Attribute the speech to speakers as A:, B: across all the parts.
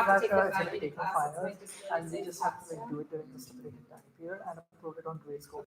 A: is that it's going to take 5 years, and we just have to like do it during the stipulated time period and upload it on Gradescope.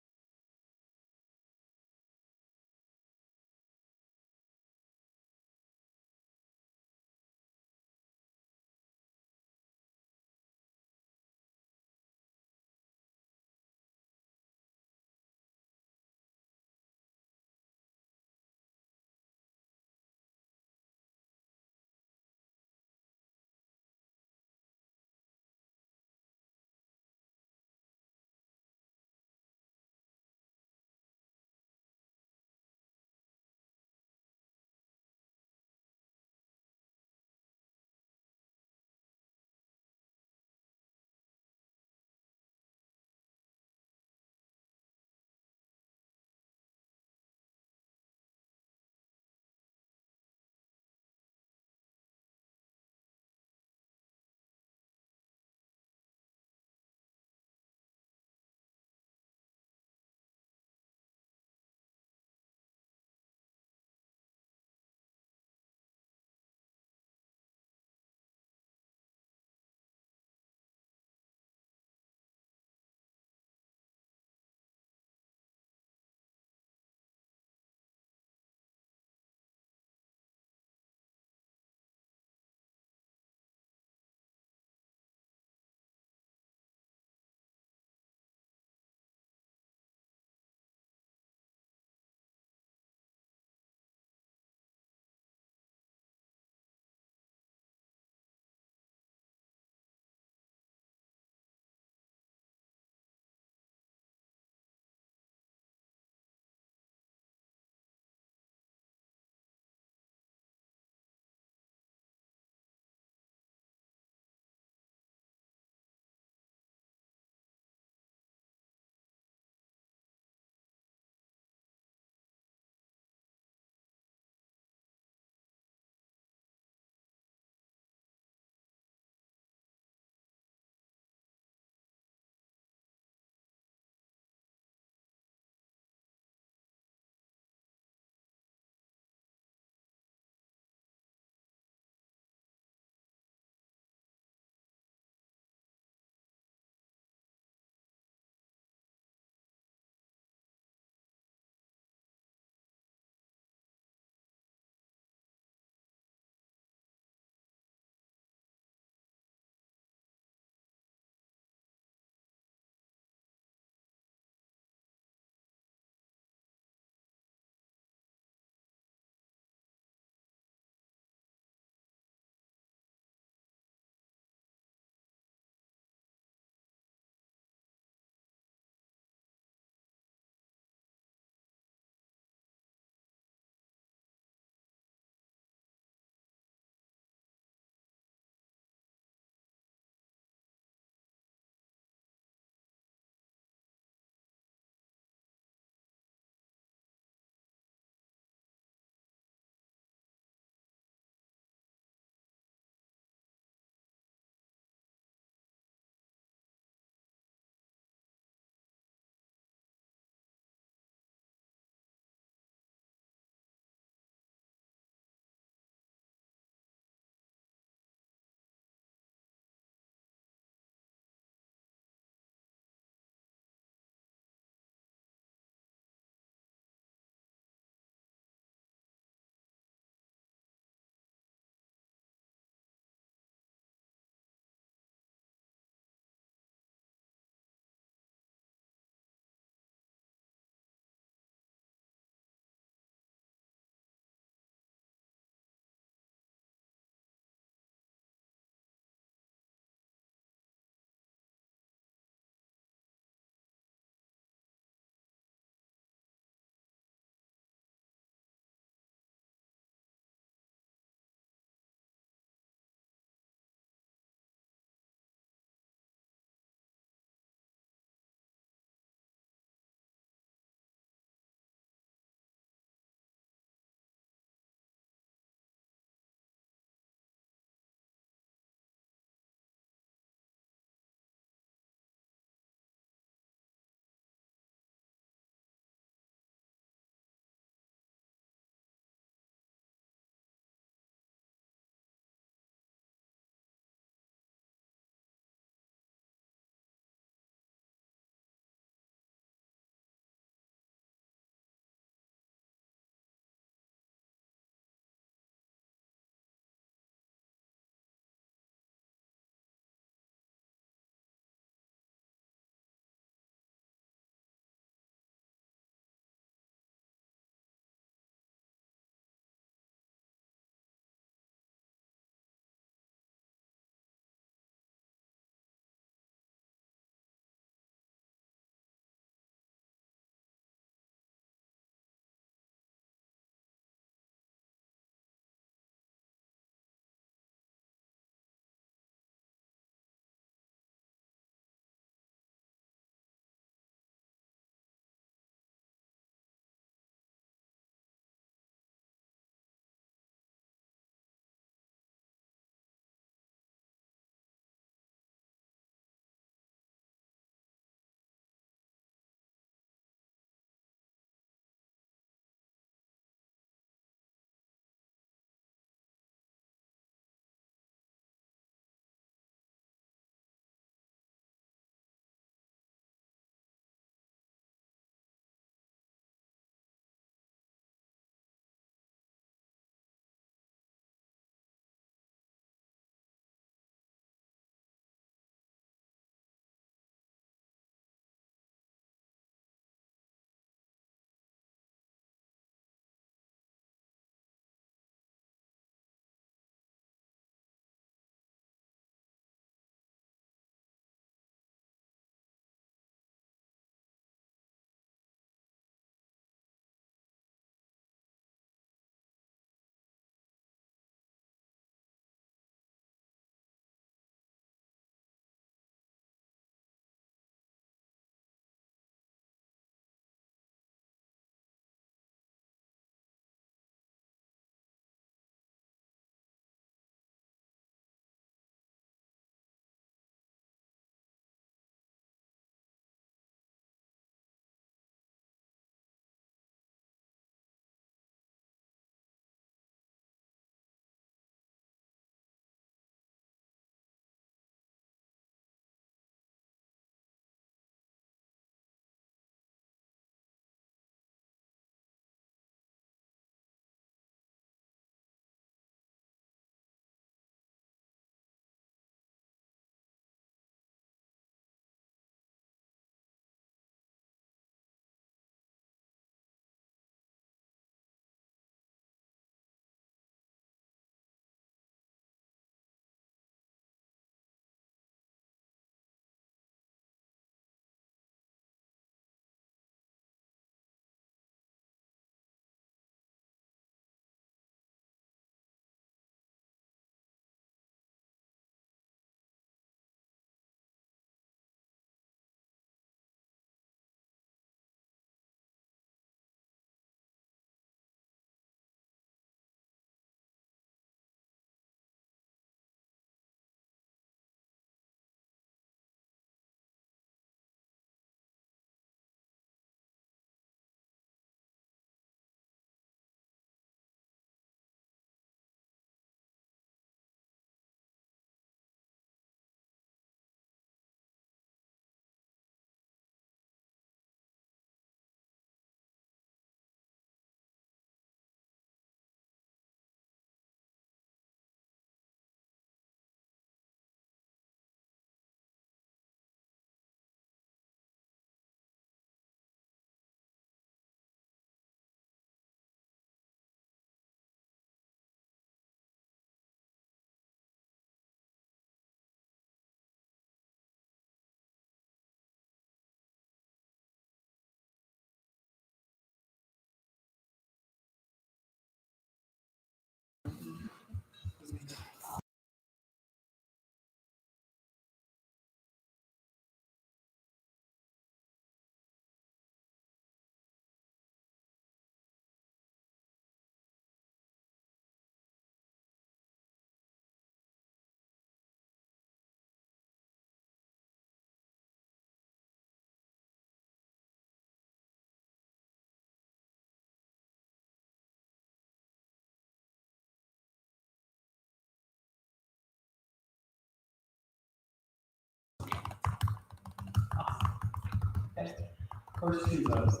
B: First two rows.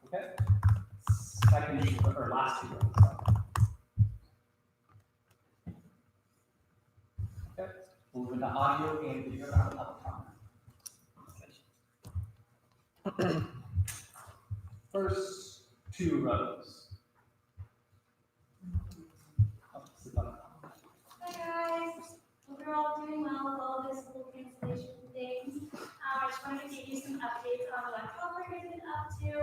B: Okay. Second or last two rows. Okay. Move into audio and video around the public comment. First two rows.
C: Hi guys, hope you're all doing well with all this school cancellation things. I just wanted to give you some updates on what Colbert has been up to.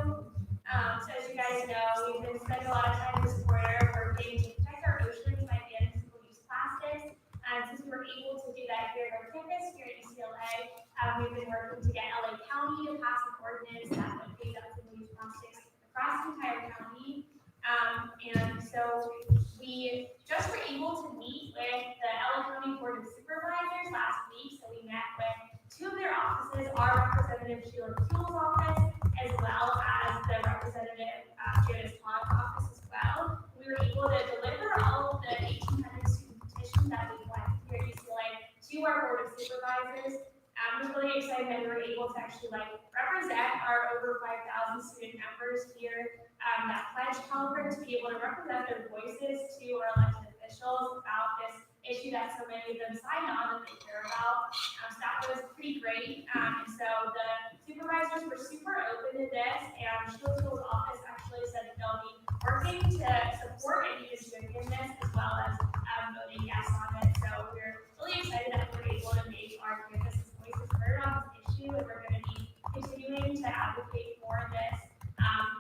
C: So as you guys know, we've been spending a lot of time this quarter working to protect our oceans by banning single-use plastics. And since we were able to do that here at our campus, here at UCLA, we've been working to get LA County to pass an ordinance that would phase out single-use plastics across the entire county. And so we just were able to meet with the LA County Board of Supervisors last week. So we met with two of their offices, our Representative Sheila Kuehl's office, as well as the Representative Janice Todd's office as well. We were able to deliver all of the 1,800 student petitions that we collected here at UCLA to our Board of Supervisors. It was really exciting that we were able to actually represent our over 5,000 student members here that pledged Colbert to be able to represent their voices to our elected officials about this issue that so many of them signed on that they care about. So that was pretty great. And so the supervisors were super open to this, and Sheila Kuehl's office actually said that they'll be working to support and even champion this, as well as voting yes on it. So we're really excited that we're able to make our campus's voices heard on this issue, and we're going to be continuing to advocate for this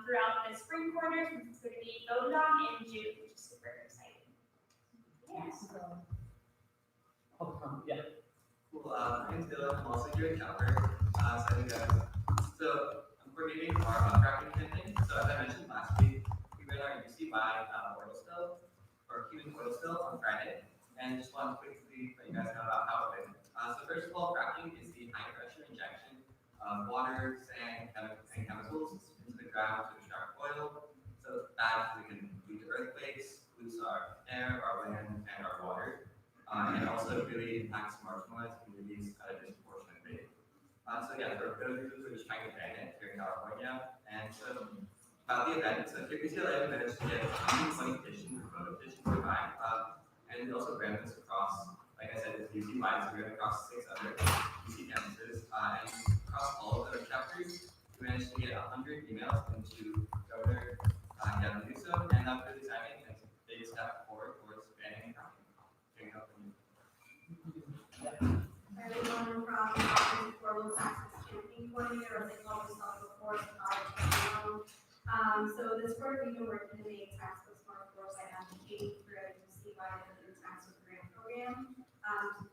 C: throughout the spring quarter, since it's going to be voted on in June, which is super exciting. Yes.
B: Yeah.
D: Cool. My name's Dylan. I'm also here at Calvert. So I'm coordinating our tracking campaign. So as I mentioned last week, we ran our UC-wide oil spill, or human oil spill on Friday. And just want to quickly let you guys know about how it went. So first of all, fracking is the high pressure injection of water, sand, and chemicals into the ground to extract oil. So that we can lead to earthquakes, pollute our air, our land, and our water. And also really impacts marginalized communities at a disproportionate rate. So yeah, for those reasons, we're just trying to ban it here in California. And so about the event, so here at UCLA, we managed to get 120 petitions or voter petitions combined. And we also ran this across, like I said, it's UC-wide, so we ran across 6 other UC campuses. And across all of those chapters, we managed to get 100 emails into Governor Gavin Newsom, and that's really exciting. It's a big step forward towards banning and tracking.
E: Everyone from the Office for Low Taxes Campaign Coordinator, or they call themselves before, so this quarter we've been working to make tax books more enforced by advocating for agency by the tax book grant program.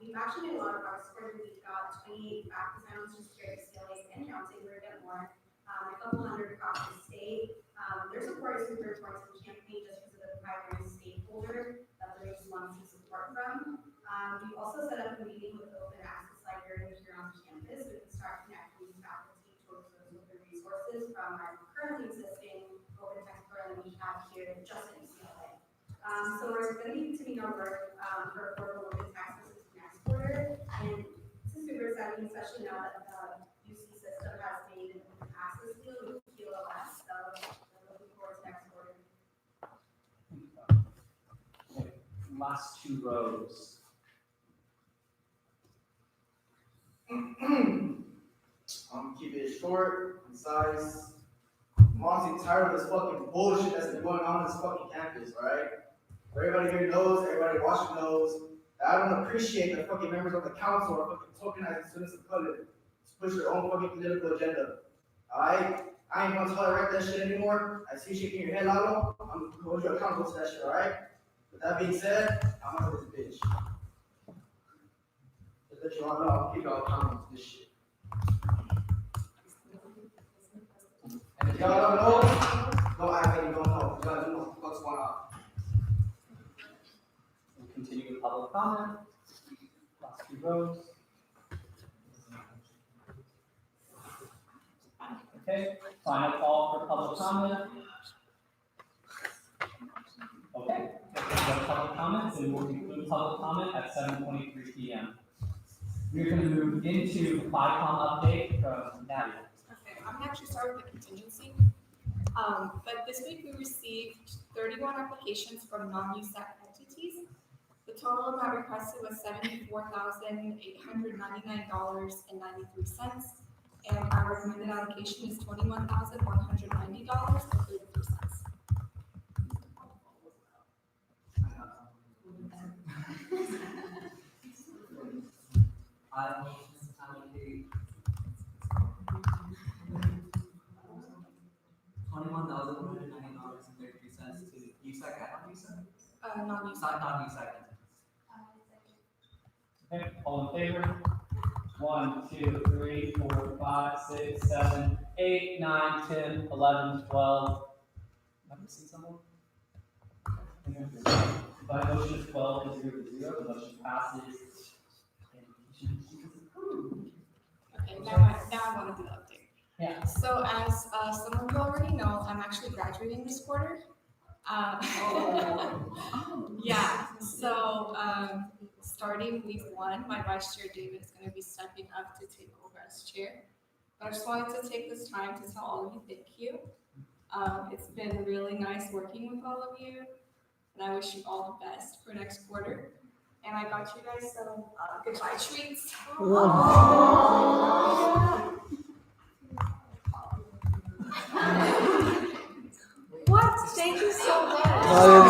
E: We've actually made a lot of progress. Quarter we've got 28 practice items just here at UCLA and counting. We're gonna get more, a couple hundred across the state. Their support is super important to the campaign just because of the primary stakeholder that they just want to support from. We've also set up a meeting with open access librarians here on campus. We can start connecting faculty towards those open resources from our currently existing open text program we have here just at UCLA. So we're going to be continuing our work for affordable open access next quarter, and this is super exciting, especially now that the UC system has made an open access deal with QLS. So I'm looking forward to next quarter.
B: Last two rows.
F: Keep it short, concise. I'm honestly tired of this fucking bullshit that's been going on this fucking campus, alright? Everybody here knows, everybody watching knows, that I don't appreciate the fucking members of the council or fucking tokenizing students of color to push their own fucking political agenda. Alright? I ain't gonna tolerate that shit anymore. I see shaking your head, Lalo. I'm gonna hold you accountable to that shit, alright? With that being said, I'm gonna hold this bitch. Just let you all know, I'll keep y'all accountable to this shit. And if y'all don't know, don't act like you don't know. You gotta know what the fuck's going on.
B: We'll continue with public comment. Last two rows. Okay, final call for public comment. Okay, if there's no public comments, then we'll conclude public comment at 7:23 p.m. We're gonna move into FICOM update from Nadia.
G: Okay, I'm gonna actually start with the contingency. But this week we received 31 applications from non-USAC entities. The total amount requested was $74,899.93, and our recommended allocation is $21,190.33.
D: I allocate $21,190.33 to USAC and non-USAC.
G: Non-USAC.
D: Non-USAC.
B: Okay, all in favor? 1, 2, 3, 4, 5, 6, 7, 8, 9, 10, 11, 12. Am I missing someone? By motion of 12 to 0 to 0, the motion passes.
G: Okay, now I want to do the update.
B: Yeah.
G: So as some of you already know, I'm actually graduating this quarter. Yeah, so starting week 1, my vice chair David is going to be stepping up to take over as chair. But I just wanted to take this time to tell all of you thank you. It's been really nice working with all of you, and I wish you all the best for next quarter. And I got you guys some goodbye treats.
E: What? Thank you so much.
G: I'm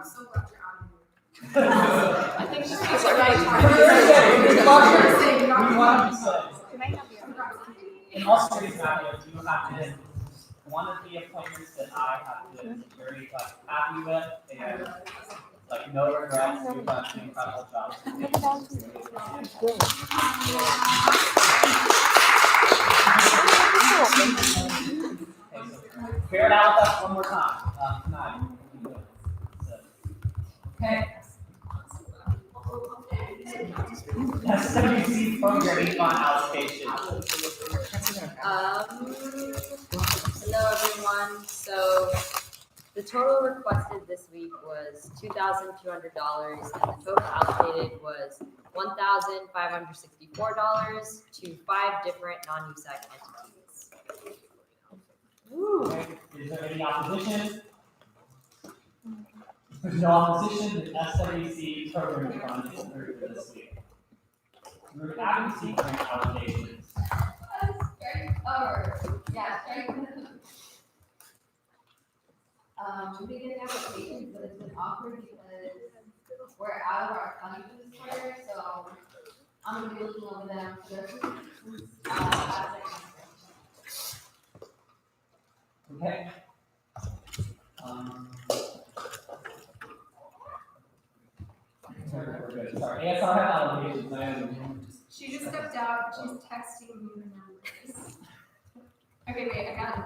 G: so glad you're out of here.
B: I
G: think she's
B: right.
E: Can I have your?
B: In all seriousness, you have to, one of the appointments that I have been very happy with, and like no regrets, you've done an incredible job. Bear it out with us one more time tonight. Okay. SWC program refund allocation.
H: Hello everyone. So the total requested this week was $2,200 and the total allocated was $1,564 to 5 different non-USAC entities.
B: Okay. Is there any opposition? If there's no opposition, the SWC program refund is approved for this week. Group advocacy grant allocations.
I: We didn't have applications, but it's been awkward because we're out of our funding for this quarter, so I'm gonna be looking over them for the,
B: Okay. We're good. Sorry, ASR have allocations.
G: She just stepped out. She's texting me the numbers. Okay, wait. I got it.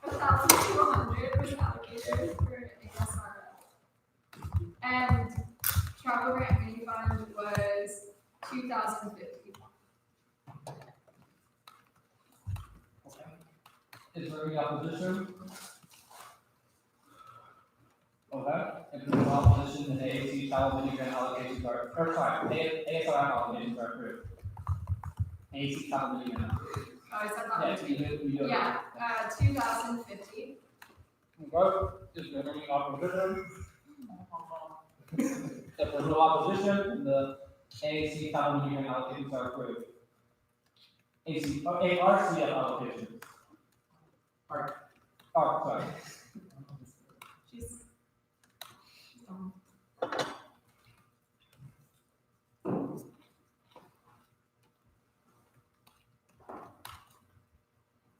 G: 1,200 was allocated for ASRO. And travel grant refund was $2,050.
B: Is there any opposition? Okay, if there's no opposition, then AAC travel mini grant allocations are, or sorry, ASR allocations are approved. AAC travel mini grant.
G: Oh, is that not?
B: Yeah, we do.
G: Yeah, 2,050.
B: Okay, is there any opposition? If there's no opposition, then the AAC travel mini grant allocations are approved. ARC allocations. Sorry.
G: She's.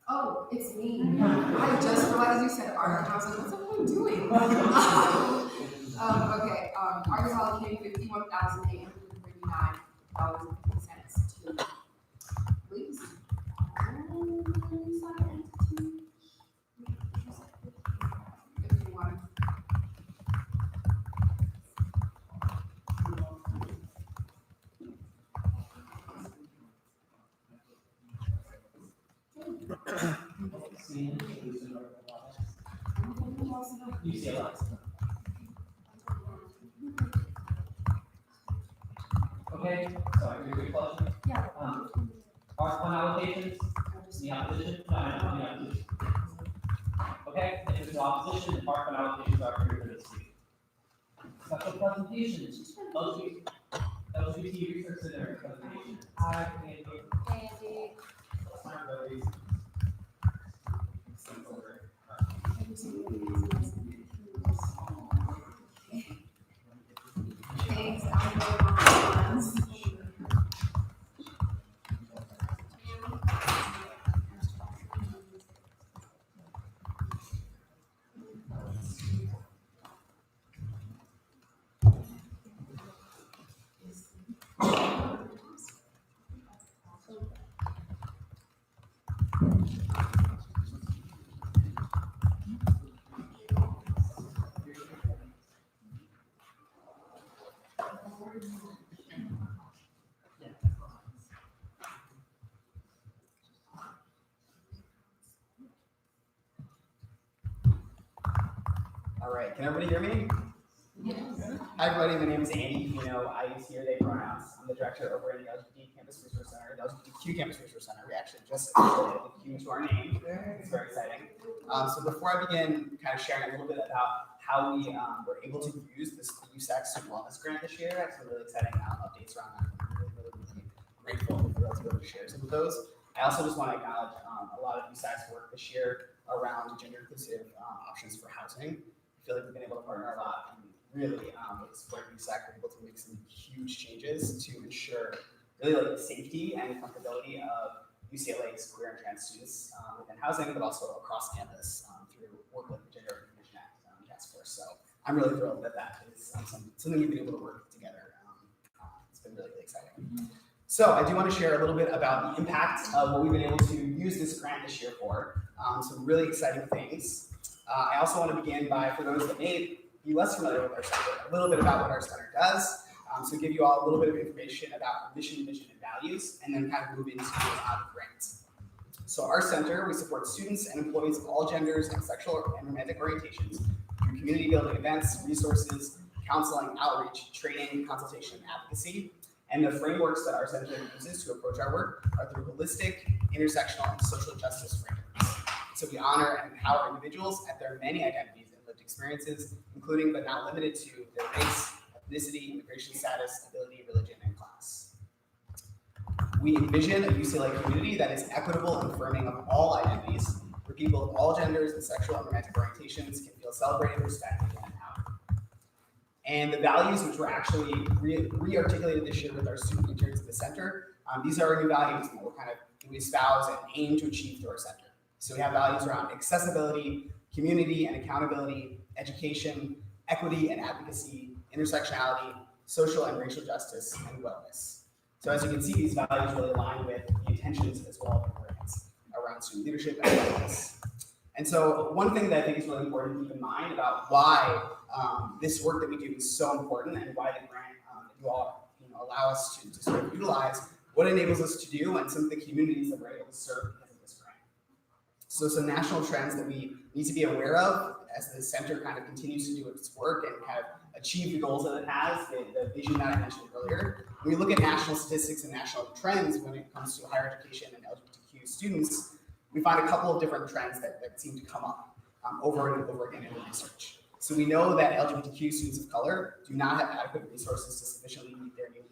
I: oh, it's me. I just realized you said art, and I was like, what's everyone doing? Okay, art is allocated $51,839.50 to, please.
B: UCLA. Okay, sorry, your question?
G: Yeah.
B: Our fund allocations, the opposition, no, the opposition. Okay, if there's no opposition, the park fund allocations are approved for this week. Special presentations, LGBT Research Center presentation. Hi, Andy.
H: Andy.
G: Thanks, I'm going on the ones.
J: All right, can everybody hear me? Hi, everybody. My name is Andy. You know, I use here, they pronouns. I'm the director over in the LGBT Campus Resource Center, the LGBTQ Campus Resource Center. We actually just added the Q to our name. It's very exciting. So before I begin kind of sharing a little bit about how we were able to use this USAC Student Wellness Grant this year, I have some really exciting updates around that. I'm really grateful for those who to share some of those. I also just want to acknowledge a lot of USAC's work this year around gender inclusive options for housing. I feel like we've been able to partner a lot and really with the support of USAC, we're able to make some huge changes to ensure really like the safety and comfortability of UCLA's queer and trans students within housing, but also across campus through work with the Gender Recognition Act Task Force. So I'm really thrilled that that is something we've been able to work together. It's been really, really exciting. So I do want to share a little bit about the impact of what we've been able to use this grant this year for. Some really exciting things. I also want to begin by, for those that may be less familiar with our center, a little bit about what our center does. So give you all a little bit of information about our mission, vision, and values, and then kind of move into the grants. So our center, we support students and employees of all genders and sexual and romantic orientations through community building events, resources, counseling, outreach, training, consultation, and advocacy. And the frameworks that our center uses to approach our work are through holistic, intersectional, and social justice frameworks. So we honor and empower individuals at their many identities and lived experiences, including but not limited to their race, ethnicity, immigration status, ability, religion, and class. We envision a UCLA community that is equitable and affirming of all identities, where people of all genders and sexual and romantic orientations can feel celebrated, respected, and empowered. And the values which were actually re-articulated this year with our student interns at the center, these are our new values that we espouse and aim to achieve through our center. So we have values around accessibility, community and accountability, education, equity and advocacy, intersectionality, social and racial justice, and wellness. So as you can see, these values really align with the intentions as well of the grants around student leadership and wellness. And so one thing that I think is really important to keep in mind about why this work that we do is so important and why the grant you all allow us to sort of utilize what enables us to do and some of the communities that we're able to serve because of this grant. So some national trends that we need to be aware of as the center kind of continues to do its work and kind of achieve the goals that it has, the vision that I mentioned earlier. When we look at national statistics and national trends when it comes to higher education and LGBTQ students, we find a couple of different trends that seem to come up over and over again in the research. So we know that LGBTQ students of color do not have adequate resources to sufficiently meet their needs.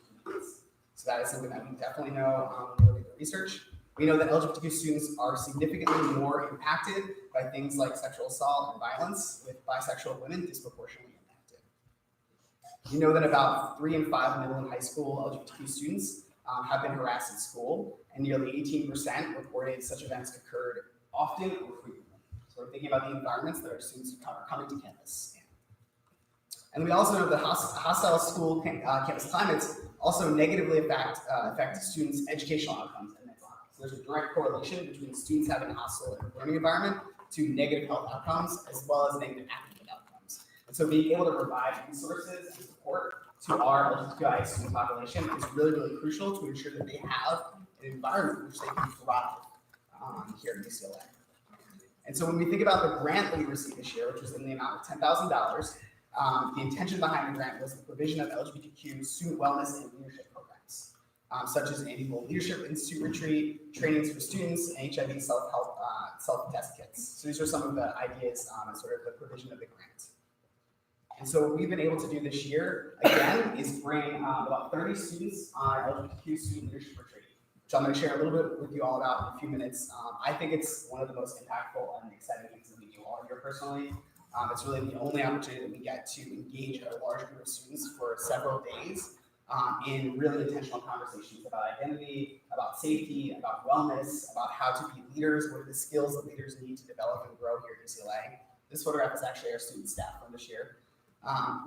J: So that is something that we definitely know when we look at the research. We know that LGBTQ students are significantly more impacted by things like sexual assault and violence, with bisexual women disproportionately impacted. We know that about 3 in 5 middle and high school LGBTQ students have been harassed in school, and nearly 18% reported such events occurred often or frequently. So we're thinking about the environments that our students are coming to campus. And we also know that hostile school campus climates also negatively affect students' educational outcomes and mental health. So there's a direct correlation between students having a hostile learning environment to negative health outcomes as well as negative academic outcomes. And so being able to provide resources and support to our LGBTQI student population is really, really crucial to ensure that they have an environment in which they can thrive. here at UCLA. And so when we think about the grant that we received this year, which was in the amount of $10,000, the intention behind the grant was the provision of LGBTQ student wellness and leadership programs, such as annual leadership institute retreat, trainings for students, and HIV self-help self-test kits. So these are some of the ideas and sort of the provision of the grant. And so what we've been able to do this year, again, is bring about 30 students on our LGBTQ student leadership retreat, which I'm going to share a little bit with you all about in a few minutes. I think it's one of the most impactful and exciting things that we do all year personally. It's really the only opportunity that we get to engage a large group of students for several days in really intentional conversations about identity, about safety, about wellness, about how to be leaders, what are the skills that leaders need to develop and grow here at UCLA. This photograph is actually our student staff from this year.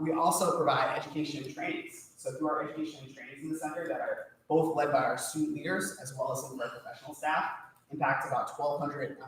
J: We also provide education and trainings. So through our education and trainings in the center that are both led by our student leaders as well as some of our professional staff, impact about 1,200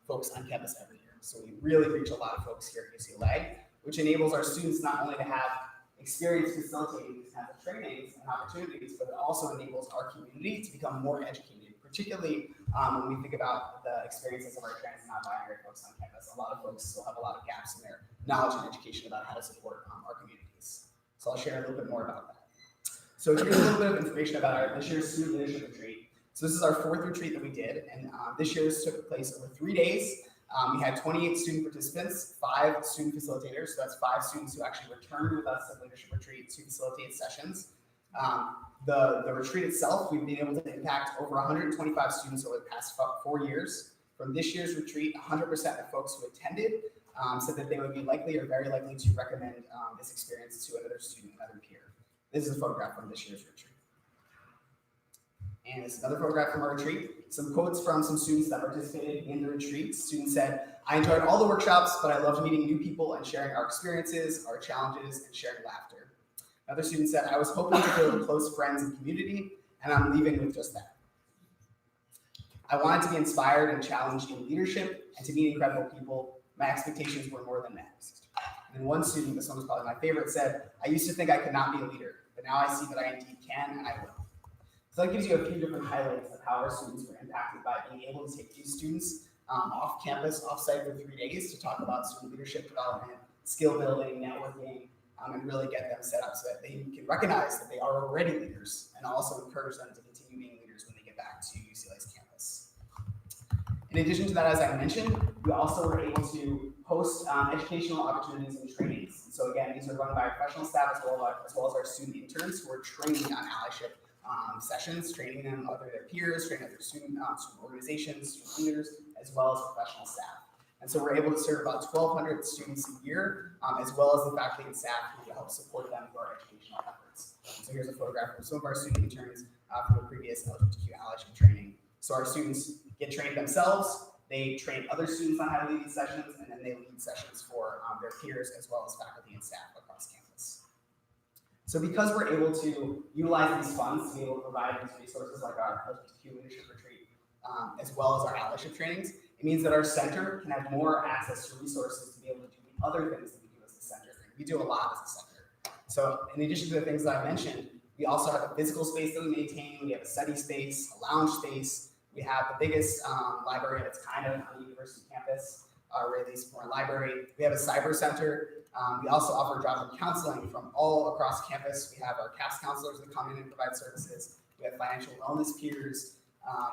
J: folks on campus every year. So we really reach a lot of folks here at UCLA, which enables our students not only to have experience facilitating these kinds of trainings and opportunities, but it also enables our community to become more educated, particularly when we think about the experiences of our trans and non-binary folks on campus. A lot of folks still have a lot of gaps in their knowledge and education about how to support our communities. So I'll share a little bit more about that. So here's a little bit of information about this year's student leadership retreat. So this is our 4th retreat that we did, and this year's took place over 3 days. We had 28 student participants, 5 student facilitators, so that's 5 students who actually returned with us at leadership retreat to facilitate sessions. The retreat itself, we've been able to impact over 125 students over the past 4 years. From this year's retreat, 100% of folks who attended said that they would be likely or very likely to recommend this experience to another student, another peer. This is a photograph from this year's retreat. And this is another photograph from our retreat. Some quotes from some students that participated in the retreat. Students said, "I enjoyed all the workshops, but I loved meeting new people and sharing our experiences, our challenges, and sharing laughter." Another student said, "I was hoping to build close friends and community, and I'm leaving with just that. I wanted to be inspired and challenged in leadership and to meet incredible people. My expectations were more than met." And then one student, this one was probably my favorite, said, "I used to think I could not be a leader, but now I see that I indeed can and I will." So that gives you a few different highlights of how our students were impacted by being able to take these students off campus, off site for 3 days to talk about student leadership development, skill building, networking, and really get them set up so that they can recognize that they are already leaders and also encourage them to continue being leaders when they get back to UCLA's campus. In addition to that, as I mentioned, we also were able to host educational opportunities and trainings. So again, these are run by our professional staff as well as our student interns who are training on allyship sessions, training them other their peers, training other student organizations, student leaders, as well as professional staff. And so we're able to serve about 1,200 students a year, as well as the faculty and staff who help support them through our educational efforts. So here's a photograph of some of our student interns from the previous LGBTQ allyship training. So our students get trained themselves, they train other students on how to lead these sessions, and then they lead sessions for their peers as well as faculty and staff across campus. So because we're able to utilize these funds to be able to provide these resources like our LGBTQ leadership retreat, as well as our allyship trainings, it means that our center can have more access to resources to be able to do the other things that we do as a center. We do a lot as a center. So in addition to the things that I mentioned, we also have a physical space that we maintain, we have a study space, a lounge space, we have the biggest library of its kind on the university campus, or at least for a library. We have a cyber center. We also offer drop-in counseling from all across campus. We have our CAS counselors that come in and provide services. We have financial wellness peers.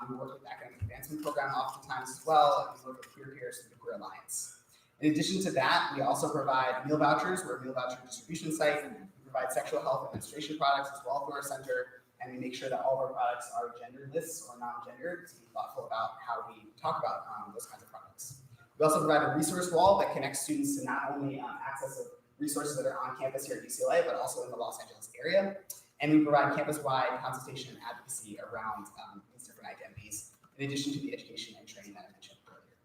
J: We work with the academic advancement program oftentimes as well, and we work with peer peers through the Career Alliance. In addition to that, we also provide meal vouchers. We're a meal voucher distribution site. We provide sexual health and menstruation products as well through our center, and we make sure that all of our products are genderless or non-gendered to be thoughtful about how we talk about those kinds of products. We also provide a resource wall that connects students to not only access of resources that are on campus here at UCLA, but also in the Los Angeles area. And we provide campus-wide consultation and advocacy around these different identities, in addition to the education and training that I mentioned earlier.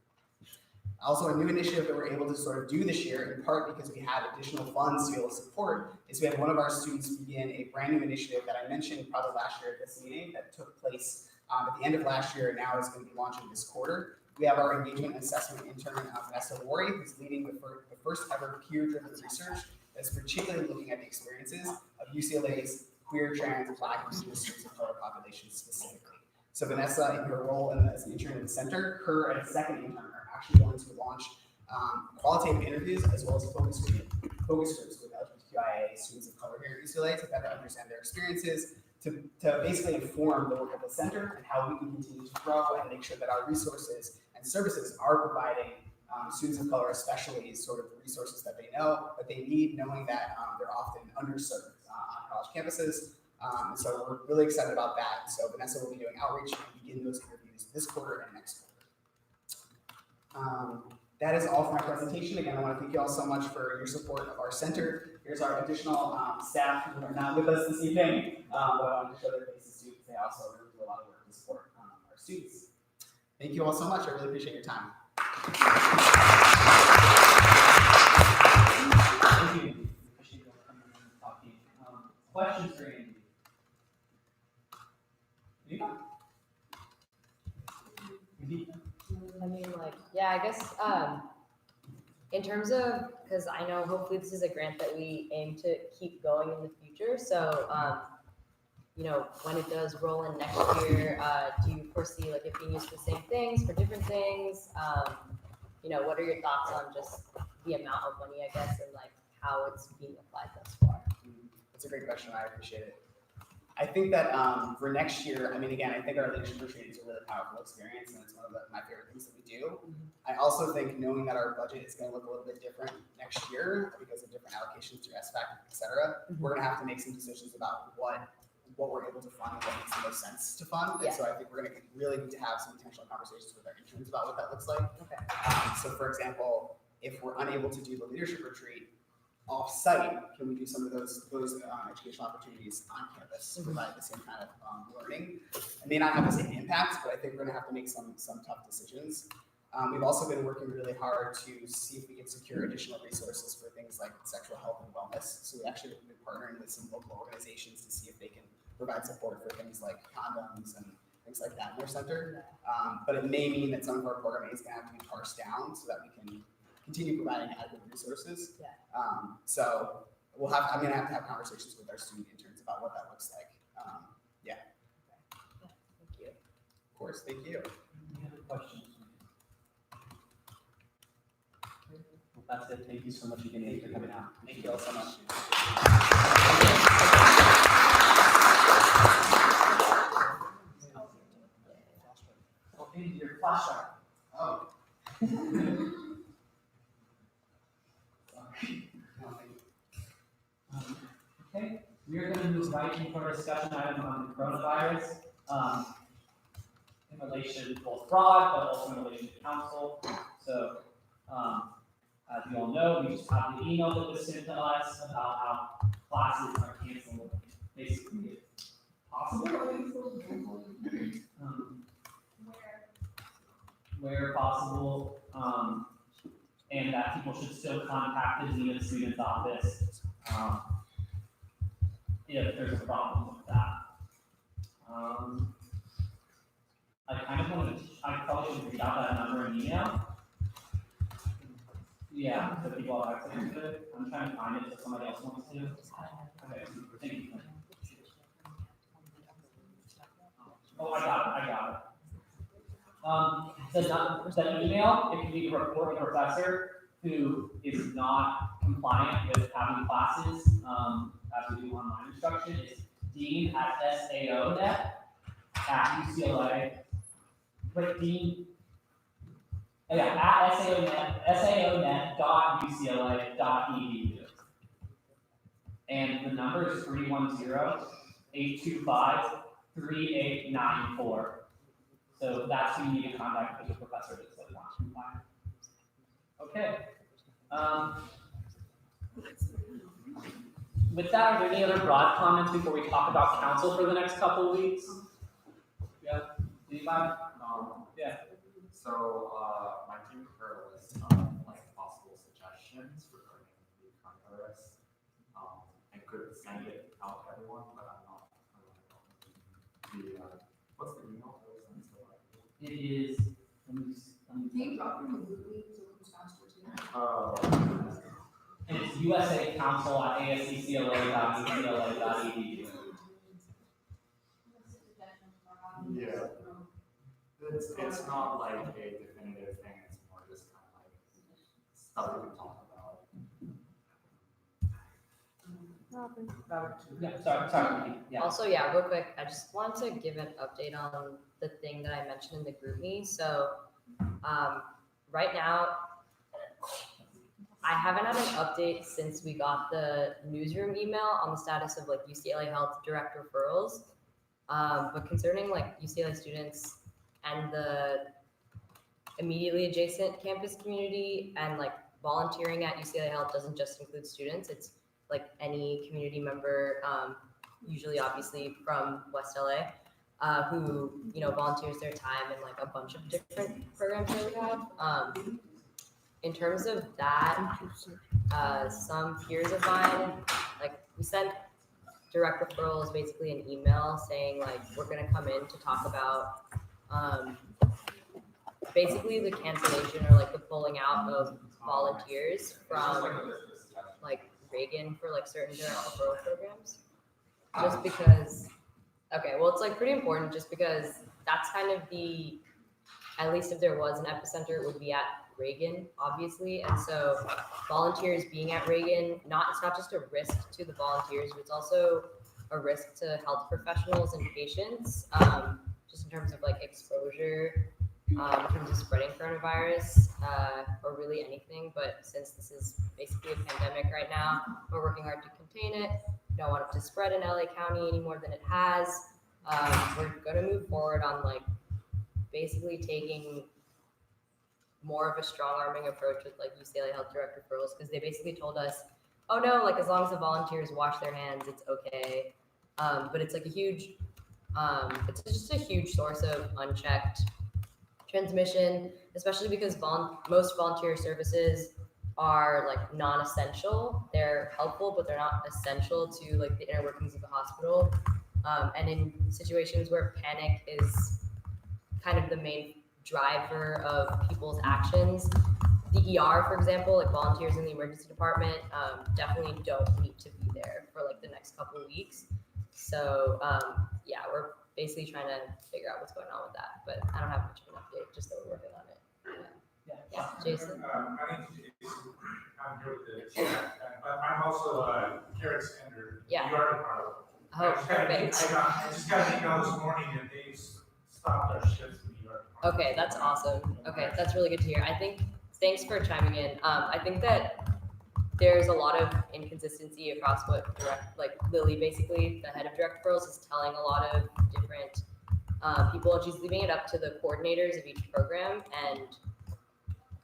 J: Also, a new initiative that we're able to sort of do this year, in part because we had additional funds to be able to support, is we had one of our students begin a brand new initiative that I mentioned probably last year at this meeting that took place at the end of last year and now is going to be launching this quarter. We have our engagement and assessment intern, Vanessa Lori, who's leading the first ever peer-driven research that's particularly looking at the experiences of UCLA's queer, trans, Black, and Indigenous students of color populations specifically. So Vanessa, in her role as an intern at the center, her and a second intern are actually going to launch qualitative interviews as well as focus groups with LGBTQIA students of color here at UCLA to better understand their experiences, to basically inform the work of the center and how we can continue to grow and make sure that our resources and services are providing students of color, especially sort of the resources that they know that they need, knowing that they're often underserved on college campuses. So we're really excited about that. So Vanessa will be doing outreach and begin those interviews this quarter and next quarter. That is all for my presentation. Again, I want to thank you all so much for your support of our center. Here's our additional staff who are not with us this evening, but I wanted to show their faces too, because they also really do a lot of work to support our students. Thank you all so much. I really appreciate your time.
B: Thank you. Appreciate you coming and talking. Questions for Andy?
H: I mean, like, yeah, I guess, in terms of, because I know hopefully this is a grant that we aim to keep going in the future, so, you know, when it does roll in next year, do you foresee like it being used for the same things, for different things? You know, what are your thoughts on just the amount of money, I guess, and like how it's being applied thus far?
J: That's a great question. I appreciate it. I think that for next year, I mean, again, I think our leadership retreat is a really powerful experience, and it's one of my favorite things that we do. I also think knowing that our budget is going to look a little bit different next year because of different allocations through SFAC, et cetera, we're going to have to make some decisions about what we're able to fund and what makes the most sense to fund. And so I think we're going to really need to have some intentional conversations with our interns about what that looks like.
H: Okay.
J: So for example, if we're unable to do the leadership retreat off-site, can we do some of those educational opportunities on campus to provide the same kind of learning? It may not have the same impacts, but I think we're going to have to make some tough decisions. We've also been working really hard to see if we can secure additional resources for things like sexual health and wellness. So we actually have been partnering with some local organizations to see if they can provide support for things like condoms and things like that in their center. But it may mean that some of our programming is going to have to be parsed down so that we can continue providing adequate resources. So I'm going to have conversations with our student interns about what that looks like.
H: Thank you.
J: Of course, thank you.
B: Any other questions? Well, that's it. Thank you so much again for coming out.
J: Thank you all so much.
B: Oh, Andy, your flash drive.
J: Oh.
B: Okay, we are going to move right into our discussion item on the coronavirus in relation to both fraud, but also in relation to council. So, as you all know, we just had the email that was sent to us about how classes are canceled, basically if possible. Where possible, and that people should still contact the dean of the student's office if there's a problem with that. I probably should read out that number in email. Yeah, so people have access to it. I'm trying to find it if somebody else wants to. Okay, thank you. Oh, I got it. The email, if you need to report a professor who is not compliant with having classes, as we do online instruction, is dean@sao.net at UCLA. Wait, dean. At sao.net.ucla.edu. And the number is 310-825-3894. So that's who you need to contact if the professor is not compliant. Okay. With that, are there any other broad comments before we talk about council for the next couple of weeks? Yeah. Anybody? Yeah.
K: So, my team prepared a list of possible suggestions regarding the coronavirus. I could send it out to everyone, but I'm not. What's the email that was sent to?
B: It is.
I: Can you drop your movie so it comes faster too?
B: And it's USA Council at asccla.ucla.edu.
K: Yeah. It's not like a definitive thing, it's more just kind of like stuff we can talk about.
B: Yeah, sorry, Nikki. Yeah.
H: Also, yeah, real quick, I just want to give an update on the thing that I mentioned in the group meet. So, right now, I haven't had an update since we got the newsroom email on the status of like UCLA Health direct referrals. But concerning like UCLA students and the immediately adjacent campus community and like volunteering at UCLA Health doesn't just include students, it's like any community member, usually obviously from West LA, who, you know, volunteers their time in like a bunch of different programs that we have. In terms of that, some peers of mine, like we sent direct referrals, basically an email saying like, we're gonna come in to talk about, basically the cancellation or like the pulling out of volunteers from like Reagan for like certain direct referral programs. Just because, okay, well, it's like pretty important just because that's kind of the, at least if there was an epicenter, it would be at Reagan, obviously. And so volunteers being at Reagan, it's not just a risk to the volunteers, but it's also a risk to health professionals and patients, just in terms of like exposure, in terms of spreading coronavirus, or really anything. But since this is basically a pandemic right now, we're working hard to contain it. We don't want it to spread in LA County any more than it has. We're gonna move forward on like basically taking more of a strong arming approach with like UCLA Health direct referrals, because they basically told us, oh no, like as long as the volunteers wash their hands, it's okay. But it's like a huge, it's just a huge source of unchecked transmission, especially because most volunteer services are like non-essential. They're helpful, but they're not essential to like the inner workings of the hospital. And in situations where panic is kind of the main driver of people's actions, the ER, for example, like volunteers in the emergency department, definitely don't need to be there for like the next couple of weeks. So yeah, we're basically trying to figure out what's going on with that, but I don't have much of an update, just that we're working on it. Yeah, Jason.
L: My name is Jason. I'm here with the chat, but I'm also Garrett's Ender,
H: Yeah.
L: New York department.
H: Oh, perfect.
L: I just got an email this morning that they stopped our shifts in New York.
H: Okay, that's awesome. Okay, that's really good to hear. I think, thanks for chiming in. I think that there's a lot of inconsistency across what Lily, basically, the head of direct referrals, is telling a lot of different people. She's leaving it up to the coordinators of each program, and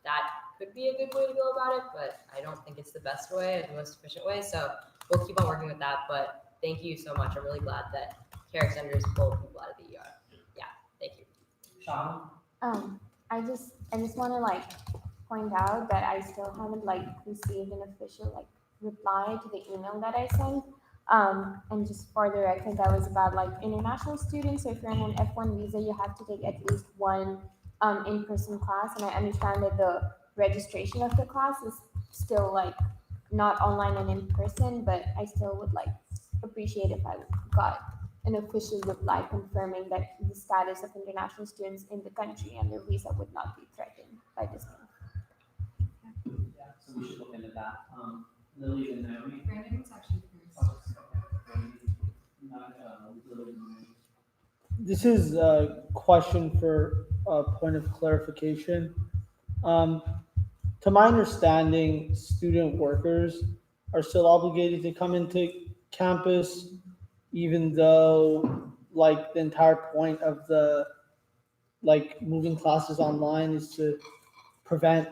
H: that could be a good way to go about it, but I don't think it's the best way, the most efficient way. So we'll keep on working with that, but thank you so much. I'm really glad that care extenders pull people out of the ER. Yeah, thank you.
B: Sean?
M: I just want to like point out that I still haven't like received an official like reply to the email that I sent. And just for the record, that was about like international students. So if you're on an F1 visa, you have to take at least one in-person class. And I understand that the registration of the class is still like not online and in person, but I still would like appreciate if I got an official reply confirming that the status of international students in the country and their visa would not be threatened by this move.
B: Yeah, so we should look into that. Lily and Naomi?
G: Brandon was actually first.
A: This is a question for a point of clarification. To my understanding, student workers are still obligated to come into campus, even though like the entire point of the like moving classes online is to prevent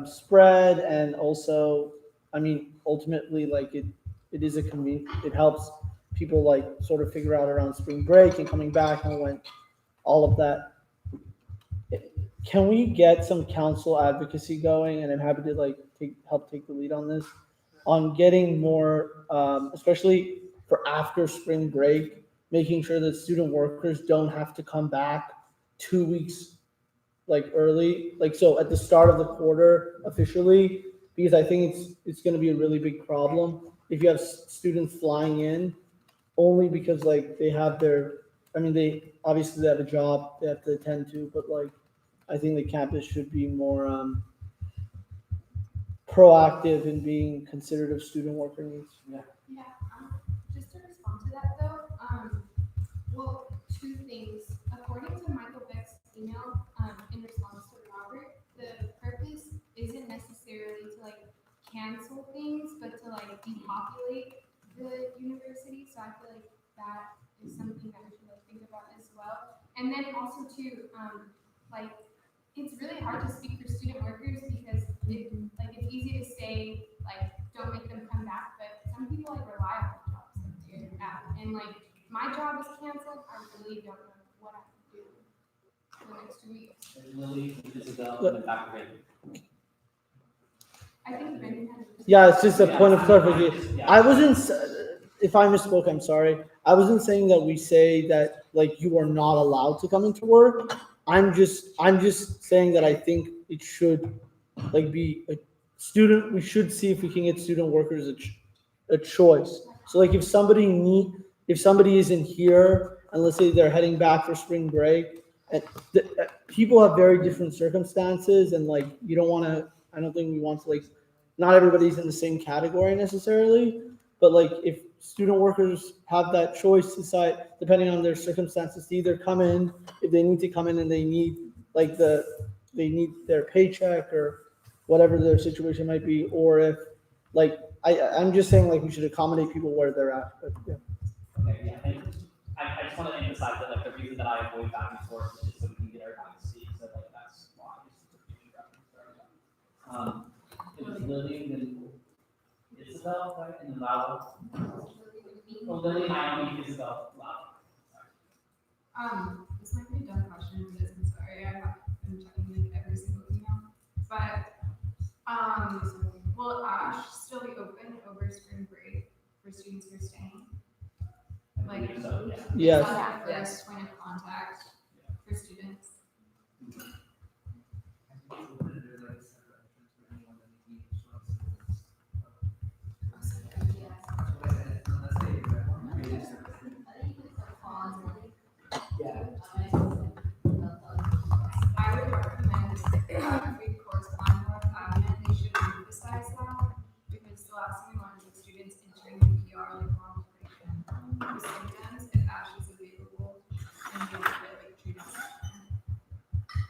A: spread, and also, I mean, ultimately, like it is a it helps people like sort of figure out around spring break and coming back and when all of that. Can we get some council advocacy going? And I'm happy to like help take the lead on this, on getting more, especially for after spring break, making sure that student workers don't have to come back 2 weeks like early, like so at the start of the quarter officially, because I think it's going to be a really big problem if you have students flying in only because like they have their I mean, they obviously have a job they have to attend to, but like, I think the campus should be more proactive in being considerate of student worker needs.
G: Yeah, just to respond to that though, well, two things. According to Michael Beck's email, in response to Robert, the purpose isn't necessarily to like cancel things, but to like depopulate the university. So I feel like that is something that we should like think about as well. And then also too, like it's really hard to speak for student workers because it's easy to say like don't make them come back, but some people like rely on the jobs that they're at. And like my job is canceled, I really don't know what I can do for the next 2 weeks.
B: Lily, Isabel, and then Dr. Brandon.
G: I think Brendan had.
A: Yeah, it's just a point of
B: Yeah,
A: clarification.
B: yeah.
A: I wasn't, if I misspoke, I'm sorry. I wasn't saying that we say that like you are not allowed to come into work. I'm just saying that I think it should like be a student, we should see if we can get student workers a choice. So like if somebody isn't here and let's say they're heading back for spring break, and people have very different circumstances and like you don't want to, I don't think we want to like, not everybody's in the same category necessarily, but like if student workers have that choice to decide, depending on their circumstances, to either come in, if they need to come in and they need like they need their paycheck or whatever their situation might be, or if like, I'm just saying like we should accommodate people where they're at, but yeah.
B: Okay, yeah, and I just want to emphasize that like the reason that I avoid back and forth is just so we can get everybody to see, so like that's why, just for future reference. It was Lily, then Isabel, right, and then Lala. Oh, Lily, Naomi, Isabel, Lala.
G: This might be a dumb question, I'm sorry, I'm checking like every single email, but, will Ash still be open over spring break for students who are staying? Like,
B: So, yeah.
A: Yes.
G: is that the first point of contact for students? I would recommend if we correspond more with admin, they should emphasize that, because the last thing we want is the students entering the PR like long duration with symptoms, if Ash is available and they don't get like treated.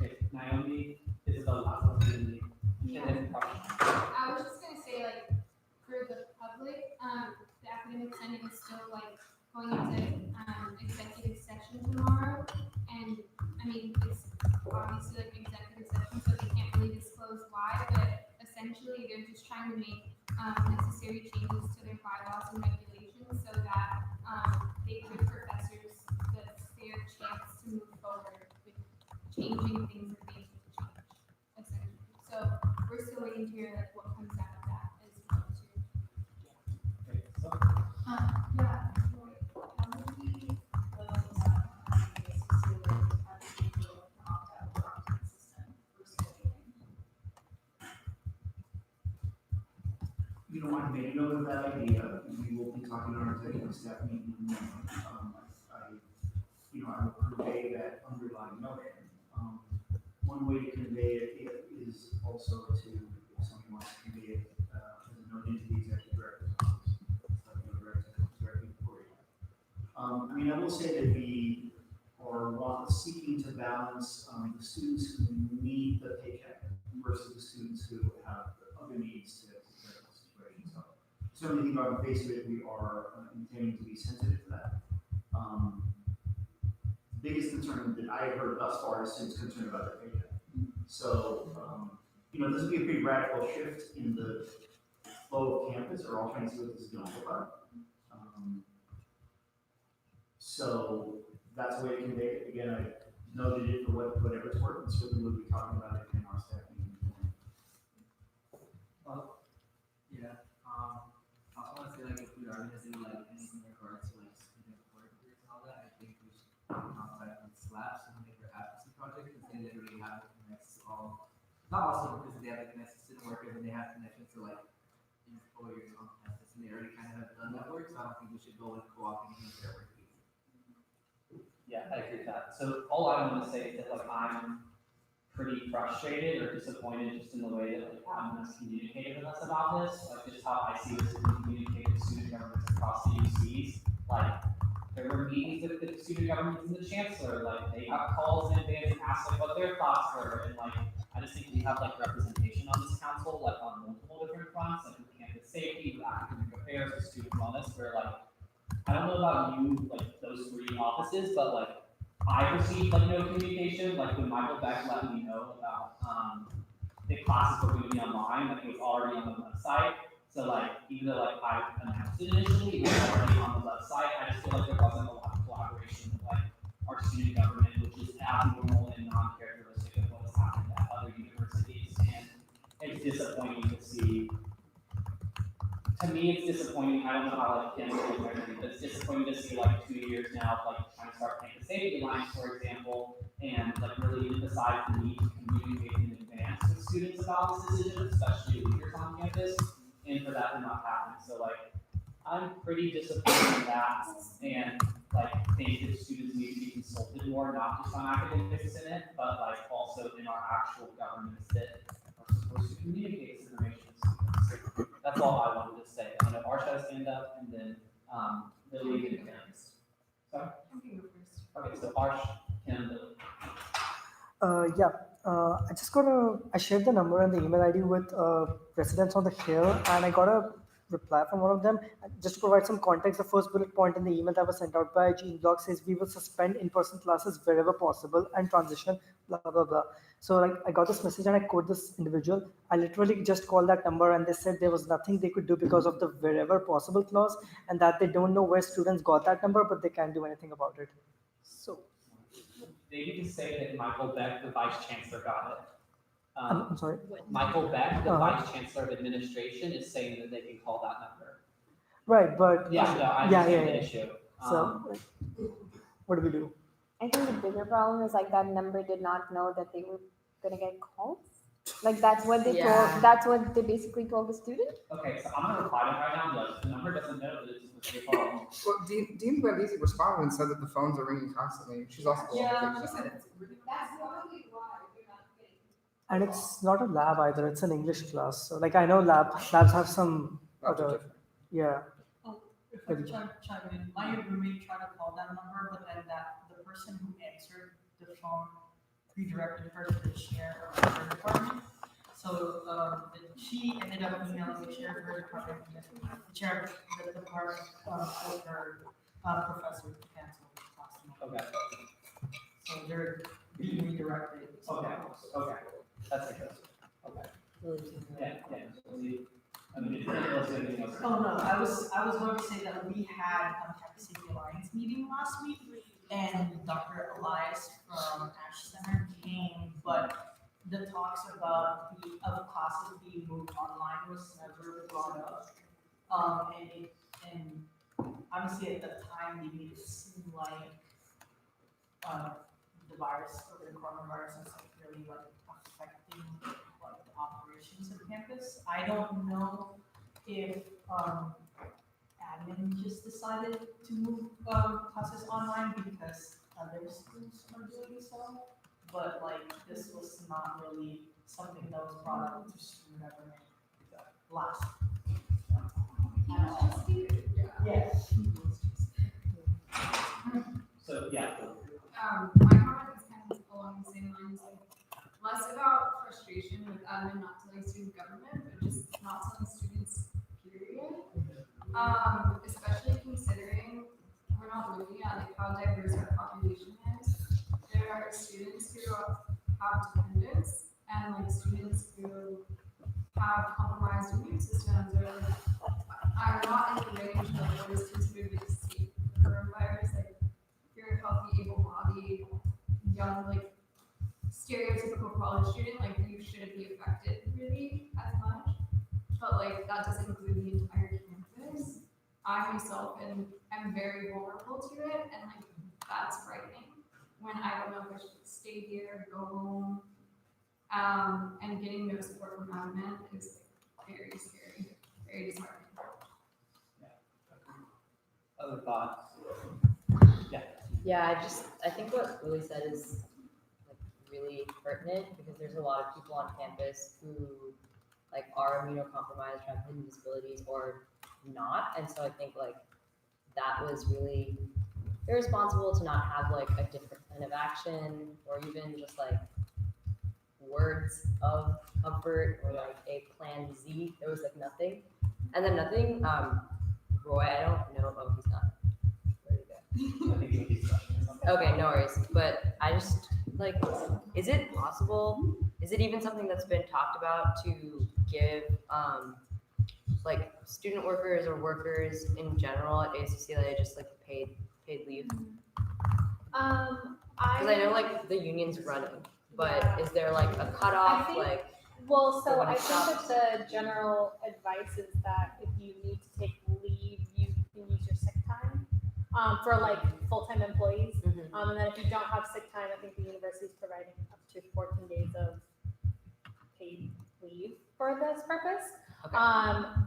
B: Okay, Naomi, Isabel, Lala, Lily, and then
G: I was just gonna say, like, for the public, the academic senate is still like going into, executive session tomorrow. And, I mean, it's obviously like executive session, so they can't really disclose why, but essentially they're just trying to make, necessary changes to their bylaws and regulations so that, they give professors the fair chance to move forward with changing things that they need to change, essentially. So we're still waiting to hear like what comes out of that as well too.
B: okay, so.
I: Yeah, how many of
N: You know, I'm making note of that idea. We will be talking on our executive staff meeting. I will convey that underlying notion. One way to convey it is also to, if somebody wants to convey it, as a note into the executive director's office. Directly for you. I will say that we are seeking to balance the students who need the paycheck versus the students who have other needs to care for the situation. So certainly think on the face of it, we are intending to be sensitive to that. Biggest concern that I have heard thus far is students concerned about their paycheck. So, this would be a pretty radical shift in the flow of campus, or all trying to see what this is going to look like. So that's a way to convey it. Again, I noted it for whatever it's worth, and certainly we'll be talking about it in our staff meeting.
K: Yeah, I also want to say, like, if we are going to do, like, anything in regards to, like, student workers and all that, I think we should contact with SLAPS and make their advocacy project, because they literally have it connects to all, not also because they have it connects to student workers, and they have connections to, like, employers on campus, and they already kind of have done that work, so I don't think we should go and co-op anything with their work.
B: Yeah, I agree with that. So all I want to say is that like I'm pretty frustrated or disappointed just in the way that like Adam has communicated with us about this, like just how I see this being communicated with student governments across the UCs. Like there were meetings with the student governments and the chancellor, like they got calls in advance and asked like what their thoughts were, and like I just think we have like representation on this council, like on multiple different fronts, like with campus safety, with academic affairs, with student wellness, where like I don't know about you, like those three offices, but like I received like no communication, like when Michael Beck let me know about the classes were going to be online, like it was already on the website. So like even though like I announced it initially, it was already on the website. I just feel like there wasn't a lot of collaboration with like our student government, which is abnormal and non-characteristic of what's happened at other universities. And it's disappointing to see. To me, it's disappointing. I don't know how like Kim feels, but it's disappointing to see like 2 years now, like trying to start campus safety lines, for example, and like really emphasize the need to communicate in advance with students about this decision, especially leaders on campus, and for that to not happen. So like, I'm pretty disappointed in that, and like think that students need to be consulted more, not just on academic senate, but like also in our actual governments that are supposed to communicate this information to students. So that's all I wanted to say. I know Arsh has stand up, and then Lily and Kim. Sorry. Okay, so Arsh, Kim, Lily.
O: I shared the number and the email ID with residents on the Hill, and I got a reply from one of them. Just to provide some context, the first bullet point in the email that was sent out by Gene Block says we will suspend in-person classes wherever possible and transition, blah, blah, blah. So like I got this message and I quote this individual. I literally just called that number and they said there was nothing they could do because of the wherever possible clause, and that they don't know where students got that number, but they can't do anything about it. So.
B: Maybe you can say that Michael Beck, the vice chancellor, got it.
O: I'm sorry?
B: Michael Beck, the vice chancellor of administration, is saying that they can call that number.
O: Right, but.
B: Yeah, no, I understand the issue.
O: So, what do we do?
M: I think the bigger problem is like that number did not know that they were gonna get calls. Like that's what they told. That's what they basically told the student.
B: Okay, so I'm gonna reply to him right now. Like, the number doesn't know that it's your phone.
J: Well, Dean Bradley responded and said that the phones are ringing constantly. She's also
I: She said it's really. That's probably why you're not getting.
O: And it's not a lab either, it's an English class. So like I know labs have some other, yeah.
P: If I could chime in, my roommate tried to call that number, but then the person who answered the phone redirected her to the chair of her department. So she ended up emailing the chair of her department, the chair of the department told her professor to cancel the class.
B: Okay.
P: So they're being redirected.
B: Okay. That's interesting. Okay. Yeah. I mean, anything else?
P: Oh, no, I was going to say that we had a Campus Safety Alliance meeting last week, and Dr. Elias from Ash Center came, but the talks about of classes being moved online was never brought up. And honestly, at the time, they made it seem like the virus, or the coronavirus, is like really like affecting like the operations of campus. I don't know if admin just decided to move classes online because other schools are doing so, but like this was not really something that was brought up to student government last. Yeah.
B: So yeah.
I: My comment is kind of along the same lines, like less about frustration with admin not telling student government, but just not telling students, period. Especially considering we're not looking at like how diverse our population is. There are students who have dependents and like students who have compromised immune systems or like are not in the range of what is considered like safe for coronavirus. Like if you're a healthy, able-bodied, young, like stereotypical college student, like you shouldn't be affected really as much. But like that doesn't include the entire campus. I myself am very vulnerable to it, and like that's frightening when I don't know if I should stay here, go home, and getting no support from admin is like, very scary, very disheartening.
B: Other thoughts? Yeah.
H: Yeah, I think what Willie said is like really pertinent because there's a lot of people on campus who like are immunocompromised, have hidden disabilities or not. And so I think like that was really irresponsible to not have like a different plan of action or even just like words of comfort or like a plan Z. There was like nothing. And then nothing, Roy, I don't know, oh, he's not. Where did he go?
J: I think he's rushing or something.
H: Okay, no worries. But I just like, is it possible? Is it even something that's been talked about to give like student workers or workers in general at ASUCLA just like paid leave? Because I know like the union's running, but is there like a cutoff?
Q: I think-
H: Like,
Q: Well,
H: for
Q: so
H: when
Q: I
H: it
Q: think
H: stops?
Q: that the general advice is that if you need to take leave, you can use your sick time, for like full-time employees.
H: Mhm.
Q: And then if you don't have sick time, I think the university is providing up to 14 days of paid leave for this purpose.
H: Okay.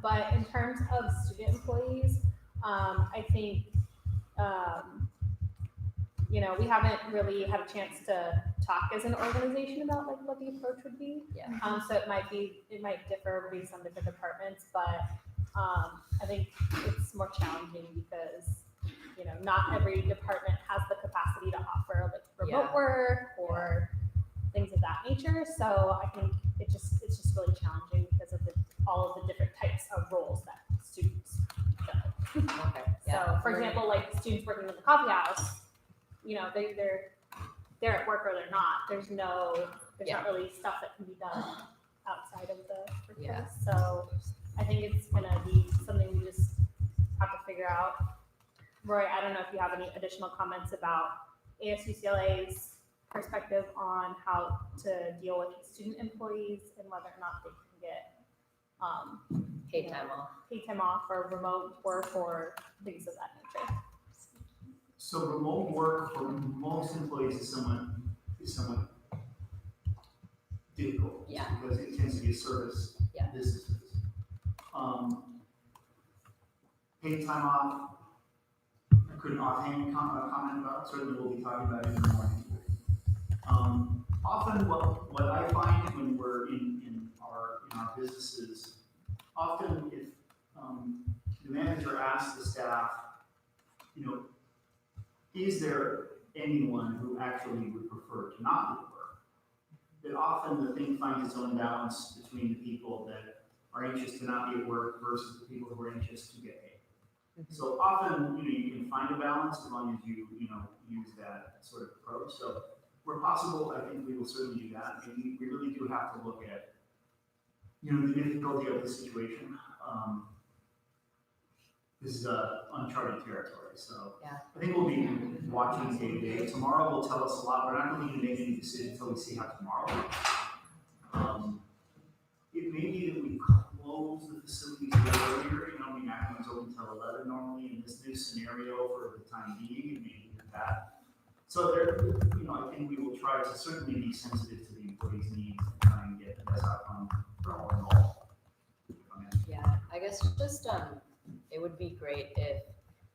Q: But in terms of student employees, I think, we haven't really had a chance to talk as an organization about like what the approach would be.
H: Yeah.
Q: So it might differ based on different departments, but I think it's more challenging because, not every department has the capacity to offer like remote
H: Yeah.
Q: work or things of that nature. So I think it's just really challenging because of all of the different types of roles that students fill.
H: Okay. Yeah.
Q: So, for example, like students working in the coffee house, they're at work or they're not. There's not really stuff that can be done outside of the curriculum.
H: Yeah.
Q: So I think it's gonna be something we just have to figure out. Roy, I don't know if you have any additional comments about ASUCLA's perspective on how to deal with student employees and whether or not they can get
H: Paid time off.
Q: paid time off or remote work or things of that nature.
N: So remote work for most employees is somewhat difficult.
H: Yeah.
N: Because it tends to be a service
H: Yeah.
N: businesses. Paid time off, I couldn't offhand comment about, certainly we'll be talking about it in the morning. Often what I find when we're in our businesses, often if the manager asks the staff, is there anyone who actually would prefer to not do work? That often the thing finds its own balance between the people that are anxious to not be at work versus the people who are anxious to get paid. So often, you can find a balance as long as you use that sort of approach. So where possible, I think we will certainly do that. And we really do have to look at, the difficulty of the situation. This is uncharted territory, so
H: Yeah.
N: I think we'll be watching day to day. Tomorrow will tell us a lot. We're not going to make any decisions until we see how tomorrow goes. It may be that we close the facilities a little earlier. Academic's open until 11 normally. In this new scenario, for the time being, it may be that. So I think we will try to certainly be sensitive to the employees' needs and try and get the best outcome for all involved.
H: Yeah, I guess just it would be great if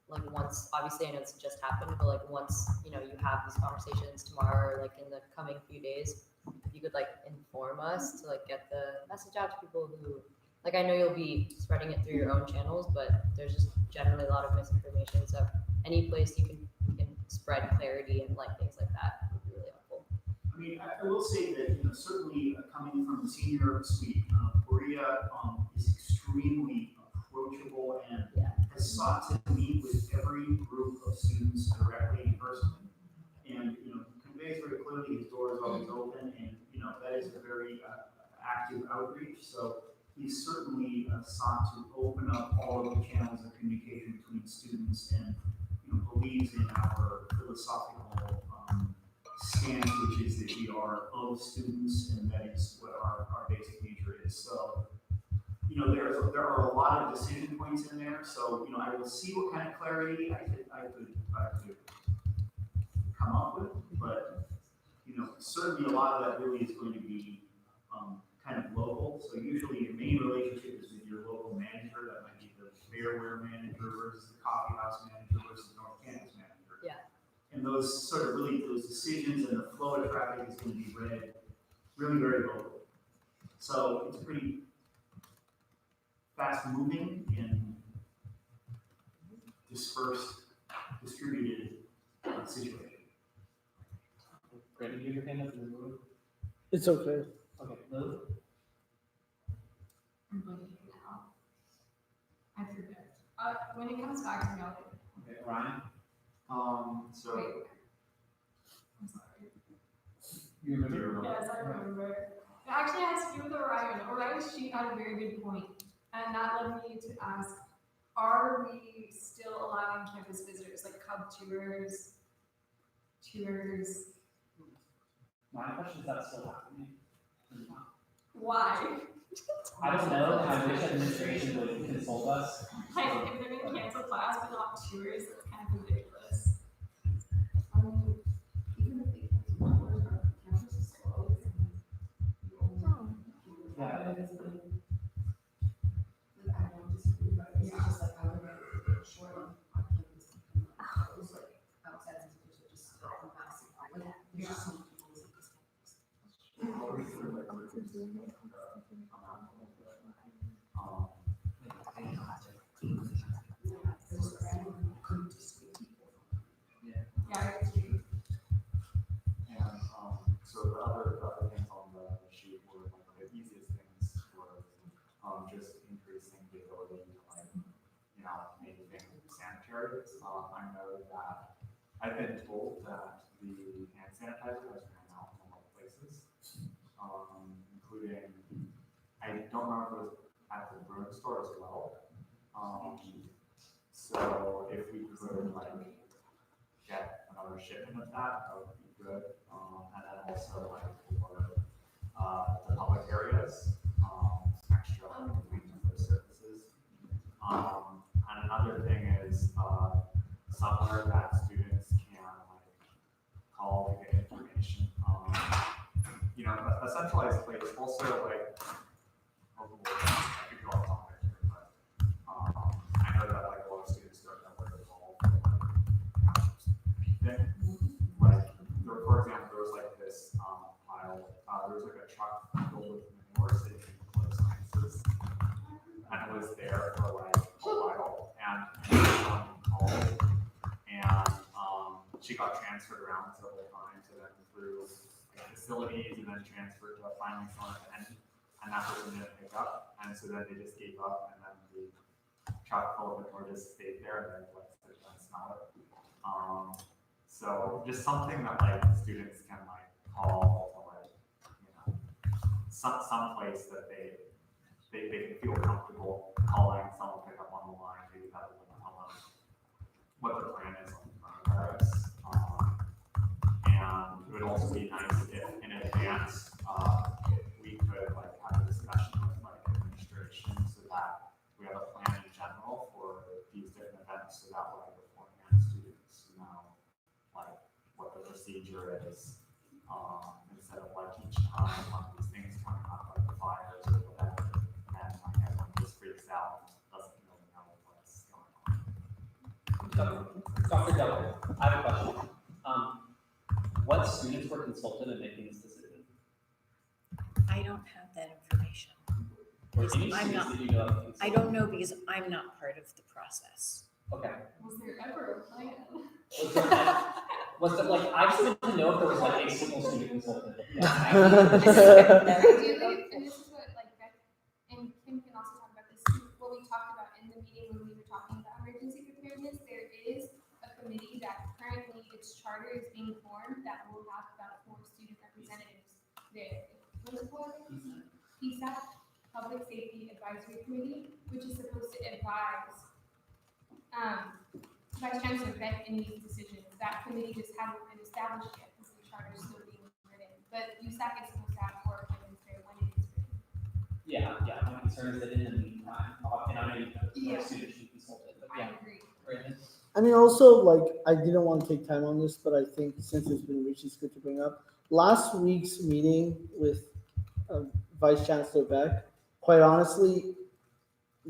H: like once, obviously I know this just happened, but like once you have these conversations tomorrow or like in the coming few days, if you could like inform us to like get the message out to people who like I know you'll be spreading it through your own channels, but there's just generally a lot of misinformation. So any place you can spread clarity and like things like that would be really helpful.
N: I mean, I will say that certainly coming from the senior suite, Maria is extremely approachable and has sought to meet with every group of students directly in person, and conveys very clearly his door is always open, and that is a very active outreach. So he's certainly sought to open up all of the channels of communication between students and believes in our philosophical stance, which is that we are of students, and that is what our basic nature is. So, there are a lot of decision points in there. So, I will see what kind of clarity I could come up with, but certainly a lot of that really is going to be kind of local. So usually your main relationship is with your local manager. That might be the Fairware manager versus the coffee house manager versus North Campus manager.
H: Yeah.
N: And And those sort of really, those decisions and the flow of traffic is going to be read really very locally. So it's a pretty fast moving and dispersed, distributed situation.
B: Brandon, you have your hand up in the room?
A: It's okay.
B: Okay, Lily?
I: I'm blanking now. I forget. When it comes back to me, I'll let you
B: Okay, Ryan?
N: So.
I: know. Wait. I'm sorry.
B: You remember?
I: Yes, I remember. It actually has to do with Orion. Orion's sheet had a very good point, and that led me to ask, are we still allowing campus visitors, like cub tours?
B: My question is that still happening?
I: Why?
B: I don't know, and I wish administration would consult us.
I: Like, if they're gonna cancel class but not tours, that's kind of ridiculous. I mean, even if they cancel tours, our campus is still open.
B: Yeah.
I: I don't disagree, but it's just like, I would rather short on campus. It's like, outside institutions are just still massive. Like, there's just so many people in this Yeah, I agree.
R: And so the other things on the sheet were like the easiest things were just increasing the ability to like, you know, make things sanitary. I know that I've been told that the hand sanitizer has ran out in a lot of places, including, I don't remember if it was at the grocery store as well. So if we could like get another shipment of that would be good. And then also like for the public areas, extra cleaning for surfaces. And another thing is somewhere that students can like call to get information. You know, a centralized place also like, I could go off topic here, but I know that like a lot of students don't know where to call for like like there, for example, there was like this pile, there was like a truck filled with manure sitting in close sciences, and it was there for like a while, and someone called, and she got transferred around several times, and then through like, facilities, and then transferred to finally someone at the end, and that person didn't pick up, and so then they just gave up, and then the truck full of manure just stayed there, and then let it and smell it. So just something that like students can like call to like, you know, some place that they can feel comfortable calling, someone pick up on the line, maybe that will tell them what the plan is on coronavirus. And it would also be nice if in advance we could like have a discussion with like administration so that we have a plan in general for these different events, so that way beforehand students know like what the procedure is, instead of like each time one of these things coming up like the fires or whatever, and like everyone just freaks out and doesn't really know what's going on.
B: Dr. Delaware, I have a question. What students were consulted in making this decision?
S: I don't have that information.
B: Or any
S: I'm
B: students
S: not,
B: that you know of consulted?
S: I don't know because I'm not part of the process.
B: Okay.
I: Was there ever a plan?
B: Was it like, I just wanted to know if there was like a single student consultant.
I: I do, and this is what like Beth and Kim can also talk about this too. What we talked about in the meeting when we were talking about emergency preparedness, there is a committee that currently its charter is being formed that will have about 4 student representatives there. What is it called? PSAP, Public Safety Advisory Committee, which is supposed to advise Vice Chancellor Beck in these decisions. That committee just hasn't been established yet because the charter is still being written. But USAC is supposed to have 4 appointments there when it is written.
B: Yeah, my concern is that in the meantime, and I know you know,
I: Yeah.
B: students should be consulted, but yeah.
I: I agree.
B: Brandon?
A: I mean, also, like, I didn't want to take time on this, but I think since it's been reached, it's good to bring up. Last week's meeting with Vice Chancellor Beck, quite honestly,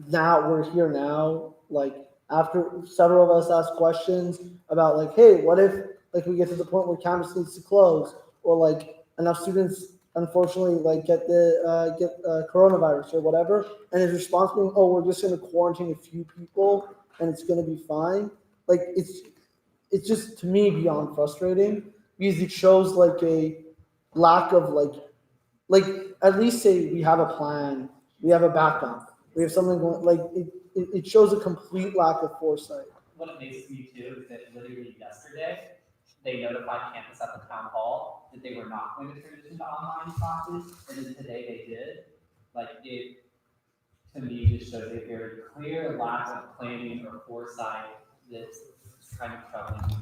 A: now we're here now, like, after several of us asked questions about, like, hey, what if like we get to the point where campus needs to close, or like enough students unfortunately like get coronavirus or whatever, and his response being, oh, we're just going to quarantine a few people and it's going to be fine. Like it's just, to me, beyond frustrating, because it shows like a lack of like at least say we have a plan, we have a backup, we have something going, like it shows a complete lack of foresight.
B: What amazes me too is that literally yesterday, they notified campus at the town hall that they were not going to transition to online classes, and then today they did. Like it, to me, just shows a very clear lack of planning or foresight that's kind of troubling me.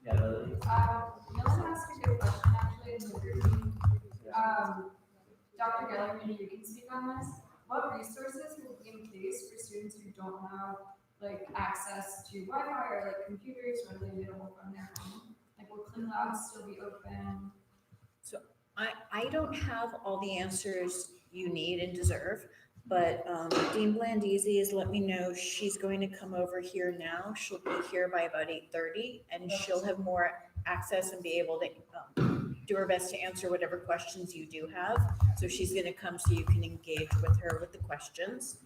B: Yeah, Lily.
I: Dylan asked a good question actually in the group meeting. Dr. Geller, maybe you can speak on this. What resources will be in place for students who don't have like access to Wi-Fi or like computers readily available from their home? Like will Clean Labs still be open?
S: So I don't have all the answers you need and deserve, but Dean Blandisi has let me know she's going to come over here now. She'll be here by about 8:30, and she'll have more access and be able to do her best to answer whatever questions you do have. So she's going to come so you can engage with her with the questions.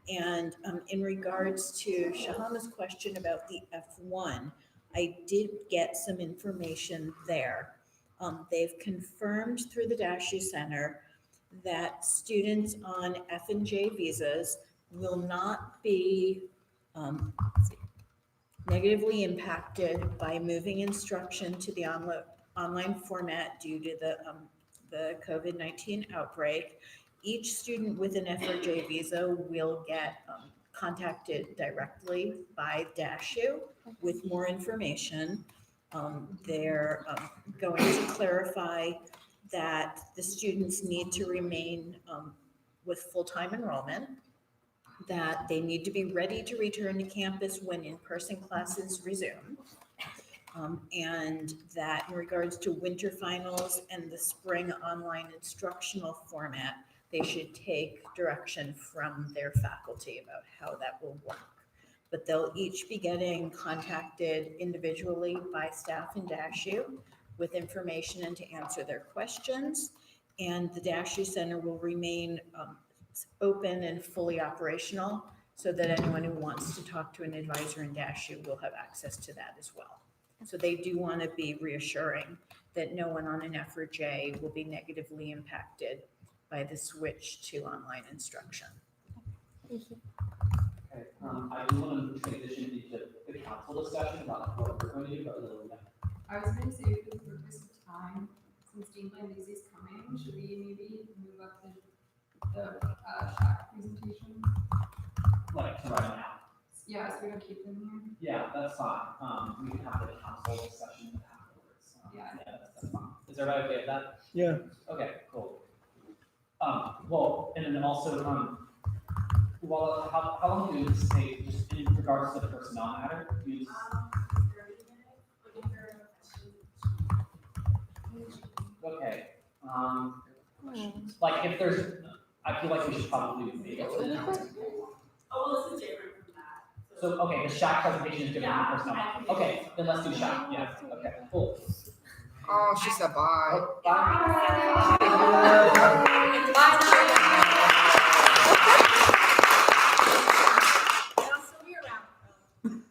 S: And in regards to Shahama's question about the F1, I did get some information there. They've confirmed through the DASHU Center that students on F and J visas will not be negatively impacted by moving instruction to the online format due to the COVID-19 outbreak. Each student with an F or J visa will get contacted directly by DASHU with more information. They're going to clarify that the students need to remain with full-time enrollment, that they need to be ready to return to campus when in-person classes resume, and that in regards to winter finals and the spring online instructional format, they should take direction from their faculty about how that will work. But they'll each be getting contacted individually by staff in DASHU with information and to answer their questions. And the DASHU Center will remain open and fully operational so that anyone who wants to talk to an advisor in DASHU will have access to that as well. So they do want to be reassuring that no one on an F or J will be negatively impacted by the switch to online instruction.
B: Okay, I do want to transition into the council discussion about what we're going to do, but Lily,
I: I was going to say for the purpose of time, since Dean Blandisi is coming, should we maybe move up the shack presentation?
B: like to right now.
I: Yeah, so we don't keep them here.
B: Yeah, that's fine. We can have the council discussion afterwards. Yeah, that's fine. Is everybody okay with that?
A: Yeah.
B: Okay, cool. Well, and then also, well, how long do you anticipate, just in regards to the personnel matter? Okay, like if there's, I feel like we should probably make it.
T: Oh, this is different from that.
B: So, okay, the shack presentation is different from personnel. Okay, then let's do shack, yeah, okay, cool.
J: Oh, she said bye.
B: Oh, bye.
I: I'll still be around. I'm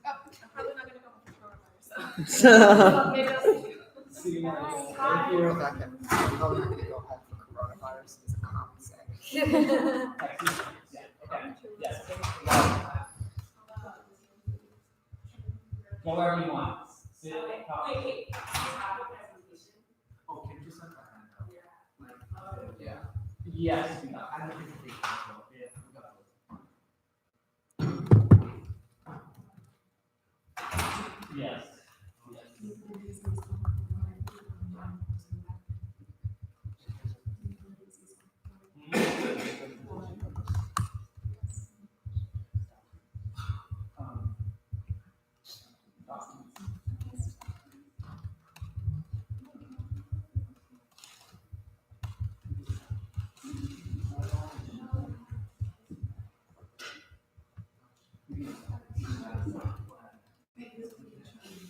I: probably not going to go for coronavirus.
B: See you guys.
J: Thank you. Rebecca, I'm probably not gonna go home for coronavirus. It's a common saying.
B: Yeah, okay, yes. Go wherever you want. Sit, talk.
T: Wait, I have a presentation.
K: Oh, can you just send that hand out? Yeah.
B: Yes.
K: I don't think it's yeah, we got it.
B: Yes.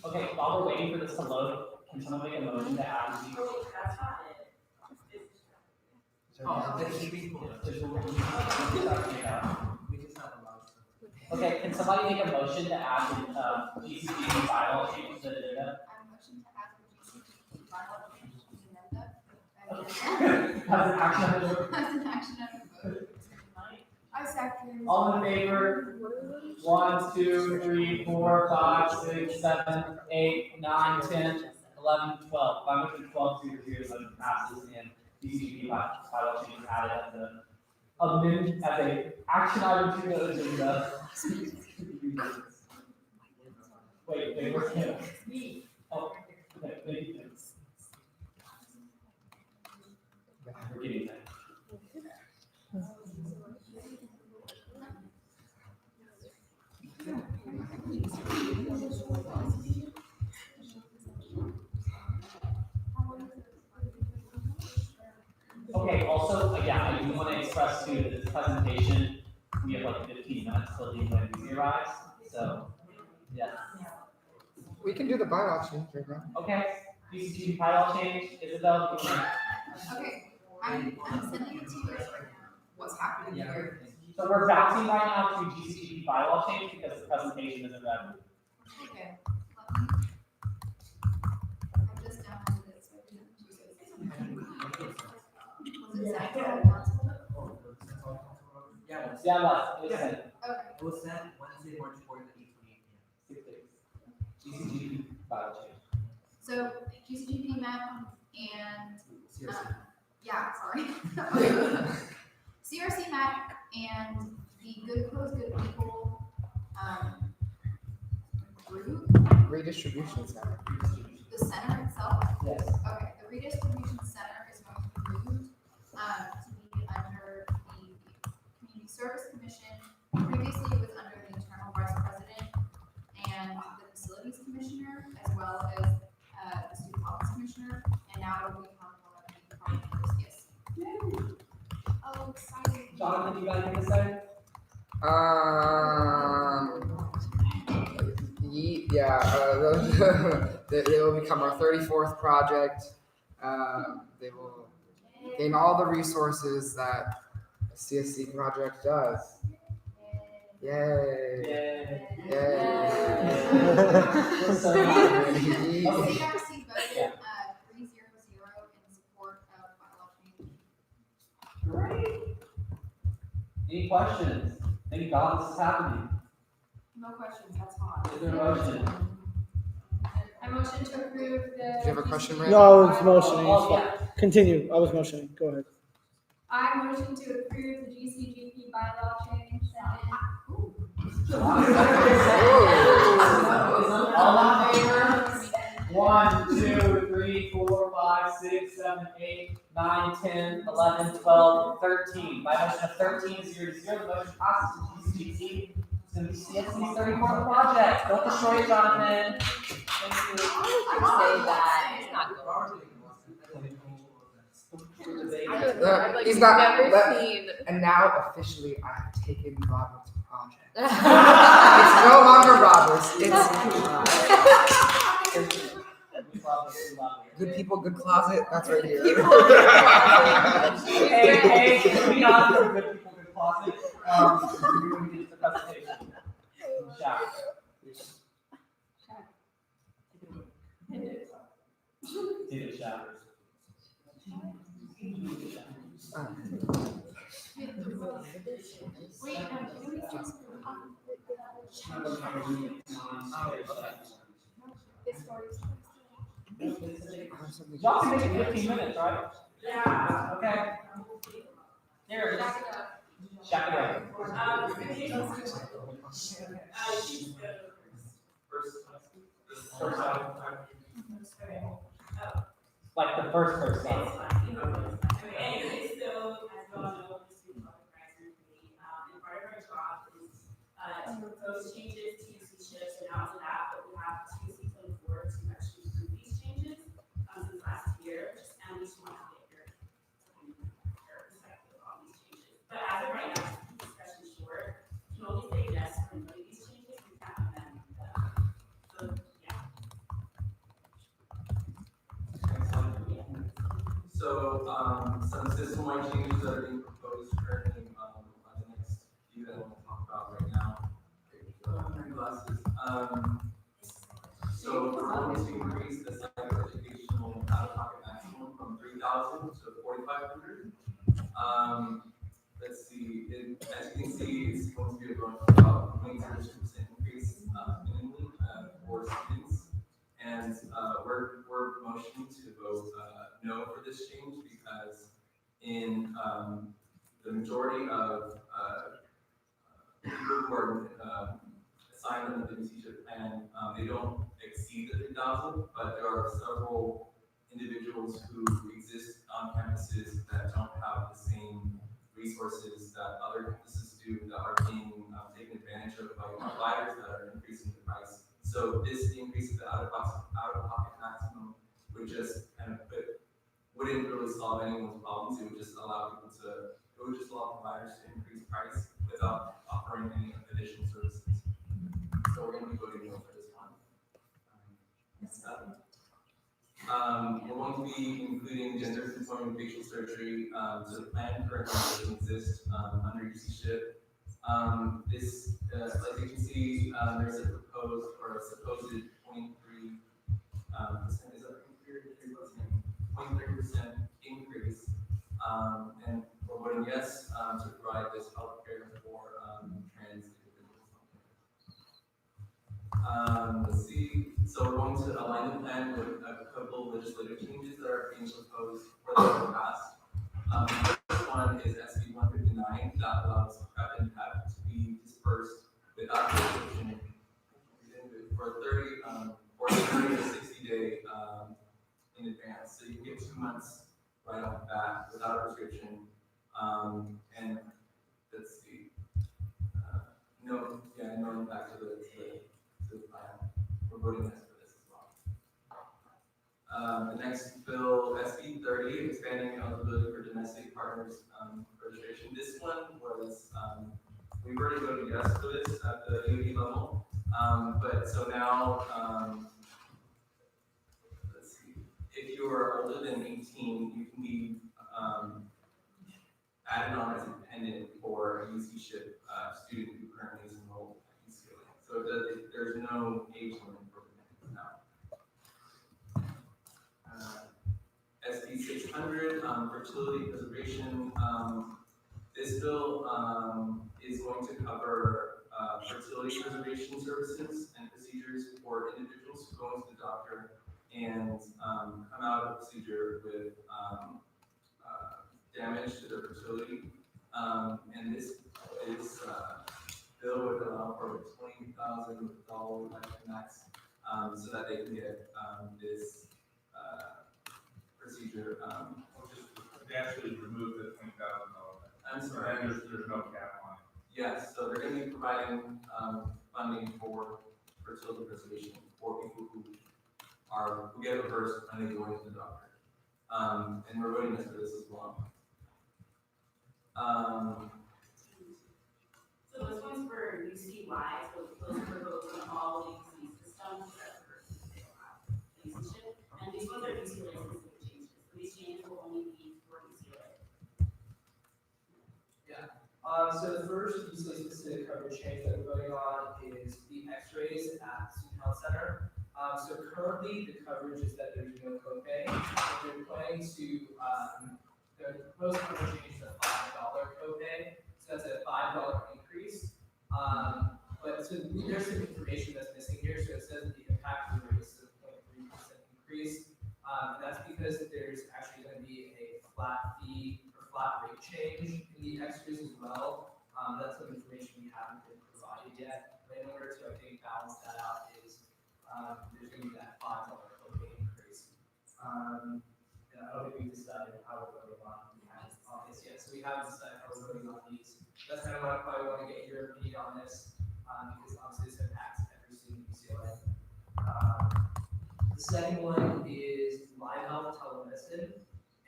B: Okay, while we're waiting for this to load, can someone make a motion to add these?
T: That's not it.
K: Oh, this should be cool. We just have a lot.
B: Okay, can somebody make a motion to add the, GCP bylaw changes to the agenda? As an action item?
I: As an action item. I second.
B: All in favor? 1, 2, 3, 4, 5, 6, 7, 8, 9, 10, 11, 12. 512 motion passes and DCGP bylaw change is added as a amendment as a action item to the agenda. Wait, where's Kim? Oh, okay, thank you. We're getting there. Okay, also, yeah, I do want to express too that this presentation, we have like 15 minutes till the when we arrive, so, yeah.
J: We can do the bylaw change right now.
B: Okay, DCG bylaw change, Isabel, you can.
I: Okay, I'm sending it to you guys right now. What's happening here?
B: So we're bouncing right now to GCGP bylaw change because the presentation isn't ready.
I: Okay, I'm just down to this. Was it sent to all council?
K: Yeah,
B: Listen.
I: Okay.
K: it was sent Wednesday, March 4th at 8:28 p.m.
B: 6 days. GCGP bylaw change.
I: So GCGP met and,
K: CRC.
I: yeah, sorry. CRC met and the Good Pros, Good People, group,
J: Redistribution center.
I: the center itself.
B: Yes.
I: Okay, the redistribution center is going to be moved, to be under the Community Service Commission. Previously, it was under the Internal Vice President and the Facilities Commissioner, as well as, the Student Policy Commissioner, and now it will become one of the department heads. Yes. Oh, exciting.
B: Jonathan, you got anything to say?
J: They will become our 34th project. They will gain all the resources that a CSC project does. Yay! Yay!
I: CRC voted, 300 in support of bylaw change.
B: Great. Any questions? Thank God this is happening.
I: No questions, that's hot.
B: Is there a motion?
I: I motion to approve the.
J: Do you have a question, Ray?
A: No, I was motioning.
B: Oh,
A: It's fine. Continue. I was motioning. Go ahead.
I: I motion to approve the GCGP bylaw change.
B: All in favor? 1, 2, 3, 4, 5, 6, 7, 8, 9, 10, 11, 12, 13. By motion of 13 is 0 to 0, the motion passes to GCGP. It's going to be CSC's 34th project. Don't destroy it, Jonathan. Thank you.
H: I can say that. It's not going.
J: He's not.
H: Never
J: but-
H: seen.
J: And now officially, I have taken Robert's project. It's no longer Robert's. It's Good People, Good Closet. That's right here.
B: Hey, we got some Good People, Good Closet. We're going to get to the presentation. Shaq. David Shaq.
I: Wait, can we just?
B: Y'all can make it 15 minutes, right? Yeah. Okay. Here it is. Shaq it up. First time. Like the first person.
T: Anyway, so as you all know, the student public advisory committee, and part of our job is to propose changes to UC shifts, and not only that, but we have UC 24 to actually approve these changes since last year, and we just want to get your perspective on these changes. But as of right now, discussion short, you can only say yes for any of these changes, we can't amend them. So, yeah.
D: So, some system-wide changes that are being proposed currently, on the next few that I want to talk about right now. My glasses. So we're going to increase the cyber educational out-of-pocket maximum from 3,000 to 4,500. Let's see, as you can see, it's going to be about 22% increase, minimally, for students. And, we're motioning to vote, no for this change because in, the majority of, people who are, assigned on the business teacher plan, they don't exceed the 3,000, but there are several individuals who exist on campuses that don't have the same resources that other campuses do that are being taken advantage of by providers that are increasing the price. So this increases the out-of-pocket maximum would just kind of wouldn't really solve anyone's problems. It would just allow providers to increase price without offering any additional services. So we're going to be voting no for this one. We're going to be including gender conforming facial surgery. So the plan currently doesn't exist under UC-SHIP. This, as you can see, there's a proposed or a supposed 0.3%. Is that 0.3% increase? And we're voting yes to provide this health care for trans individuals. Let's see. So we're going to align the plan with a couple legislative changes that are being proposed for the passed. The first one is SB 159 that allows PrEP and PEP to be dispersed without restriction for 30 to 60 day in advance. So you can get 2 months right off the bat without a prescription. And let's see. No impact to the plan. We're voting yes for this as well. The next bill, SB 30, expanding eligibility for domestic partners registration. This one was, we've already voted yes for this at the UD level. But so now, let's see, if you are older than 18, you can be added on as a dependent for a UC-SHIP student who currently is enrolled at UCLA. So there's no age limit for dependents now. SB 600, fertility preservation. This bill is going to cover fertility preservation services and procedures for individuals who go into the doctor and come out of the procedure with damage to their fertility. And this bill would allow for $20,000 max so that they can get this procedure.
L: They actually removed the $20,000.
D: I'm sorry.
L: And there's no cap on it.
D: Yes, so they're going to be providing funding for fertility preservation for people who get reversed when they go into the doctor. And we're voting yes for this as well.
T: So this one's for UC-wide, so those are proposed in all UC systems that are UC-SHIP. And these ones are UCLA specific changes. So these changes will only be for UCLA.
B: Yeah. So the first UCLA specific coverage change that we're voting on is the X-rays at Student Health Center. So currently the coverage is that there's no copay. They're planning to the proposed coverage change is a $5 copay. So that's a $5 increase. But so there's some information that's missing here. So it says that the impact of the rate is a 0.3% increase. And that's because there's actually going to be a flat fee or flat rate change in the X-rays as well. That's some information we haven't been provided yet. But in order to, I think, balance that out is there's going to be that $5 copay increase. And I don't think we decided how we're voting on this yet. So we haven't decided how we're voting on these. That's kind of what I probably want to get your opinion on this, because obviously this impacts every student at UCLA. The second one is live health telemedicine.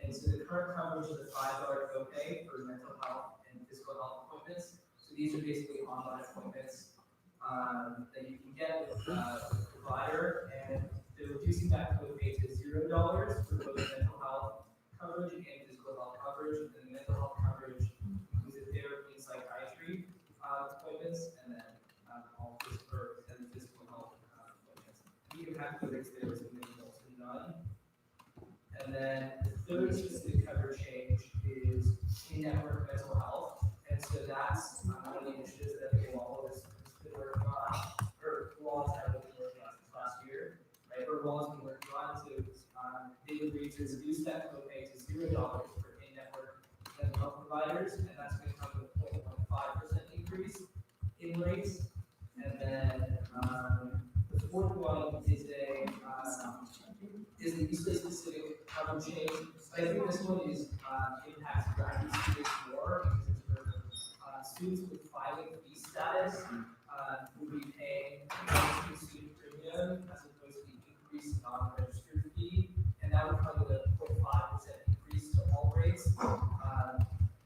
B: And so the current coverage is a $5 copay for mental health and physical health appointments. So these are basically online appointments that you can get with a provider, and they're reducing that copay to $0 for both mental health coverage coverage and physical health coverage, and then mental health coverage includes therapy and psychiatry appointments, and then all physical health appointments. You have to rates there is minimal to none. And then the third specific coverage change is in-network mental health, and so that's one of the initiatives that the wall has been working on, or Wall's have been working on since last year, right? Or Wall's been working on to they agreed to reduce that copay to $0 for in-network mental health providers, and that's going to come with a 0.15% increase in rates. And then the fourth one is the usually specific coverage change. I think this one is impacts graduate students more because it's for students with filing fee status who will be paying a student premium as opposed to the increased non-registered fee, and that would come with a 0.5% increase to all rates.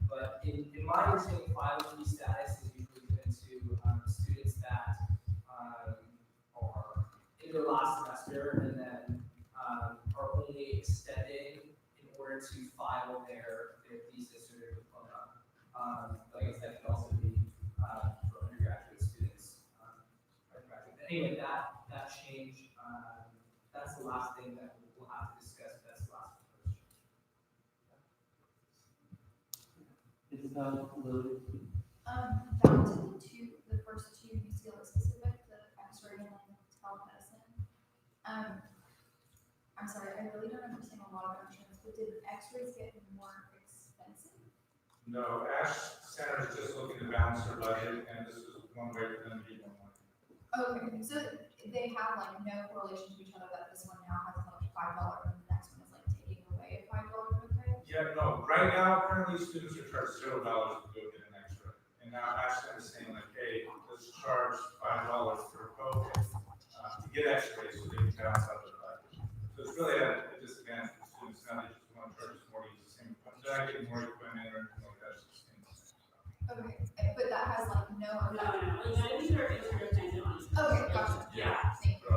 B: But in my understanding, filing fee status is usually given to students that are in their last semester and then are only extending in order to file their thesis or their diploma. But I guess that could also be for undergraduate students. Anyway, that change, that's the last thing that we'll have to discuss. That's the last question.
Q: Back to the first two UCLA specific, the X-ray and then telemedicine. I'm sorry, I really don't understand a lot of insurance, but did X-rays get more expensive?
L: No, Ash Center is just looking to balance their budget, and this is one way for them to get more money.
Q: Okay, so they have like no correlation to each other, that this one now has like $5 and the next one is like taking away a $5 copay?
L: Yeah, no, right now, currently students are charged $0 to go get an X-ray. And now Ash Center is saying like, hey, let's charge $5 for copay to get X-rays so they can balance out their budget. So it's really a disadvantage for students. Now they just want to charge us more to use the same equipment. They're not getting more equipment or anything like that. It's just the same.
Q: Okay, but that has like no. Okay, gotcha.
L: Yeah.
Q: Thank you.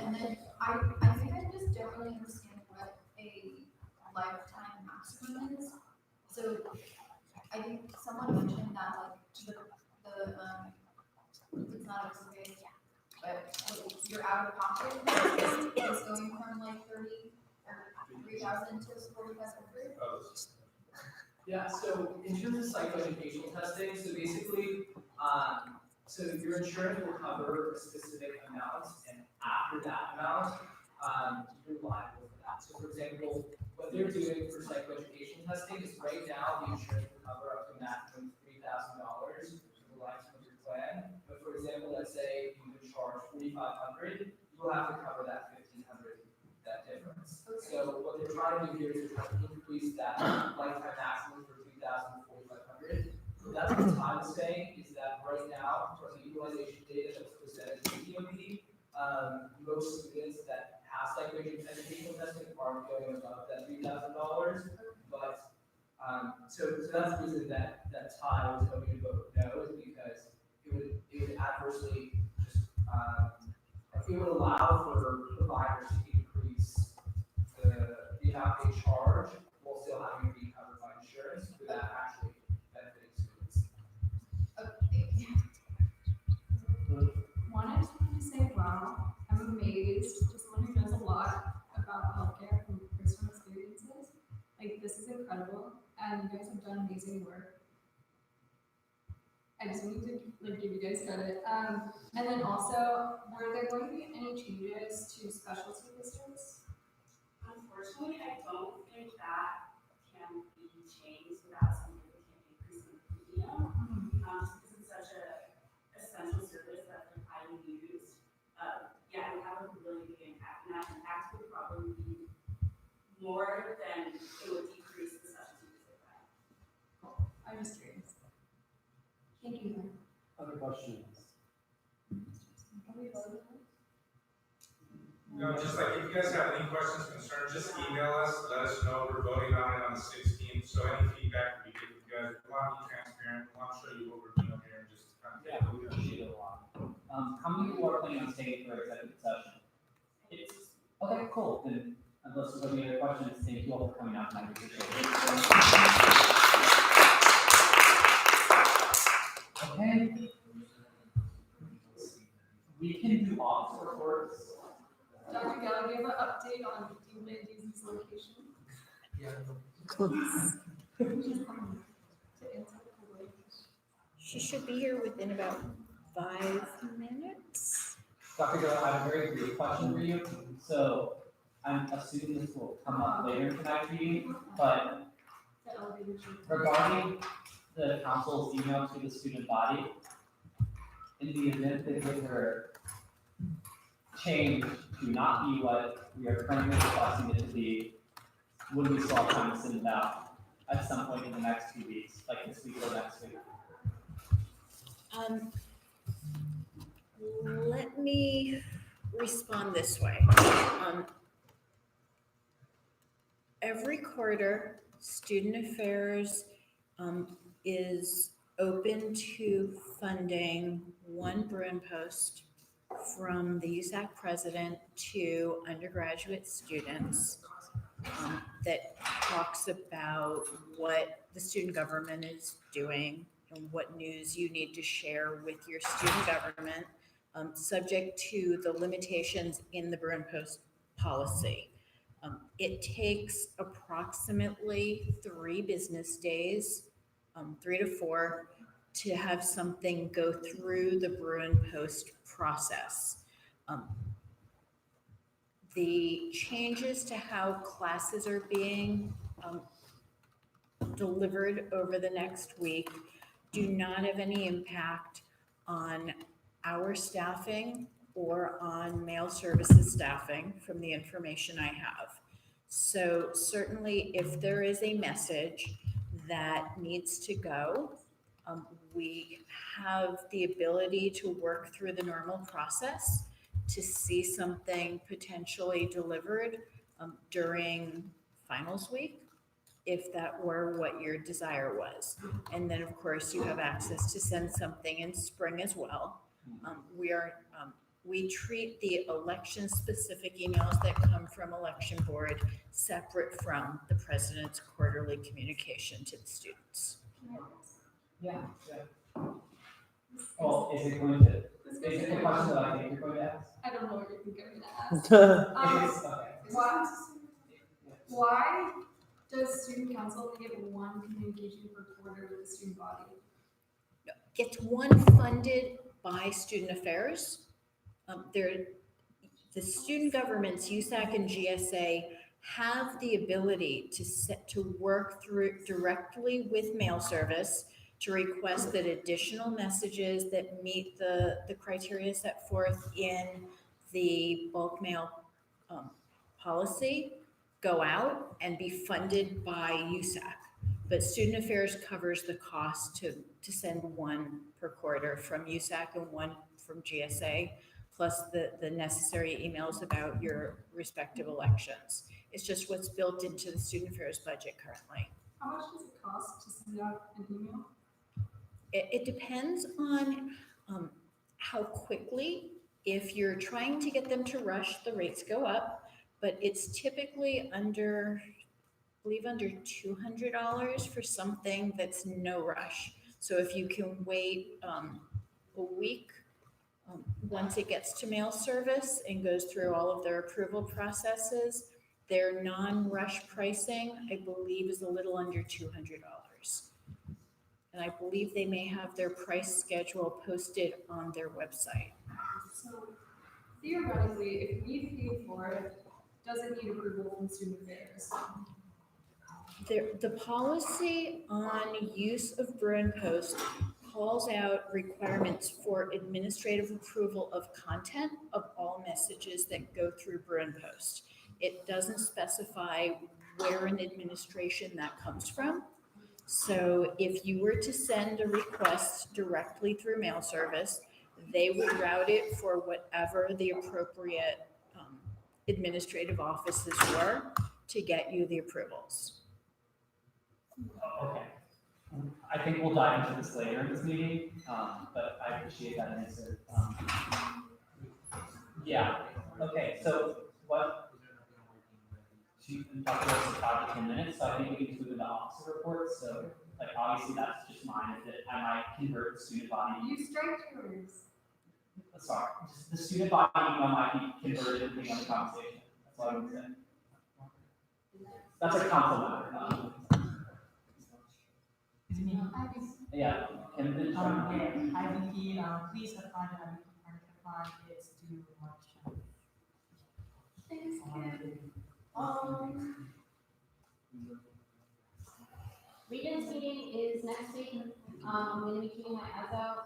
Q: And then I think I just don't really understand what a lifetime maximum is. So I think someone mentioned that like it's not a big, but your out of pocket is going from like 30 or 3,000 to 4,500.
B: Yeah, so in terms of psychoeducational testing, so basically, so your insurance will cover a specific amount, and after that amount, you're liable for that. So for example, what they're doing for psychoeducation testing is right now, the insurance will cover up to a maximum $3,000 for the lifetime of your plan. But for example, let's say you would charge $4,500, you'll have to cover that $1,500, that difference. So what they're trying to do here is try to increase that lifetime maximum for $3,000 to $4,500. That's what Todd is saying, is that right now, from the utilization data that's presented to the DOD, most students that have psychoeducational testing aren't going above that $3,000. But so that's the reason that Todd was hoping to vote no, is because it would adversely just it would allow for providers to increase the amount they charge while still having to be covered by insurance without actually benefiting students.
I: One, I just wanted to say, wow, I'm amazed, just someone who knows a lot about healthcare from personal experiences. Like, this is incredible, and you guys have done amazing work. I just wanted to like give you guys credit. And then also, were there going to be any changes to specialty districts?
T: Unfortunately, I don't think that can be changed without significant increase in premium. Just because it's such a essential service that's been highly used. Yeah, it would have a really big impact, and that impact would probably be more than it would decrease the specialty visit by.
I: Cool. I'm just curious. Thank you.
K: Other questions?
L: No, just like if you guys have any questions, concerns, just email us, let us know. We're voting on it on the 16th, so any feedback we get from you guys, we want to be transparent, we want to show you what we're doing here, and just kind of.
B: Yeah, we appreciate it a lot. How many people are planning on staying for executive session? Okay, cool. Then Unless there's any other questions, thank you all for coming out tonight. We appreciate it. Okay. We can do office reports.
I: Dr. Gallagher, do you have an update on DZ's location?
S: She should be here within about 5 minutes.
B: Dr. Gill, I have a very brief question for you. So I'm assuming this will come up later in tonight's meeting, but regarding the council's email to the student body, in the event that they were changed to not be what we are currently requesting it to be, would we still have time to send it out at some point in the next 2 weeks, like this week or next week?
S: Let me respond this way. Every quarter, Student Affairs is open to funding one Bruin post from the USAC president to undergraduate students that talks about what the student government is doing and what news you need to share with your student government, subject to the limitations in the Bruin Post policy. It takes approximately 3 business days, 3 to 4, to have something go through the Bruin Post process. The changes to how classes are being delivered over the next week do not have any impact on our staffing or on mail services staffing from the information I have. So certainly if there is a message that needs to go, we have the ability to work through the normal process to see something potentially delivered during finals week, if that were what your desire was. And then, of course, you have access to send something in spring as well. We treat the election-specific emails that come from election board separate from the president's quarterly communication to the students.
B: Yeah. Well, is it going to, is it the question that I think you're going to ask?
I: I don't know what you think I'm gonna ask. Why does student council only get one communication per quarter with the student body?
S: Gets one funded by Student Affairs. The student governments, USAC and GSA, have the ability to work through directly with mail service to request that additional messages that meet the criteria set forth in the bulk mail policy go out and be funded by USAC. But Student Affairs covers the cost to send one per quarter from USAC and one from GSA, plus the necessary emails about your respective elections. It's just what's built into the Student Affairs budget currently.
I: How much does it cost to send out an email?
S: It depends on how quickly. If you're trying to get them to rush, the rates go up, but it's typically under $200 for something that's no rush. So if you can wait a week, once it gets to mail service and goes through all of their approval processes, their non-rush pricing, I believe, is a little under $200. And I believe they may have their price schedule posted on their website.
I: So theoretically, if we pay for it, does it need approval from Student Affairs?
S: The policy on use of Bruin Post calls out requirements for administrative approval of content of all messages that go through Bruin Post. It doesn't specify where in administration that comes from. So if you were to send a request directly through mail service, they would route it for whatever the appropriate administrative offices were to get you the approvals.
B: Okay. I think we'll dive into this later in this meeting, but I appreciate that answer. Yeah, okay, so what? about 5 to 10 minutes, so I think we can just move into officer reports, so, like, obviously, that's just mine, is that I might convert the student body.
I: You strike yours.
B: Sorry, just the student body email might be converted depending on the conversation, that's all I would say. That's a council matter, yeah, and then.
P: IVP, please apply to IVP participant, it's too much.
Q: Regents meeting is next week. I'm gonna be keeping my eyes out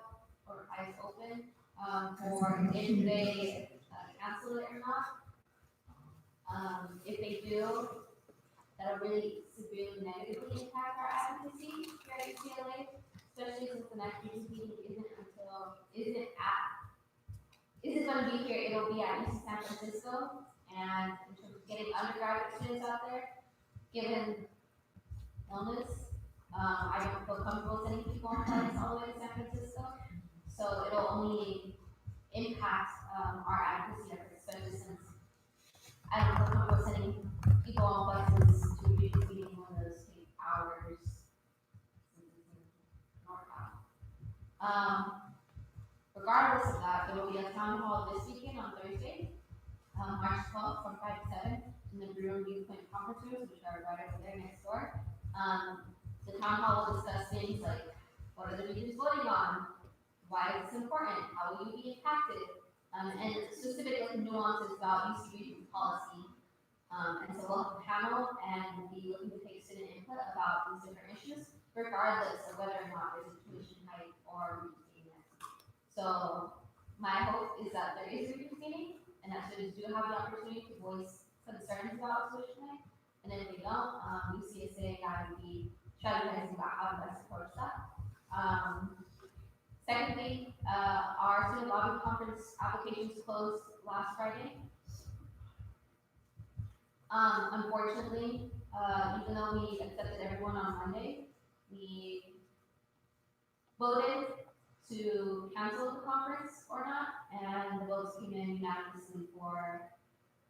Q: or eyes open, for if they cancel it or not. If they do, that'll really severely negatively impact our advocacy here at UCLA, especially since the next Regents meeting isn't gonna be here, it'll be at UC San Francisco. And in terms of getting undergraduate students out there, given illness, I don't feel comfortable sending people on flights all the way to San Francisco. So it'll only impact our advocacy efforts, especially since I don't feel comfortable sending people on buses to a Regents meeting when those take hours. Regardless of that, there will be a town hall this weekend on Thursday, March 12th from 5 to 7 in the Brewer Youth Point Conference Rooms, which are right over there next door. The town hall will discuss things like what are the regions voting on, why is this important, how will you be impacted, and specific nuances about UC Regions policy. And so we'll have a panel and be looking to take student input about these different issues, regardless of whether or not there's a tuition hike or reducing it. So my hope is that there is a reducing and that students do have the opportunity to voice concerns about tuition hike. And if they don't, UCSA and I will be strategizing about how to best approach that. Secondly, our student lobby conference applications closed last Friday. Unfortunately, even though we accepted everyone on Monday, we voted to cancel the conference or not, and the votes came in unanimously for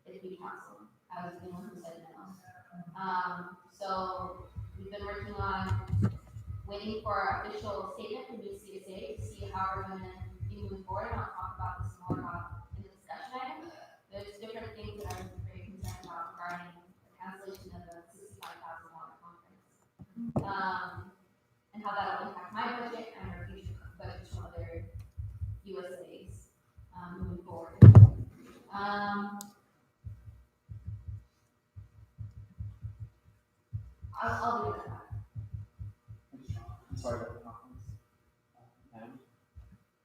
Q: it to be canceled. I was the one who said no. So we've been working on waiting for our official statement from UCSA to see how we're gonna be moving forward, and I'll talk about this more in the discussion item. There's different things that I'm very concerned about regarding the cancellation of the $65,000 conference. And how that will impact my budget and our future budgets from other USAs, moving forward. I'll leave it at that.
B: I'm sorry about the conference.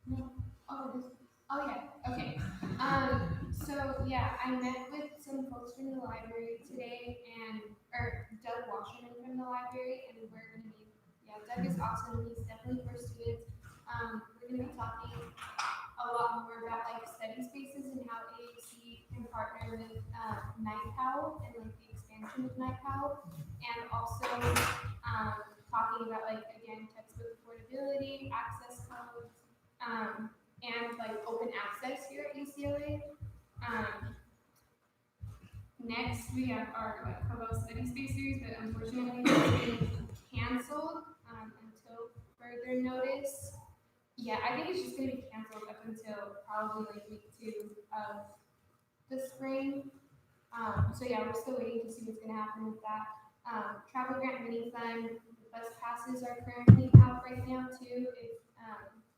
I: No. Oh yeah, okay. So yeah, I met with some folks from the library today or Doug Washington from the library, and we're gonna be, Doug is awesome, he's definitely for students. We're gonna be talking a lot more about like study spaces and how AAC can partner with NIPAL and like the expansion of NIPAL, and also talking about like, again, textbook affordability, access codes, and like open access here at UCLA. Next, we have our like Provost Study Space series, but unfortunately it's being canceled until further notice. Yeah, I think it's just going to be canceled up until probably like week 2 of the spring. So yeah, we're still waiting to see what's going to happen with that. Travel grant mini fund, bus passes are currently out right now too. If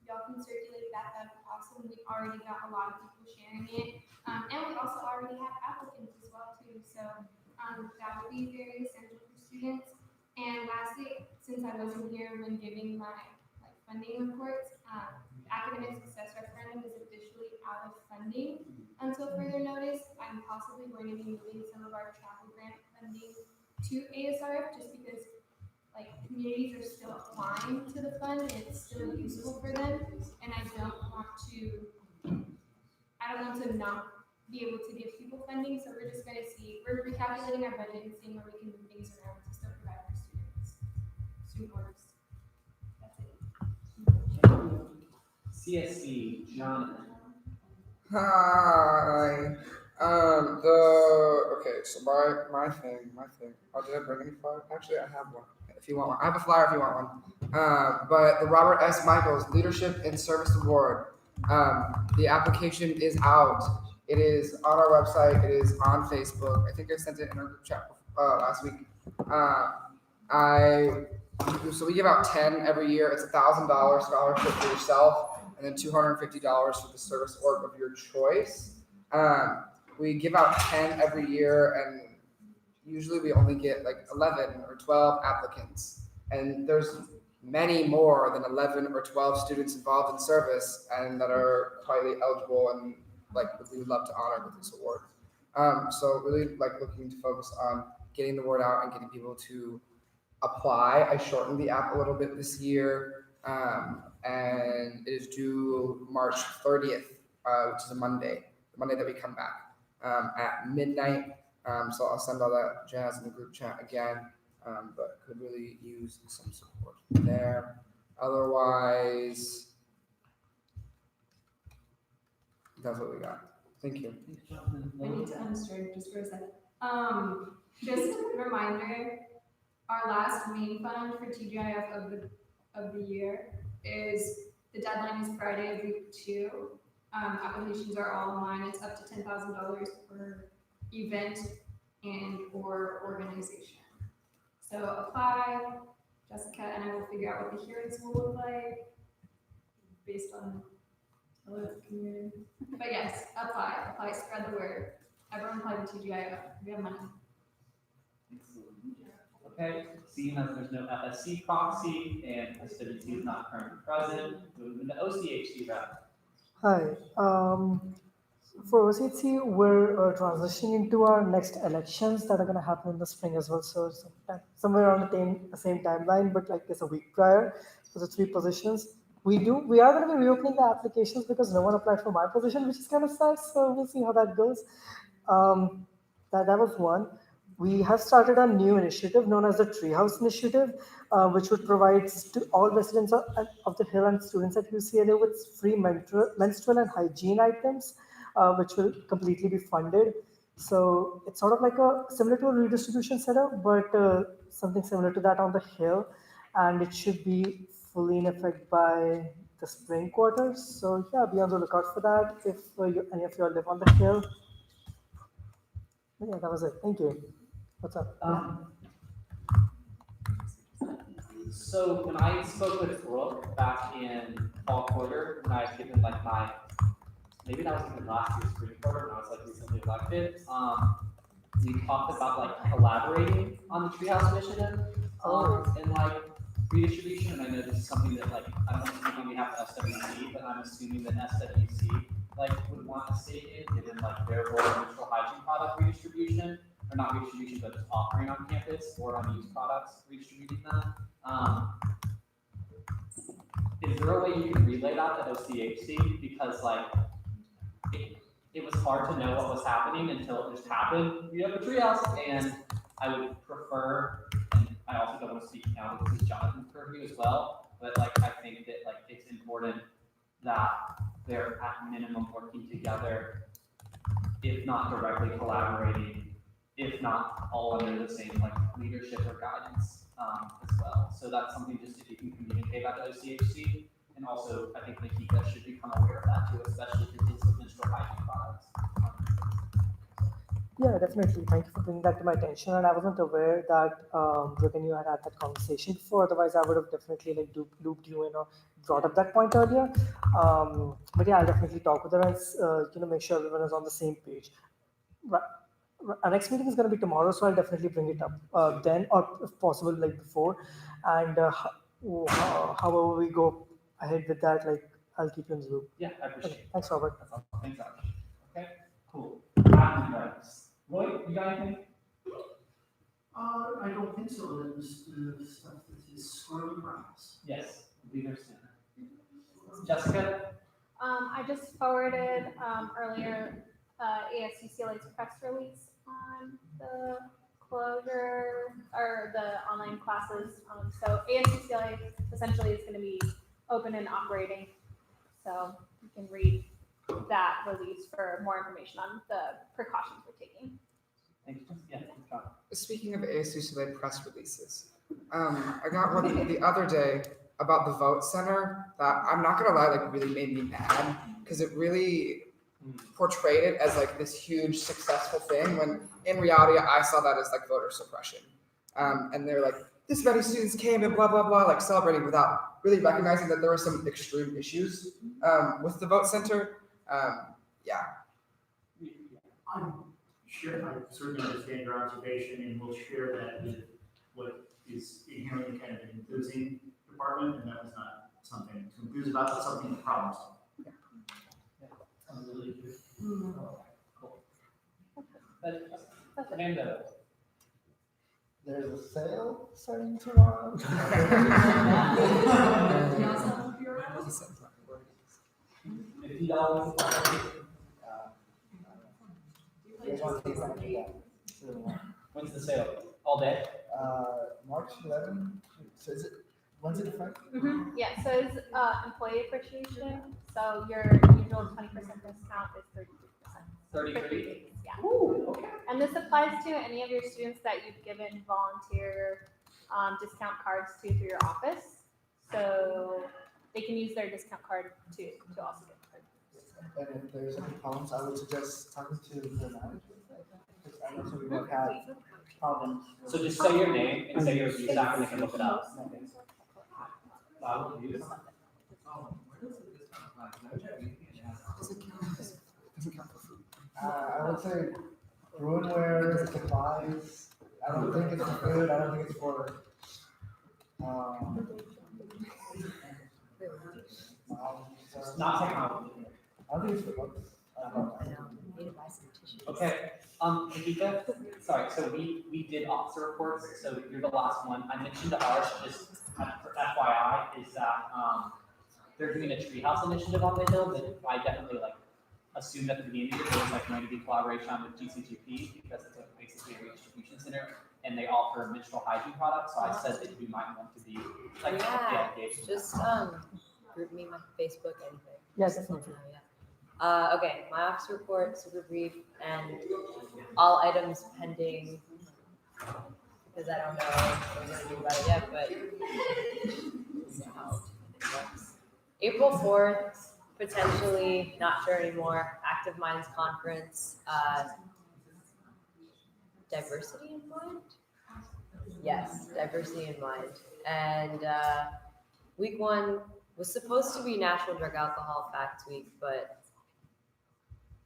I: y'all can circulate that, that'd be awesome. We've already got a lot of people sharing it. And we also already have applicants as well too. So that would be very essential for students. And lastly, since I wasn't here when giving my funding reports, academic success referendum is officially out of funding until further notice. I'm possibly going to be moving some of our travel grant funding to ASRF just because communities are still applying to the fund and it's still useful for them, and I don't want to not be able to give people funding, so we're just gonna see, we're recalculating our budget and seeing where we can move things around to still provide for student works. That's it.
B: CSC, Jonathan.
U: Hi. Okay, so my thing. Oh, did I bring any flyer? Actually, I have one. If you want one, I have a flyer. If you want one. But the Robert S. Michaels Leadership and Service Award. The application is out. It is on our website. It is on Facebook. I think I sent it in our group chat last week. So we give out 10 every year. It's $1,000 scholarship for yourself, and then $250 for the service org of your choice. We give out 10 every year, and usually we only get like 11 or 12 applicants. And there's many more than 11 or 12 students involved in service and that are highly eligible and like we would love to honor with this award. So really like looking to focus on getting the word out and getting people to apply. I shortened the app a little bit this year, and it is due March 30th, which is a Monday, the Monday that we come back at midnight. So I'll send all that jazz in the group chat again, but could really use some support there. Otherwise, that's what we got. Thank you.
I: I need to unstroke just for a second. Just a reminder, our last main fund for TGIF of the year is, the deadline is Friday of week 2. Applications are all online. It's up to $10,000 per event and or organization. So apply. Jessica and I will figure out what the hearings will look like based on the community. But yes, apply, spread the word. Everyone apply to TGIF. We have money.
B: Okay, seeing as there's no FSC proxy and SWC is not currently present, moving to OCHC rep.
O: Hi. For OCHC, we're transitioning into our next elections that are going to happen in the spring as well. So somewhere around the same timeline, but like it's a week prior for the 3 positions. We are going to be reopening the applications because no one applied for my position, which is kind of sad. So we'll see how that goes. That was one. We have started a new initiative known as the Treehouse Initiative, which would provide to all residents of the Hill and students at UCLA with free menstrual and hygiene items, which will completely be funded. So it's sort of like similar to a redistribution setup, but something similar to that on the Hill, and it should be fully in effect by the spring quarter. So yeah, be on the lookout for that if any of you live on the Hill. Yeah, that was it. Thank you. What's up?
B: So when I spoke with Brooke back in fall quarter, when I was given like maybe that was even last year's spring quarter when I was like recently elected, we talked about like collaborating on the Treehouse Initiative, and like redistribution. And I know this is something that like I don't know if we have SWC, but I'm assuming that SWC like would want to stake in, given like their role in menstrual hygiene product redistribution, or not redistribution, but just offering on campus or unused products, redistributing them. Is there a way you can relay that to OCHC? Because like it was hard to know what was happening until it just happened. We have a treehouse, and I would prefer, and I also don't want to speak now, this is Jonathan's purview as well, but like I think that like it's important that they're at minimum working together, if not directly collaborating, if not all under the same like leadership or guidance as well. So that's something just if you can communicate that to OCHC, and also I think Nikita should become aware of that too, especially if it deals with menstrual hygiene products.
O: Yeah, definitely. Thank you for bringing that to my attention. And I wasn't aware that Brooke and you had that conversation before. Otherwise, I would have definitely like looped you in or brought up that point earlier. But yeah, I'll definitely talk with her and make sure everyone is on the same page. Our next meeting is going to be tomorrow, so I'll definitely bring it up then, or if possible, like before. And however we go ahead with that, like I'll keep you in the loop.
B: Yeah, I appreciate it.
O: Thanks, Robert.
B: That's all. Thanks, Josh. Okay, cool. Roy, you got anything?
N: I don't think so. There's the stuff that is scrolling around us.
B: Yes, we'll be there soon. Jessica?
Q: I just forwarded earlier ASUCLA's press release on the closure or the online classes. So ASUCLA essentially is going to be open and operating. So you can read that release for more information on the precautions we're taking.
B: Thank you. Yeah, good job.
U: Speaking of ASUCLA press releases, I got one the other day about the vote center that I'm not gonna lie, like really made me mad because it really portrayed it as like this huge successful thing when in reality I saw that as like voter suppression. And they're like, this many students came and blah blah blah, like celebrating without really recognizing that there were some extreme issues with the vote center. Yeah.
N: I'm sure, I certainly understand your observation, and we'll share that with what is inherently kind of an enthusing department, and that was not something to enthuse about, but something to problem solve.
B: Really good. Cool. Amanda.
A: There's a sale starting tomorrow.
B: When's the sale? All day?
A: March 11th. So is it? When's it effective?
Q: Yeah, so it's employee appreciation. So your usual 20% discount is 33%.
B: 33?
Q: Yeah.
B: Ooh, okay.
Q: And this applies to any of your students that you've given volunteer discount cards to through your office. So they can use their discount card to also get the card.
A: And if there's any problems, I would suggest talking to the manager. Because I know some people have had problems.
B: So just say your name and say you're a USAC and they can look it up. I will use it.
A: I would say ruinware, supplies. I don't think it's for food. I don't think it's for.
B: Not technology.
A: I don't think it's for books.
B: Okay, Nikita, sorry, so we did officer reports, so you're the last one. I mentioned ours, just for FYI, is that, they're doing a treehouse initiative on the hill that I definitely like assumed at the beginning that there was like going to be collaboration with GCGP because it's like basically a redistribution center and they offer menstrual hygiene products, so I said that you might want to be like, engaged.
H: Just group me my Facebook, anything.
O: Yes, definitely.
H: Okay, my ops report, super brief, and all items pending, because I don't know what we're gonna do about it yet, but April 4th, potentially, not sure anymore, Active Minds Conference, diversity in mind? Yes, diversity in mind. And week 1 was supposed to be National Drug Alcohol Facts Week, but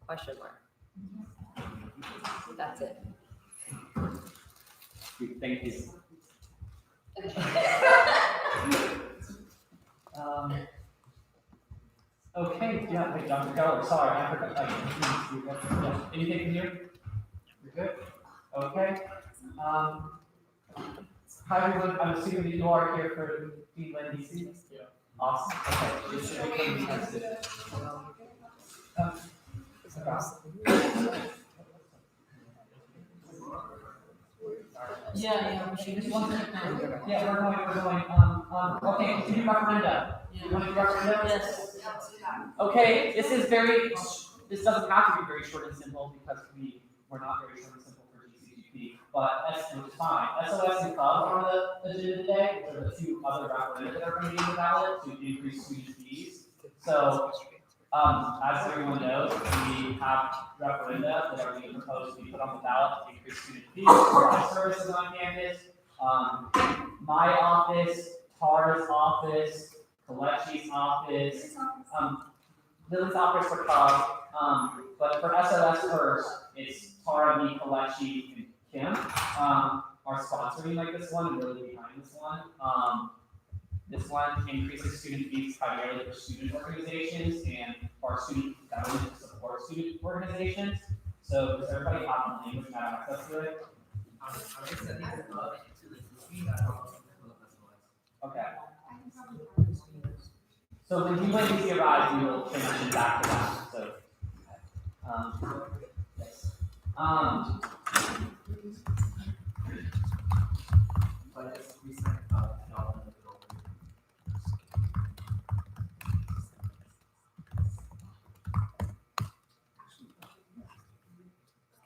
H: question mark. That's it.
B: Thank you. Okay, yeah, hey, Dr. Keller, sorry, I forgot. Yeah. Anything from you? You're good? Okay. Hi, everyone. I'm assuming that you are here for Dean DC? Yeah. Awesome. Okay. This should become tested.
P: Yeah, we should just one second.
B: Yeah, we're going. Okay, do you referenda? You want to do referenda? Yes. Okay, this doesn't have to be very short and simple because we're not very short and simple for GCGP, but that's fine. SOS and Club are on the agenda today, which are the two other referenda that are going to be in the ballot to increase student fees. So, as everyone knows, we have referenda that are being proposed to be put on the ballot to increase student fees, provide services on campus. My office, Tara's office, Kalechi's office, Lily's office for Cub, but for SOS first, it's Tara, me, Kalechi, and Kim are sponsoring like this one and really behind this one. This one increases student fees primarily for student organizations and for student government to support student organizations. So does everybody have the language and have access to it? Okay. So when you went to arrive, we will transition back to that. So, yes.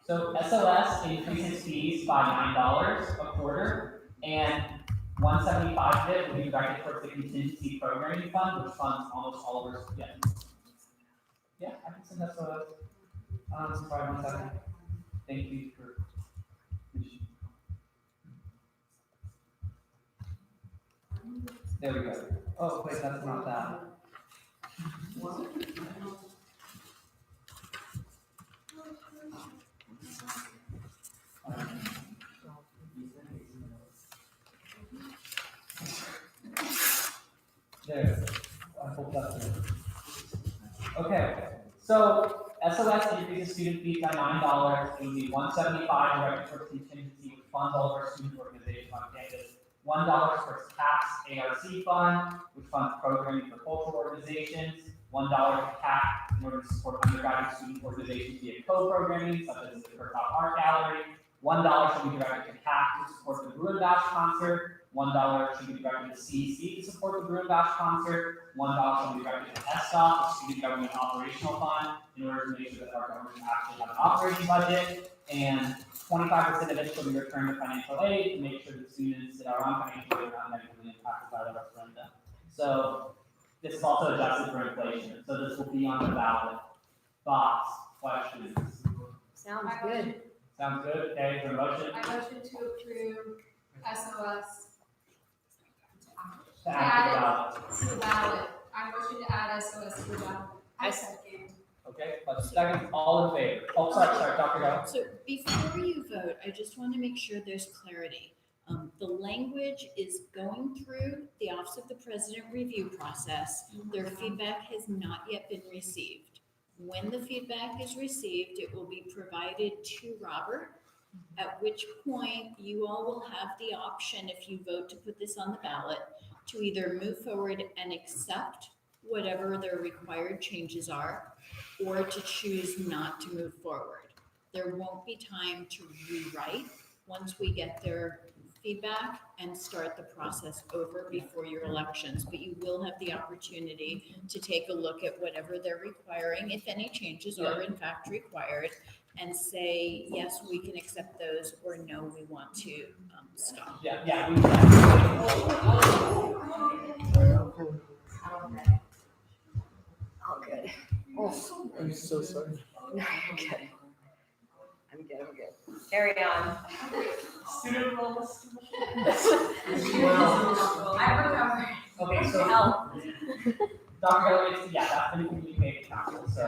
B: So SOS increases fees by $9 a quarter, and 175 of it will be directed towards the contingency programming fund, which funds almost all of our students. Yeah, I can send SOS. Sorry, 1 second. Thank you for. There we go. Oh, wait, that's not that. There. I hope that's it. Okay, so SOS increases student fees by $9. It would be $175 directed towards contingency, which funds all of our student organizations on campus. $1 towards tax ARC fund, which funds programming for cultural organizations. $1 to CAC in order to support undergraduate student organizations via co-programming, such as the Kirkhoff Art Gallery. $1 should be directed to CAC to support the Bruin Bash concert. $1 should be directed to CEC to support the Bruin Bash concert. $1 should be directed to SDOT, the Student Government Operational Fund, in order to make sure that our government actually has an operating budget. And 25% of it should be returned to financial aid to make sure that students that are on financial aid are not negatively impacted by the referendum. So this is also adjusted for inflation. So this will be on the ballot. Thoughts, questions?
H: Sounds good.
B: Sounds good. Okay, is there a motion?
I: I motion to approve SOS.
B: To add to the ballot.
I: To the ballot. I motion to add SOS to the ballot. I second.
B: Okay, let's second. All in favor? Oh, sorry, Dr. Go.
S: So before you vote, I just want to make sure there's clarity. The language is going through the Office of the President review process. Their feedback has not yet been received. When the feedback is received, it will be provided to Robert, at which point you all will have the option, if you vote to put this on the ballot, to either move forward and accept whatever their required changes are, or to choose not to move forward. There won't be time to rewrite once we get their feedback and start the process over before your elections, but you will have the opportunity to take a look at whatever they're requiring, if any changes are in fact required, and say, yes, we can accept those, or no, we want to stop.
B: Yeah.
H: All good.
A: Oh, I'm so sorry.
H: No, you're good. I'm good. Carry on.
B: Student roles.
I: I recovered.
B: Okay, so
H: Help.
B: Dr. Go, that's been communicated to council, so.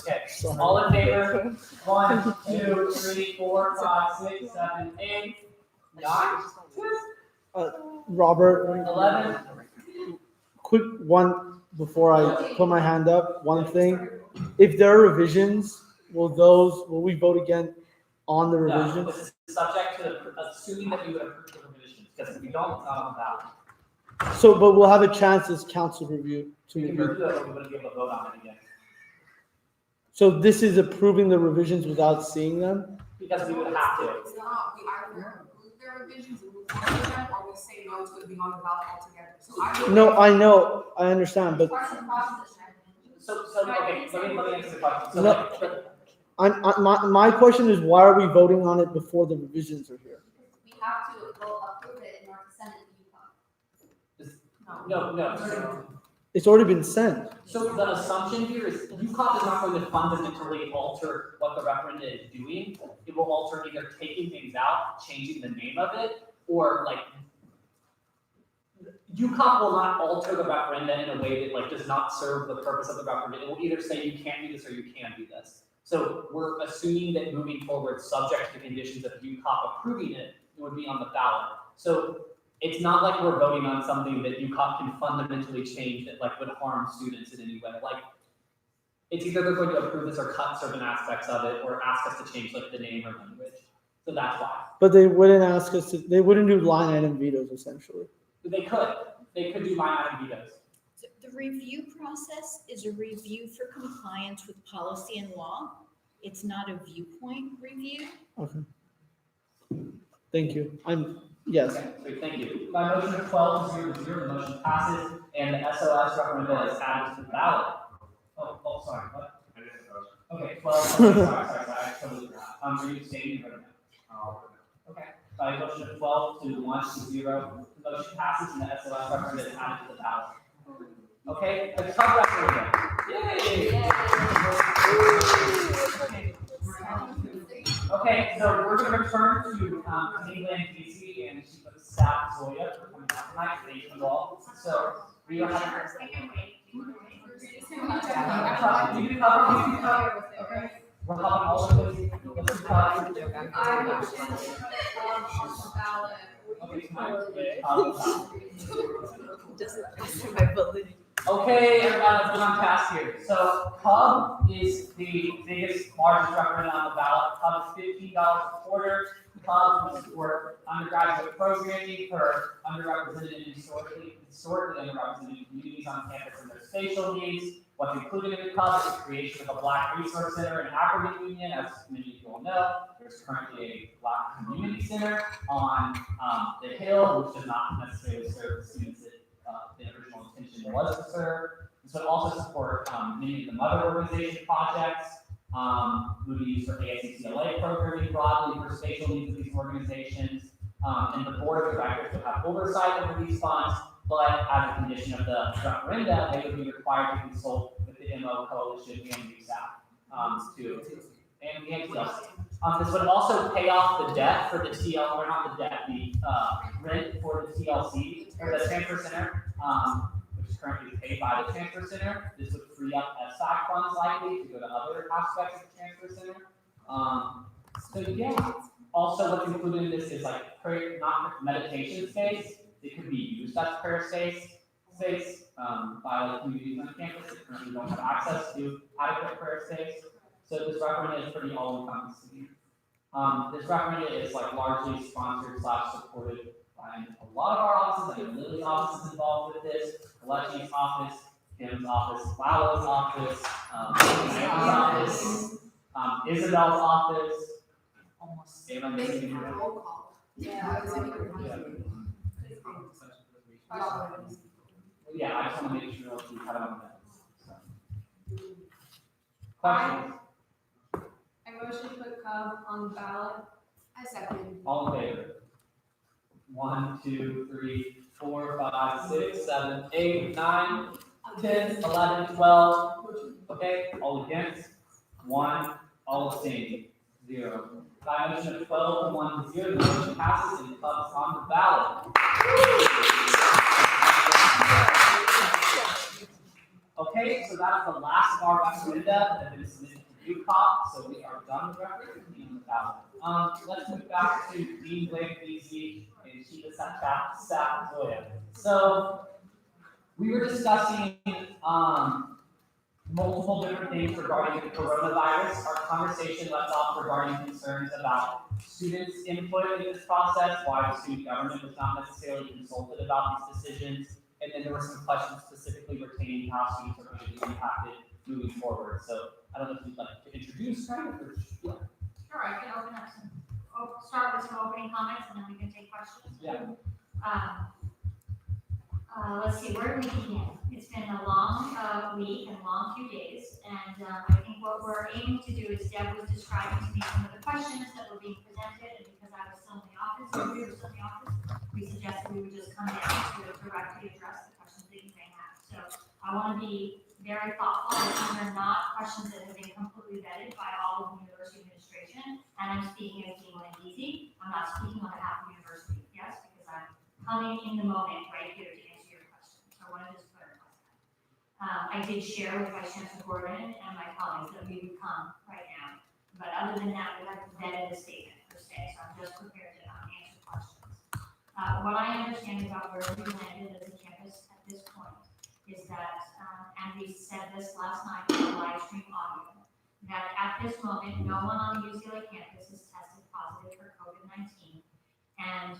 B: Okay, all in favor? 1, 2, 3, 4, 5, 6, 7, 8, 9,
A: Robert,
B: 11.
A: quick one before I put my hand up. One thing, if there are revisions, will we vote again on the
B: No,
A: revisions?
B: this is subject to assuming that you would approve the revisions, because if you don't, it's not on the ballot.
A: So, but we'll have a chance as council review to
B: We can
A: review.
B: do it, but we wouldn't be able to vote on it again.
A: So this is approving the revisions without seeing them?
B: Because we would have to.
I: It's not, we either approve their revisions and move forward with them, or we say no to it being on the ballot altogether. So I.
A: No, I know, I understand, but
B: So, okay, let me answer the question. So,
A: No. My question is, why are we voting on it before the revisions are here?
E: We have to go approve it in order to send it to UConn.
B: No.
A: It's already been sent.
B: So the assumption here is UConn is not going to fundamentally alter what the referendum is doing. It will alter either taking things out, changing the name of it, or like UConn will not alter the referendum in a way that does not serve the purpose of the referendum. It will either say you can't do this or you can do this. So we're assuming that moving forward, subject to the conditions of UConn approving it, it would be on the ballot. So it's not like we're voting on something that UConn can fundamentally change that would harm students in any way. It's either they're going to approve this or cut certain aspects of it, or ask us to change the name or language. So that's why.
A: But they wouldn't ask us to, they wouldn't do line item vetoes essentially.
B: They could do line item vetoes.
S: The review process is a review for compliance with policy and law. It's not a viewpoint review.
A: Okay. Thank you. Yes.
B: Okay, sweet, thank you. By motion of 12-0, the motion passes, and the SOS referendum is added to the ballot. Oh, sorry, what?
L: I didn't vote.
B: Okay, 12, okay, sorry, I totally forgot. Are you stating or no? Okay, by motion of 12 to 1 to 0, the motion passes and the SOS referendum is added to the ballot. Okay, the club referendum. Yay! Okay, so we're gonna return to Cleveland, DC, and Chief of Staff Zoya for coming back tonight. Thank you all. So we are having. You can cover. Okay. We're having all of those. Okay, everyone, let's get on task here. So Cub is the biggest, largest referendum on the ballot. Cub is $15 a quarter. Cub will support undergraduate programming for underrepresented and historically underrepresented communities on campus and their spatial needs. What's included in the Cub is the creation of a Black Resource Center in African Union. As many of you all know, there's currently a Black Community Center on the Hill, which does not necessarily serve the students that the original intention was to serve. This would also support many of the mother organization projects. We would use for ASCCLA programming broadly for spatial needs of these organizations. And the board of directors would have oversight over these funds, but as a condition of the referenda, they would be required to consult with the MO Coalition and USAC and TLC. This would also pay off the debt for the TL, or not the debt, the rent for the TLC, or the transfer center, which is currently paid by the transfer center. This would free up SAC funds likely to go to other aspects of the transfer center. So yeah, also what's included in this is like prayer, not meditation space. It could be used as prayer space by like communities on campus that currently don't have access to adequate prayer space. So this referendum is pretty all-encompassing. This referendum is like largely sponsored / supported by a lot of our offices. Like Lily's office is involved with this, Kalechi's office, Kim's office, Lalo's office, Sam's office, Isabel's office. Almost. Am I missing anyone? Yeah, I just want to make sure we have it on that. Questions?
I: I motion to put Cub on the ballot. I second.
B: All in favor? 1, 2, 3, 4, 5, 6, 7, 8, 9, 10, 11, 12. Okay, all against? 1, all abstaining? 0. By motion of 12 to 1 to 0, the motion passes and Cub is on the ballot. Okay, so that is the last of our referenda that have been submitted to UCOP, so we are done with referendum on the ballot. Let's move back to Dean Blake, BZ, and Chief of Staff Zoya. So we were discussing multiple different things regarding the coronavirus. Our conversation left off regarding concerns about students' input in this process, why the student government was not necessarily consulted about these decisions. And then there were some questions specifically pertaining to how students are going to be impacted moving forward. So I don't know if you'd like to introduce kind of, or yeah.
C: Sure, I can open up start with some opening comments and then we can take questions.
B: Yeah.
C: Let's see, where do we begin? It's been a long week and a long few days, and I think what we're aiming to do is Deb was describing to me some of the questions that were being presented, and because I was still in the office, we were still in the office, we suggested we would just come down to directly address the questions that you may have. So I want to be very thoughtful that these are not questions that have been completely vetted by all of the university administration, and I'm speaking as Dean Landisi. I'm not speaking on behalf of the university, yes, because I'm coming in the moment right here to answer your questions. So I want to just clarify that. I did share with Vice Chancellor Gordon and my colleagues that we would come right now, but other than that, we haven't vetted a statement per se, so I'm just prepared to answer questions. What I understand about where we landed as a campus at this point is that, and we said this last night in the live stream audio, that at this moment, no one on the UCLA campus is tested positive for COVID-19. And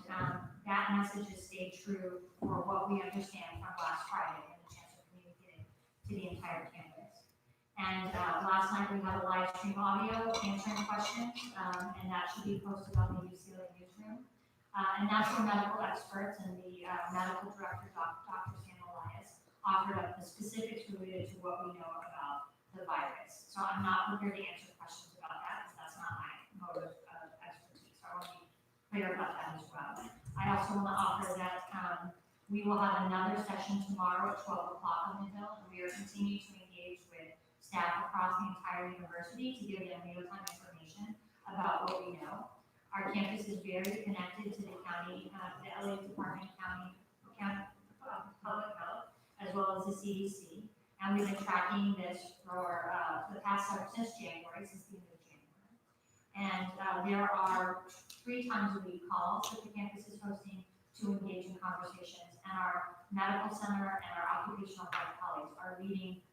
C: that message has stayed true for what we understand from last Friday when the chancellor communicated to the entire campus. And last night we had a live stream audio answering questions, and that should be posted on the UCLA newsroom. And that's where medical experts and the medical director, Dr. Sam Elias, offered up the specifics related to what we know about the virus. So I'm not prepared to answer questions about that, because that's not my mode of expertise. So I want to be clear about that as well. I also want to offer that, we will have another session tomorrow at 12 o'clock on the Hill, and we are continuing to engage with staff across the entire university to give them real-time information about what we know. Our campus is very connected to the county, the LA Department of Public Health, as well as the CDC. And we've been tracking this for the past, since January, since the end of January. And there are 3 times a week calls that the campus is hosting to engage in conversations. And our medical center and our occupational health colleagues are leading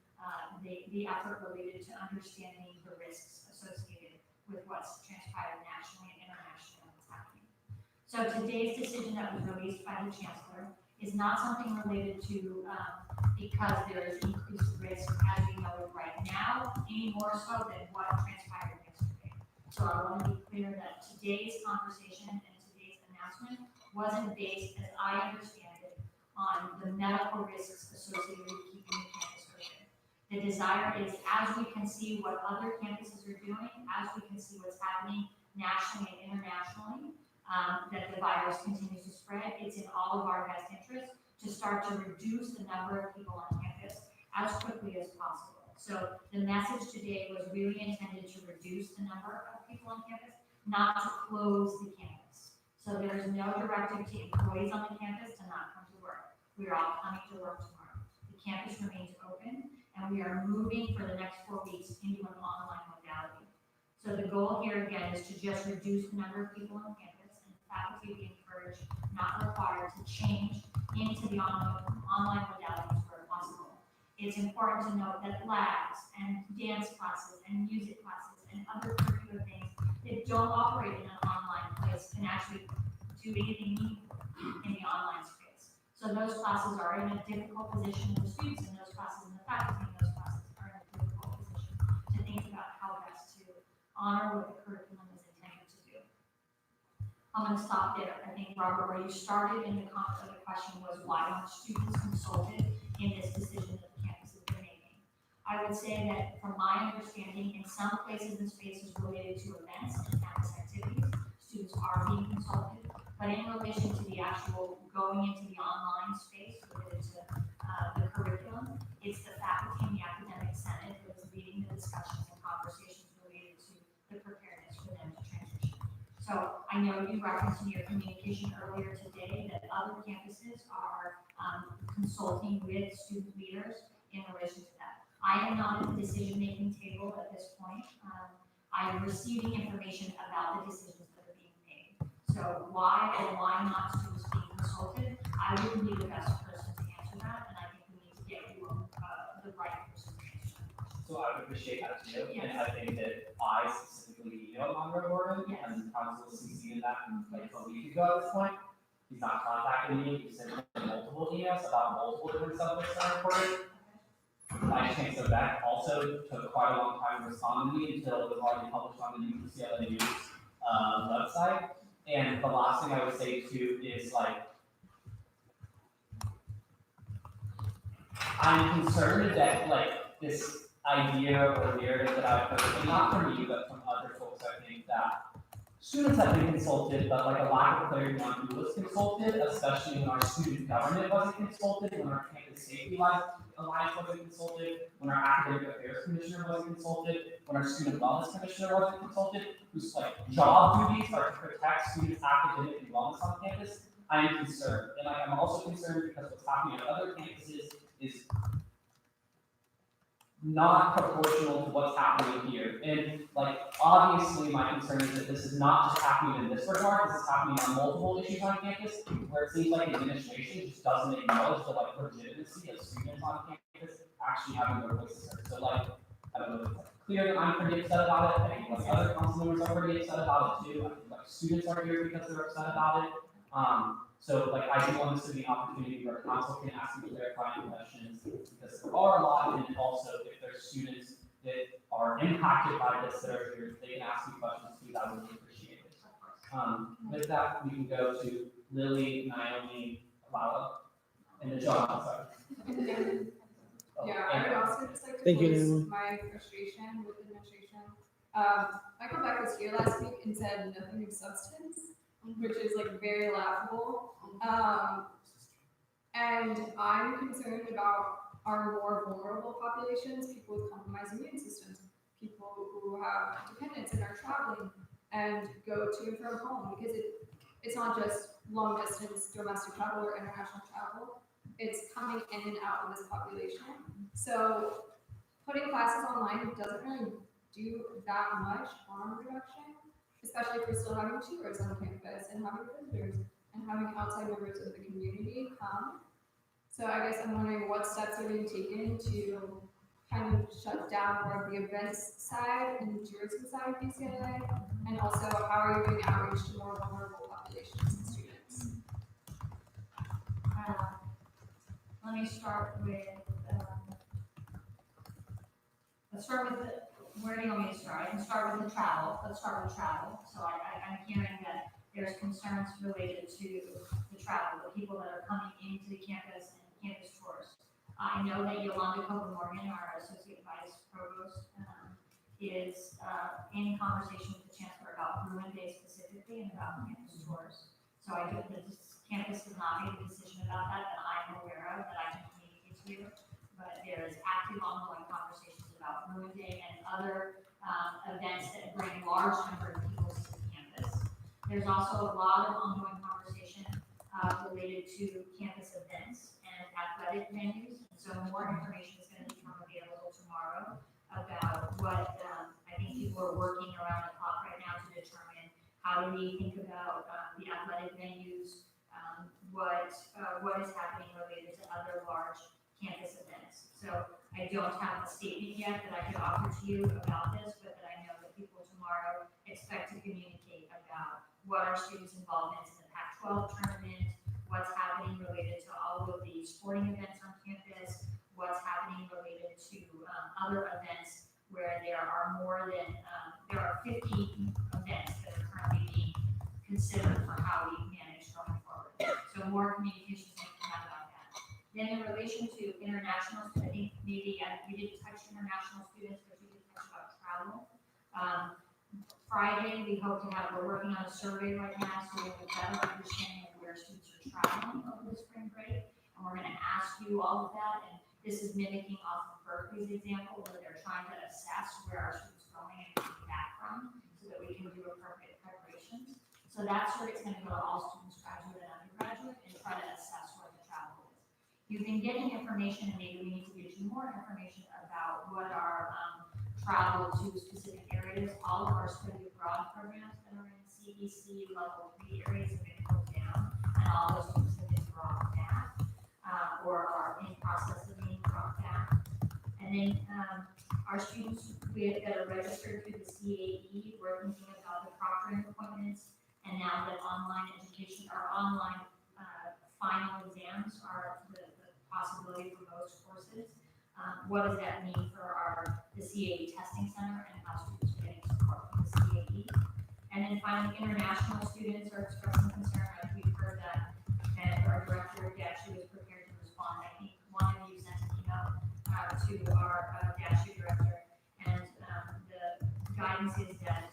C: the effort related to understanding the risks associated with what's transpired nationally and internationally and what's happening. So today's decision that was released by the chancellor is not something related to because there is increased risk as we know it right now, any more so than what transpired yesterday. So I want to be clear that today's conversation and today's announcement wasn't based, as I understand it, on the medical risks associated with keeping the campus open. The desire is, as we can see what other campuses are doing, as we can see what's happening nationally and internationally, that the virus continues to spread, it's in all of our best interest to start to reduce the number of people on campus as quickly as possible. So the message today was really intended to reduce the number of people on campus, not to close the campus. So there is no directive to employees on the campus to not come to work. We are all coming to work tomorrow. The campus remains open, and we are moving for the next 4 weeks into an online modality. So the goal here again is to just reduce the number of people on campus, and faculty be encouraged, not required, to change into the online modalities where possible. It's important to note that labs and dance classes and music classes and other curricular things that don't operate in an online place can actually do anything meaningful in the online space. So those classes are in a difficult position, the students in those classes and the faculty in those classes are in a difficult position to think about how best to honor what the curriculum is intended to do. I'm going to stop there. I think, Robert, where you started in the context of the question was why weren't students consulted in this decision that the campus has been making? I would say that from my understanding, in some places and spaces related to events and campus activities, students are being consulted, but in relation to the actual going into the online space related to the curriculum, it's the faculty and the academic senate that is leading the discussions and conversations related to the preparedness for them to transition. So I know you referenced in your communication earlier today that other campuses are consulting with student leaders in relation to that. I am not at the decision-making table at this point. I am receiving information about the decisions that are being made. So why or why not students being consulted, I wouldn't be the best person to answer that, and I think we need to get you the right person to answer that.
B: So I would appreciate that too,
C: Yes.
B: and I think that I specifically emailed Monroe Gordon,
C: Yes.
B: and council was CC'd that like a week ago at this point. He's not contacting me, he sent me multiple emails about multiple different subjects that are recorded. My chancellor back also took quite a long time to respond to me until it was already published on the UCLA News website. And the last thing I would say too is like, I'm concerned that like this idea or narrative that I've heard, and not from you, but from other folks, I think that students have been consulted, but like a lack of clarity on who was consulted, especially when our student government wasn't consulted, when our campus safety alliance wasn't consulted, when our academic affairs commissioner wasn't consulted, when our student wellness commissioner wasn't consulted, whose like job duties are to protect students' academic and wellness on campus. I am concerned, and like, I'm also concerned because what's happening at other campuses is not proportional to what's happening here. And like, obviously my concern is that this is not just happening in this regard, this is happening on multiple issues on campus, where it seems like administration just doesn't acknowledge the like legitimacy of students on campus actually having their voices heard. So like, I don't know if it's clear that I'm pretty upset about it, I think like other council members are pretty upset about it too, I think like students are here because they're upset about it. So like, I do want this to be an opportunity where council can ask me clarifying questions, because there are a lot, and also if there's students that are impacted by this that are here, they can ask me questions too, that would be appreciated. With that, we can go to Lily, Naomi, Lala, and then John, sorry.
I: Yeah, I would also just like to
A: Thank you,
I: voice
A: Naomi.
I: my frustration with administration. Michael Beck was here last week and said nothing of substance, which is like very laughable. And I'm concerned about our more vulnerable populations, people with compromised immune systems, people who have dependents and are traveling and go to and from home, because it's not just long distance domestic travel or international travel, it's coming in and out of this population. So putting classes online doesn't really do that much harm reduction, especially if we're still having tours on campus and having visitors and having outside members of the community come. So I guess I'm wondering what steps are being taken to kind of shut down more of the events side and the tourism side of UCLA, and also how are you doing outreach to more vulnerable populations and students?
C: Let me start with, where do you want me to start? I can start with the travel. Let's start with travel. So I'm hearing that there's concerns related to the travel, the people that are coming into the campus and campus tours. I know that Yolanda Coburn-Morgan, our Associate Vice Provost, is in conversation with the Chancellor about Bruin Day specifically and about campus tours. So I do, the campus has not made a decision about that I'm aware of, that I can communicate to you. But there is active ongoing conversations about Bruin Day and other events that bring large number of people to the campus. There's also a lot of ongoing conversation related to campus events and athletic venues. And so more information is going to become available tomorrow about what I think people are working around the clock right now to determine how do we think about the athletic venues, what is happening related to other large campus events. So I don't have a statement yet that I could offer to you about this, but that I know that people tomorrow expect to communicate about what our students' involvement in the Pac-12 tournament, what's happening related to all of the sporting events on campus, what's happening related to other events where there are more than, there are 50 events that are currently being considered for how we manage going forward. So more communication is going to come out about that. Then in relation to international, I think maybe we didn't touch international students, but we did touch about travel. Friday, we hope to have, we're working on a survey right now, so we have a better understanding of where students are traveling over the spring break. And we're gonna ask you all of that, and this is mimicking off of Berkeley's example, where they're trying to assess where our students are going and coming back from, so that we can do appropriate preparations. So that survey's gonna go to all students, graduate and undergraduate, and try to assess where the travel is. You've been getting information, and maybe we need to get you more information about what our travel to specific areas. All of our study abroad programs that are in CEC level 3 areas have been closed down, and all those students have been brought back, or are in process of being brought back. And then our students that are registered through the CAE, we're thinking about the proctoring appointments, and now that online education, our online final exams are the possibility for most courses. What does that mean for the CAE testing center and how students are getting support from the CAE? And then finally, international students are expressing concern, as we've heard that, and our director actually was prepared to respond. I think one of you sent an email to our DASHU director, and the guidance is that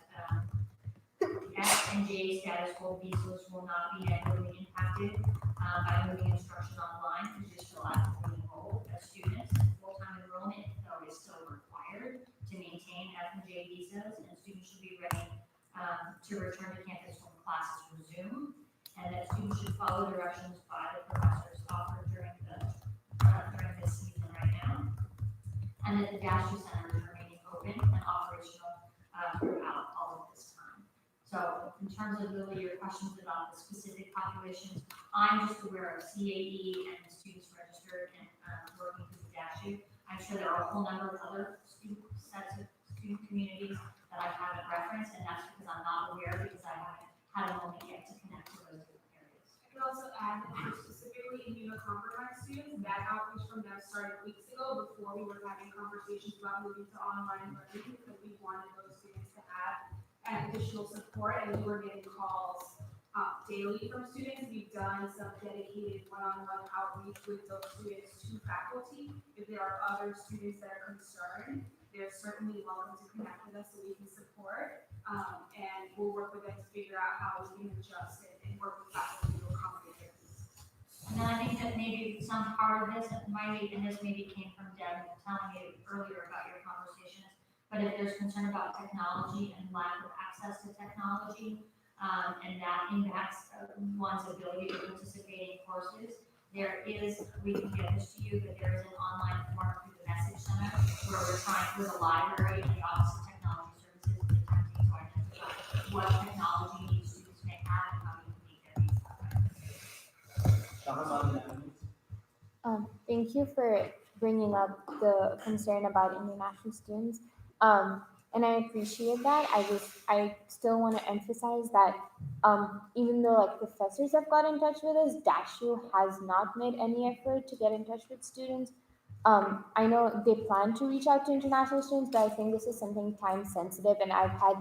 C: S and J status quo visas will not be negatively impacted by moving instruction online, because you're still actively enrolled as students. Full-time enrollment, though, is still required to maintain F and J visas, and students should be ready to return to campus when classes resume, and that students should follow directions by the professors offered during this season right now, and that the DASHU Center is remaining open and operational throughout all of this time. So in terms of really your questions about the specific populations, I'm just aware of CAE and the students registered and working through the DASHU. I'm sure there are a whole number of other sets of student communities that I haven't referenced, and that's because I'm not aware, because I haven't had a moment yet to connect to those different areas.
I: I could also add that for specifically immunocompromised students, that outreach from them started weeks ago before we were having conversations about moving to online learning, because we wanted those students to have additional support, and we were getting calls daily from students. We've done some dedicated one-on-one outreach with those students to faculty. If there are other students that are concerned, they're certainly welcome to connect with us so we can support. And we'll work with them to figure out how we can adjust it and work with faculty to accommodate their needs.
C: And then I think that maybe some part of this, and this maybe came from Deb telling you earlier about your conversations, but if there's concern about technology and lack of access to technology, and that impacts one's ability to participate in courses, there is, we can get this to you, but there is an online form through the Message Center where we're trying, with the library and the Office of Technology Services, is attempting to identify what technology needs students may have and how we can meet their needs that way.
M: Thank you for bringing up the concern about international students. And I appreciate that. I still want to emphasize that even though like professors have got in touch with us, DashU has not made any effort to get in touch with students. I know they plan to reach out to international students, but I think this is something time sensitive, and I've had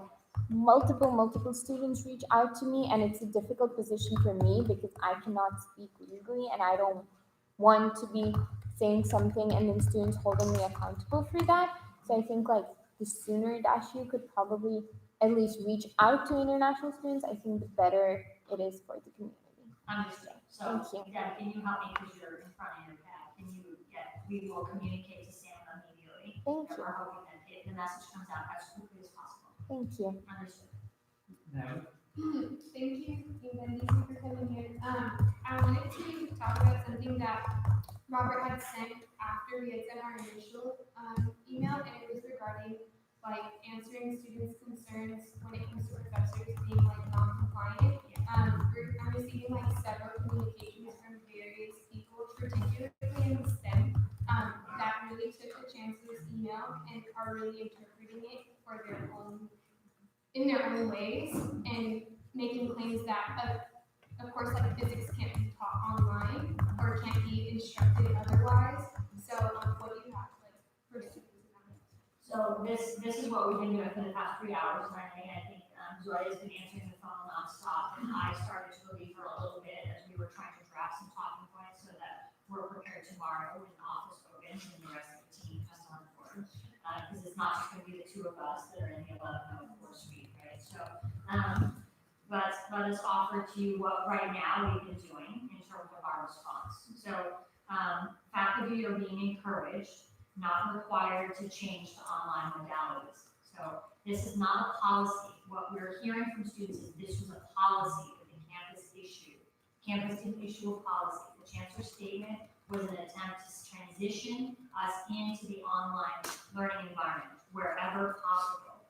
M: multiple students reach out to me, and it's a difficult position for me because I cannot speak legally, and I don't want to be saying something and then students holding me accountable for that. So I think like the sooner DashU could probably at least reach out to international students, I think the better it is for the community.
C: Understood. So,
M: Thank you.
C: Deb, can you help me, because you're in front of your pad, can you, we will communicate to Sam immediately.
M: Thank you.
C: We're hoping that the message comes out as quickly as possible.
M: Thank you.
C: Understood.
I: Thank you, Wendy, for coming here. I wanted to talk about something that Robert had sent after we had sent our initial email, and it was regarding like answering students' concerns when it comes to professors being like non-compliant. I'm receiving like several communications from various people, particularly in STEM, that really took a chance to this email and are really interpreting it for their own, in their own ways, and making claims that, of course, like physics can't be taught online or can't be instructed otherwise. So, what do you have like for students?
C: So this is what we've been doing for the past 3 hours, learning. I think Zoe has been answering the phone nonstop, and I started to relieve her a little bit as we were trying to draft some talking points so that we're prepared tomorrow when the office opens and the rest of the team comes on board. Because it's not just going to be the two of us that are in the 1104 suite, right? So, but let us offer to you what right now we've been doing in terms of our response. So, faculty are being encouraged, not required, to change to online modalities. So this is not a policy. What we're hearing from students is this was a policy that the campus issued. Campus didn't issue a policy. The chancellor's statement was an attempt to transition us into the online learning environment wherever possible.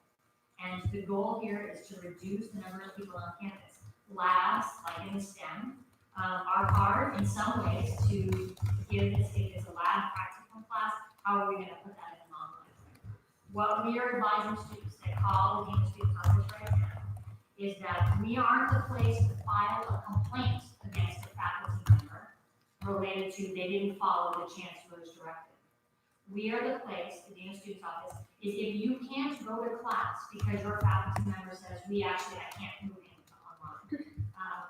C: And the goal here is to reduce the number of people on campus. Labs, like in STEM, are hard in some ways to give this, if it's a lab practical class, how are we going to put that in an online frame? What we are advising students that call the Dean of Student Office right now is that we aren't the place to file a complaint against a faculty member related to they didn't follow the chancellor's directive. We are the place, the Dean of Students Office, is if you can't go to class because your faculty member says, I can't move into online,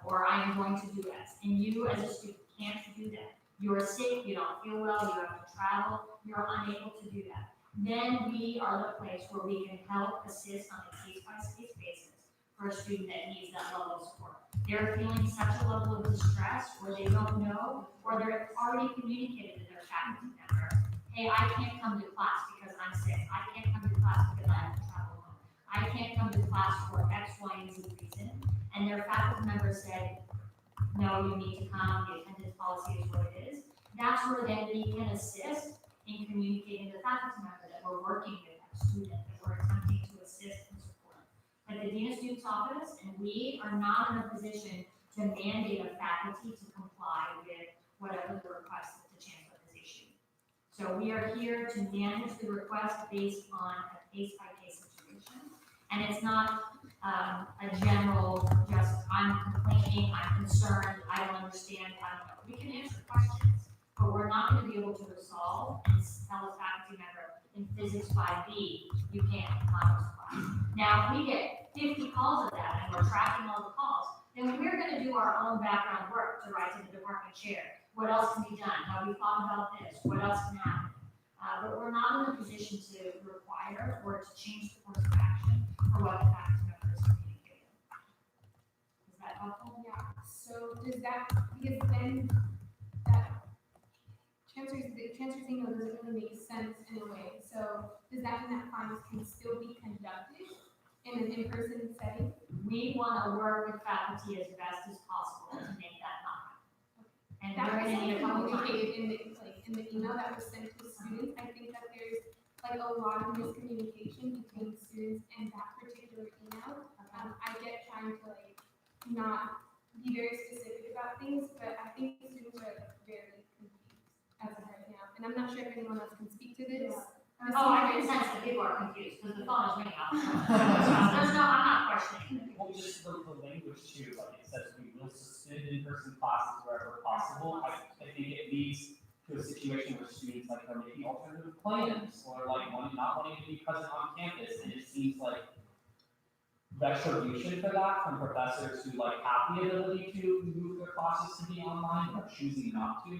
C: or I am going to do this, and you as a student can't do that. You're sick, you don't feel well, you have to travel, you're unable to do that. Then we are the place where we can help assist on a case-by-case basis for a student that needs that level of support. They're feeling such a level of distress, or they don't know, or they're already communicated to their faculty member, hey, I can't come to class because I'm sick. I can't come to class because I have to travel home. I can't come to class for X, Y, and Z reason. And their faculty member said, no, you need to come, the attendance policy is what it is. That's where then we can assist in communicating to the faculty member that we're working with that student, that we're attempting to assist and support. But the Dean of Students Office and we are not in a position to mandate a faculty to comply with whatever the request that the chancellor has issued. So we are here to manage the request based on a case-by-case situation. And it's not a general, just I'm complaining, I'm concerned, I don't understand, I don't know. We can answer questions, but we're not going to be able to resolve and tell a faculty member in Physics 5B, you can't come to class. Now, if we get 50 calls of that and we're tracking all the calls, then we're gonna do our own background work to write to the department chair. What else can be done? Have we thought about this? What else can happen? But we're not in a position to require or to change the course of action for what the faculty member is communicating. Is that helpful?
I: Yeah, so does that, because then that chancellor's email doesn't really make sense in a way. So does that mean that finals can still be conducted in an in-person setting?
C: We wanna work with faculty as best as possible to make that not happen. And
I: That
C: we're
I: was
C: gonna need a couple times.
I: communicated in the email that was sent to students. I think that there's like a lot of miscommunication between students and that particular email. I get trying to like not be very specific about things, but I think students are like very confused as of right now. And I'm not sure if anyone else can speak to this.
C: Oh, I can sense that people are confused, because the phone is ringing off. There's no, I'm not questioning.
B: Well, just the language too, like it says we will suspend in-person classes wherever possible. I think it leads to a situation where students like are making alternative plans or like not wanting to be present on campus, and it seems like retribution for that from professors who like have the ability to move their classes to be online but choosing not to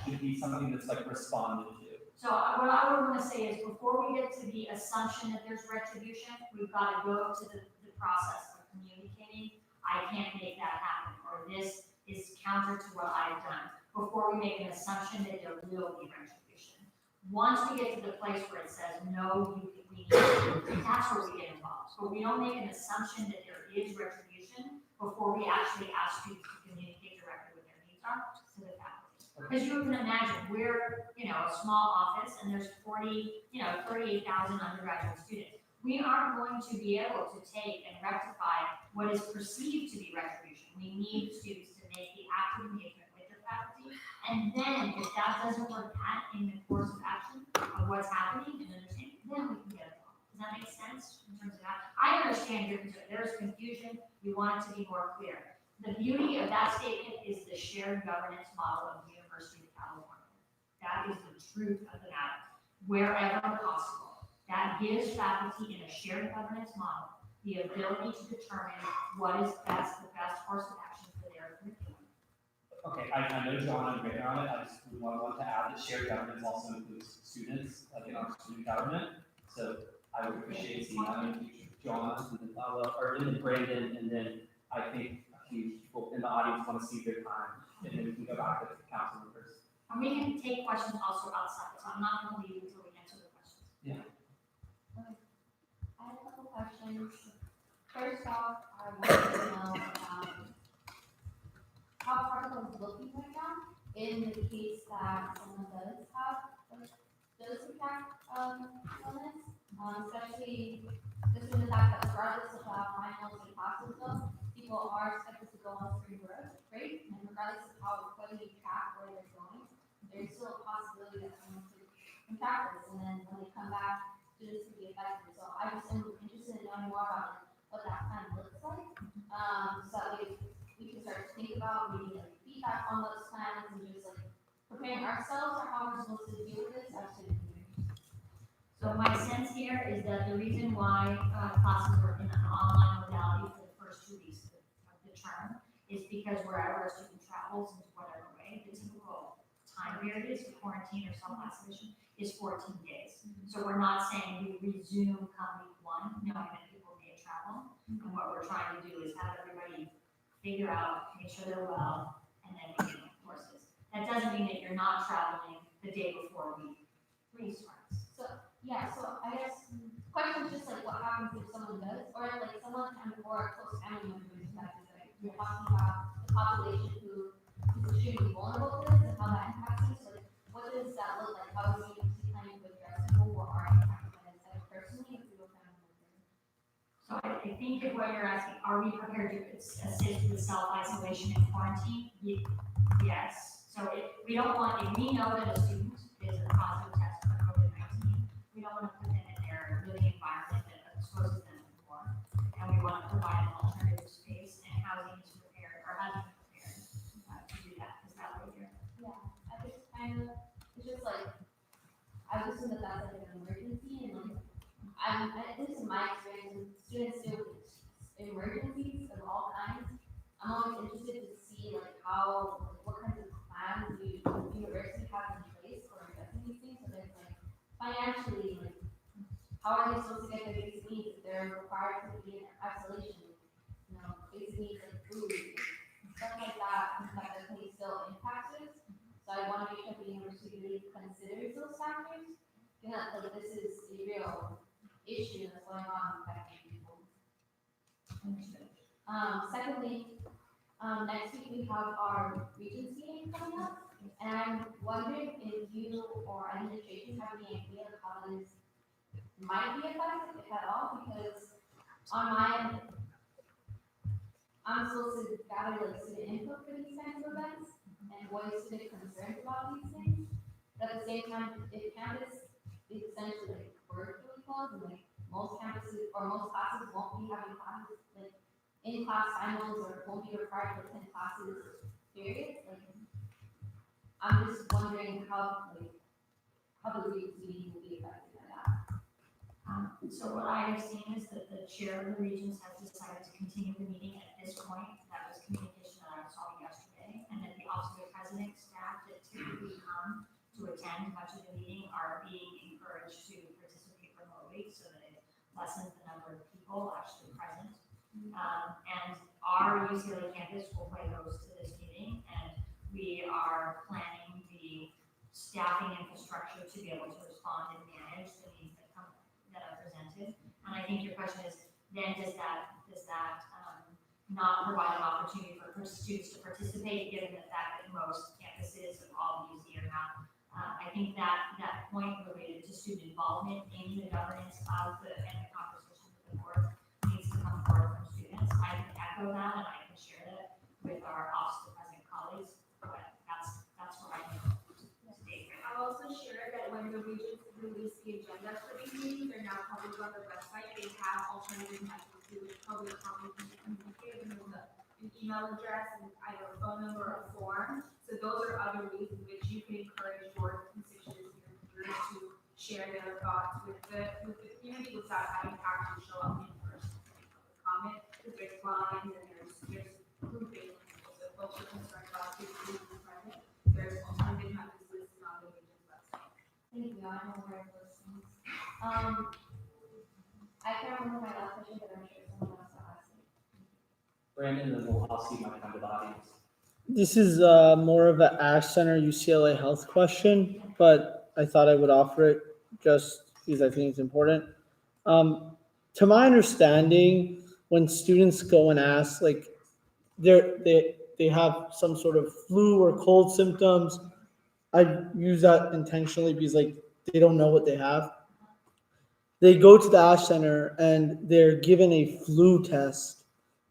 B: should be something that's like responded to.
C: So what I would wanna say is before we get to the assumption that there's retribution, we've gotta go to the process of communicating, I can't make that happen, or this is counter to what I've done, before we make an assumption that there will be retribution. Once we get to the place where it says, no, we need to, that's where we get involved. But we don't make an assumption that there is retribution before we actually ask students to communicate directly what their needs are to the faculty. Because you can imagine, we're, a small office and there's 38,000 undergraduate students. We aren't going to be able to take and rectify what is perceived to be retribution. We need students to make the active engagement with the faculty. And then if that doesn't work in the course of action of what's happening and understanding, then we can get involved. Does that make sense in terms of that? I understand your concern. There's confusion. We want it to be more clear. The beauty of that statement is the shared governance model of the University of California. That is the truth of the matter, wherever possible. That gives faculty in a shared governance model the ability to determine what is the best course of action for their curriculum.
B: Okay, I know John and Ray are on it, I just would want to add that shared governance also includes students, like in our student government. So I would appreciate seeing that in the future. John, and then or then Brandon, and then I think a few people in the audience want to see their time, and then we can go back to the council members.
C: And we can take questions also outside, so I'm not gonna leave until we answer the questions.
B: Yeah.
F: Okay. I have a couple questions. First off, I want to know how protocol is looking right now in the case that someone does have impact illness, especially just in the fact that regardless of how finals and classes go, people are expected to go on spring break, and regardless of how whether you track where they're going, there's still a possibility that someone could contract this, and then when they come back, students could be affected. So I just am interested in knowing more about what that plan looks like, so that we can start to think about maybe like feedback on those plans and just like preparing ourselves for how we're supposed to deal with this as students.
C: So my sense here is that the reason why classes are in an online modality for the first 2 weeks of the term is because wherever a student travels in whatever way, the typical time period is quarantine or self-isolation is 14 days. So we're not saying we resume come week 1, knowing that people may travel. And what we're trying to do is have everybody figure out, make sure they're well, and then begin courses. That doesn't mean that you're not traveling the day before week 3 starts.
F: So I guess the question is just like what happens if someone does, or like someone or a close family member is affected, right? You're talking about the population who is extremely vulnerable to this and how that impacts us. So like, what does that look like? How is he planning to address people who are impacted by this, either personally or through a family member?
C: So I think that what you're asking, are we prepared to assist with self-isolation and quarantine? Yes. So if we don't want, if we know that a student is a positive test for COVID-19, we don't want to put them in their living environment that exposes them to more. And we want to provide an alternative space, and housing is prepared, or has been prepared to do that. Is that what you're?
F: Yeah, I just kind of, it's just like, I assume that that's like an emergency, and like, this is my experience with students deal with emergencies of all kinds. I'm always interested to see like what kinds of plans you university have in place for addressing these things. So there's like financially, like how are they supposed to get their basic needs if they're required to be in isolation? You know, basic needs like food and stuff like that, and that definitely still impacts us. So I want to make sure the university really considers those factors. You know, like this is a real issue that's going on affecting people. Secondly, next week we have our Regents meeting coming up, and I'm wondering if you or administration have any idea of how this might be effective, if at all, because on my end, I'm supposed to gather like student input for these kinds of events and voice student concerns about these things. But at the same time, if campus is essentially like virtually closed, and like most campuses or most classes won't be having classes like in-class finals or won't be required to attend classes, period. Like, I'm just wondering how the Regents meeting will be affected by that.
C: So what I understand is that the chair of the Regents has decided to continue the meeting at this point. That was communication that I saw yesterday, and that the office of the president staff that typically come to attend much of the meeting are being encouraged to participate remotely so that it lessens the number of people actually present. And our UCLA campus will play host to this meeting, and we are planning the staffing infrastructure to be able to respond and manage the needs that are presented. And I think your question is, then does that not provide an opportunity for students to participate, given the fact that most campuses of all UC are not? I think that point related to student involvement in the governance of and the conversation with the board needs to come forward from students. I can echo that, and I can share that with our office of the president colleagues, but that's what I know to date right now.
E: I'll also share that when the Regents release the agenda for these meetings, they're now public on their website. They have alternative methods to which public comment can be communicated with an email address and either a phone number or a form. So those are other ways in which you can encourage your constituents, your peers to share their thoughts with the community without having to actually show up in person to make public comment. Because there's lines and there's grouping. So folks are concerned about who's present. There's alternative methods listed on the Regents website.
F: Thank you. I'm aware of those things. I can't remember my last question, but I'm sure someone else will ask it.
B: Brandon, and then I'll see my time to the audience.
A: This is more of an Ash Center UCLA health question, but I thought I would offer it just because I think it's important. To my understanding, when students go and ask, like they have some sort of flu or cold symptoms, I use that intentionally because like they don't know what they have. They go to the Ash Center and they're given a flu test,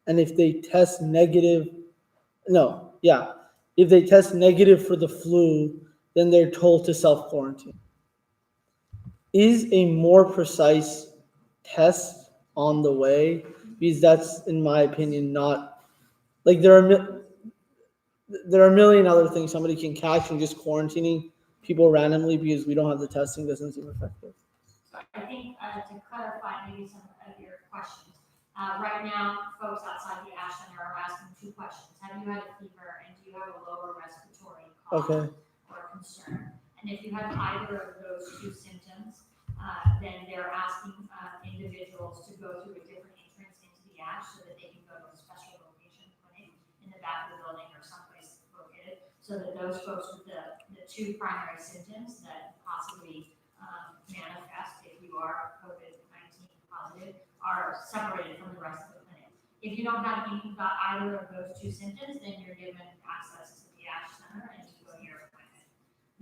A: and if they test negative, if they test negative for the flu, then they're told to self-quarantine. Is a more precise test on the way? Because that's, in my opinion, not like there are a million other things somebody can catch, and just quarantining people randomly because we don't have the testing doesn't seem effective.
C: I think to clarify maybe some of your questions, right now, folks outside the Ash Center are asking two questions. Have you had a fever, and do you have a lower respiratory cough or concern? And if you have either of those two symptoms, then they're asking individuals to go through a different entrance into the Ash so that they can go to a special location clinic in the back of the building or someplace located, so that those folks with the two primary symptoms that possibly manifest if you are COVID-19 positive are separated from the rest of the clinic. If you don't have either of those two symptoms, then you're given access to the Ash Center and you go to your appointment.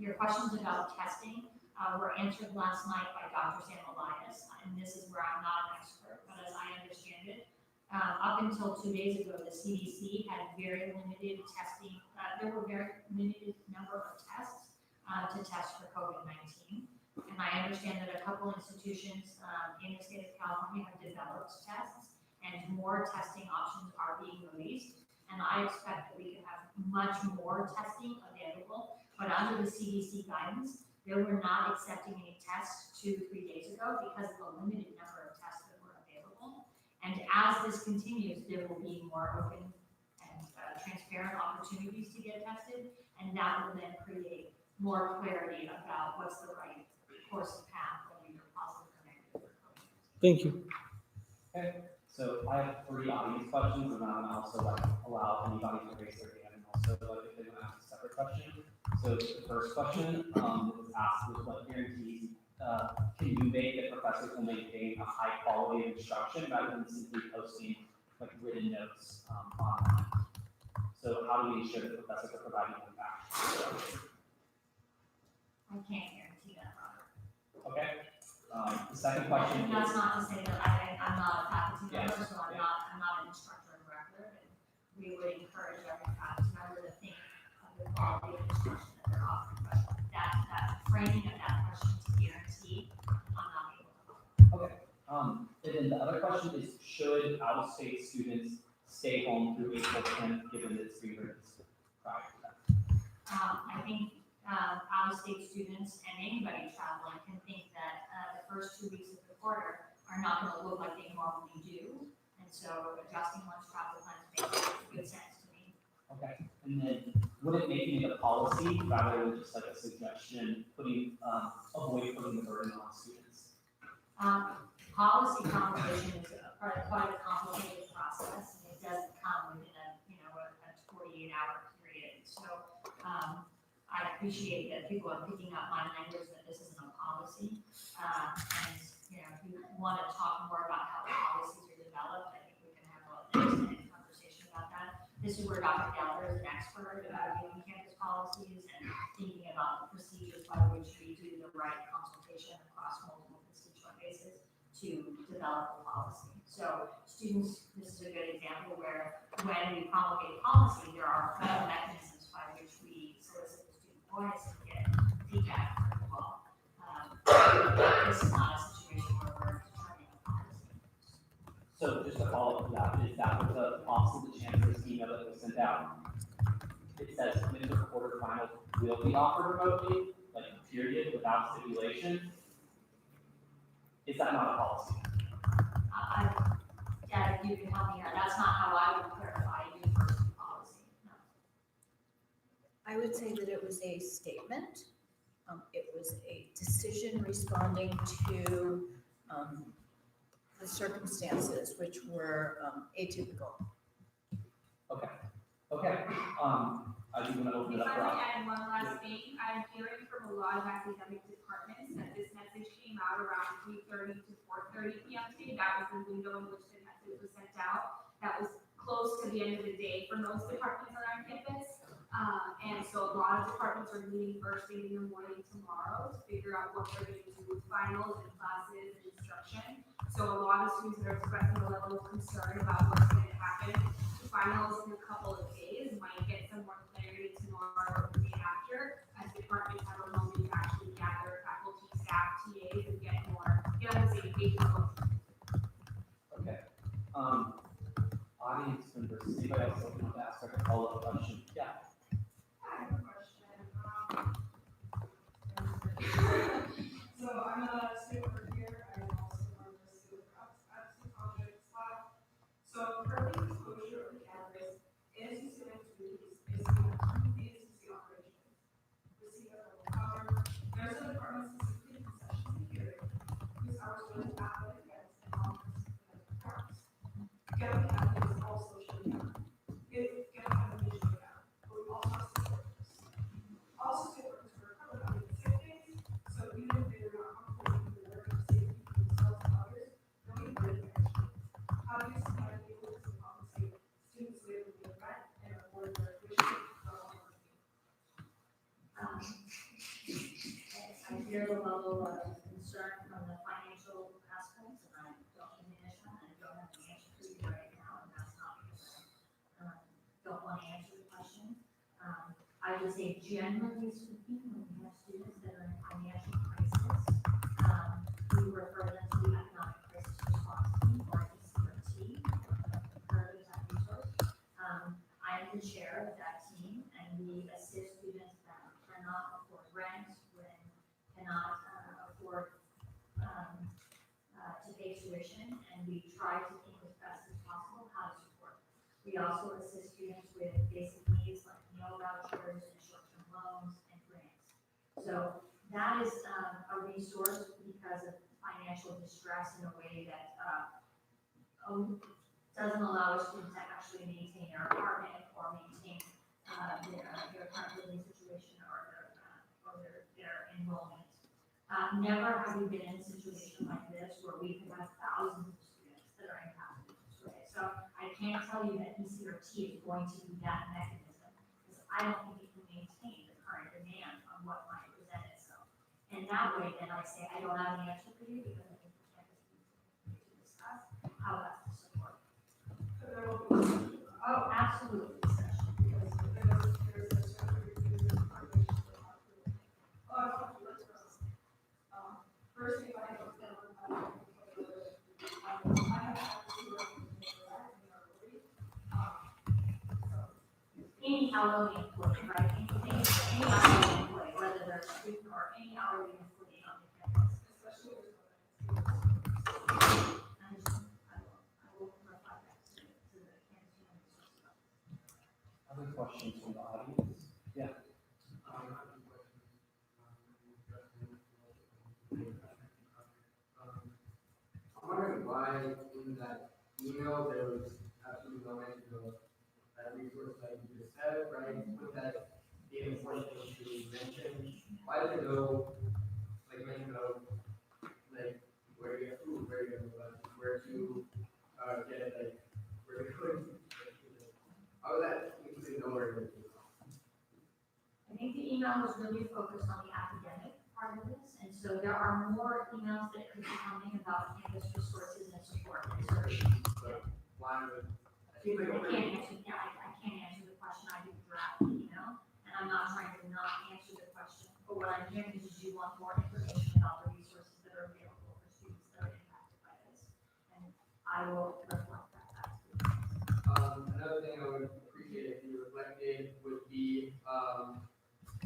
C: Your questions about testing were answered last night by Dr. Sam Elias, and this is where I'm not an expert, but as I understand it, up until 2 days ago, the CDC had very limited testing. There were very limited number of tests to test for COVID-19. And I understand that a couple institutions in the state of California have developed tests, and more testing options are being released. And I expect that we can have much more testing available. But under the CDC guidance, they were not accepting any tests 2 to 3 days ago because of the limited number of tests that were available. And as this continues, there will be more open and transparent opportunities to get tested, and that will then create more clarity about what's the right course of path, whether you're positive or negative.
A: Thank you.
B: Okay, so I have 3 audience questions, and then I'm gonna also like allow anybody to raise their hand, and also like if they want to ask a separate question. So the first question, was asked was what guarantees, can you make that professors will maintain a high quality of instruction rather than simply posting like written notes, online? So how do we ensure that professors are providing them back?
C: I can't guarantee that, Robert.
B: Okay, the second question
C: And that's
B: is.
C: not to say that I'm not a faculty member,
B: Yes,
C: so I'm
B: yeah.
C: not an instructor of record, and we would encourage every faculty member to think of the quality of instruction that they're offering, but that framing of that question to guarantee, I'm not able to.
B: Okay, and then the other question is, should out-of-state students stay home through April 10th, given that spring break is prior to that?
C: I think, out-of-state students and anybody traveling can think that, the first 2 weeks of the quarter are not gonna look like they normally do. And so adjusting one's travel plans makes good sense to me.
B: Okay, and then would it make it a policy rather than just like a suggestion, avoid putting the burden on students?
C: Policy composition is quite a complicated process, and it doesn't come within a 48-hour period. So, I appreciate that people are picking up my language that this isn't a policy. And, if you want to talk more about how the policies are developed, I think we can have an extended conversation about that. This is where Dr. Geller is an expert about reviewing campus policies and thinking about the procedures by which we do the right consultation across multiple constituent bases to develop a policy. So students, this is a good example where when we promulgate policy, there are other mechanisms by which we solicit the student voice and get feedback from you all. This is not a situation where we're determining a policy.
B: So just to follow up to that, is that what the office of the chancellor's email that was sent out? It says winter quarterfinals will be offered remotely, like period, without stipulation. Is that not a policy?
C: Yeah, if you can help me here, that's not how I would clarify university policy, no.
S: I would say that it was a statement. It was a decision responding to the circumstances which were atypical.
B: Okay, I do want to open it
I: If
B: up
I: I
B: for.
I: may add one last thing, I'm hearing from a lot of academic departments that this message came out around 3:30 to 4:30 p.m. today. That was the window in which the message was sent out. That was close to the end of the day for most departments on our campus. And so a lot of departments are meeting first thing in the morning tomorrow to figure out what they're going to do with finals and classes and instruction. So a lot of students are expressing a level of concern about what's going to happen. Finals in a couple of days might get some more clarity tomorrow or the day after, as departments have a moment to actually gather faculty, staff, TAs, and get on the same page.
B: Okay, audience members, anybody else looking to ask a follow-up question? Yeah.
G: I have a question. So I'm a student worker here. I'm also one of the student absent project staff. So currently exposure on campus is student duties, is ACC operations. Receive a cover. There's a department specifically concessions here, whose hours are athletic events and conference parks. Getting athletes is also shut down. Getting athletes shut down. But we also have support. Also, student workers were covered on sick days, so even if they were not comfortable with the work of safety for themselves and others, then we bring extra. Obviously, I'm able to compensate students who able to pay rent and afford their tuition for all of them.
C: I hear the level of concern from the financial aspects, and I don't diminish that, and I don't have the answer for you right now, and that's not because I don't want to answer the question. I would say generally speaking, when we have students that are in financial crisis, we refer them to the economic crisis response team, or ECRT, encourage that resource. I am the chair of that team, and we assist students that cannot afford rent, cannot afford to pay tuition, and we try to think as best as possible how to support. We also assist students with basic is a resource because of financial distress in a way that doesn't allow a student to actually maintain their apartment or maintain their current living situation or their enrollment. Never have we been in a situation like this where we could have thousands of students that are impacted this way. So I can't tell you that ECRT is going to be that mechanism, because I don't think it can maintain the current demand on what might present itself. And that way, then I say, I don't have an answer for you, because I think the campus needs to discuss how that's to support. Oh, absolutely.
G: First thing I know,
C: any hourly employee, right? Any hourly employee, whether they're a student or any hourly employee on the campus. I will provide that to the campus human resources.
B: Other questions from the audience? Yeah.
R: I'm wondering why in that email there was absolutely no mention of that resource that you just said, right? With that data important issue you mentioned, why did it go, like mention of, like, where to get food, where to get lunch, where to get, like, where to cook? How was that included nowhere?
C: I think the email was really focused on the academic part of this, and so there are more emails that could be coming about campus resources and support. And so,
R: Why would,
C: I can't answer, I can't answer the question, I didn't draft the email, and I'm not trying to not answer the question, but what I'm hearing is you want more information about the resources that are available for students that are impacted by this, and I will reflect that back to you.
R: Another thing I would appreciate if you reflected would be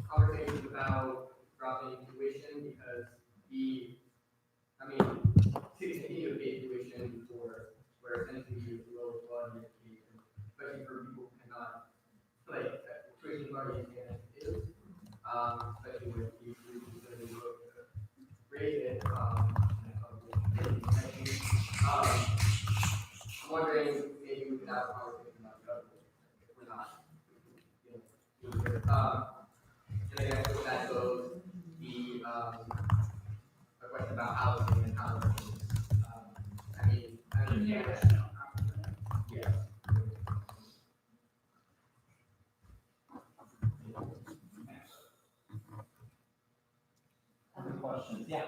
R: conversations about dropping tuition, because to continue to pay tuition for where essentially you low quality education, especially for people who cannot, like, tuition is already as it is, especially with these students that we look to raise it, I'm wondering maybe we could have a conversation about government, if we're not, and I guess with that goes a question about housing and how I understand that. Yes.
B: Other questions? Yeah.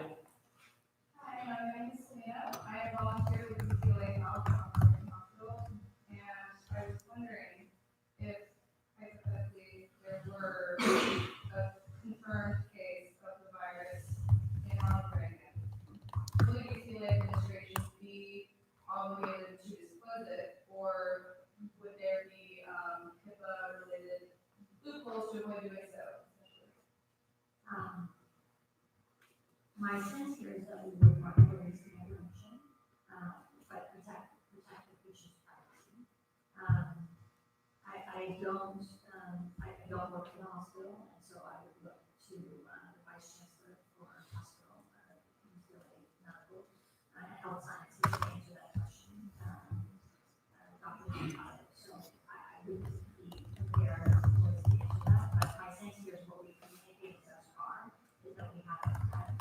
G: hi, my name is Samia. I volunteer with UCLA Health Hospital, and I was wondering if hypothetically there were a confirmed case of the virus in Oregon, will the UCLA administration be obligated to disclose it, or would there be HIPAA-related loopholes to avoid doing so?
C: My sense here is that we would want to release the information, but protect the patient's privacy. I don't work for the hospital, and so I would look to the vice chancellor for our hospital, UCLA Medical, Health Sciences to answer that question. Dr. Mikhail. So I would be prepared to answer that, but my sense here is what we communicated thus far is that we haven't had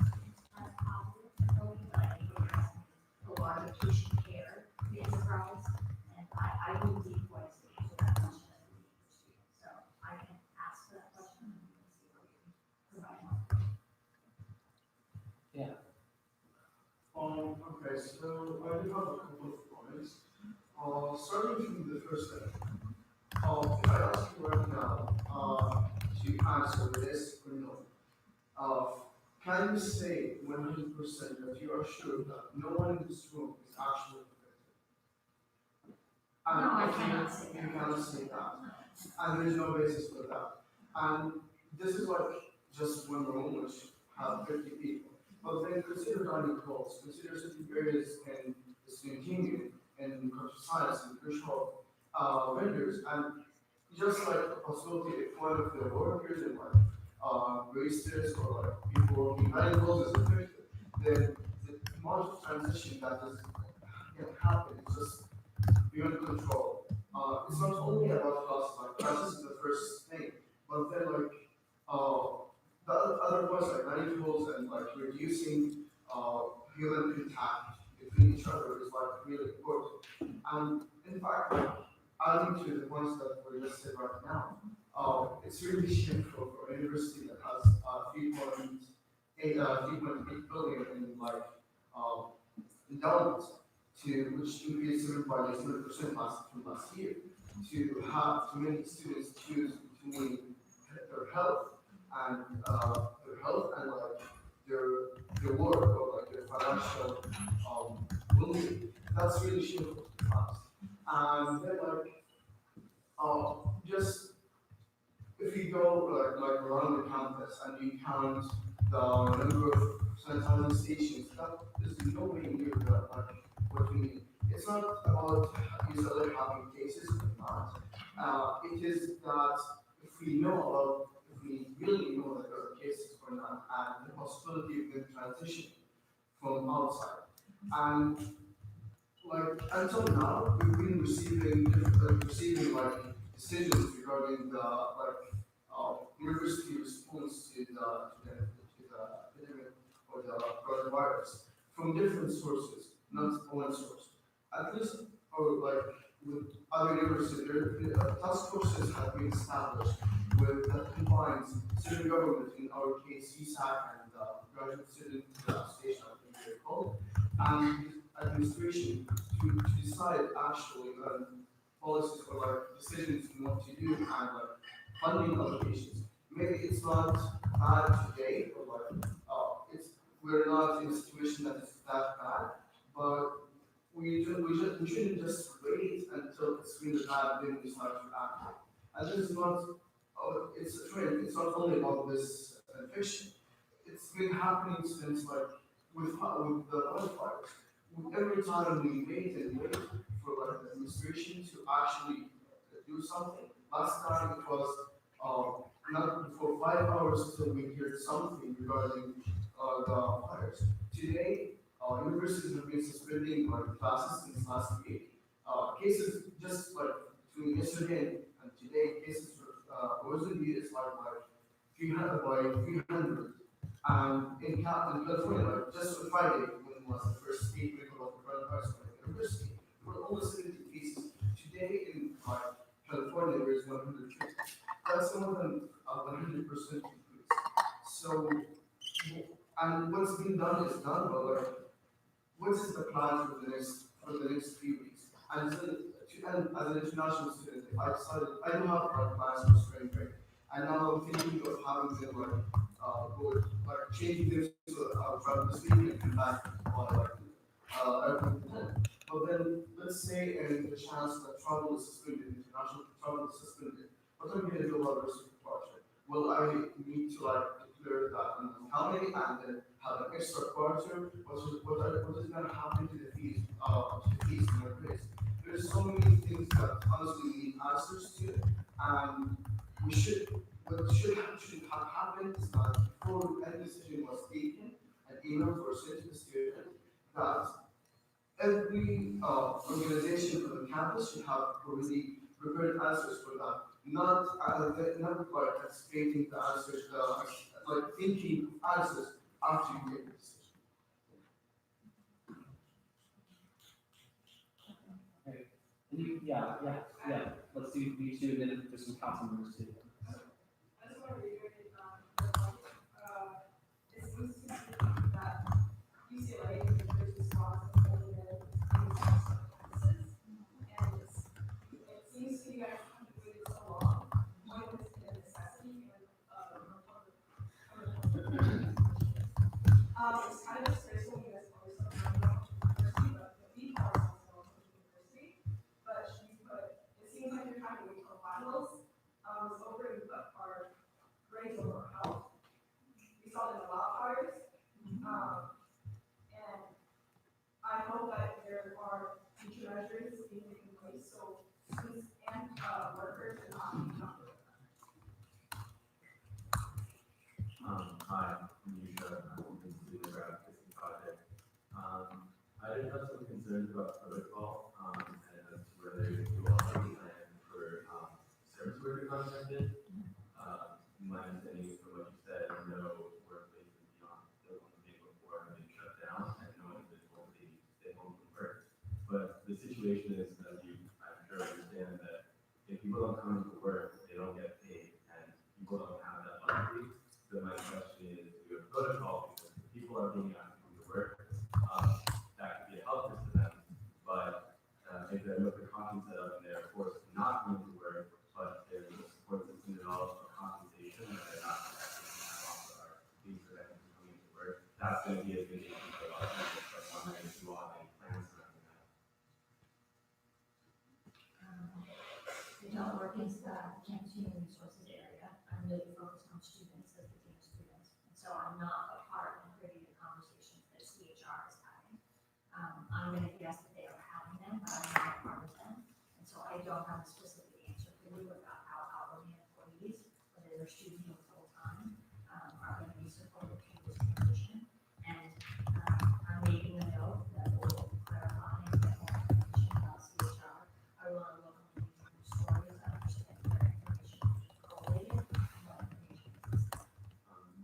C: positive COVID, but I think we're asking a lot of patient care enterprise, and I would be poised to answer that question as we need for students. So I can ask that question and we can see what we can provide more.
B: Yeah.
V: Okay, so I do have a couple of comments. Starting from the first step. If I ask you right now to answer this or no, can you say 100% that you are sure that no one in this room is actually affected? And
C: No, I
V: if
C: cannot say that.
V: You cannot say that. And there is no basis for that. And this is like just one room which have 50 people. But then consider dining halls, consider certain areas in the student union, in computer science, and virtual vendors, and just like a possibility if one of the workers in like wasters or like people working nine roles as affected, then the amount of transition that is can happen is just beyond control. It's not only about classes, like classes is the first thing, but then like the other points like manifolds and like reducing human contact between each other is like really important. And in fact, like adding to the points that were listed right now, it's really shameful for a university that has 3.8 billion in like endowments to which increased by 7% from last year, to have too many students choose between their health and like their work or like their financial well-being. That's really shameful to us. And then like just if you go like around the campus and you count the number of sanitizing stations, that is nowhere near like what we need. It's not about UCLA having cases or not. It is that if we really know that there are cases or not, and the possibility of them transitioning from outside. And like until now, we've been receiving like decisions regarding the university response to the epidemic or the coronavirus from different sources, not one source. At least, or like with other universities, task forces have been established with that combines student government, in our case, USAC and graduate student station, I think they're called, and administration to decide actually policies or like decisions on what to do and like funding allocations. Maybe it's not bad today, or like we're not in a situation that is that bad, but we shouldn't just wait until it's really bad then we start to act. And this is not it's a trend. It's not only about this infection. It's been happening since like with the wildfires. Every time we wait and wait for like the administration to actually do something. Last time it was not for 5 hours till we heard something regarding the fires. Today, universities have been suspending like classes since last week. Cases just like between yesterday and today, cases wasn't is like 300 by 300. And in California, like just on Friday, when was the first state record of the coronavirus at the university, there were almost 70 cases. Today in like California, there is 150. That's more than a 100% increase. So, and what's been done is done, but like, what is the plan for the next few weeks? And, and as an international student, I decided I do have like plans for spring break, and now I'm thinking of having them go like changing this from this week and come back on like every month. But then let's say and the chance that travel is suspended, international travel is suspended. What am I going to do about the rest of the project? Will I need to like declare that how many and then have an extra quarter? What is going to happen to the fees? In my place? There's so many things that honestly we need answers to, and we should. What should have happened is that before any decision was taken, an email was sent to the student that every organization on the campus should have already prepared answers for that. Not like anticipating the answers, like thinking of answers after you make the decision.
B: Okay. Yeah. Let's do B2, then there's some council members too.
G: I just want to reiterate, it seems to me that UCLA is the first response to COVID campuses, and it seems to you guys have waited so long. When has been a necessity and it's kind of disgraceful you guys always talk about university, but the lead policy is also university. But it seems like you're trying to wait till finals. It's over and put our grades over our health. We saw it in the wildfires. And I hope that there are future measures being taken place so students and workers are not being covered.
D: time, Misha, in student advocacy project. I did have some concerns about protocol, and as to whether you all have a plan for, service worker contracted. My understanding from what you said, no workplaces beyond the one day before have been shut down, and no individual will be stay home from work. But the situation is, as you, I'm sure understand, that if people don't come into work, they don't get paid, and people don't have that luxury. So my question is, do a protocol, because if people are being asked to come to work, that could be a help to them. But if they're with the coffee set up and they're forced to not come to work, but there's a support system developed for compensation, and they're not are being prevented from coming to work, that's going to be a big issue for a lot of people. So I'm wondering if you all have any plans around that.
C: We don't work in campus human resources area. I'm really focused on students as the dean of students. And so I'm not a part of the conversations that CHR is having. I'm going to guess that they are having them, but I'm not a part of them. And so I don't have a specific answer for you about how hourly employees, whether they're student or full-time, are going to be supported through this transition. And I'm making a note that will clarify and get more information about CHR. I will look on the stories, understand where information is correlated and what information is.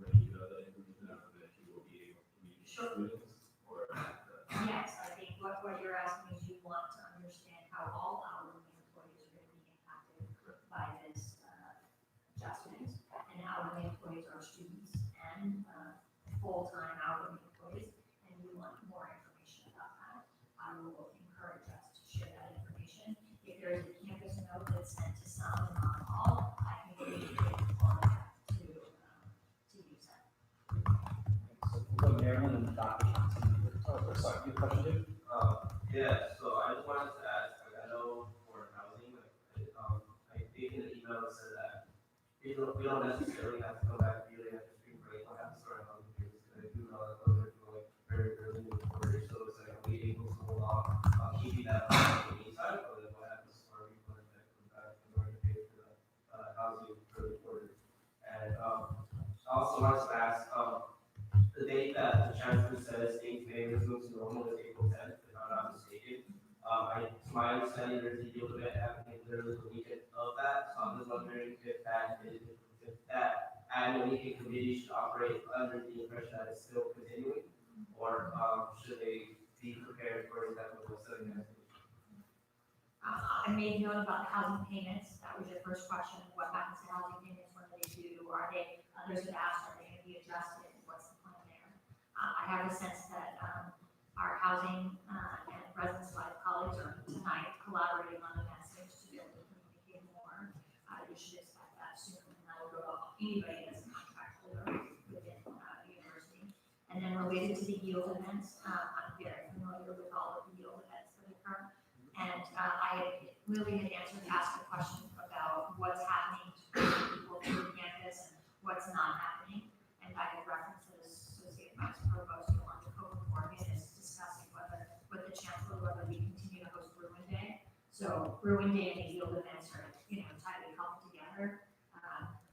D: When you know that information out, that you will be able to communicate
C: Sure.
D: with students, or
C: Yes, I think what you're asking is you want to understand how all hourly employees are going to be impacted by this adjustment. And hourly employees are students and full-time hourly employees, and you want more information about that. I will encourage us to share that information. If there is a campus note that's sent to some and not all, I can communicate on that to use that.
B: So we'll go Maryland and Dr. Johnson. Oh, sorry, you have a question, Jim?
J: Yeah, so I just wanted to ask, like, I know for housing, like, I think in the email it said that we don't necessarily have to come back immediately after spring break, we have to start housing because I do know that those are like very early in the quarter, so it's like, are we able to hold off on keeping that on the meantime, or then what happens to our refund that comes back in order to pay for the, housing for the quarter? And, I also wanted to ask, the date that the chancellor says things may resume to normal is April 10th, if I'm not mistaken. To my understanding, there's a yield event happening literally the weekend of that, so I'm just wondering if that annual meeting committee should operate under the impression that it's still continuing, or should they be prepared for that with what's setting that?
C: I made note about the housing payments. That was your first question. What happens to housing payments? What do they do? Are they, others have asked, are they going to be adjusted? What's the plan there? I have a sense that our housing and residence life colleagues are tonight collaborating on a message to be able to communicate more. You should expect that soon, and that will go to anybody that's a contract holder within the university. And then related to the yield events, I'm very familiar with all of the yield events that occur. And I really had answered, asked a question about what's happening to people through campus and what's not happening. And I had references, Associate Vice Provost Yolanda Copeland is discussing what the chancellor, whether we continue to host Bruin Day. So Bruin Day and the yield events are, tightly coupled together.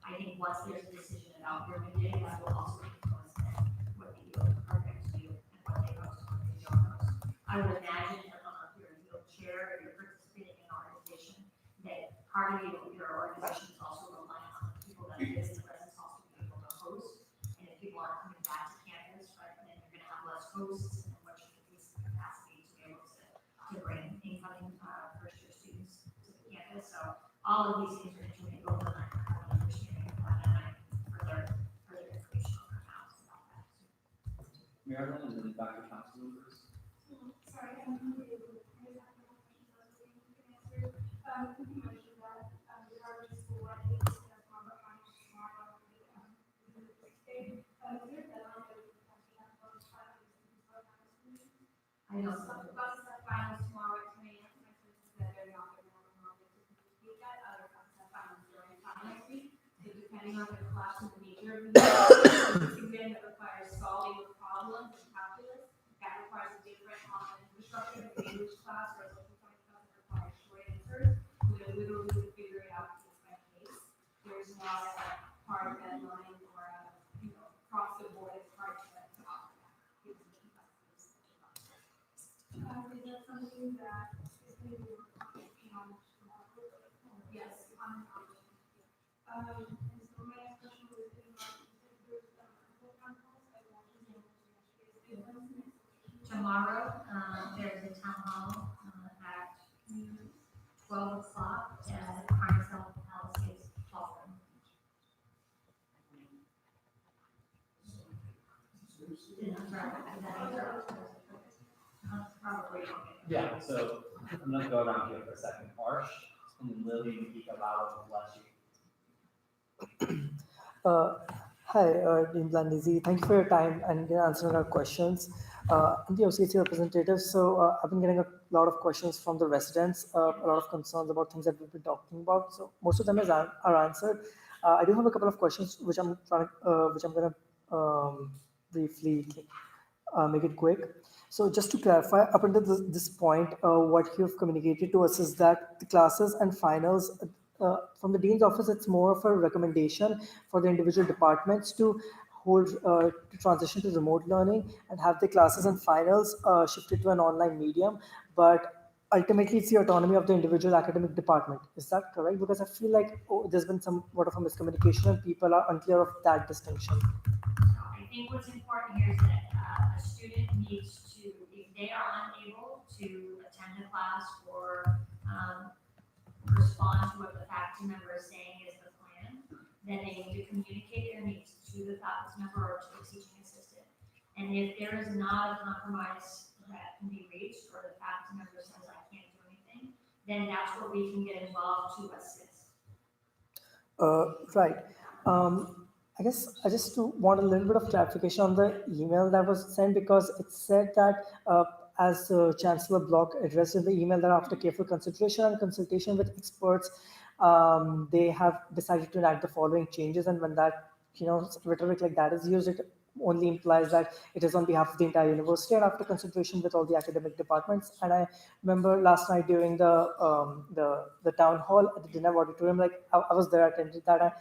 C: I think once there's a decision about Bruin Day, that will also influence then what the yield programs do and what they host and what they don't host. I would imagine that if you're a yield chair or you're participating in an organization, that part of your organization is also relying on the people that visit the residence halls to be able to host. And if people aren't coming back to campus, right, then you're going to have less hosts, and what should be the capacity to be able to bring incoming first year students to the campus. So all of these things are intermingled, and I have an understanding of that, and I further information on our house about that.
B: Maryland and then Dr. Johnson first.
E: Sorry, I'm not able to answer. You mentioned that the Harvard School went into the combat finals tomorrow. Is there a deadline that we have to have those finals?
C: I don't
E: So
C: know.
E: the bus set finals tomorrow at 10 a.m. My sense is that they're not going to complete that. Other buses have finals during time next week. So depending on the class and the nature of the exam that requires solving problems and calculus, that requires a different infrastructure than the English class, or a social science class that requires short answers. We literally figure it out case by case. There's not a hard deadline or a, Is that something that is going to be on, yes, on the project? And so my next question was, if there's, book conference, I want to know
C: Tomorrow, there's a town hall, at 12 o'clock at Carnesville Palace's ballroom.
B: Yeah, so I'm gonna go around here for a second. Arsh, and then Lily, Nikita, Lalo, bless you.
O: Uh, Hi, Dean Blandisi. Thank you for your time and answering our questions. I'm the OCC representative, so I've been getting a lot of questions from the residents, a lot of concerns about things that we've been talking about. So most of them are answered. I do have a couple of questions which I'm gonna briefly make it quick. So just to clarify, up until this point, what you've communicated to us is that the classes and finals from the dean's office, it's more of a recommendation for the individual departments to hold to transition to remote learning and have the classes and finals shifted to an online medium. But ultimately, it's the autonomy of the individual academic department. Is that correct? Because I feel like there's been somewhat of a miscommunication and people are unclear of that distinction.
C: I think what's important here is that a student needs to, if they are unable to attend a class or respond to what the faculty member is saying is the plan, then they need to communicate their needs to the faculty member or to the teaching assistant. And if there is not a compromise that can be reached, or the faculty member says, I can't do anything, then that's where we can get involved to assist.
O: Right. I guess I just want a little bit of clarification on the email that was sent because it said that as Chancellor Block addressed in the email that after careful consideration and consultation with experts, they have decided to enact the following changes. And when that, rhetoric like that is used, it only implies that it is on behalf of the entire university and after consultation with all the academic departments. And I remember last night during the town hall at the dinner auditorium, like I was there, attended that.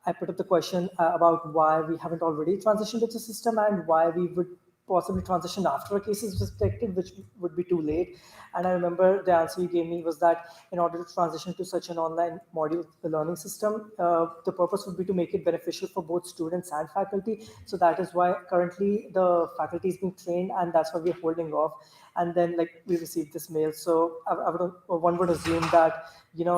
O: I put up the question about why we haven't already transitioned to the system and why we would possibly transition after a case is detected, which would be too late. And I remember the answer you gave me was that in order to transition to such an online module learning system, the purpose would be to make it beneficial for both students and faculty. So that is why currently the faculty is being trained, and that's why we're holding off. And then, like, we received this mail, so one would assume that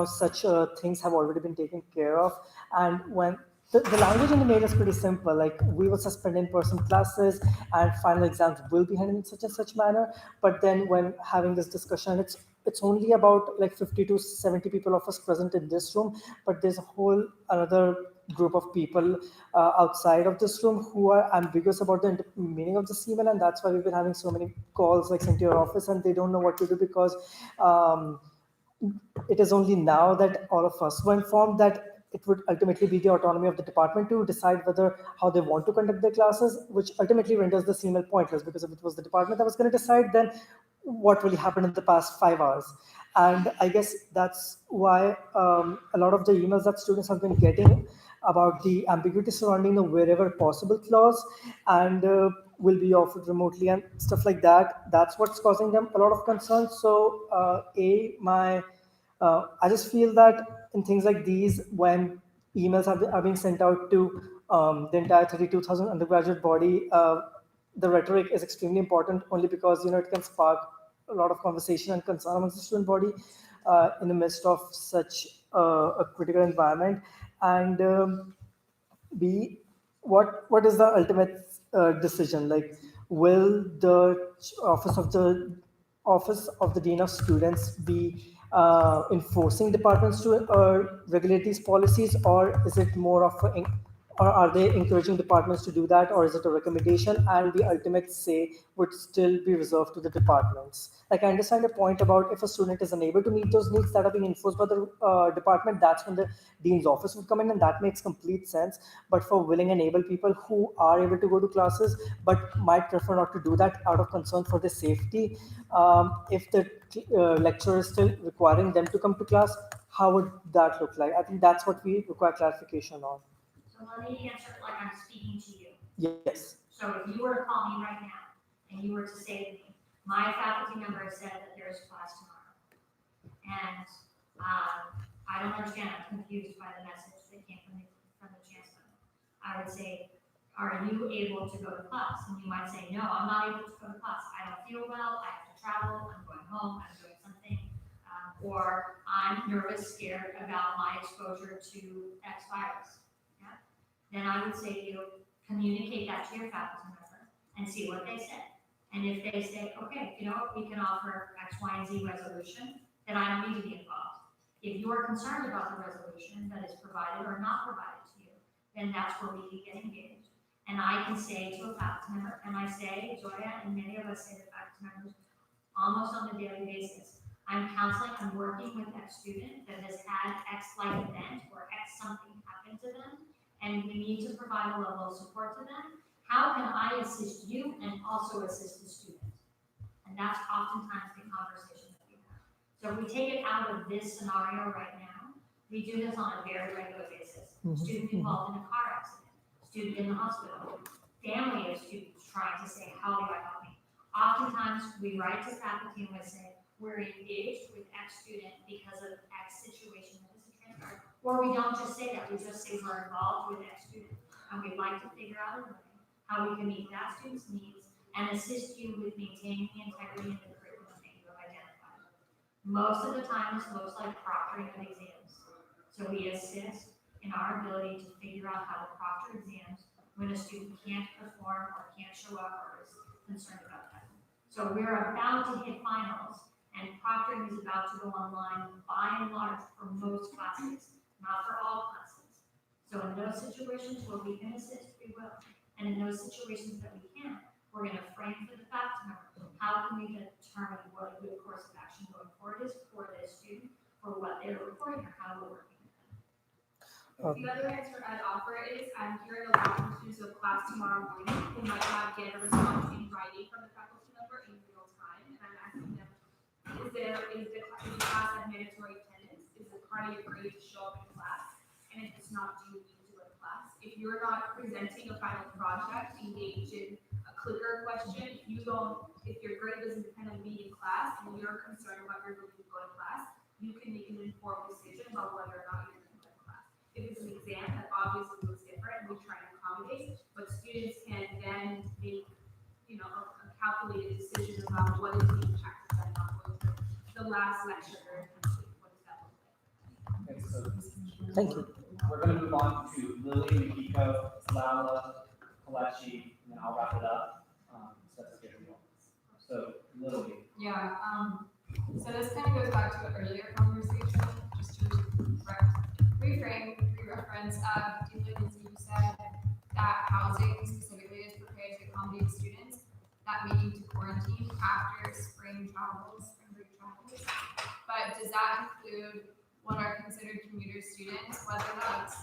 O: such things have already been taken care of. And when the language in the mail is pretty simple, like we will suspend in-person classes and final exams will be handled in such and such manner. But then when having this discussion, it's only about like 50 to 70 people of us present in this room, but there's a whole another group of people outside of this room who are ambiguous about the meaning of this email, and that's why we've been having so many calls like sent to your office, and they don't know what to do because it is only now that all of us were informed that it would ultimately be the autonomy of the department to decide whether how they want to conduct their classes, which ultimately renders this email pointless, because if it was the department that was going to decide, then what really happened in the past 5 hours? And I guess that's why a lot of the emails that students have been getting about the ambiguity surrounding the wherever possible clause and will be offered remotely and stuff like that, that's what's causing them a lot of concern. So I just feel that in things like these, when emails are being sent out to the entire 32,000 undergraduate body, the rhetoric is extremely important only because it can spark a lot of conversation and concern amongst the student body in the midst of such a critical environment. And B, what is the ultimate decision? Like, will the office of the dean of students be enforcing departments to regulate these policies, or is it more of or are they encouraging departments to do that, or is it a recommendation and the ultimate say would still be reserved to the departments? Like, I understand the point about if a student is unable to meet those needs that are being enforced by the department, that's when the dean's office would come in, and that makes complete sense. But for willing and able people who are able to go to classes but might prefer not to do that out of concern for their safety, if the lecturer is still requiring them to come to class, how would that look like? I think that's what we require clarification on.
C: So let me answer it like I'm speaking to you.
O: Yes.
C: So if you were to call me right now and you were to say to me, My faculty member said that there's class tomorrow. And, I don't understand, I'm confused by the message that came from the chancellor. I would say, are you able to go to class? And you might say, no, I'm not able to go to class. I don't feel well, I have to travel, I'm going home, I'm doing something. Or I'm nervous, scared about my exposure to X virus. Yeah? Then I would say to you, communicate that to your faculty member and see what they say. And if they say, okay, you know what, we can offer X, Y, and Z resolution, then I don't need to be involved. If you are concerned about the resolution that is provided or not provided to you, then that's where we can get engaged. And I can say to a faculty member, and I say, Joya, and many of us say to faculty members almost on a daily basis, I'm counseling, I'm working with X student that has had X life event or X something happen to them, and we need to provide a level of support to them. How can I assist you and also assist the student? And that's oftentimes the conversation that we have. So if we take it out of this scenario right now, we do this on a very regular basis. Student involved in a car accident, student in the hospital, family of students trying to say, how do I help me? Oftentimes, we write to faculty and we say, we're engaged with X student because of X situation that is a transfer. Or we don't just say that, we just say we're involved with X student. And we'd like to figure out a way how we can meet that student's needs and assist you with maintaining the integrity of the curriculum that you have identified. Most of the time, this looks like proctoring of exams. So we assist in our ability to figure out how to proctor exams when a student can't perform or can't show up or is concerned about that. So we're about to hit finals, and proctoring is about to go online by and large for most classes, not for all classes. So in those situations where we can assist, we will. And in those situations that we can't, we're gonna frame for the faculty member, how can we determine what a good course of action going forward is for this student, for what they're reporting or how we're working with them.
I: The other answer I'd offer is, I'm hearing a lot from students of class tomorrow morning who might not get a response in writing from the faculty member in real time, and I'm asking them, is the class have mandatory attendance? Is it part of your grade to show up in class? And if it's not, do you need to go to class? If you're not presenting a final project, engage in a clicker question, if your grade doesn't depend on being in class and you're concerned about your ability to go to class, you can make an informed decision about whether or not you're going to go to class. If it's an exam, that obviously looks different, and we try to accommodate, but students can then make, a calculated decision about what is the impact of that not going to the last lecture very quickly. What does that look like?
B: Okay, so
O: Thank you.
B: we're gonna move on to Lily, Mikiko, Lala, Kalechi, and then I'll wrap it up. So that's good. So Lily.
I: Yeah, so this kind of goes back to the earlier conversation, just to re-reference, Dean as you said, that housing specifically is prepared to accommodate students that may need to quarantine after spring break travels. But does that include what are considered commuter students, whether that's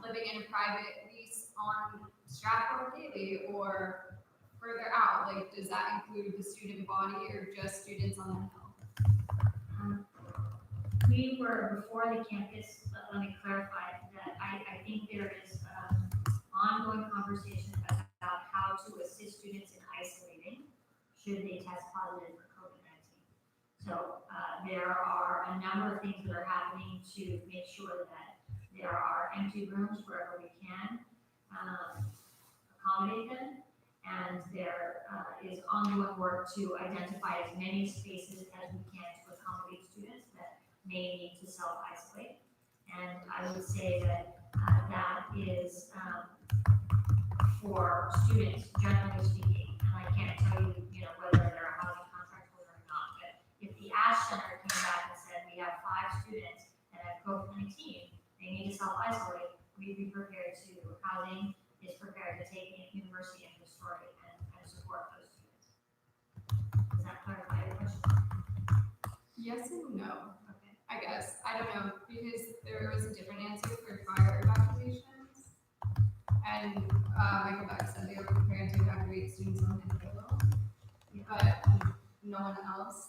I: living in a private lease on Stratford Daily or further out? Like, does that include the student body or just students on the hill?
C: We were, before the campus, let me clarify that I think there is ongoing conversation about how to assist students in isolating should they test positive for COVID-19. So there are a number of things that are happening to make sure that there are empty rooms wherever we can accommodate them. And there is ongoing work to identify as many spaces as we can to accommodate students that may need to self-isolate. And I would say that that is for students, generally speaking, and I can't tell you, whether they're a housing contract holder or not, but if the Ash Center came back and said, we have 5 students that have COVID-19, they need to self-isolate, we'd be prepared to, housing is prepared to take in university and story and support those students. Does that clarify your question?
I: Yes and no.
C: Okay.
I: I guess. I don't know, because there was a different answer for fire evacuations. And Michael Beck said they were prepared to evacuate students on the hill, but no one else.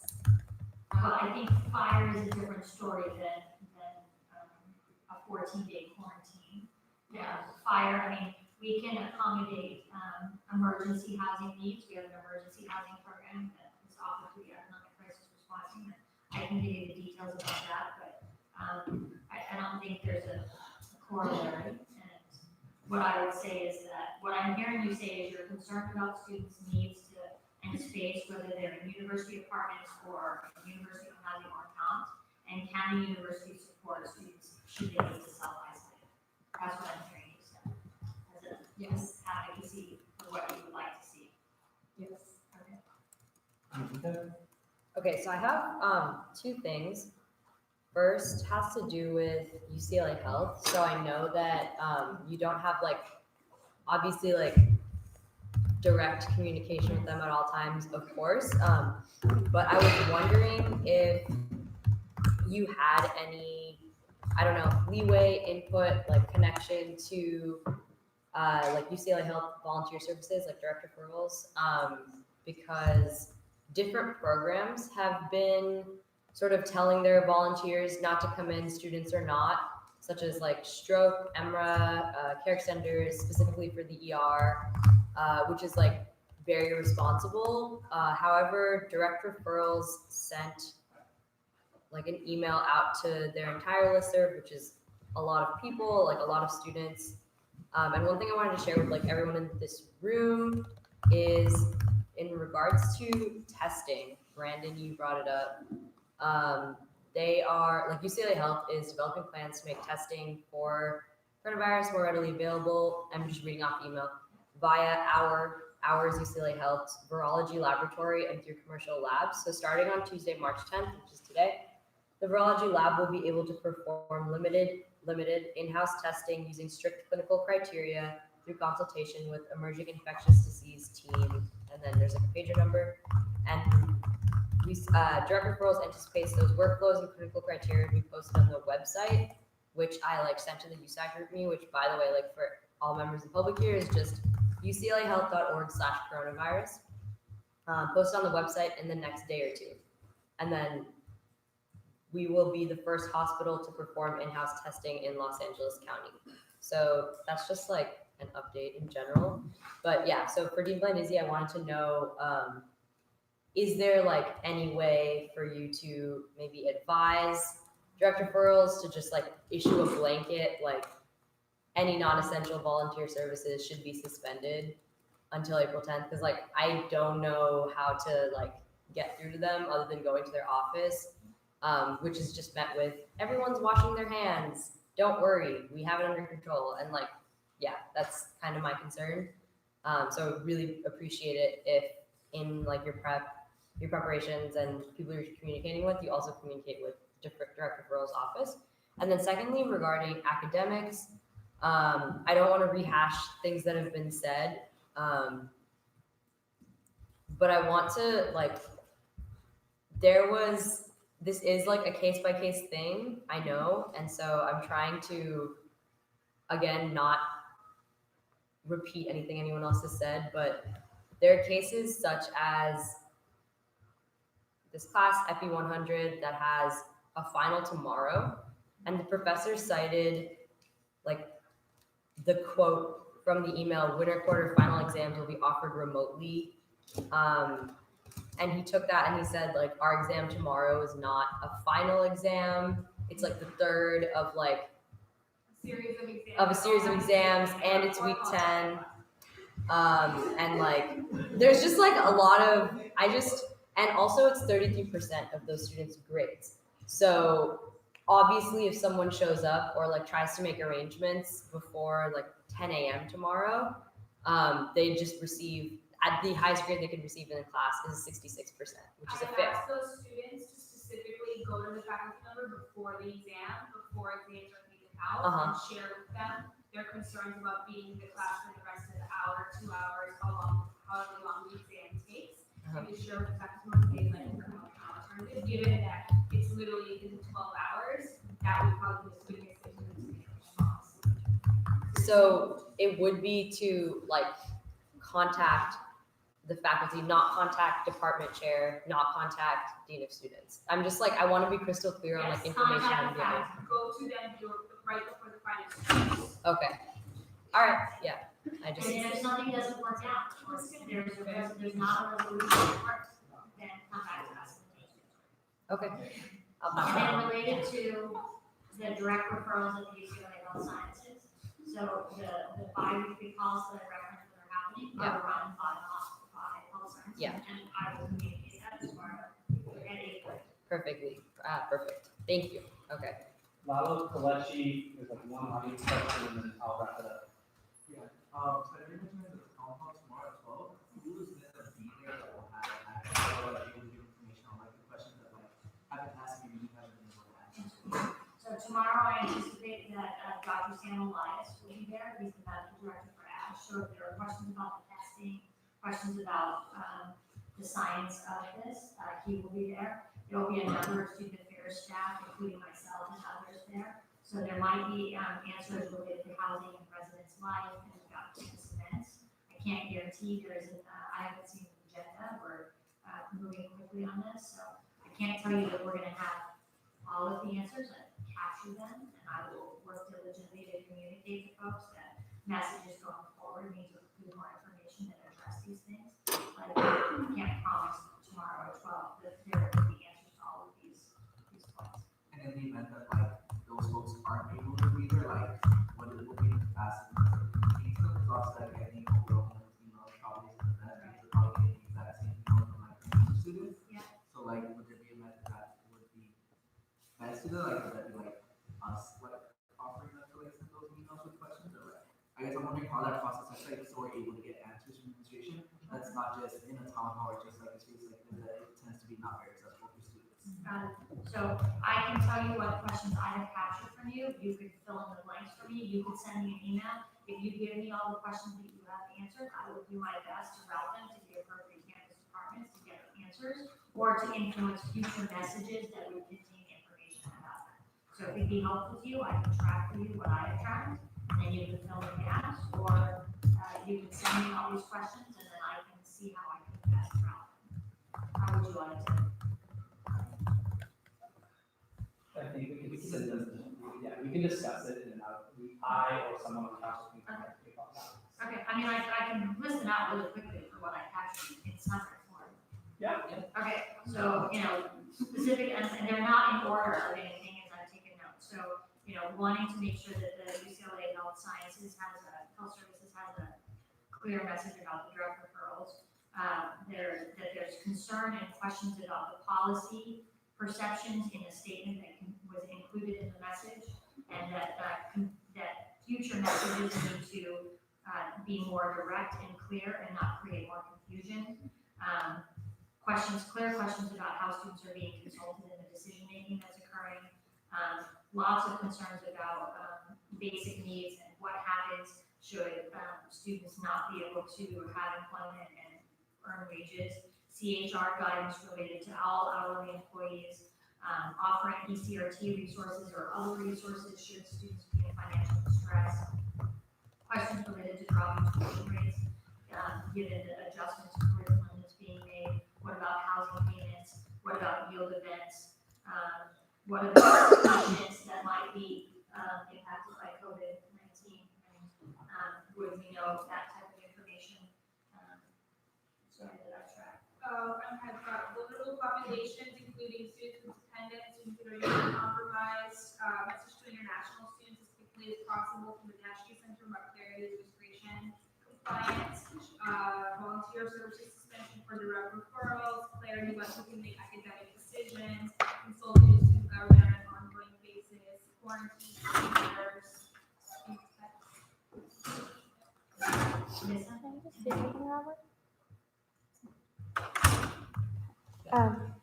C: Well, I think fire is a different story than a 14-day quarantine.
I: Yeah.
C: Fire, we can accommodate emergency housing needs. We have an emergency housing program that is off of the economic crisis response team. I can give you the details about that, but, I don't think there's a corollary. And what I would say is that, what I'm hearing you say is you're concerned about students' needs and space, whether they're in university apartments or university housing or not, and can the university support students should they need to self-isolate? That's what I'm hearing you say. As a
I: Yes.
C: advocacy for what you would like to see.
I: Yes.
C: Okay.
H: Okay, so I have two things. First has to do with UCLA Health. So I know that you don't have obviously direct communication with them at all times, of course. But I was wondering if you had any, I don't know, leeway, input, connection to UCLA Health volunteer services, direct referrals, because different programs have been sort of telling their volunteers not to come in, students or not, such as stroke, EMRA, care extenders, specifically for the ER, which is very responsible. However, direct referrals sent an email out to their entire listserv, which is a lot of people, a lot of students. And one thing I wanted to share with everyone in this room is in regards to testing. Brandon, you brought it up. They are, UCLA Health is developing plans to make testing for coronavirus more readily available. I'm just reading off the email via ours UCLA Health's virology laboratory and through commercial labs. So starting on Tuesday, March 10th, which is today, the virology lab will be able to perform limited in-house testing using strict clinical criteria through consultation with emerging infectious disease team. And then there's a pager number. And direct referrals anticipates those workflows and clinical criteria to be posted on the website, which I sent to the USAC group me, which by the way, for all members of the public here is just uclahealth.org/coronavirus. Posted on the website in the next day or two. And then we will be the first hospital to perform in-house testing in Los Angeles County. So that's just an update in general. But yeah, so for Dean Blandizzi, I wanted to know, is there any way for you to maybe advise direct referrals to just issue a blanket, any non-essential volunteer services should be suspended until April 10th? Because I don't know how to get through to them other than going to their office. Which is just met with, everyone's washing their hands. Don't worry, we have it under control. And yeah, that's kind of my concern. So I really appreciate it if in your preparations and people you're communicating with, you also communicate with direct referrals office. And then secondly, regarding academics, I don't want to rehash things that have been said. But I want to this is a case-by-case thing, I know, and so I'm trying to, again, not repeat anything anyone else has said, but there are cases such as this class, Epi 100, that has a final tomorrow, and the professor cited, the quote from the email, winter quarter final exams will be offered remotely, and he took that and he said, our exam tomorrow is not a final exam. It's the third of a series of exams, and it's week 10. And there's just a lot of, and also it's 33% of those students' grades. So obviously if someone shows up or tries to make arrangements before 10 a.m. tomorrow, they just receive, at the highest grade they could receive in the class is 66%, which is a fifth.
G: I asked those students to specifically go to the faculty member before the exam, before exams are handed out, and share with them their concerns about being in the class for the rest of the hour, 2 hours, however long the exam takes, and to share with the faculty member they an alternative, given that it's literally in 12 hours, that would probably be the biggest response.
H: So it would be to contact the faculty, not contact department chair, not contact dean of students. I'm just I want to be crystal clear on information I'm giving.
G: Go to them right before the final.
H: Okay. All right. Yeah.
C: And if something doesn't work out, or there's not a resolution that works, then come back to us.
H: Okay. I'll
C: And
H: pass
C: then
H: that on.
C: related to the direct referrals at the UCLA Health Sciences, so the bi-weekly calls that I referenced that are happening are run by the hospital, by Health Sciences.
H: Yeah.
C: And I will communicate that tomorrow at 8:30.
H: Perfectly. Perfect. Thank you. Okay.
B: Lalo, Kalechi, there's like one audience question, and then I'll wrap it up.
D: Yeah, so you're mentioning the town hall tomorrow at 12, who is gonna be there that will have access or like able to give information on like the questions that like haven't asked you, you haven't been able to answer?
C: So tomorrow, I anticipate that Dr. Sam Elias will be there. He's the medical director for ASH. So if there are questions about the testing, questions about the science of this, he will be there. There will be a number of student affairs staff, including myself and others there. So there might be answers related to housing and residence life and about campus events. I can't guarantee there isn't, I haven't seen the agenda. We're moving quickly on this. So I can't tell you that we're going to have all of the answers. I capture them, and I will work diligently to communicate to folks that messages going forward need to include more information that address these things. But I can't promise tomorrow at 12 that there will be answers to all of these points.
D: And in the event that like those folks aren't able to be there, like what it will be the capacity of communicating to them, because also like any overwhelming email probably isn't the best, because they're probably getting the exact same email from like the students.
C: Yeah.
D: So like, would there be a method that would be best to do, like, would that be like us like offering them to like send those emails with questions, or like, I guess I'm wondering how that process is like, so we're able to get answers from administration, that's not just in a town hall, or just like, it feels like that it tends to be not very accessible for students.
C: So I can tell you what questions I have captured from you. You could fill in the blanks for me. You could send me an email. If you give me all the questions that you have answered, I will do my best to route them to the appropriate campus departments to get answers or to influence future messages that would contain information about them. So if it'd be helpful to you, I can track for you what I have tracked, and then you can fill in the gaps, or you can send me all these questions, and then I can see how I can best route them. How would you like to?
B: I think we can discuss it, and I or someone on council can correct me about that.
C: Okay, I mean, I can listen out really quickly for what I captured in summary form.
B: Yeah.
C: Okay, so, specific, and they're not in order of anything as I've taken notes. So, wanting to make sure that the UCLA Health Services has a clear message about the direct referrals. That there's concern and questions about the policy perceptions in the statement that was included in the message, and that future messages need to be more direct and clear and not create more confusion. Clear questions about how students are being consulted in the decision-making that's occurring. Lots of concerns about basic needs and what happens should students not be able to have employment and earn wages. CHR guidance related to all hourly employees, offering ECRT resources or other resources should students be in financial distress. Questions related to dropping tuition rates, given the adjustments to curriculum that's being made. What about housing payments? What about yield events? What about students that might be impacted by COVID-19? Would we know that type of information? Sorry that I tracked.
G: I've got vulnerable populations, including students with dependents, students that are immunocompromised, message to international students as quickly as possible from the National Center about clarity, registration, compliance, volunteer services suspension for direct referrals, clarity about who can make academic decisions, consulting with student government on an ongoing basis, quarantine procedures.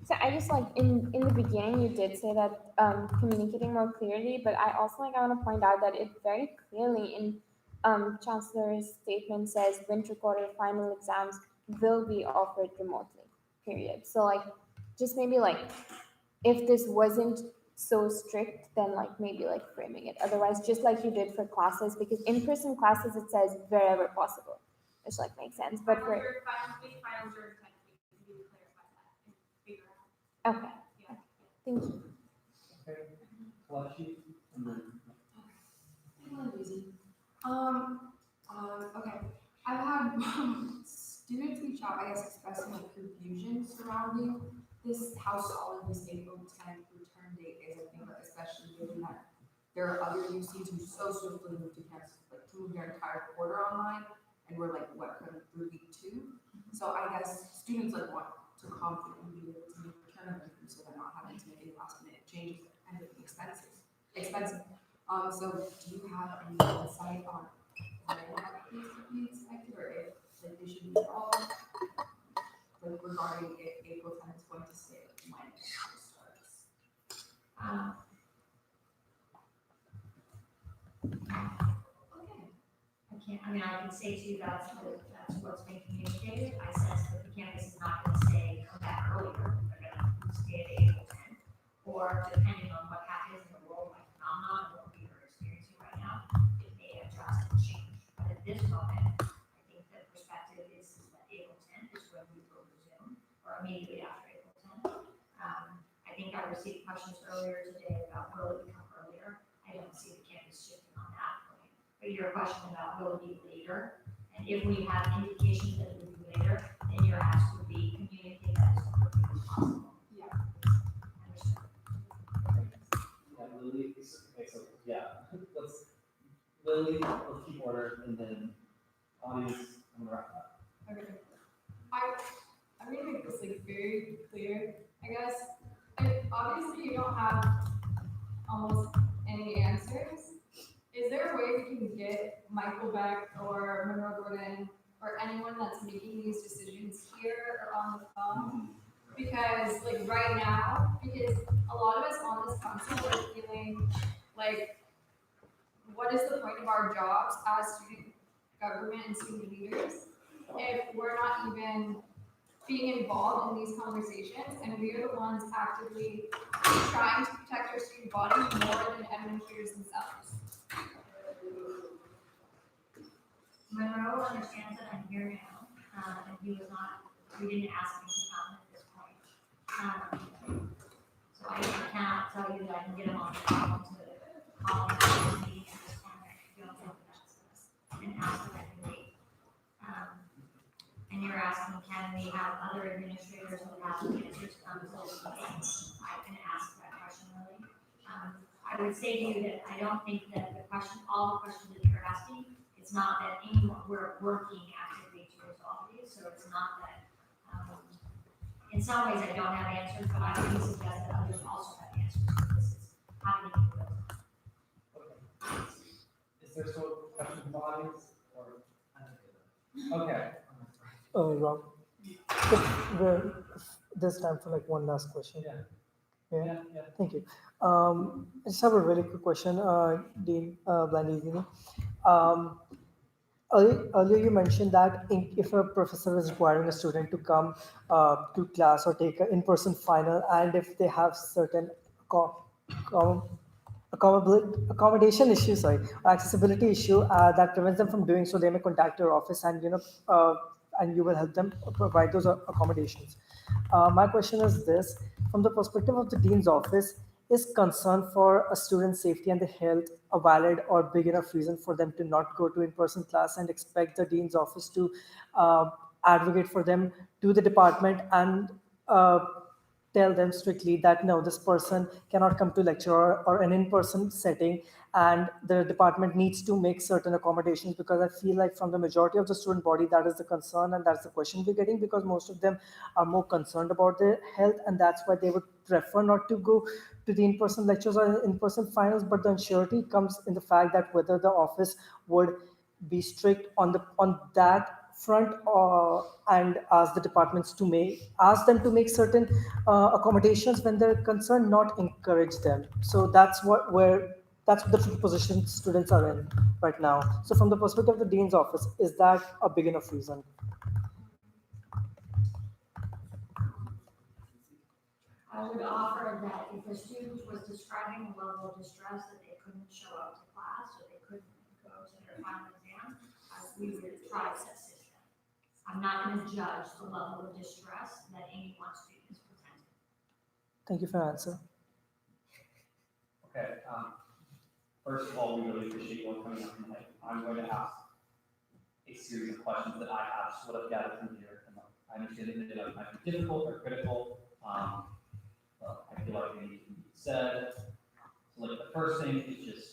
M: So I just in the beginning you did say that communicating more clearly, but I also I want to point out that it very clearly in Chancellor's statement says winter quarter final exams will be offered remotely. Period. So just maybe if this wasn't so strict, then maybe framing it otherwise, just like you did for classes, because in-person classes it says wherever possible, which makes sense. But for okay, yeah. Thank you.
B: Okay. Kalechi, and then
I: Okay. I've had students reach out, I guess, expressing like confusion surrounding this, how solid this April 10th return date is. I think like, especially given that there are other UCs who so swiftly moved to campus, like to move their entire quarter online, and we're like, what, kind of through week 2? So I guess students like want to confidently be able to make a return of income so they're not having to make any last minute changes and it's expensive. So do you have any insight on when that needs to be expected, or if like they should be all like regarding if April 10th is going to stay, like when it starts?
C: I can say to you that's what's being communicated. I sense that the campus is not gonna stay, come back earlier, they're gonna stay at April 10th. Or depending on what happens in the world, like phenomenon, what we are experiencing right now, it may adjust and change. But at this moment, I think the perspective is that April 10th is when we will resume, or immediately after April 10th. I think I received questions earlier today about will it become earlier. I don't see the campus shifting on that point. But your question about will it be later, and if we have indications that it will be later, then your ask would be communicate that as quickly as possible.
I: Yeah.
B: Yeah, Lily, okay, so, yeah, Lily, let's keep order, and then audience, I'm gonna wrap up.
I: Okay. I'm gonna make this like very clear, I guess. Like, obviously you don't have almost any answers. Is there a way we can get Michael Beck or Monroe Gordon or anyone that's making these decisions here or on the phone? Because like right now, because a lot of us on this council are feeling like, what is the point of our jobs as student government and student leaders if we're not even being involved in these conversations, and we are the ones actively trying to protect our student body more than administrators themselves?
C: Monroe understands that I'm here now, and we didn't ask him to come at this point. So I cannot tell you that I can get him on the phone to call the meeting at this point. I don't think that's this, and ask if I can wait. And you're asking, can we have other administrators who have the answers come to this meeting? I can ask that question, Lily. I would say to you that I don't think that all the questions that you're asking, it's not that anyone, we're working actively to resolve these, so it's not that, in some ways I don't have answers, but I would suggest that others also have answers, so this is how do we do it?
B: Okay. Is there still questions from the audience, or? Okay.
O: Rob, there's time for like one last question. Yeah. Thank you. I just have a really quick question, Dean Blandini. Earlier you mentioned that if a professor is requiring a student to come to class or take an in-person final, and if they have certain accommodation issue, or accessibility issue that prevents them from doing so, they may contact your office, and and you will help them provide those accommodations. My question is this: from the perspective of the dean's office, is concern for a student's safety and the health a valid or big enough reason for them to not go to in-person class and expect the dean's office to advocate for them to the department and tell them strictly that no, this person cannot come to lecture or an in-person setting, and the department needs to make certain accommodations? Because I feel like from the majority of the student body, that is the concern, and that's the question we're getting, because most of them are more concerned about their health, and that's why they would prefer not to go to the in-person lectures or in-person finals. But the uncertainty comes in the fact that whether the office would be strict on that front, and ask the departments to ask them to make certain accommodations when they're concerned, not encourage them. So that's the tricky position students are in right now. So from the perspective of the dean's office, is that a big enough reason?
C: I would offer that if a student was describing a level of distress that they couldn't show up to class or they couldn't go to their final exam, we would try to assist them. I'm not going to judge the level of distress that any one student is presenting.
O: Thank you for your answer.
B: Okay. First of all, we really appreciate you all coming up tonight. I'm going to ask a series of questions that I have, just what I've gathered from here. And I understand that they might be difficult or critical. But I feel like they need to be said. So like the first thing is just,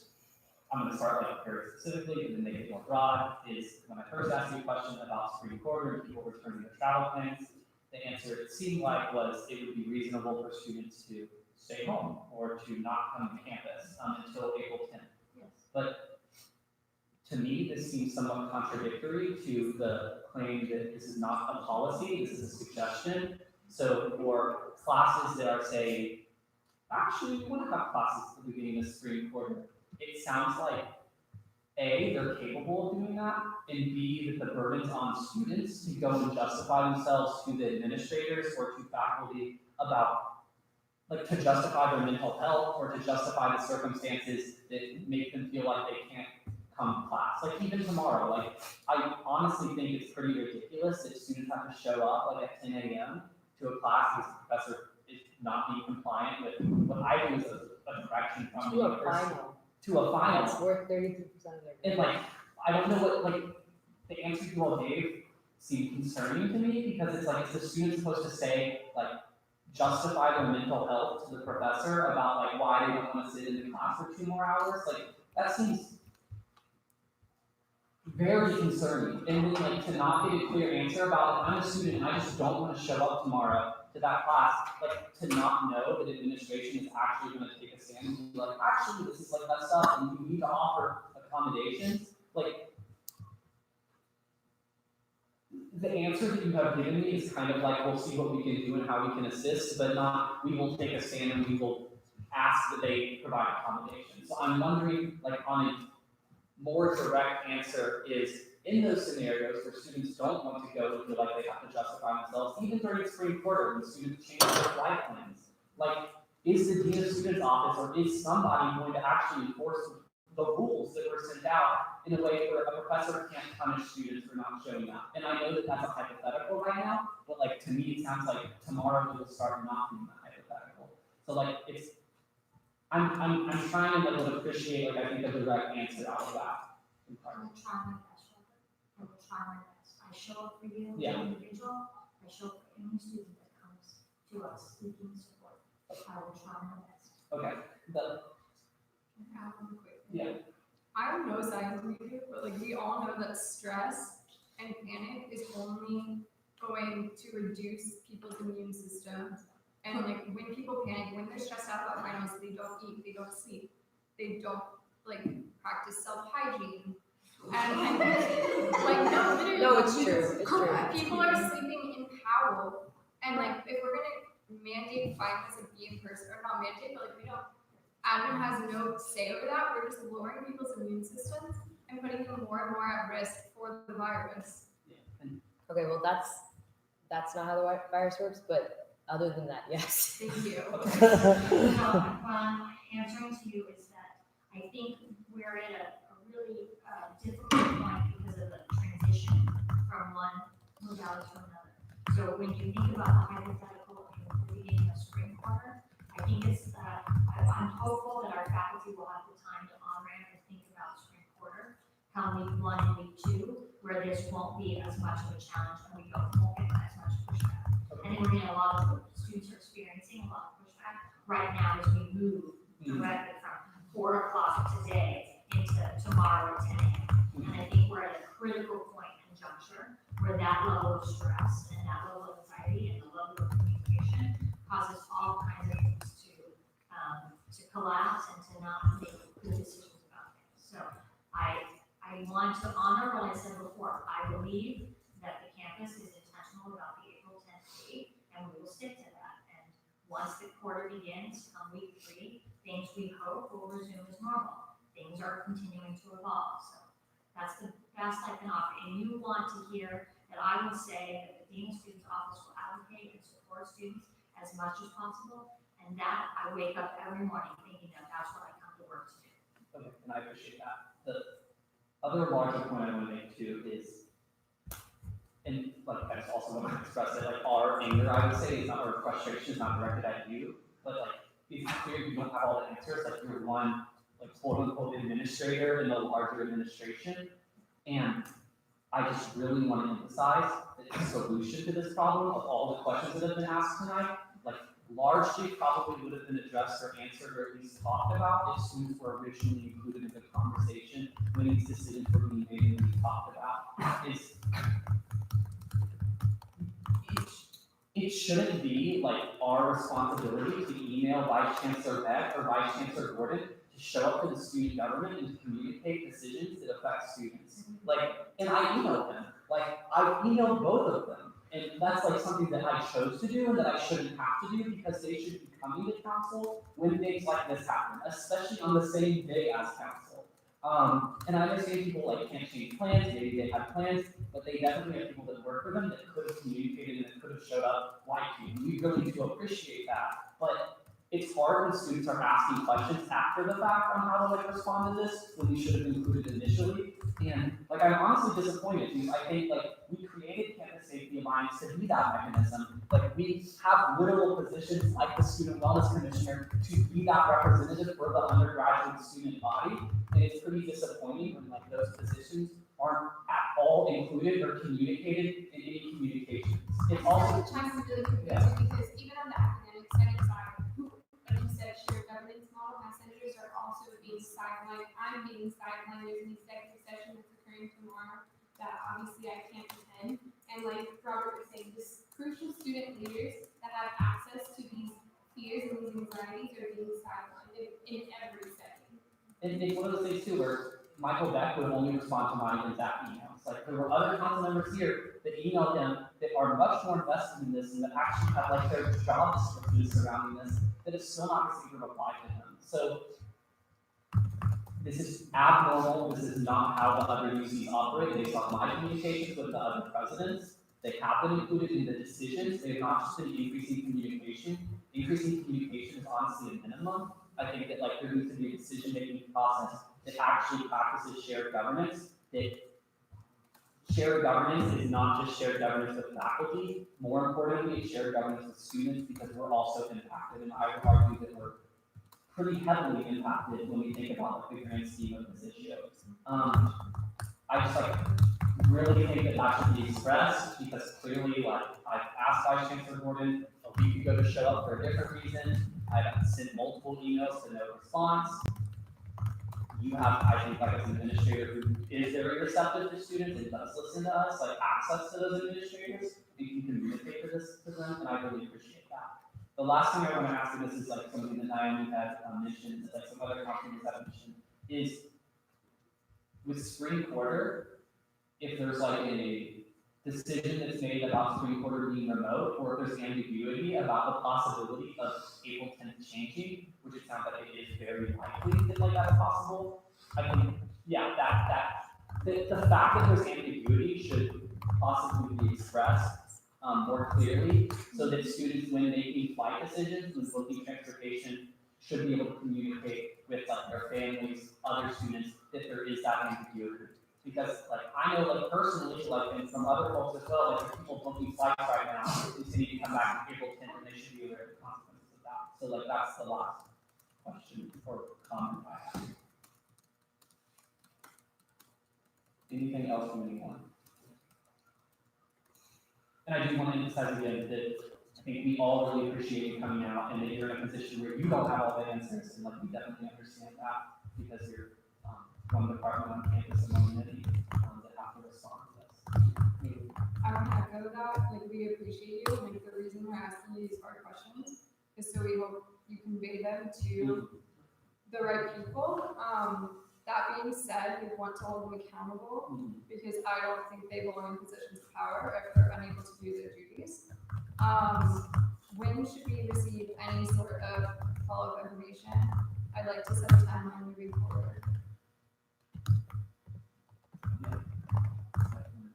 B: I'm gonna start like very specifically and then make it more broad, is when I first asked you a question about spring quarter and people returning their travel plans, the answer it seemed like was it would be reasonable for students to stay home or to not come to campus until April 10th.
C: Yes.
B: But to me, this seems somewhat contradictory to the claim that this is not a policy, this is a suggestion. So for classes that are saying, actually, we want to have classes at the beginning of the spring quarter, it sounds like A, they're capable of doing that, and B, that the burden's on students to go and justify themselves to the administrators or to faculty about, like, to justify their mental health or to justify the circumstances that make them feel like they can't come to class. Like, even tomorrow, like, I honestly think it's pretty ridiculous that students have to show up, like, at 10 a.m. to a class because the professor is not being compliant with what I do as a correction from the
H: To a
B: university.
H: final.
B: To a final.
H: It's worth 33% of their.
B: And like, I don't know what, like, the answer you all gave seemed concerning to me, because it's like, is the student supposed to say, like, justify their mental health to the professor about like why they don't want to sit in the class for 2 more hours? Like, that seems very concerning. And then like to not get a clear answer about, like, I'm a student and I just don't want to show up tomorrow to that class, like to not know that administration is actually going to take a stand and be like, actually, this is like messed up and you need to offer accommodations. Like, the answer that you have given me is kind of like, we'll see what we can do and how we can assist, but not, we will take a stand and we will ask that they provide accommodations. So I'm wondering, like, on a more direct answer is, in those scenarios where students don't want to go and feel like they have to justify themselves, even during spring quarter when students change their flight plans, like, is the dean of students office or is somebody going to actually enforce the rules that were sent out in a way where a professor can't punish students for not showing up? And I know that that's a hypothetical right now, but like, to me, it sounds like tomorrow it will start not being that hypothetical. So like, it's, I'm trying to like appreciate, like, I think a direct answer out of that.
C: I will try my best, Robert. I will try my best. I show up for you as
B: Yeah.
C: an individual. I show up for any student that comes to us seeking support. I will try my best.
B: Okay, yeah.
I: I'm no science major, but like we all know that stress and panic is only going to reduce people's immune system. And like when people panic, when they're stressed out about finals, they don't eat, they don't sleep, they don't like practice self-hygiene. And like no, literally.
H: No, it's true. It's true.
I: People are sleeping in Powell, and like if we're gonna mandate finals and be in person, or not mandate, but like we don't. Admin has no say over that. We're just lowering people's immune systems and putting them more and more at risk for the virus.
H: Okay, well, that's not how the virus works, but other than that, yes.
I: Thank you.
C: Answering to you is that I think we're at a really difficult point because of the transition from one modality to another. So when you think about the hypothetical in the beginning of spring quarter, I think it's, I'm hopeful that our faculty will have the time to on-ramp and think about spring quarter, come week 1 and week 2, where this won't be as much of a challenge and we won't get as much pushback. I think we're getting a lot of students are experiencing a lot of pushback right now as we move directly from 4 o'clock today into tomorrow at 10 a.m. And I think we're at a critical point in juncture where that level of stress and that level of anxiety and the level of communication causes all kinds of things to collapse and to not make good decisions about things. So I want to honor what I said before. I believe that the campus is intentional about the April 10th date, and we will stick to that. And once the quarter begins, come week 3, things we hope will resume as normal. Things are continuing to evolve. So that's the best I can offer. And you want to hear that I will say that the Dean of Students Office will advocate and support students as much as possible. And that I wake up every morning thinking that that's what I come to work to do.
B: Okay, and I appreciate that. The other larger point I want to make too is, and like I just also want to express it, like our anger, I would say, is not, or frustration is not directed at you, but like it's clear you don't have all the answers. Like you're one, like quote unquote administrator in the larger administration, and I just really want to emphasize that the solution to this problem of all the questions that have been asked tonight, like largely probably would have been addressed or answered or at least talked about if students were originally included in the conversation when these decisions were being made and talked about. It shouldn't be like our responsibility to email Vice Chancellor Beck or Vice Chancellor Gordon to show up to the student government and to communicate decisions that affect students. Like, and I emailed them. Like, I emailed both of them. And that's like something that I chose to do and that I shouldn't have to do because they should be coming to council when things like this happen, especially on the same day as council. And I understand people like can't change plans, maybe they had plans, but they definitely have people that work for them that could have communicated and that could have showed up like you. We really do appreciate that. But it's hard when students are asking questions after the fact on how to like respond to this when we should have included initially. And like I'm honestly disappointed because I think like we created Campus Safety Alliance to be that mechanism. Like we have literal positions like the Student Wellness Commissioner to be that representative for the undergraduate student body. And it's pretty disappointing when like those positions aren't at all included or communicated in any communications. It's also
I: Trying to really confusing because even on the academic setting side, like you said, shared governance model messengers are also being sidelined. I'm being sidelined. There's an executive session that's occurring tomorrow that obviously I can't attend. And like Robert was saying, this crucial student leaders that have access to these fears and these anxieties are being sidelined in every setting.
B: And it's one of those things too where Michael Beck would only respond to my exact emails. Like there were other council members here that emailed him that are much more invested in this and that actually have like their job descriptions surrounding this that have still not received a reply to him. So this is abnormal. This is not how the other UCs operate based on my communications with the other presidents. They have been included in the decisions. They have not just been increasing communication. Increasing communication is honestly a minimum. I think that like there needs to be a decision-making process that actually practices shared governance. That shared governance is not just shared governance with faculty. More importantly, it's shared governance with students because we're also impacted. And I would argue that we're pretty heavily impacted when we think about like, the grand scheme of this issue. I just like really think that that should be expressed because clearly, like I've asked Vice Chancellor Gordon a week ago to show up for a different reason. I've sent multiple emails to no response. You have, I think, like as an administrator who is very receptive to students and does listen to us, like access to those administrators, you can communicate to them, and I really appreciate that. The last thing I want to ask you, this is like something that Naomi had mentioned, that like some other companies have mentioned, is with spring quarter, if there's like a decision that's made about spring quarter being remote, or if there's ambiguity about the possibility of April 10th changing, which it sounds like it is very likely that like that's possible. I think, yeah, the fact that there's ambiguity should possibly be expressed more clearly, so that students, when making flight decisions, when booking transportation, should be able to communicate with like their families, other students, that there is that ambiguity. Because like I know like personally, like and from other folks as well, like there's people booking flights right now who need to come back on April 10th and they should be aware of the consequences of that. So like that's the last question or comment I have. Anything else from anyone? And I do want to emphasize again that I think we all really appreciate you coming out and that you're in a position where you don't have all the answers, and like we definitely understand that because you're one department on campus and one many that have to respond to this.
I: I want to echo that, like we appreciate you, like the reason we're asking you these hard questions is so we hope you convey them to the right people. That being said, we want to hold them accountable because I don't think they belong in positions of power if they're unable to do their duties. When should we receive any sort of follow-up information? I'd like to set a timeline moving forward.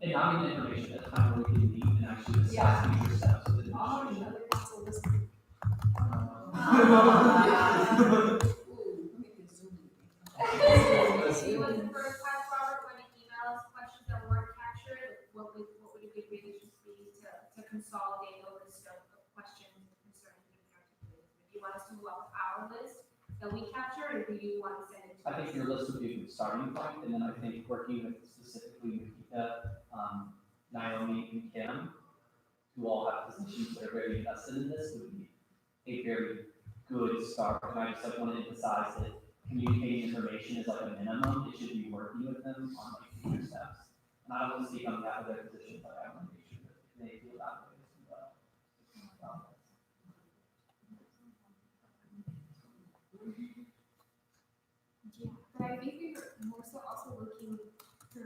B: And not even information at a time where we can meet and actually discuss future steps of the
I: I'll have another council this week.
C: It was the first time, Robert, when it emails questions that weren't captured, what would a good way be to consolidate a list of questions concerning the objective? Do you want us to move up our list that we captured, or do you want to send it to us?
B: I think your list would be a good starting point, and then I think working with specifically Nikita Naomi and Kim, who all have positions that are very invested in this, would be a very good start. And I just like want to emphasize that communicating information is like a minimum. It should be working with them on like future steps. And I don't want to speak on behalf of their position, but I want to make sure that they feel that way as well.
I: Yeah, but I think we were more so also looking for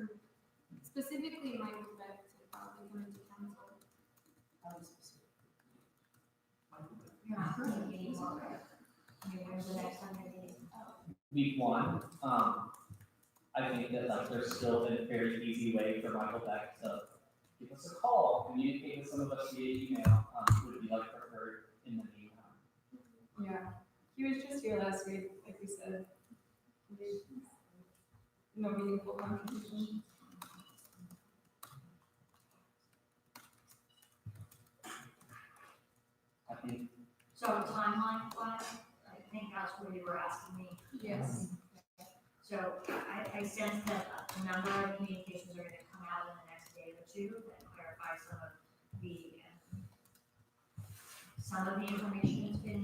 I: specifically my respect to probably coming to council.
C: You're not going to anymore. I mean, when's the next time you're meeting?
B: Week one, I think that like there's still a very easy way for Michael Beck to give us a call, communicate with some of us via email, would be like preferred in the meantime.
I: Yeah, he was just here last week, like we said. No meaningful contribution.
B: I think.
C: So timeline wise, I think that's what you were asking me.
I: Yes.
C: So I sense that a number of communications are gonna come out in the next day or two that clarify some of the information that's been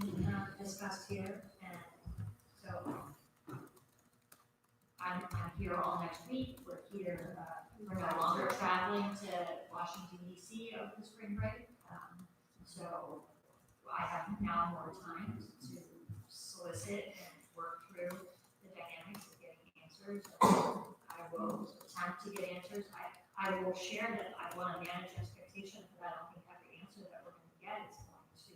C: discussed here, and so I'm here all next week, we're here, we're no longer traveling to Washington DC over the spring break. So I have now more time to solicit and work through the dynamics of getting answers. I will attempt to get answers. I will share that I want to manage expectations, but I don't think every answer that we're going to get is going to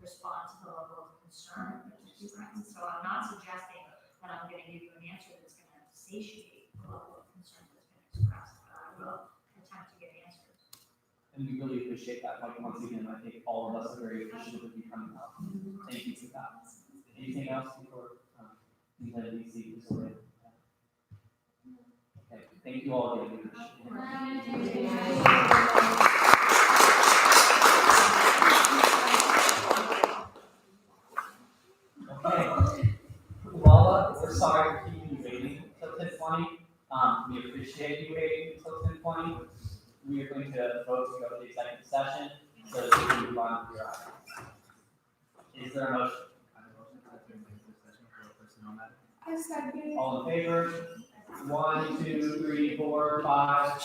C: respond to the level of concern that's expressed. So I'm not suggesting that I'm going to give you an answer that's going to satiate the level of concern that's been expressed, but I will attempt to get answers.
B: And we really appreciate that, Mike, once again, I think all of us are very appreciative of you coming out. Thank you for that. Anything else before, we let DC this away? Okay, thank you all again, we appreciate it. Okay, Lala, we're sorry for keeping you waiting until 10:20. We appreciate you waiting until 10:20. We are going to vote to go to the executive session, so that we can move on with your items. Is there a motion?
I: I second.
B: All in favor? 1, 2, 3, 4, 5,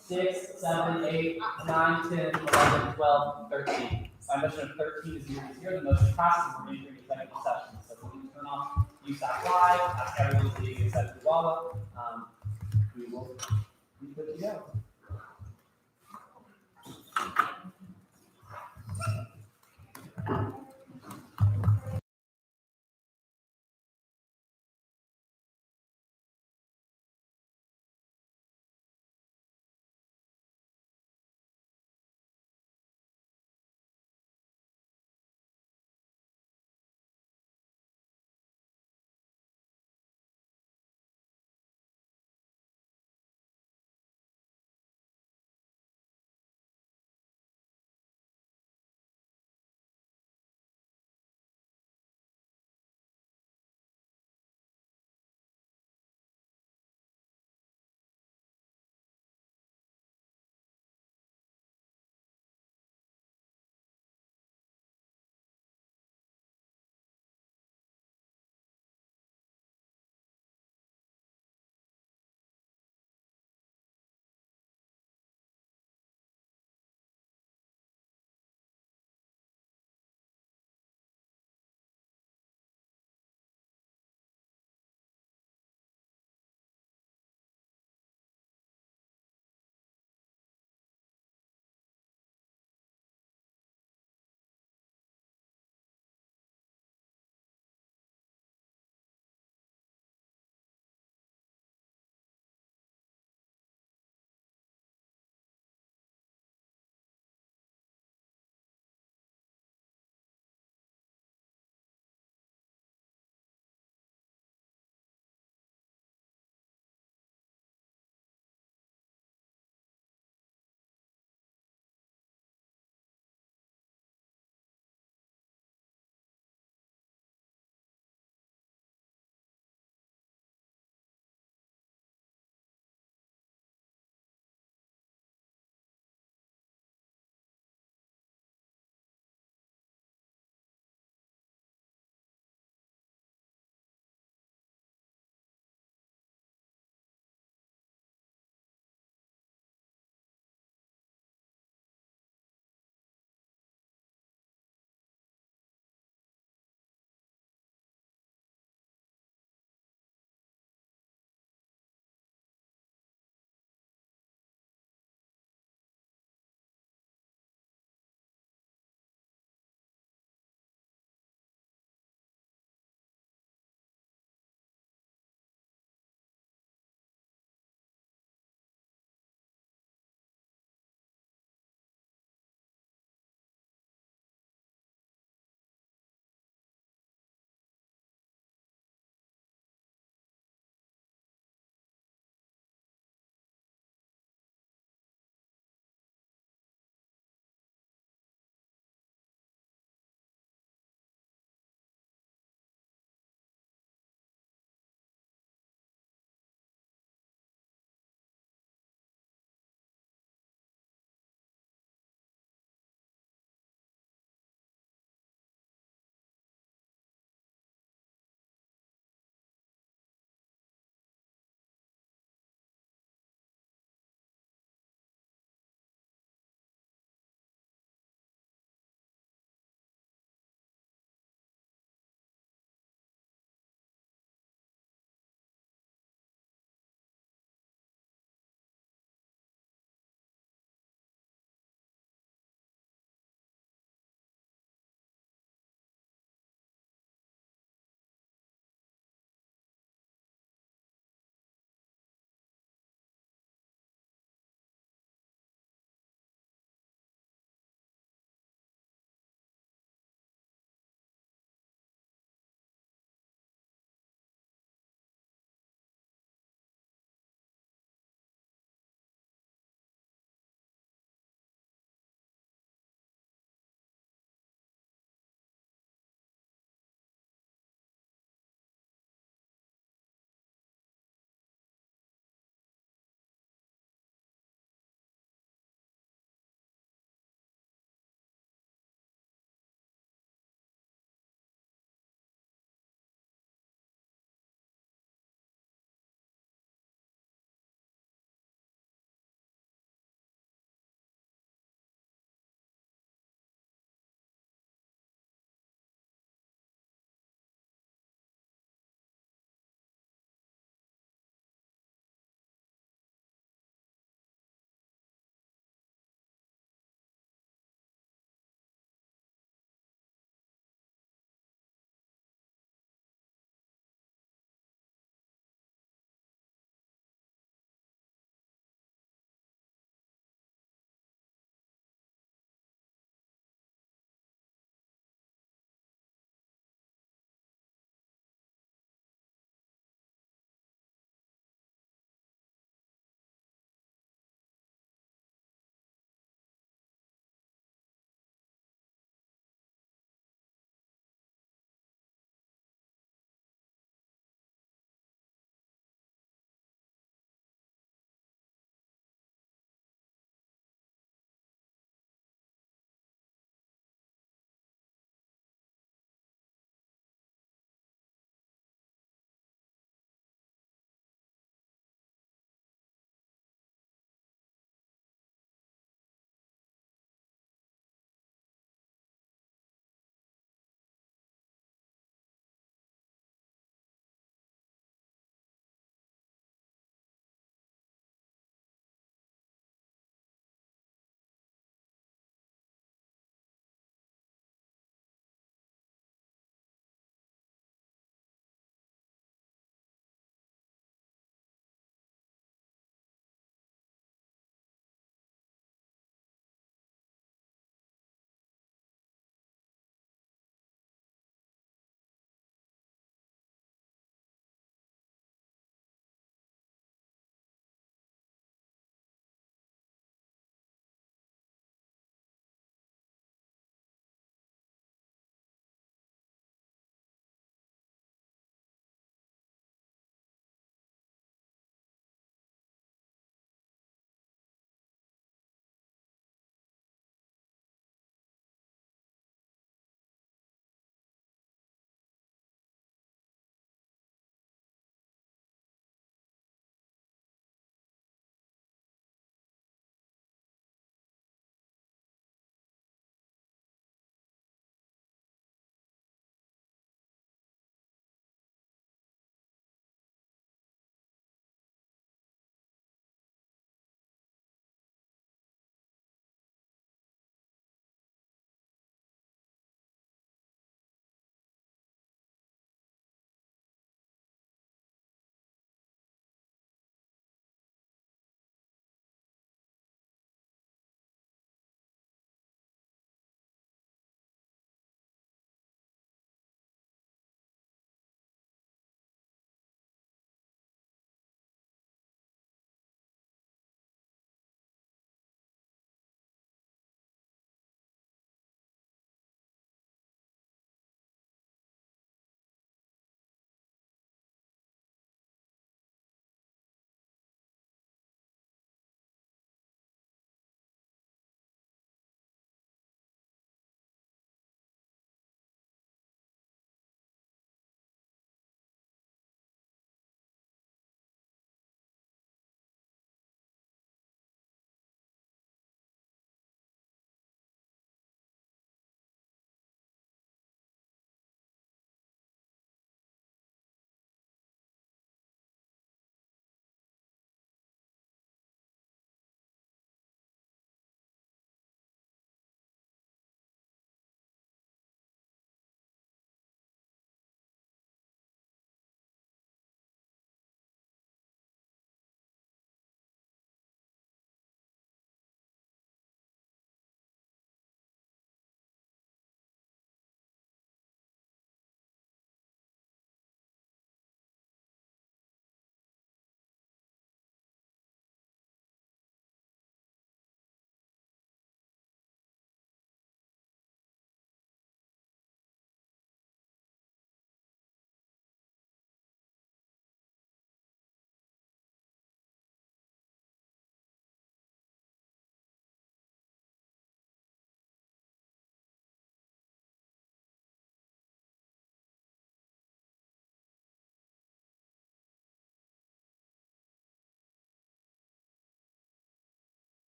B: 6, 7, 8, 9, 10, 11, 12, 13. My motion of 13 is here. The motion passes. We're entering executive session. So we can turn off USAC Live. Ask everyone to leave except Walla. We will be good to go.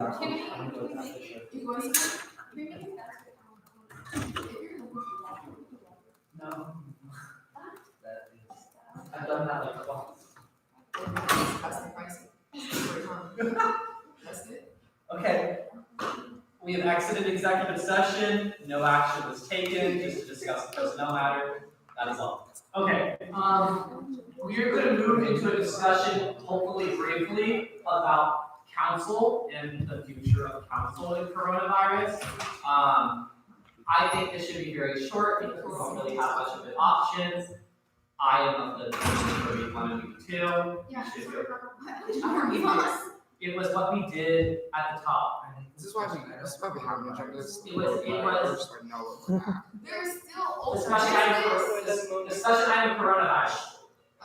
I: Can we make it, you want to, we make it faster.
B: No. I've done that like twice.
I: That's it.
B: Okay. We have exited executive session. No action was taken, just to discuss the personnel matter. That is all. Okay, we are going to move into a discussion, hopefully briefly, about council and the future of council in coronavirus. I think this should be very short because we don't really have much of an options. I am of the opinion we want to do too.
I: Yeah.
B: Should go. It was what we did at the top.
U: This is why we have an agenda.
B: It was.
U: Just like know what we're at.
I: There's still
B: Discussion item coronavirus.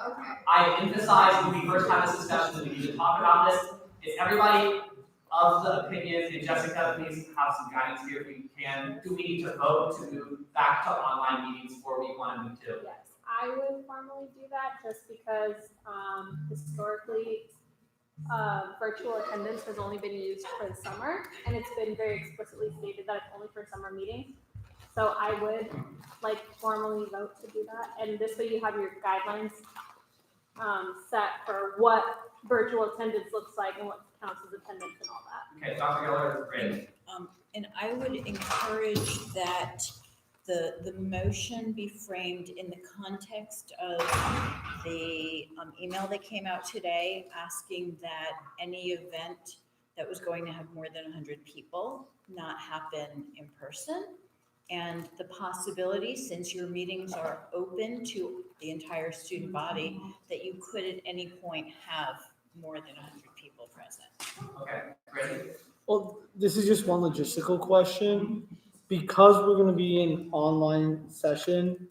I: Okay.
B: I emphasized when we first had this discussion that we need to talk about this. Is everybody of the opinion, and Jessica, please have some guidance here if you can. Do we need to vote to move back to online meetings or we want to move to?
Q: Yes, I would formally do that just because historically, virtual attendance has only been used for the summer, and it's been very explicitly stated that it's only for summer meetings. So I would like formally vote to do that, and this way you have your guidelines set for what virtual attendance looks like and what counts as attendance and all that.
B: Okay, Dr. Geller, great.
S: And I would encourage that the motion be framed in the context of the email that came out today asking that any event that was going to have more than 100 people not happen in person. And the possibility, since your meetings are open to the entire student body, that you could at any point have more than 100 people present.
B: Okay, great.
A: Well, this is just one logistical question. Because we're going to be in online session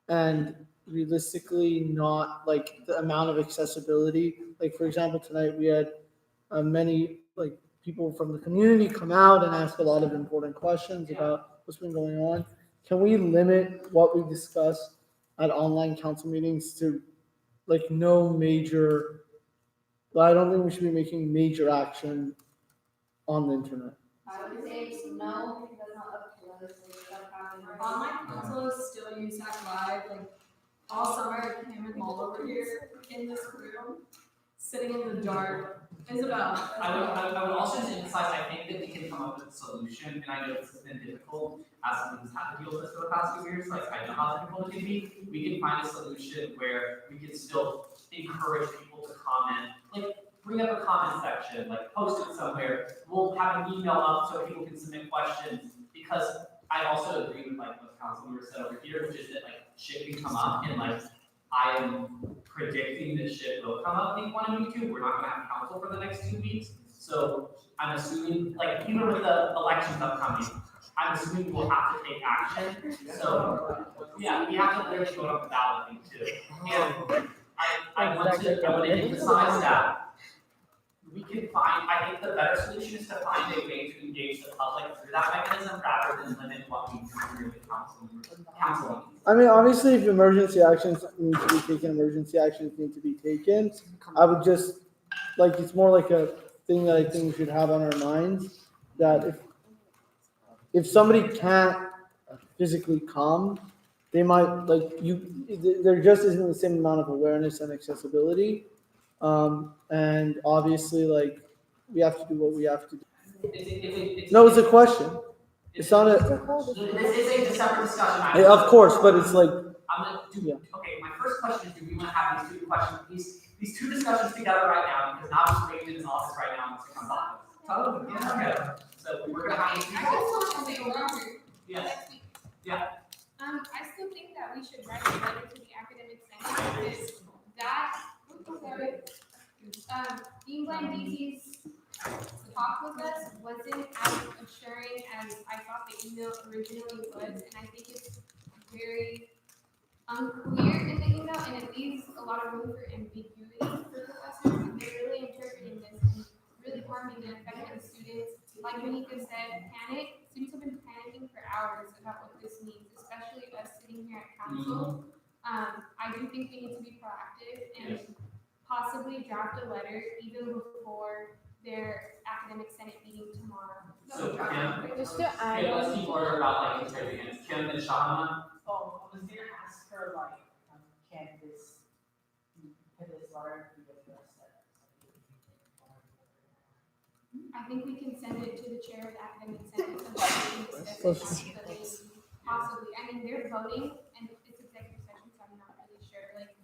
A: and realistically not like the amount of accessibility, like for example, tonight we had many like people from the community come out and ask a lot of important questions about what's been going on. Can we limit what we discuss at online council meetings to like no major, I don't think we should be making major action on the internet.
F: I would say no, because that's not up to us.
I: Online council is still USAC Live, like all summer, him and Paul over here in this room, sitting in the dark. Isabel.
B: I would also just emphasize, I think that we can come up with a solution, and I know this has been difficult as someone who's had to deal with this for the past 2 years, like I know how difficult it can be. We can find a solution where we can still encourage people to comment, like bring up a comment section, like post it somewhere. We'll have an email up so people can submit questions, because I also agree with like what council members said over here, which is that like shit can come up, and like I am predicting that shit will come up week 1 and week 2. We're not gonna have council for the next 2 weeks. So I'm assuming, like even with the elections upcoming, I'm assuming we'll have to take action. So yeah, we have to literally go up the ballot thing too. And I want to emphasize that we can find, I think the better solution is to find a way to engage the public through that mechanism rather than limit what we do through the council.
A: I mean, obviously, if emergency actions need to be taken, emergency actions need to be taken. I would just, like, it's more like a thing that I think we should have on our minds, that if somebody can't physically come, they might, like, there just isn't the same amount of awareness and accessibility. And obviously, like, we have to do what we have to do. No, it's a question. It's not a.
B: This is a separate discussion.
A: Yeah, of course, but it's like.
B: I'm gonna do. Okay, my first question is: do we want to have these two discussions together right now? Because now he's waiting in his office right now and wants to come by. Oh, yeah. Okay. So we're gonna have these.
I: I also want to say Robert.
B: Yes. Yeah.
I: I still think that we should write a letter to the academic senate because that. England DC's talk with us wasn't as assuring as I thought the email originally was, and I think it's very unclear in the email, and it leaves a lot of room for ambiguity for professors, and they're really interpreting this and really harming and affecting students. Like Monica said, students have been panicking for hours about what this means, especially us sitting here at council. I do think they need to be proactive and possibly draft a letter even before
G: their academic senate meeting tomorrow.
B: So Kim,
M: Just to add
B: Kim, let's
M: on
B: keep
M: to-
B: order about like contributing. Kim and Shama.
P: Oh, I was gonna ask her like, can this letter be addressed at?
G: I think we can send it to the chair of the academic senate so that we can discuss it possibly. I mean, they're voting and it's executive session, so I'm not really sure like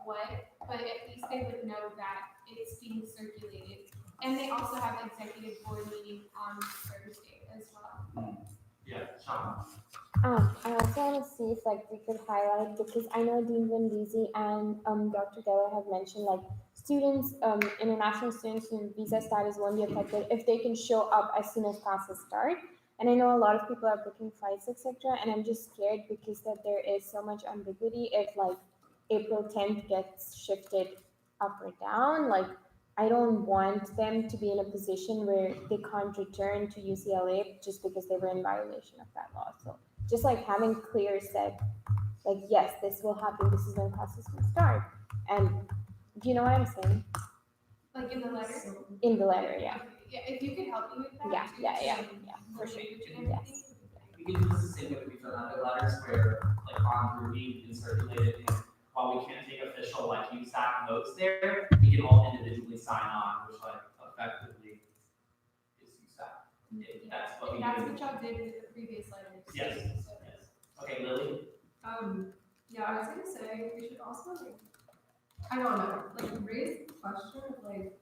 G: what, but at least they would know that it's being circulated. And they also have an executive board meeting on Thursday as well.
B: Yeah, Shama.
M: I also want to see if like we could highlight, because I know Dean Van Deasy and Dr. Geller have mentioned like students, international students whose visa status won't be affected if they can show up as soon as classes start. And I know a lot of people are booking flights, etc. And I'm just scared because that there is so much ambiguity if like April 10th gets shifted up or down. Like I don't want them to be in a position where they can't return to UCLA just because they were in violation of that law. So just like having clear said, like, yes, this will happen, this is when classes will start. And do you know what I'm saying?
G: Like in the letter?
M: In the letter, yeah.
G: Yeah, if you could help me with that.
M: Yeah,
G: too,
M: yeah,
G: so
M: for sure.
G: language and
M: Yes.
G: everything.
B: We can do this the same way we fill out the letters where like on Ruby, we can circulate it. And while we can't take official like USAC notes there, we can all individually sign on, which like effectively is USAC. If that's what we
G: That's
B: do.
G: what y'all did with the previous letters.
B: Yes,
G: So,
B: yes. Okay, Lily?
I: Yeah, I was gonna say, we should also like, I don't know, like raise the question of like,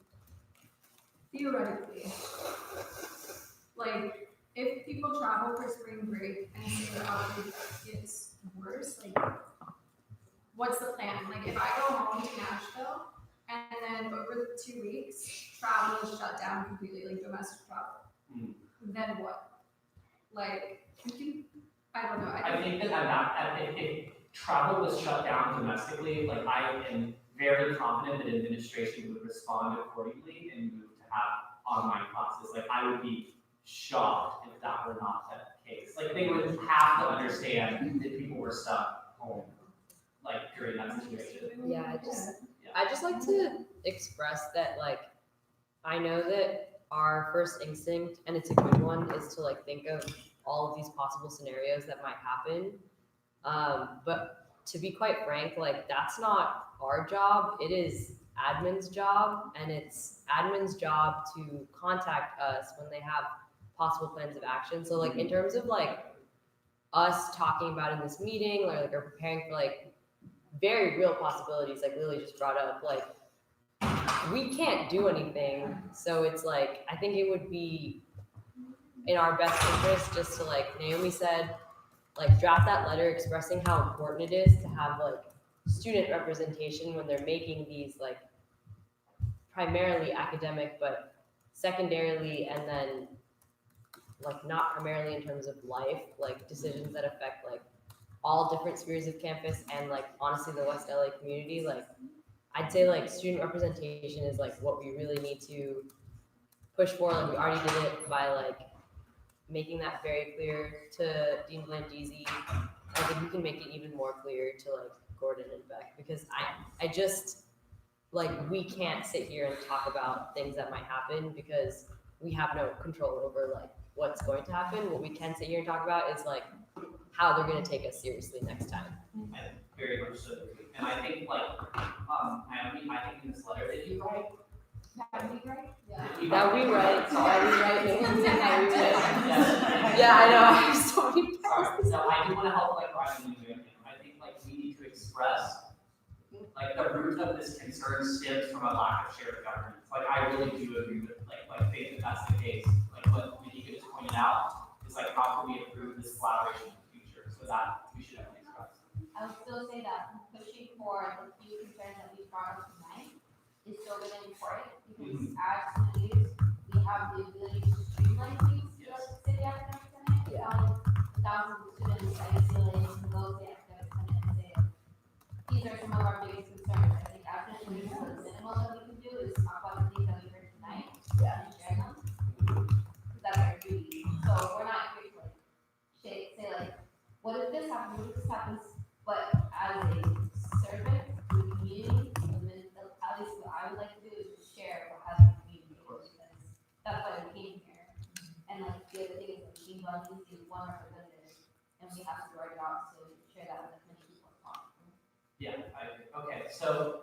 I: theoretically, like, if people travel for spring break and the outbreak gets worse, like, what's the plan? Like, if I go home to Nashville and then over the 2 weeks, travel is shut down completely, like domestic travel, then what? Like, I don't know.
B: I think that if travel was shut down domestically, like I am very confident that administration would respond accordingly and move to have online classes. Like I would be shocked if that were not the case. Like they would have to understand that people were stuck home, like during that situation.
H: Yeah, I just like to express that like I know that our first instinct, and it's a good one, is to like think of all of these possible scenarios that might happen. But to be quite frank, like that's not our job. It is admin's job, and it's admin's job to contact us when they have possible plans of action. So like in terms of like us talking about in this meeting, or like are preparing for like very real possibilities, like Lily just brought up, like we can't do anything. So it's like I think it would be in our best interest just to, like Naomi said, like draft that letter expressing how important it is to have like student representation when they're making these like primarily academic but secondarily and then like not primarily in terms of life, like decisions that affect like all different spheres of campus and like honestly the West LA community. Like I'd say like student representation is like what we really need to push for. Like we already did it by like making that very clear to Dean Blandisi. I think we can make it even more clear to like Gordon and Beck, because I just like we can't sit here and talk about things that might happen because we have no control over like what's going to happen. What we can sit here and talk about is like how they're going to take us seriously next time.
B: I very much so agree. And I think like Naomi, I think in this letter that you write,
G: That would be great.
H: That we write,
B: So
H: that we write, that we write.
B: Yes.
H: Yeah, I know. I have so many.
B: Sorry. So I do want to help like Ryan and you. I think like we need to express like the root of this concern stems from a lack of shared governance. Like I really do agree with like think that that's the case. Like what Manika just pointed out is like how can we improve this collaboration in the future? So that we should have expressed.
F: I would still say that pushing for the few concerns that we brought up tonight is still really important, because as leaders, we have the ability to streamline things to the city academic senate. It's not like thousands of students at UCLA can go to the academic senate and say, these are some of our biggest concerns. I think as leaders, the minimal that we can do is talk about the things that we heard tonight and share them. Because that's our duty. So we're not here to like say like, what if this happens, what if this happens? But as a servant to the community, at least what I would like to do is to share what has the community. Because
B: Yeah, I agree. Okay, so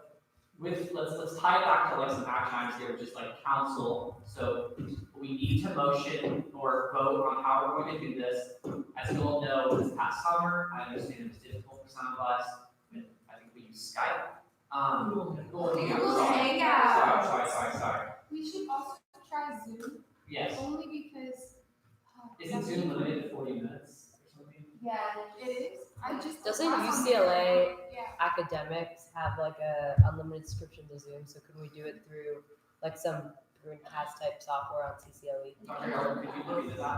B: let's tie it back to like some action items here, which is like council. So we need to motion or vote on how we're going to do this. As you all know, this past summer, I understand it was difficult for some of us. I think we use Skype. Google Hangouts. Sorry.
I: We should also try Zoom.
B: Yes.
I: Only because.
B: Isn't Zoom limited to 40 minutes or something?
I: Yeah, it is.
H: Doesn't UCLA academics have like a unlimited subscription to Zoom? So could we do it through like some Brewcast type software on CCLE?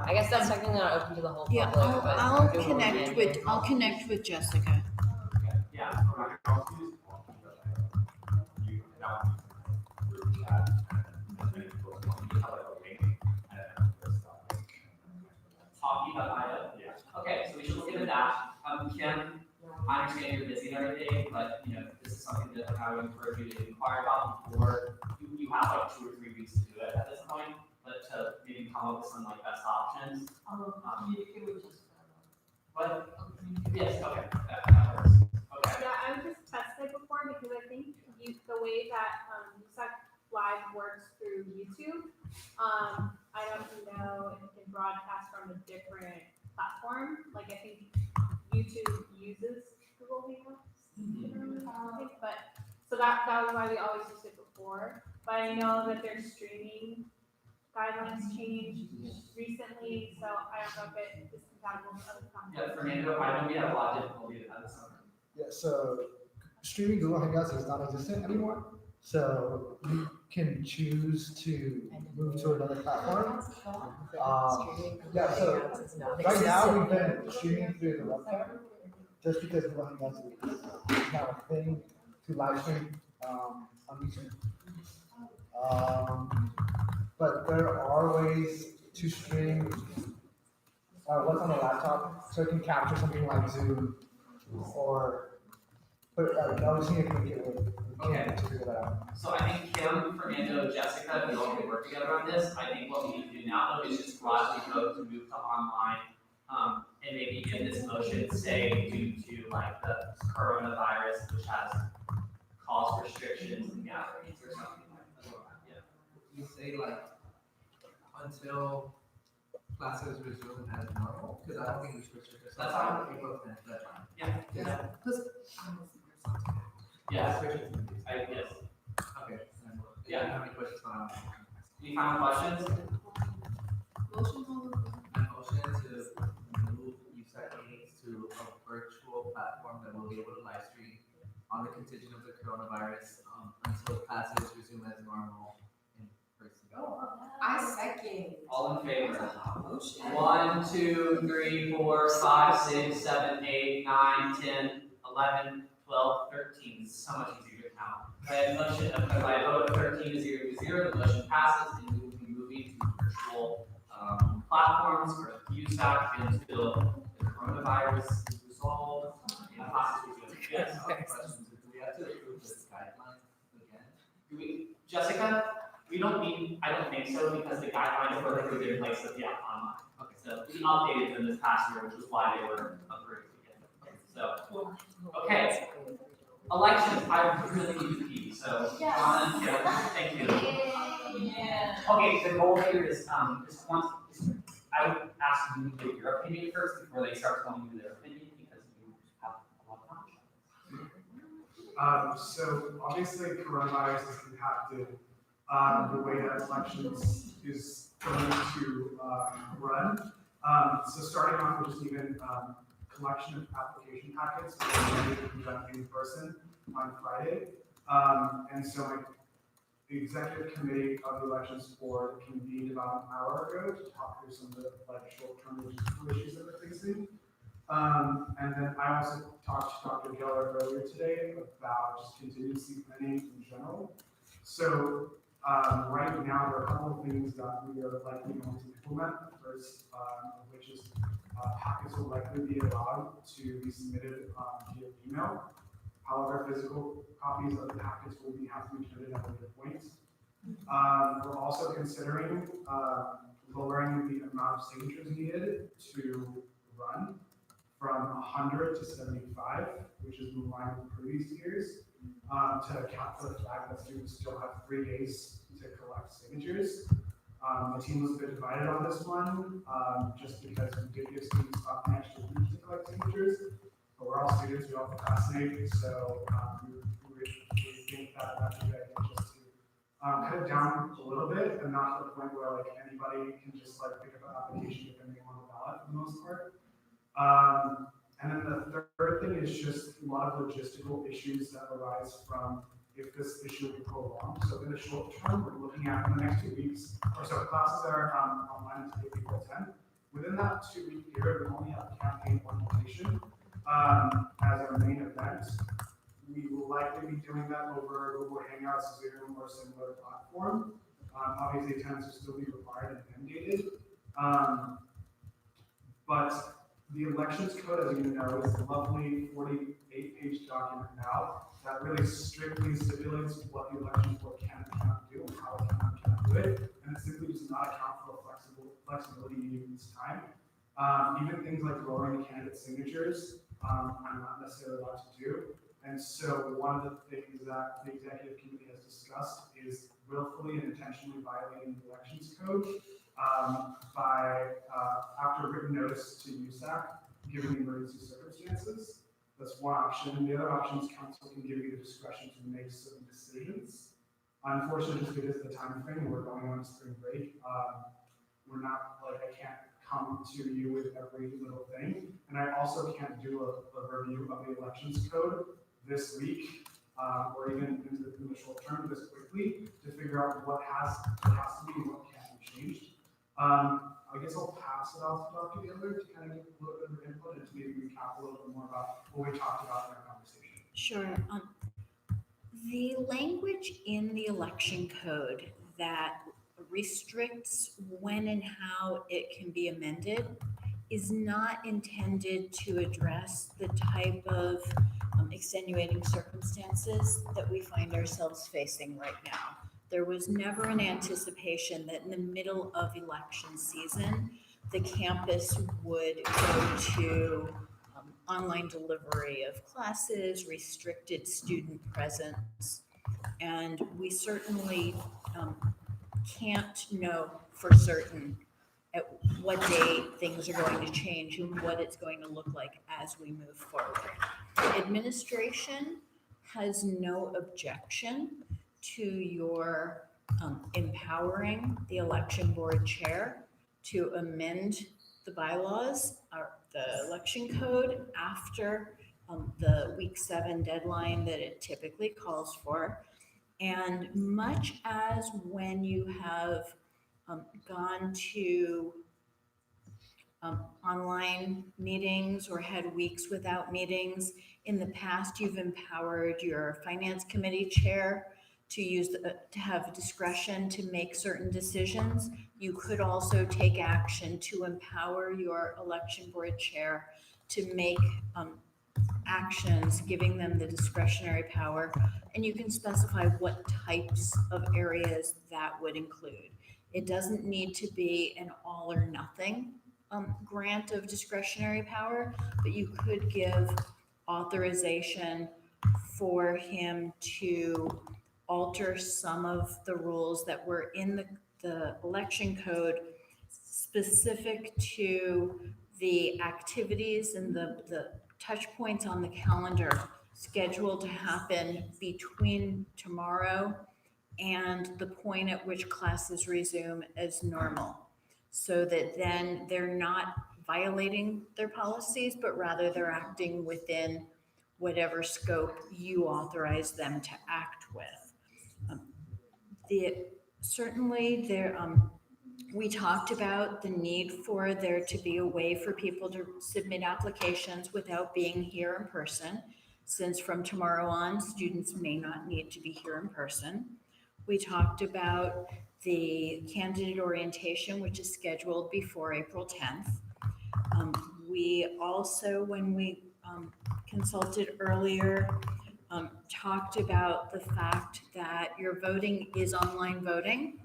H: I guess that's technically not open to the whole
S: Yeah,
H: public. but
S: I'll
H: we're doing what we can do.
S: I'll connect with Jessica.
B: Yeah. Talkie.io? Yeah. Okay, so we should look into that. Kim, I understand you're busy and everything, but you know, this is something that I would encourage you to inquire about before. You have like 2 or 3 weeks to do it at this point, but to maybe come up with some like best options.
P: Communicate with Jessica.
B: What? Yes, okay, that works. Okay.
Q: Yeah, I would just test it before because I think the way that USAC Live works through YouTube, I don't know if it can broadcast from a different platform. Like I think YouTube uses Google Hangouts, I think, but so that was why we always used it before. But I know that their streaming guidelines changed recently, so I don't know if it is compatible with other platforms.
B: Yeah, Fernando, I know we have a lot of difficulty with that this summer.
K: Yeah, so streaming Google Hangouts is not existent anymore. So you can choose to move to another platform. Yeah, so right now we've been streaming through the webcam just because Google Hangouts is now a thing to live stream on YouTube. But there are ways to stream what's on the laptop so it can capture something like Zoom or. But I was seeing if we can to figure that out.
B: So I think Kim, Fernando, Jessica, we all can work together on this. I think what we need to do now though is just broadly vote to move to online. And maybe in this motion say due to like the coronavirus, which has caused restrictions and gatherings or something like that. Yeah.
T: You say like until classes resume as normal, because I don't think we should restrict ourselves.
B: That's fine.
T: April 10th deadline.
B: Yeah.
T: Yeah.
B: Yes.
T: Okay.
B: Yeah.
T: How many questions on?
B: Any final questions?
T: Motion to move USAC meetings to a virtual platform that will be able to live stream on the contingent of the coronavirus until classes resume as normal in person.
I: I second.
B: All in favor? 1, 2, 3, 4, 5, 6, 7, 8, 9, 10, 11, 12, 13. This is so much easier to count. By a vote of 13 to 0 to 0, the motion passes and we will be moving to virtual platforms for USAC until the coronavirus is resolved and classes resume. Yes.
T: Questions. Do we have to approve this guidelines again?
B: Jessica, we don't need, I don't think so, because the guidelines were approved in place of, online. Okay. So we updated them this past year, which is why they were approved again. So, okay. Elections, I really need to pee, so, thank you.
Q: Yeah.
B: Okay, the goal here is once, I would ask you to give your opinion first before they start telling you their opinion, because you have a lot of knowledge.
V: So obviously coronavirus has impacted the way that elections is going to run. So starting off with just even collection of application packets, we will be done in person on Friday. And so the executive committee of the elections board convened about an hour ago to talk through some of the short-term logistical issues that we're facing. And then I also talked to Dr. Geller earlier today about just contingency planning in general. So right now, there are a couple of things that we are likely going to implement. The first of which is packets will likely be allowed to be submitted via email. However, physical copies of the packets will have to be turned in at a later point. We're also considering lowering the amount of signatures needed to run from 100 to 75, which is in line with previous years, to account for the fact that students still have 3 days to collect signatures. The team was a bit divided on this one, just because we did give students an extra week to collect signatures, but we're all students, we all procrastinate, so we think that that's a good idea just to cut it down a little bit, and not to the point where like anybody can just like pick up an application if they on the ballot for the most part. And then the third thing is just a lot of logistical issues that arise from if this issue will prolong. So in the short term, we're looking at in the next 2 weeks, or so classes are online until April 10th. Within that 2-week period, we only have campaign orientation as our main event. We will likely be doing that over Google Hangouts, Zoom, or similar platform. Obviously, attendance will still be required and mandated. But the elections code, as you know, is a lovely 48-page document now that really strictly stipulates what the elections board can and cannot do and how it can and cannot do it. And it simply does not account for the flexibility needed this time. Even things like lowering the candidate signatures, I'm not necessarily allowed to do. And so one of the things that the executive committee has discussed is willfully and intentionally violating the elections code by after written notice to USAC, given the emergency circumstances. That's one option. The other option is council can give you the discretion to make certain decisions. Unfortunately, just because of the time frame, we're going on spring break. We're not like I can't come to you with every little thing, and I also can't do a review of the elections code this week, or even in the short term this quickly to figure out what has to be and what can be changed. I guess I'll pass it off to Dr. Giller to kind of give a little bit of input and to maybe recap a little bit more about what we talked about in our conversation.
S: Sure. The language in the election code that restricts when and how it can be amended is not intended to address the type of extenuating circumstances that we find ourselves facing right now. There was never an anticipation that in the middle of election season, the campus would go to online delivery of classes, restricted student presence, and we certainly can't know for certain at what day things are going to change and what it's going to look like as we move forward. Administration has no objection to your empowering the election board chair to amend the bylaws or the election code after the week 7 deadline that it typically calls for. And much as when you have gone to online meetings or had weeks without meetings, in the past you've empowered your finance committee chair to have discretion to make certain decisions. You could also take action to empower your election board chair to make actions, giving them the discretionary power, and you can specify what types of areas that would include. It doesn't need to be an all or nothing grant of discretionary power, but you could give authorization for him to alter some of the rules that were in the election code specific to the activities and the touch points on the calendar scheduled to happen between tomorrow and the point at which classes resume as normal, so that then they're not violating their policies, but rather they're acting within whatever scope you authorize them to act with. We talked about the need for there to be a way for people to submit applications without being here in person, since from tomorrow on, students may not need to be here in person. We talked about the candidate orientation, which is scheduled before April 10th. We also, when we consulted earlier, talked about the fact that your voting is online voting,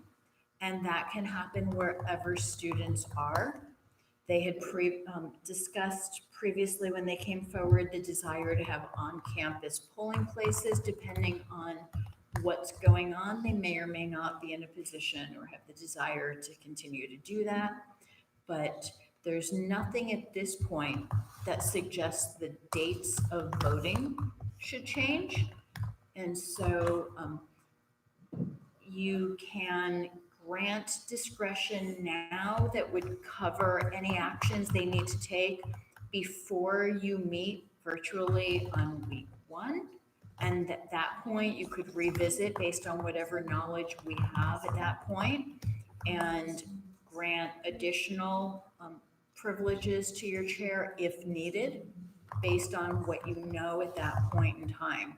S: and that can happen wherever students are. They had discussed previously when they came forward the desire to have on-campus polling places depending on what's going on. They may or may not be in a position or have the desire to continue to do that. But there's nothing at this point that suggests the dates of voting should change. And so you can grant discretion now that would cover any actions they need to take before you meet virtually on week 1. And at that point, you could revisit based on whatever knowledge we have at that point and grant additional privileges to your chair if needed, based on what you know at that point in time.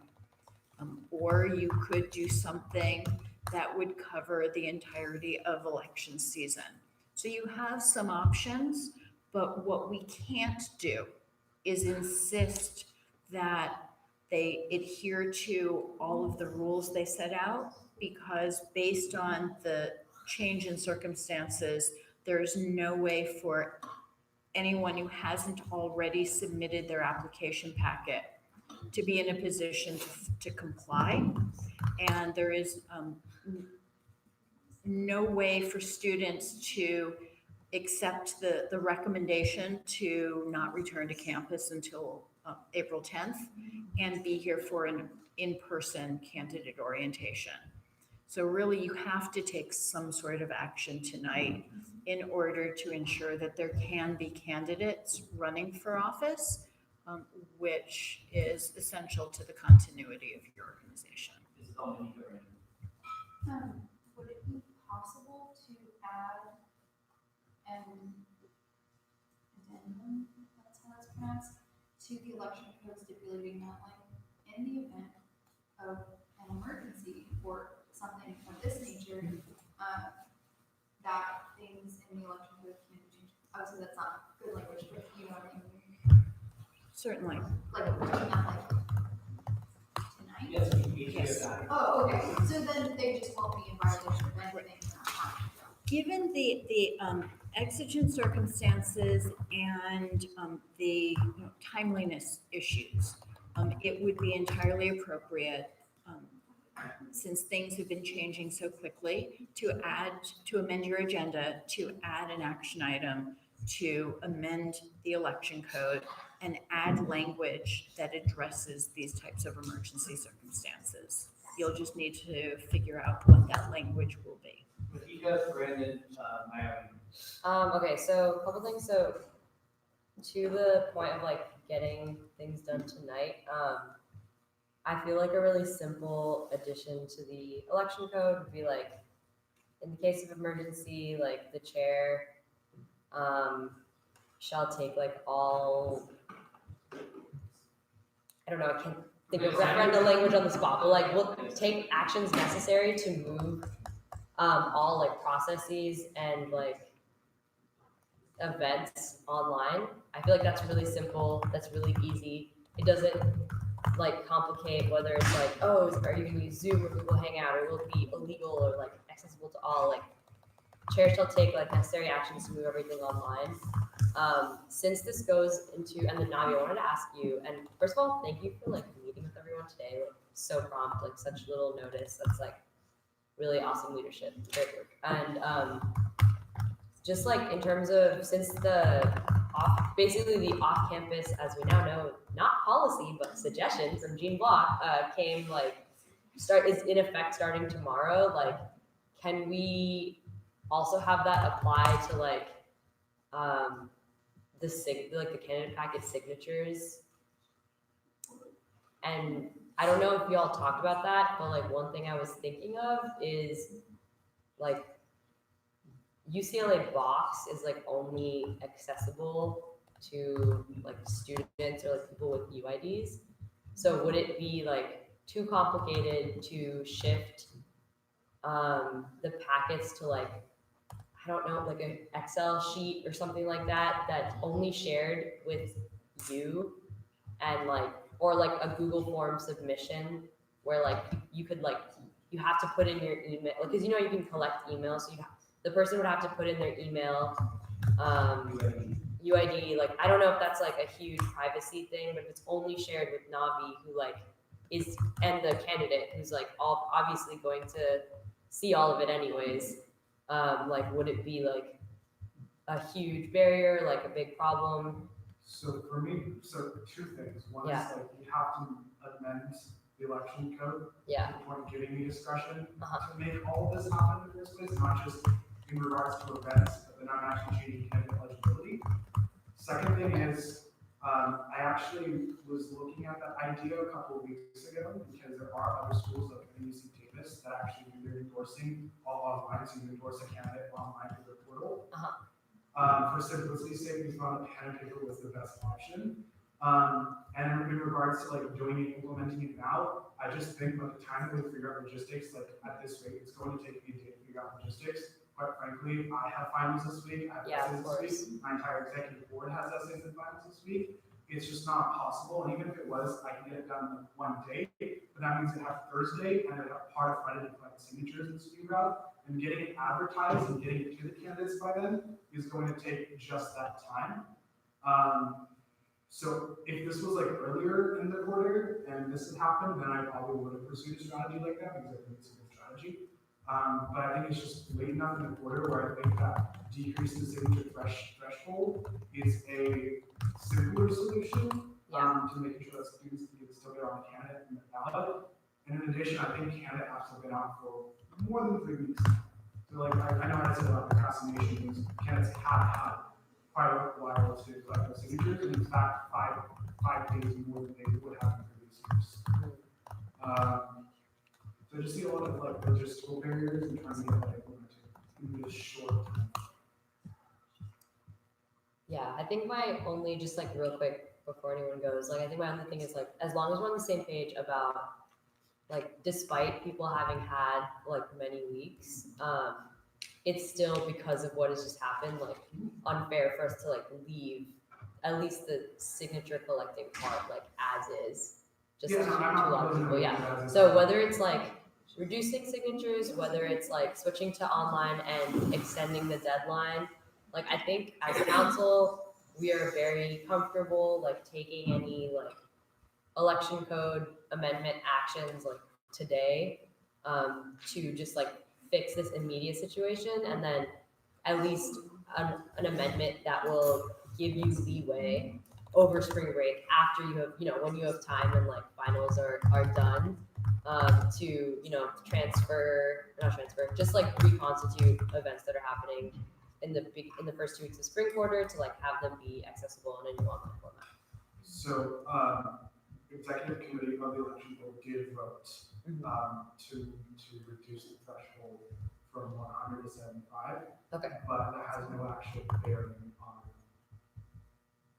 S: Or you could do something that would cover the entirety of election season. So you have some options, but what we can't do is insist that they adhere to all of the rules they set out, because based on the change in circumstances, there's no way for anyone who hasn't already submitted their application packet to be in a position to comply. And there is no way for students to accept the recommendation to not return to campus until April 10th and be here for an in-person candidate orientation. So really you have to take some sort of action tonight in order to ensure that there can be candidates running for office, which is essential to the continuity of your organization.
F: Would it be possible to add an addendum, that's how it's pronounced, to the election code stipulating that, like, in the event of an emergency or something of this nature, that things in the election code can change? Obviously, that's not good language, but you know what I mean?
S: Certainly.
F: Like, we're doing that, like, tonight?
B: Yes, we can
S: Yes.
B: do that.
F: Oh, okay, so then they just won't be in violation of anything.
S: Given the exigent circumstances and the timeliness issues, it would be entirely appropriate, since things have been changing so quickly, to amend your agenda, to add an action item, to amend the election code and add language that addresses these types of emergency circumstances. You'll just need to figure out what that language will be.
B: Makika, Brandon, Maya.
H: Okay, so a couple things. So to the point of like getting things done tonight, I feel like a really simple addition to the election code would be like, in the case of emergency, like the chair shall take like all, I don't know, I can't think of referendum language on the spot, but like we'll take actions necessary to move all like processes and like events online. I feel like that's really simple, that's really easy. It doesn't like complicate whether it's like, oh, are you gonna use Zoom or Google Hangout, or will it be illegal or like accessible to all? Like chair shall take like necessary actions to move everything online. Since this goes into, and then Navi, I wanted to ask you, and first of all, thank you for like meeting with everyone today, like so prompt, like such little notice. That's like really awesome leadership, great work. And just like in terms of, since the basically the off-campus, as we now know, not policy, but suggestion from Jean Block came like, is in effect starting tomorrow. Like, can we also have that apply to like, the candidate packet signatures? And I don't know if y'all talked about that, but like one thing I was thinking of is like UCLA Box is like only accessible to like students or like people with UIDs. So would it be like too complicated to shift the packets to like, I don't know, like an Excel sheet or something like that, that's only shared with you, and like, or like a Google form submission where like you could like, you have to put in your email, because you know you can collect emails, so the person would have to put in their email, UID, like, I don't know if that's like a huge privacy thing, but if it's only shared with Navi, who like is, and the candidate who's like all obviously going to see all of it anyways, like, would it be like a huge barrier, like a big problem?
V: So for me, so two things. One
H: Yeah.
V: is like you have to amend the election code
H: Yeah.
V: to the point of giving me discussion
H: Uh-huh.
V: to make all of this happen in the first place, not just in regards to events, but then I'm actually changing candidate eligibility. Second thing is, I actually was looking at that idea a couple of weeks ago because there are other schools like UC Davis that actually do their endorsing all online, so you endorse a candidate online through the portal.
H: Uh-huh.
V: For simplicity's sake, we found that pen and paper was the best option. And in regards to like doing it, implementing it now, I just think by the time that we figure out logistics, like at this rate, it's going to take me a day to figure out logistics. Quite frankly, I have finals this week, I have essays this week, my entire executive board has essays and finals this week. It's just not possible, and even if it was, I can get it done in one day, but that means I have Thursday, and I have part of Friday to collect signatures in Student Route, and getting it advertised and getting it to the candidates by then is going to take just that time. So if this was like earlier in the quarter and this had happened, then I probably would have pursued a strategy like that because I think it's a good strategy. But I think it's just late enough in the quarter where I think that decreasing the signature threshold is a simpler solution to making sure that students can still get on the candidate and the ballot. And in addition, I think candidate apps have been out for more than 3 weeks now. So like I know I said about procrastination, is candidates have had quite a while to collect those signatures, and in fact, five days more than they would have in previous years. So I just see a lot of like logistical barriers and trying to get that implemented in this short time.
H: Yeah, I think my only, just like real quick before anyone goes, like I think my only thing is like, as long as we're on the same page about like, despite people having had like many weeks, it's still, because of what has just happened, like unfair for us to like leave at least the signature collecting part like as is, just to a lot of people. Yeah. So whether it's like reducing signatures, whether it's like switching to online and extending the deadline, like I think as council we are very comfortable like taking any like election code amendment actions like today, to just like fix this immediate situation, and then at least an amendment that will give you leeway over spring break after you have, when you have time and like finals are done, to, just like reconstitute events that are happening in the first 2 weeks of spring quarter to like have them be accessible in a new online format.
V: So, executive committee of the election board did vote to reduce the threshold from 100 to 75.
H: Okay.
V: But that has no actual bearing on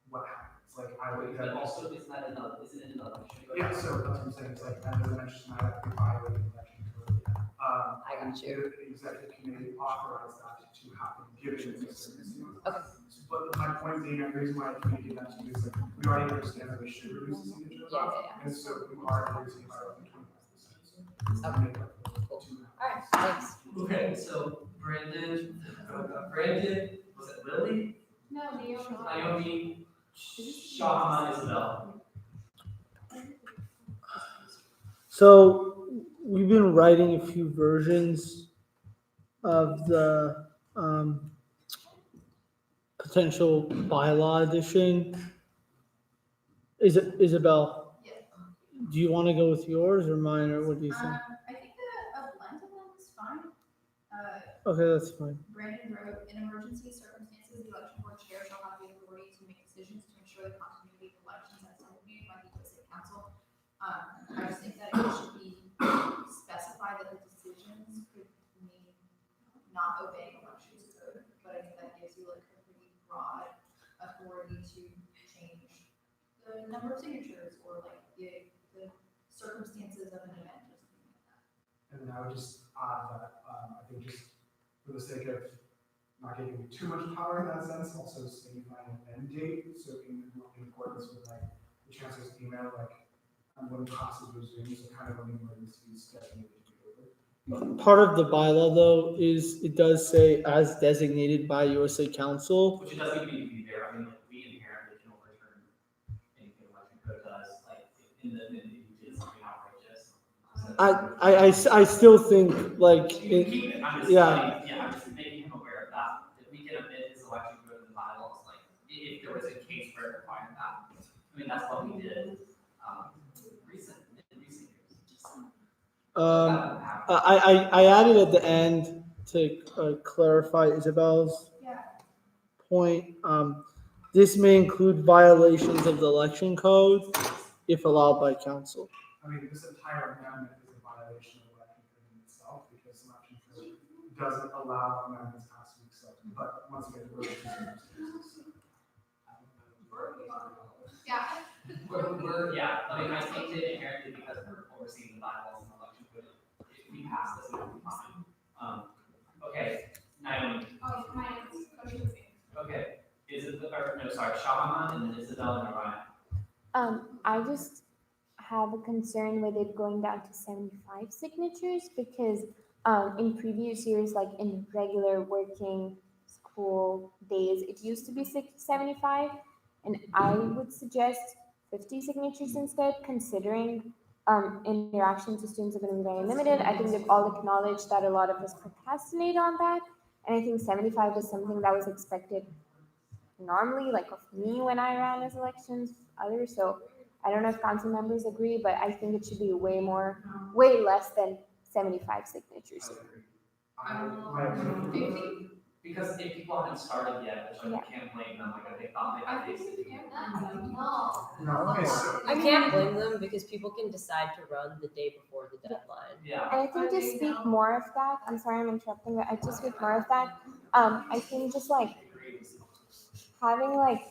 V: what happens. Like I would.
B: But also, it's not enough. Isn't it enough?
V: Yeah. So that's what I'm saying. It's like as I mentioned, I have to violate the election code.
H: I got you.
V: The executive committee authorized that to happen given the circumstances.
H: Okay.
V: But my point being, the reason why I communicated that to you is like we already understand that we should reduce the signature amount, and so we are reducing by roughly 25%.
H: Okay. Cool. All right. Thanks.
B: Okay, so Brandon, was it Lily?
I: No,
B: Naomi, Shama, Isabel.
A: So we've been writing a few versions of the potential bylaw edition. Isabel, do you want to go with yours or mine, or what do you think?
I: I think a blend of them is fine.
A: Okay, that's fine.
I: Brandon wrote, in emergency circumstances, the election board chair shall have the authority to make decisions to ensure the continuity of elections as designated by the USAC Council. I just think that it should be specified that the decisions could mean not obeying elections code, but I think that gives you like a pretty broad authority to change the number of signatures or like the circumstances of an event or something like that.
V: And I would just add that I think just for the sake of not giving you too much power in that sense, also signifying an end date. So in accordance with like the chancellor's email, like when classes resume, so kind of when the emergency is designated to be over.
A: part of the bylaw though is it does say as designated by USA Council.
B: Which it doesn't need to be there, I mean, like, we inherently can overturn anything election code does, like, in the you did something outrageous.
A: I still think like,
B: You can keep it, I'm just,
A: yeah.
B: I'm just making him aware of that, if we can amend his election code and bylaws, like, if there was a case for it requiring that. I mean, that's what we did, in recent years.
A: I added at the end to clarify Isabel's point. This may include violations of the election code if allowed by council.
V: I mean, this entire amendment is a violation of election code in itself because election code doesn't allow amendments past weeks. But once again, we're
B: I mean, I think that inherently because we're overseeing the bylaws and election code, if we pass this, it'll be fine. Okay, Naomi.
I: Oh, my question is.
B: Okay, Shahaman and then Isabel and Orion.
M: I just have a concern with it going down to 75 signatures because in previous years, like in regular working school days, it used to be 75, and I would suggest 50 signatures instead, considering interactions with students are going to be very limited. I think they've all acknowledged that a lot of us procrastinate on that, and I think 75 was something that was expected normally, like of me when I ran as elections, others. So I don't know if council members agree, but I think it should be way less than 75 signatures.
B: Because if people haven't started yet, it's like you can't blame them, like they thought they had these.
H: You can't blame them because people can decide to run the day before the deadline.
B: Yeah.
M: And I think to speak more of that, I'm sorry I'm interrupting, but I just speak more of that. I think just like having like,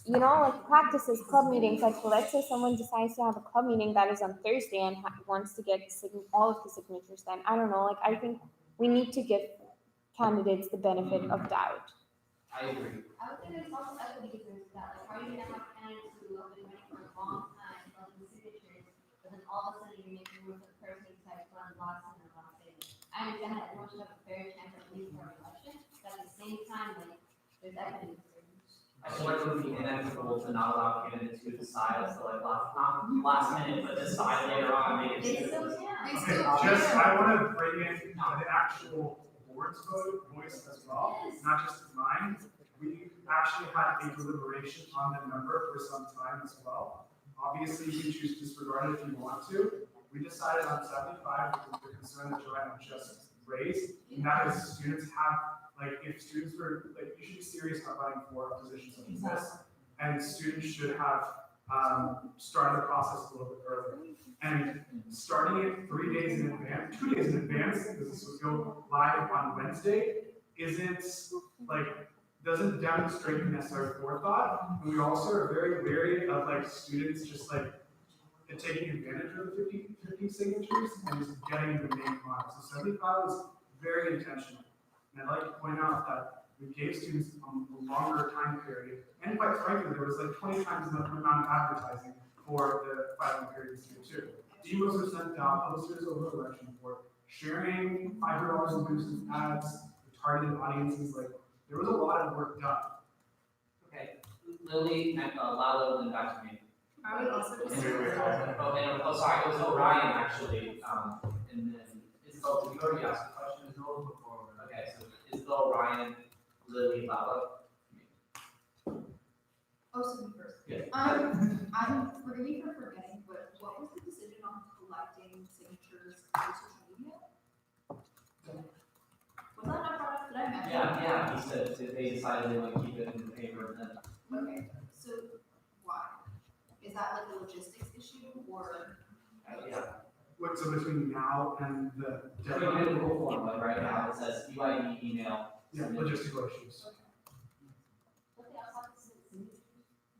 M: like practices, club meetings, like let's say someone decides to have a club meeting that is on Thursday and wants to get all of the signatures then, I don't know, like I think we need to give candidates the benefit of doubt.
B: I agree.
F: I would say there's also equity concerns to that, like, how are you gonna have candidates who have been running for a long time, collecting signatures, but then all of a sudden you're making room for the person who decides to run last and last thing. I understand that everyone should have a fair chance at least for an election, but at the same time, like, there's equity concerns.
B: I feel like it would be inequitable to not allow candidates who decide to like not last minute, but decide later on.
F: They still can.
V: I want to bring in the actual board's voice as well, not just mine. We actually had a deliberation on the number for some time as well. Obviously, you can choose to disregard it if you want to. We decided on 75 because of the concern that Joanna just raised, and that is students have, like, if students were, like, you should be serious about running for a position such as this, and students should have started the process a little bit earlier. And starting it 3 days in advance, 2 days in advance, because this would go live on Wednesday, doesn't demonstrate the necessary forethought. And we also are very wary of like students just like taking advantage of the 50 signatures and just getting the main line. So 75 was very intentional. And I'd like to point out that we gave students a longer time period, and quite frankly, there was like 20 times the amount of advertising for the filing period this year too. Emails were sent out, posters over the election board, sharing $500 in boosted ads, targeted audiences, like there was a lot of work done.
B: Okay, Lily and Lalo, and back to me.
I: I would also just.
B: Sorry, it was Orion actually, and then Isabel, did you already ask a question? Isabel before? Okay, so Isabel, Orion, Lily, Lalo.
I: Oh, so me first.
B: Yeah.
I: Forgive me for forgetting, but what was the decision on collecting signatures on social media? Was that not brought up? Did I mention?
B: Yeah, he said that they decided they would keep it in the paper and then.
I: Okay, so why? Is that like a logistics issue or?
B: Yeah.
V: What's so between now and the
B: Definitely in the Google form, like right now, it says UID email.
V: Yeah, logistical issues.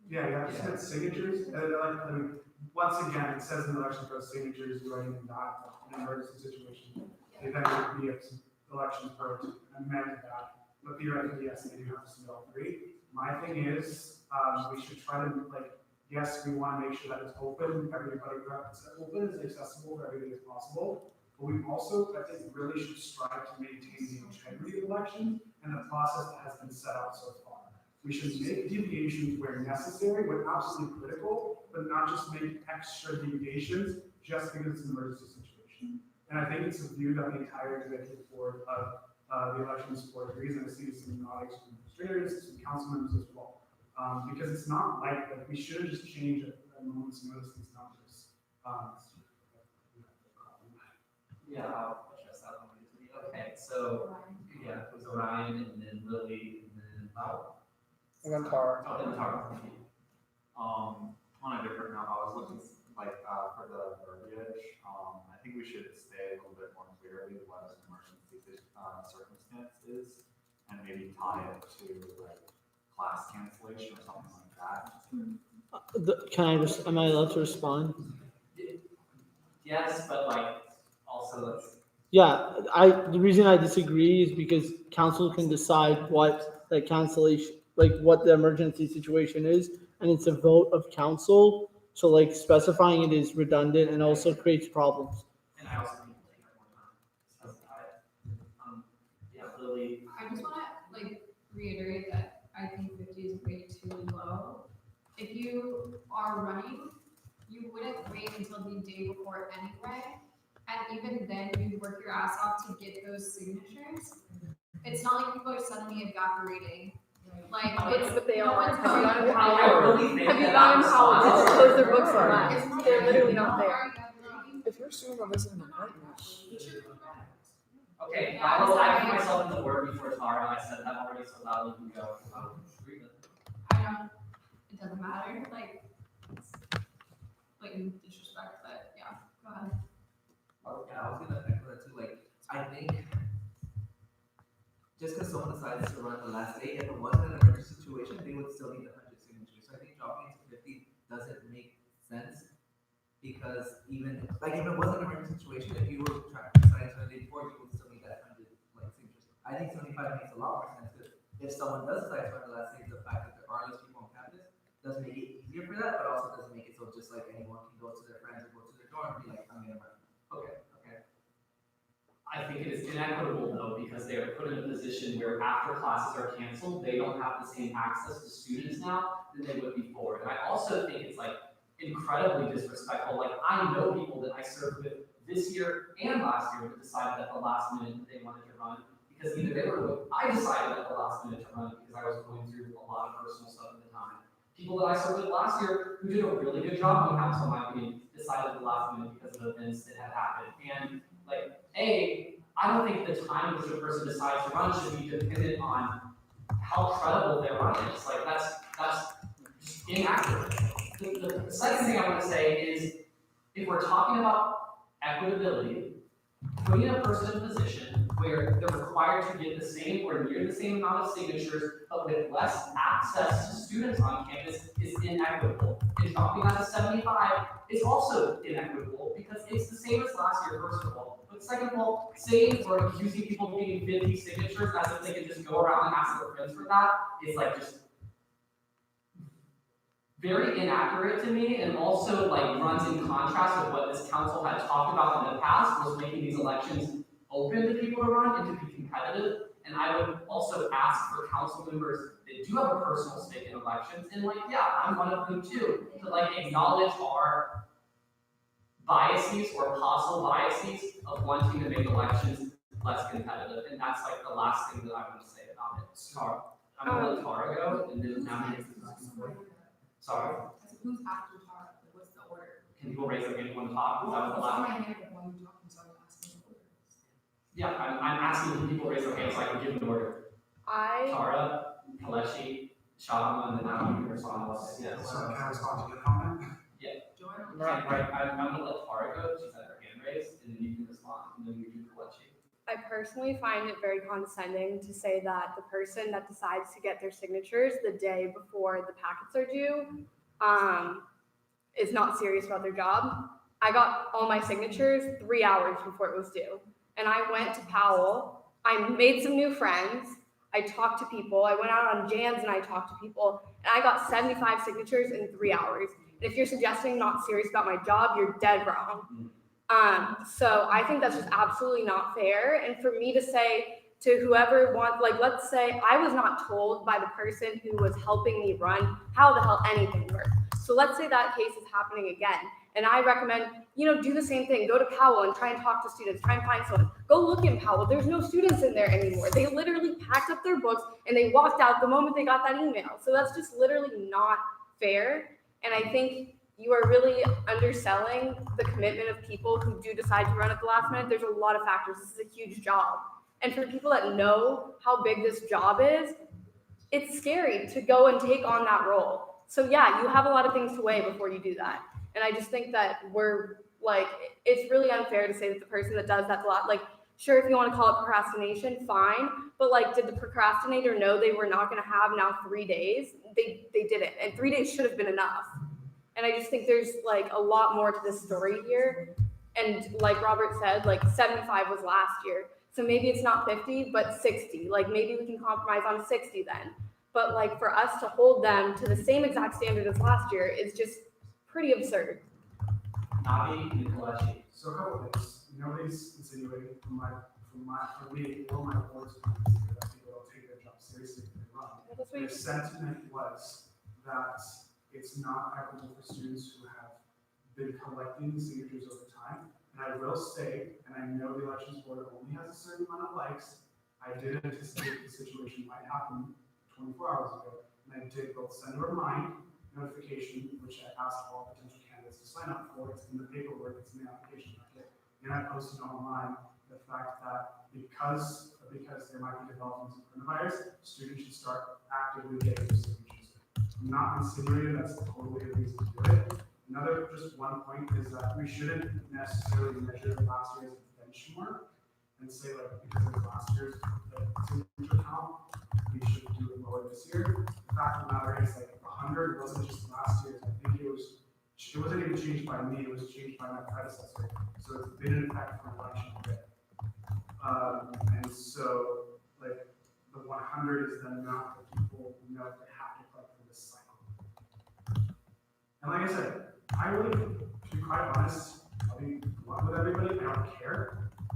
V: Yeah, you have to submit signatures, once again, it says in the election code signatures, you already need that in an emergency situation. They then would be an election code to amend that, but theoretically, yes, they do have to submit all three. My thing is, we should try to, yes, we want to make sure that it's open, it's open, as accessible for everybody as possible,
L: but we also, I think, really should strive to maintain the integrity of elections and the process that has been set out so far. We should make deviations where necessary, when absolutely critical, but not just make extra deviations just because it's an emergency situation. And I think it's a view that the entire executive board of the elections board agrees, and I see some nodding from administrators, some council members as well. Because it's not like we shouldn't just change at a moment's notice these numbers.
B: Yeah, I'll address that one. Okay, so, yeah, it was Orion and then Lily and then Lau.
U: And then Tara.
B: Oh, then Tara.
N: On a different note, I was looking for the verbiage. I think we should stay a little bit more clearly what an emergency circumstance is, and maybe tie it to like class cancellation or something like that.
A: Am I allowed to respond?
B: Yes, but like, also let's.
A: Yeah, the reason I disagree is because council can decide what the cancellation, like what the emergency situation is, and it's a vote of council. So like specifying it is redundant and also creates problems.
B: And I also think we have more time to specify it. Yeah, Lily.
I: I just wanna like reiterate that I think 50 is way too low. If you are running, you wouldn't wait until the day before anyway. And even then, you'd work your ass off to get those signatures. It's not like people are suddenly evaporating. Like,
Q: But they
I: no
Q: are.
I: one's
Q: Have you
I: going
Q: gotten Have you gotten how to just close their books on that? They're literally not there.
U: If you're suing on this in an apartment.
B: Okay, I put myself in the word before Tara, I said that already, so that would go.
I: I don't, it doesn't matter, like, it's blatant disrespect, but yeah, go ahead.
T: Oh, yeah, I was gonna echo that too, like, I think just because someone decides to run the last day, if it wasn't an emergency situation, they would still need 100 signatures. So I think dropping it to 50 doesn't make sense, because even, like, if it wasn't an emergency situation, if you were trying to decide to run the day before, you would still need that 100, like, signatures. I think 75 makes a lot more sense, because if someone does decide to run the last day, the fact that there are less people on campus does make it easier for that, but also doesn't make it so just like anyone can go to their friends or go to their dorm and be like, I'm gonna run.
B: Okay. I think it is inequitable though, because they are put in a position where after classes are canceled, they don't have the same access to students now than they would before. And I also think it's like incredibly disrespectful. Like, I know people that I served with this year and last year that decided at the last minute that they wanted to run, because either they were, I decided at the last minute to run because I was going through a lot of personal stuff at the time. People that I served with last year who did a really good job on council, in my opinion, decided at the last minute because of events that had happened. And like, I don't think the time which a person decides to run should be dependent on how credible their run is. Like, that's just inaccurate. The second thing I want to say is, if we're talking about equitability, putting a person in a position where they're required to get the same or near the same amount of signatures, but with less access to students on campus is inequitable. And dropping that to 75 is also inequitable, because it's the same as last year, first of all. But second of all, saying or accusing people of getting 50 signatures as if they can just go around and ask their friends for that is like just very inaccurate to me, and also like runs in contrast with what this council had talked about in the past, was making these elections open to people to run and to be competitive. And I would also ask for council members that do have a personal stake in elections, and like, yeah, I'm one of them too, to like acknowledge our biases or possible biases of wanting to make elections less competitive. And that's like the last thing that I want to say about it. Sorry. I'm gonna let Tara go, and then now sorry.
I: Who's after Tara? What's the order?
B: Can people raise their hand if you want to talk? Is that what's allowed?
I: My hand up while you're talking, so I'm asking the order.
B: Yeah, I'm asking if people raise their hands so I can give an order. Tara, Kaleshi, Shadama, and then I'm going to respond. Yeah.
L: So can I respond to your comment?
B: Yeah. Right. I'm going to let Tara go. She's had her hand raised, and then you can respond, and then we do Kaleshi.
W: I personally find it very condescending to say that the person that decides to get their signatures the day before the packets are due is not serious about their job. I got all my signatures 3 hours before it was due. And I went to Powell, I made some new friends, I talked to people, I went out on jams and I talked to people, and I got 75 signatures in 3 hours. And if you're suggesting not serious about my job, you're dead wrong. So I think that's just absolutely not fair. And for me to say to whoever wants, like, let's say I was not told by the person who was helping me run how the hell anything works. So let's say that case is happening again. And I recommend, do the same thing. Go to Powell and try and talk to students. Try and find someone. Go look in Powell. There's no students in there anymore. They literally packed up their books and they walked out the moment they got that email. So that's just literally not fair. And I think you are really underselling the commitment of people who do decide to run at the last minute. There's a lot of factors. This is a huge job. And for people that know how big this job is, it's scary to go and take on that role. So yeah, you have a lot of things to weigh before you do that. And I just think that it's really unfair to say that the person that does that a lot, sure, if you want to call it procrastination, fine. But did the procrastinator know they were not going to have now 3 days? They didn't. And 3 days should have been enough. And I just think there's a lot more to this story here. And like Robert said, 75 was last year. So maybe it's not 50, but 60. Maybe we can compromise on 60 then. But for us to hold them to the same exact standard as last year is just pretty absurd.
B: Navi Nicolashi.
L: So a couple things. Nobody's insinuating from me or my board's point of view that people don't take their job seriously if they run. Their sentiment was that it's not equitable for students who have been collecting signatures over time. And I will say, and I know the elections board only has a certain amount of likes, I did anticipate the situation might happen 24 hours ago. And I did both send a remind notification, which I asked all potential candidates to sign up for. It's in the paperwork, it's in the application packet. And I posted online the fact that because there might be developments in coronavirus, students should start actively getting their signatures. I'm not insinuating that's totally a reason to do it. Another, just one point is that we shouldn't necessarily measure last year's benchmark and say because of last year's signature count, we should do it lower this year. The fact of the matter is 100 wasn't just last year's. I think it wasn't even changed by me, it was changed by my predecessor. So it's been in effect for election day. And so the 100 is the amount that people know they have to collect for this cycle. And like I said, I really, to be quite honest, I'll be blunt with everybody, I don't care.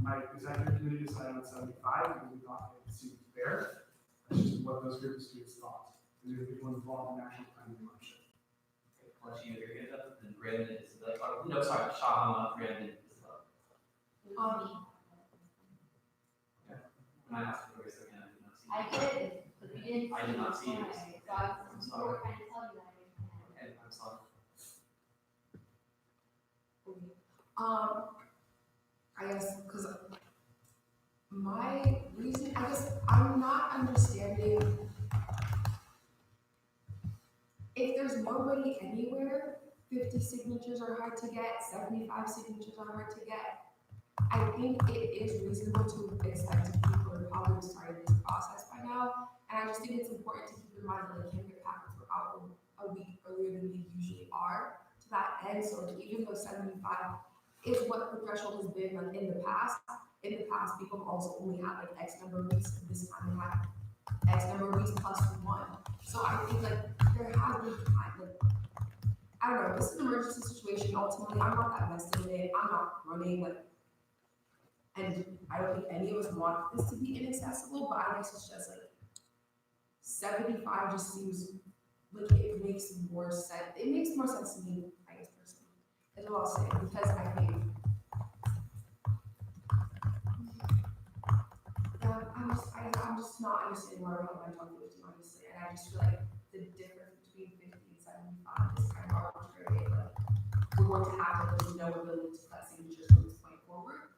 L: My executive committee decided on 75 because we thought it seemed fair. That's just what those group of students thought. And there were people involved in actual planning the election.
B: Once you get it up, then Brandon is Shahama, Brandon is love. Can I ask for a second?
F: I did, but you didn't.
B: I did not see it.
F: So I'm sorry. Trying to tell you that.
B: Okay, I'm sorry.
G: I guess, because my reason, I'm not understanding if there's nobody anywhere, 50 signatures are hard to get, 75 signatures are hard to get. I think it is reasonable to expect people to probably started this process by now. And I just think it's important to keep in mind that candidate packets were out a week earlier than they usually are to that end. So even though 75 is what the threshold has been in the past, people also only had X number of weeks. This time they had X number of weeks plus 1. So I think there has been time. I don't know. This is an emergency situation. Ultimately, I'm not that vested in it. I'm not running and I don't think any of us want this to be inaccessible. But I guess it's just 75 just seems it makes more sense. It makes more sense to me, I guess personally. That's what I'll say because I think. Yeah, I'm just not understanding why we're not on 50, honestly. And I just feel the difference between 50 and 75 is kind of arbitrary. We're going to have there's no ability to collect signatures from this point forward.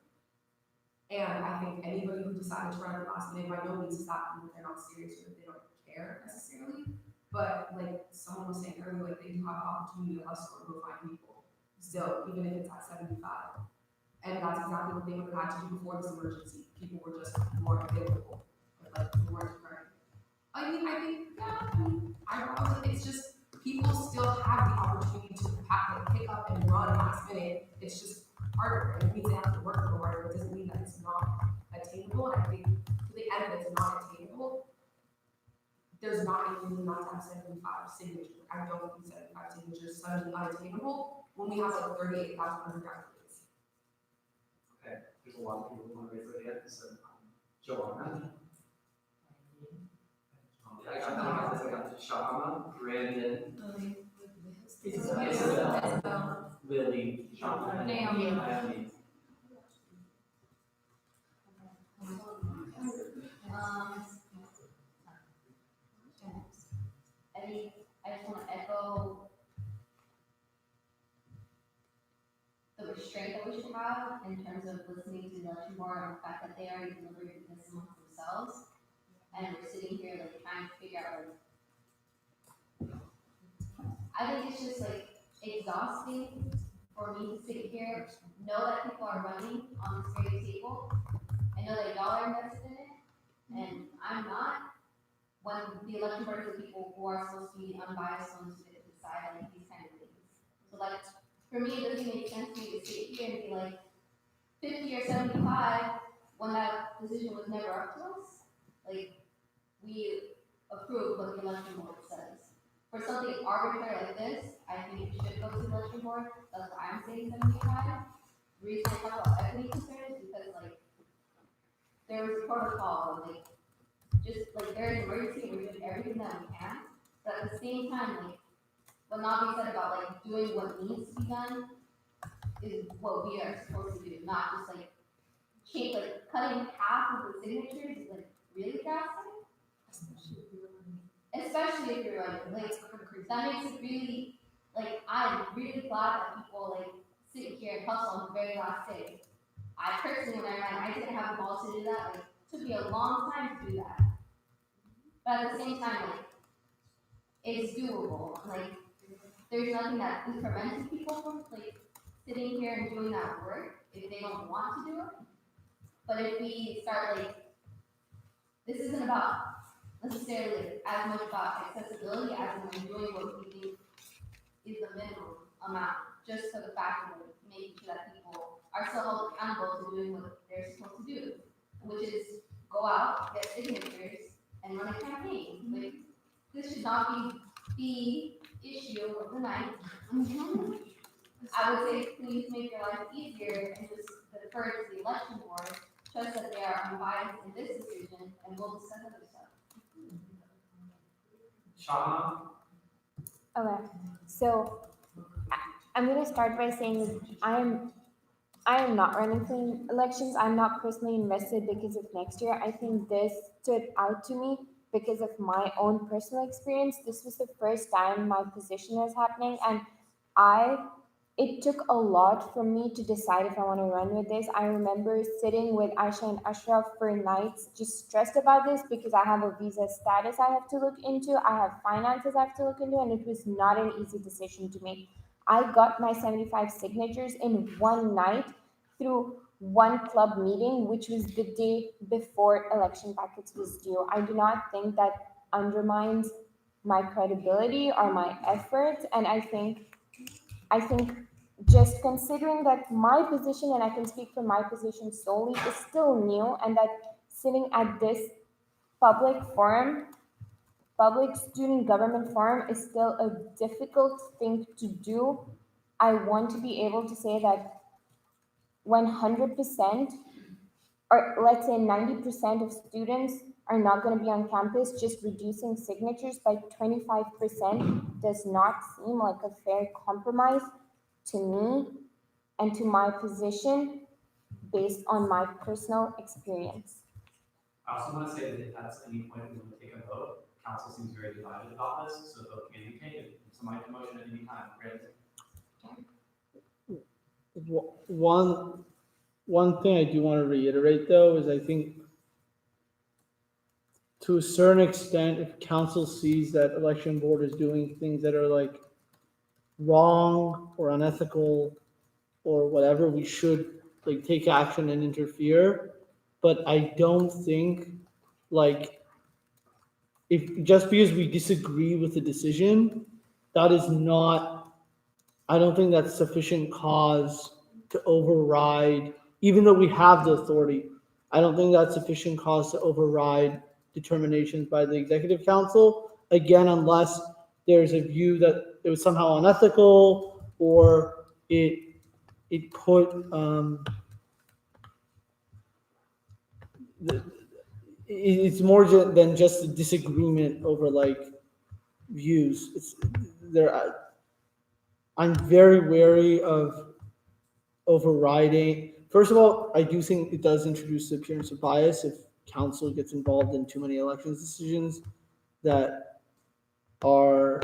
G: And I think anybody who decided to run at the last minute, by no means is that they're not serious or that they don't care necessarily. But someone was saying earlier, they do have an opportunity to hustle and go find people. Still, even if it's at 75. And that's exactly what they would have had to do before this emergency. People were just more available. But we weren't running. I think it's just people still have the opportunity to pick up and run last minute. It's just harder. It means they have to work a little harder. It doesn't mean that it's not attainable. And I think to the end that it's not attainable, there's not any reason not to have 75 signatures. I don't think 75 signatures is suddenly unattainable when we have 38,000 undergraduates.
E: lot of people want to raise their hands, so Joanna. I got Shama, Brandon, Isabel, Lily, Shama, Naomi.
F: I just want to echo the restraint that we should have in terms of listening to the election board and the fact that they already deliberated this amongst themselves. And we're sitting here like trying to figure out like, I think it's just like exhausting for me to sit here, know that people are running on this very table. I know that y'all are invested in it, and I'm not. When the election board is the people who are supposed to be the unbiased ones to decide like these kind of things. So like, for me, it doesn't make sense for me to sit here and be like 50 or 75 when that decision was never up to us. Like, we approve what the election board says. For something arbitrary like this, I think it should go to the election board. That's why I'm saying 75. The reason I talk about equity concerns is because like there was a protocol, like just like there's an emergency, we're doing everything that we can. But at the same time, like what Navi said about like doing what needs to be done is what we are supposed to do, not just like change, like cutting half of the signatures is like really drastic. Especially if you're running, like that makes it really like I'm really glad that people like sit here and hustle on the very last day. I personally, when I ran, I didn't have the balls to do that. Like, it took me a long time to do that. But at the same time, like, it's doable. Like, there's nothing that is preventing people from, like, sitting here and doing that work if they don't want to do it. But if we start, like, this isn't about necessarily as much about accessibility as in doing what we think is the minimum amount, just for the fact of like, making sure that people are still held accountable to doing what they're supposed to do, which is go out, get signatures, and run a campaign. Like, this should not be the issue of the night. I would say please make your life easier and just defer to the election board, trust that they are unbiased in this decision, and we'll discuss other stuff.
E: Shama.
M: Okay, so I'm gonna start by saying I am not running for elections. I'm not personally invested because of next year. I think this stood out to me because of my own personal experience. This was the first time my position was happening, and it took a lot for me to decide if I want to run with this. I remember sitting with Aisha and Ashraf for nights, just stressed about this because I have a visa status I have to look into, I have finances I have to look into, and it was not an easy decision to make. I got my 75 signatures in one night through one club meeting, which was the day before election packets was due. I do not think that undermines my credibility or my efforts, and I think just considering that my position, and I can speak for my position solely, is still new, and that sitting at this public forum, public student government forum, is still a difficult thing to do. I want to be able to say that 100%, or let's say 90% of students are not going to be on campus. Just reducing signatures by 25% does not seem like a fair compromise to me and to my position based on my personal experience.
B: I also want to say that if at any point we want to take a vote, council seems very divided about this, so a vote can be taken. If somebody can motion at any time, granted.
A: One thing I do want to reiterate though is I think to a certain extent, if council sees that election board is doing things that are like wrong or unethical or whatever, we should like take action and interfere. But I don't think like if just because we disagree with the decision, that is not, I don't think that's sufficient cause to override, even though we have the authority, I don't think that's sufficient cause to override determinations by the executive council. Again, unless there's a view that it was somehow unethical or it put it's more than just a disagreement over like views. It's there. I'm very wary of overriding. First of all, I do think it does introduce the appearance of bias if council gets involved in too many elections decisions that are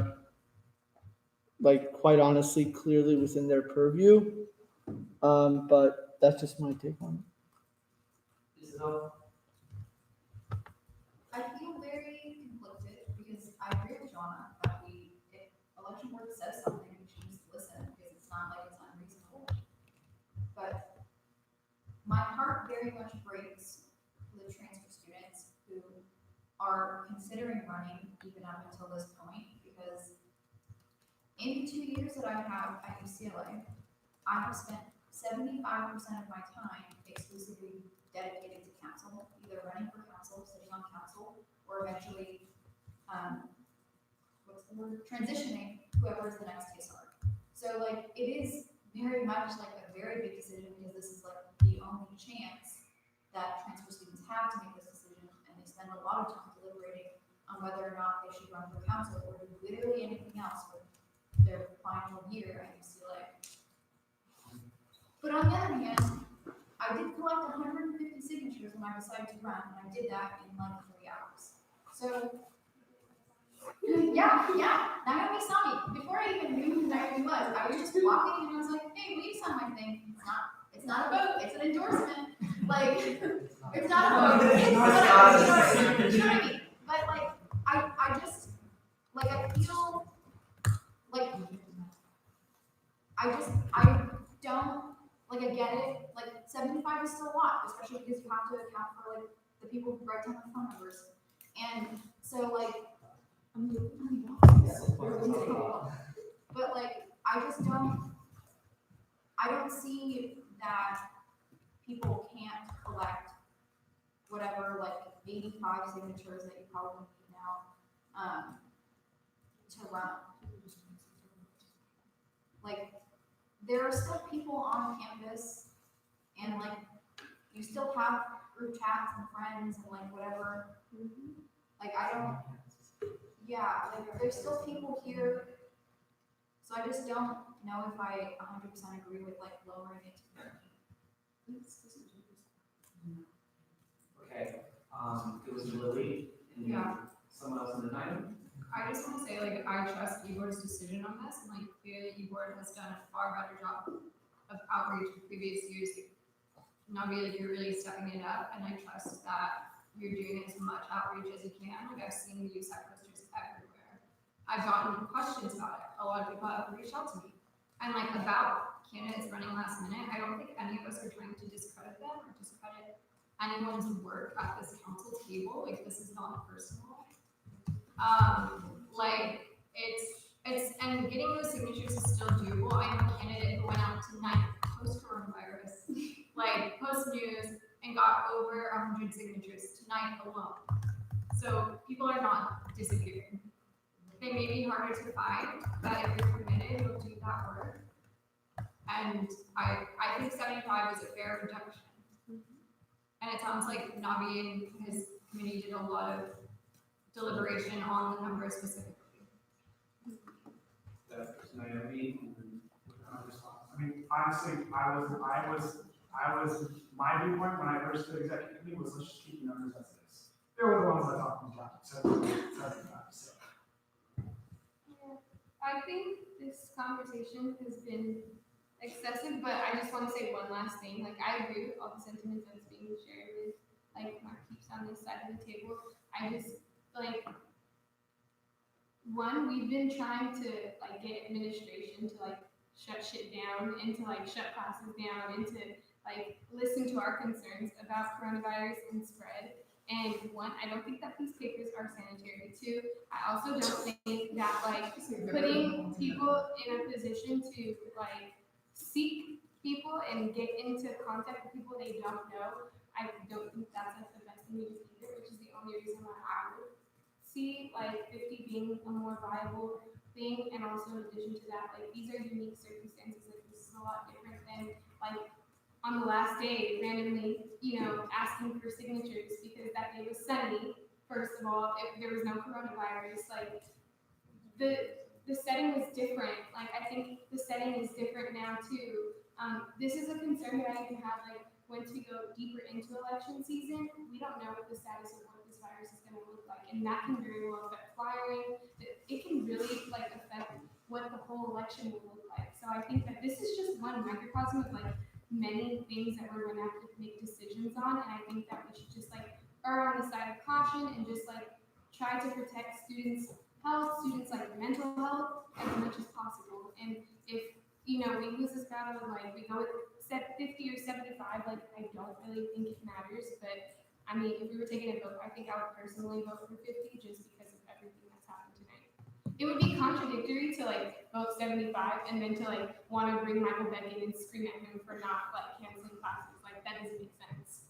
A: like quite honestly clearly within their purview. But that's just my take on
D: I feel very conflicted because I agree with Jonna that if election board says something, we should just listen because it's not like it's unreasonable. But my heart very much breaks for the transfer students who are considering running even up until this point because in the 2 years that I have at UCLA, I have spent 75% of my time exclusively dedicated to council, either running for council, sitting on council, or eventually, transitioning whoever is the next TSR. So like, it is very much like a very big decision because this is like the only chance that transfer students have to make this decision, and they spend a lot of time deliberating on whether or not they should run for council or do literally anything else with their final year at UCLA. But on the other hand, I did collect 150 signatures when I decided to run, and I did that in like 3 hours. So, yeah, Naomi saw me. Before I even knew who Naomi was, I was just walking and I was like, hey, will you sign my thing? It's not a vote, it's an endorsement. Like, it's not a vote. It's whatever, you know what I mean? But like, I just, like, I feel like, I don't, like, I get it, like, 75 is still a lot, especially because you have to account for, like, the people who write down the phone numbers. And so, like, but, like, I don't see that people can't collect whatever, like, 85 signatures that you probably need now, to run. Like, there are still people on campus, and like, you still have group chats and friends and like whatever. Like, like there's still people here. So I just don't know if I 100% agree with like lowering it to 13.
B: Okay, it was Lily and someone else in the night.
I: I just want to say, like, I trust eBoard's decision on this, and like, clearly eBoard has done a far better job of outreach in previous years. Navi, like, you're really stepping it up, and I trust that you're doing as much outreach as you can. Like, I've seen the USAC posters everywhere. I've gotten questions about it. A lot of people have reached out to me, and like, about candidates running last minute. I don't think any of us are trying to discredit them or discredit anyone's work at this council table. Like, this is not personal. Like, and getting those signatures is still doable. I know a candidate who went out tonight post-coronavirus, like post-news, and got over 100 signatures tonight alone. So people are not disappearing. They may be harder to find, but if you're committed, you'll do that work. And I think 75 is a fair reduction. And it sounds like Navi and his committee did a lot of deliberation on the number specifically.
L: Naomi, I mean, honestly, I was, my viewpoint when I first did executive committee was let's just keep the numbers as is. They were the ones that talked about it, so.
I: I think this conversation has been excessive, but I just want to say one last thing. Like, I agree with all the sentiments that's being shared with, like, Mark keeps on this side of the table. I just, like, one, we've been trying to, like, get administration to, like, shut shit down and to, like, shut classes down and to, like, listen to our concerns about coronavirus and spread. And one, I don't think that these papers are sanitary. Two, I also don't think that, like, putting people in a position to, like, seek people and get into contact with people they don't know, I don't think that's, like, the best thing to do either, which is the only reason why I would see, like, 50 being a more viable thing. And also in addition to that, like, these are unique circumstances. Like, this is a lot different than, like,
W: on the last day randomly, asking for signatures because that day was sunny. First of all, if there was no coronavirus, like the setting was different. Like I think the setting is different now too. This is a concern that I even have. Like once we go deeper into election season, we don't know what the status of what this virus is going to look like, and that can very well affect flyering. It can really like affect what the whole election will look like. So I think that this is just one microcosm of like many things that we're going to have to make decisions on, and I think that we should just like err on the side of caution and just like try to protect students' health, students' like mental health as much as possible. And if we lose this battle, like we go with 50 or 75, like I don't really think it matters. But I mean, if we were taking a vote, I think I would personally vote for 50 just because of everything that's happened tonight. It would be contradictory to like vote 75 and then to like want to bring Michael back in and scream at him for not like canceling classes. Like that doesn't make sense.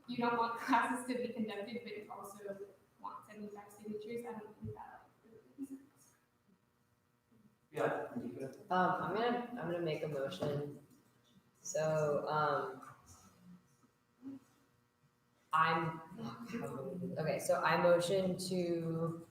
W: You don't want classes to be conducted, but you also want 75 signatures. I don't think that really makes sense.
E: Yeah.
H: I'm gonna make a motion. So, I motion to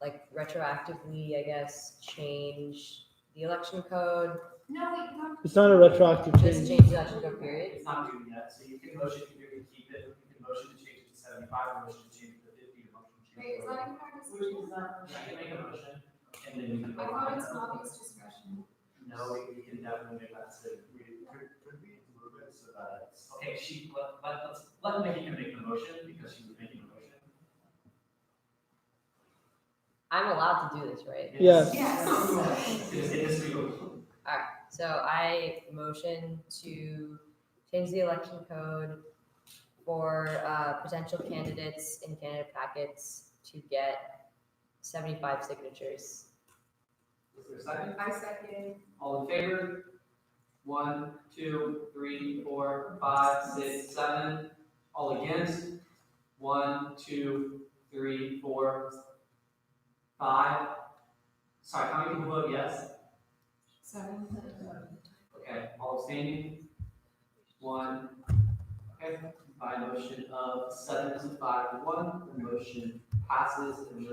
H: like retroactively, I guess, change the election code.
D: No, wait, no.
A: It's not a retroactive
H: Just
A: change.
H: change the election code period.
E: It's not due yet, so you can motion to keep it, you can motion to change it to 75, or motion to change it to 50, or motion to change
D: Wait,
E: it
D: is
E: to.
D: that even our decision?
E: Yeah, you can make a motion, and then you can
D: I
E: vote
D: thought
E: on
D: it's
E: it.
D: an obvious discussion.
E: No, we can definitely make that decision.
N: Could we move it so that it's?
E: Okay, let Nikki make the motion, because she was making a motion.
H: I'm allowed to do this, right?
A: Yes.
E: It is legal.
H: Alright, so I motion to change the election code for potential candidates in candidate packets to get 75 signatures.
E: Is there a second?
D: I second.
E: All in favor? 1, 2, 3, 4, 5, 6, 7. All against? 1, 2, 3, 4, 5. Sorry, how many people vote yes?
D: 7.
E: Okay, all abstaining? 1. Okay, by motion of 7 to 5 to 1, the motion passes, and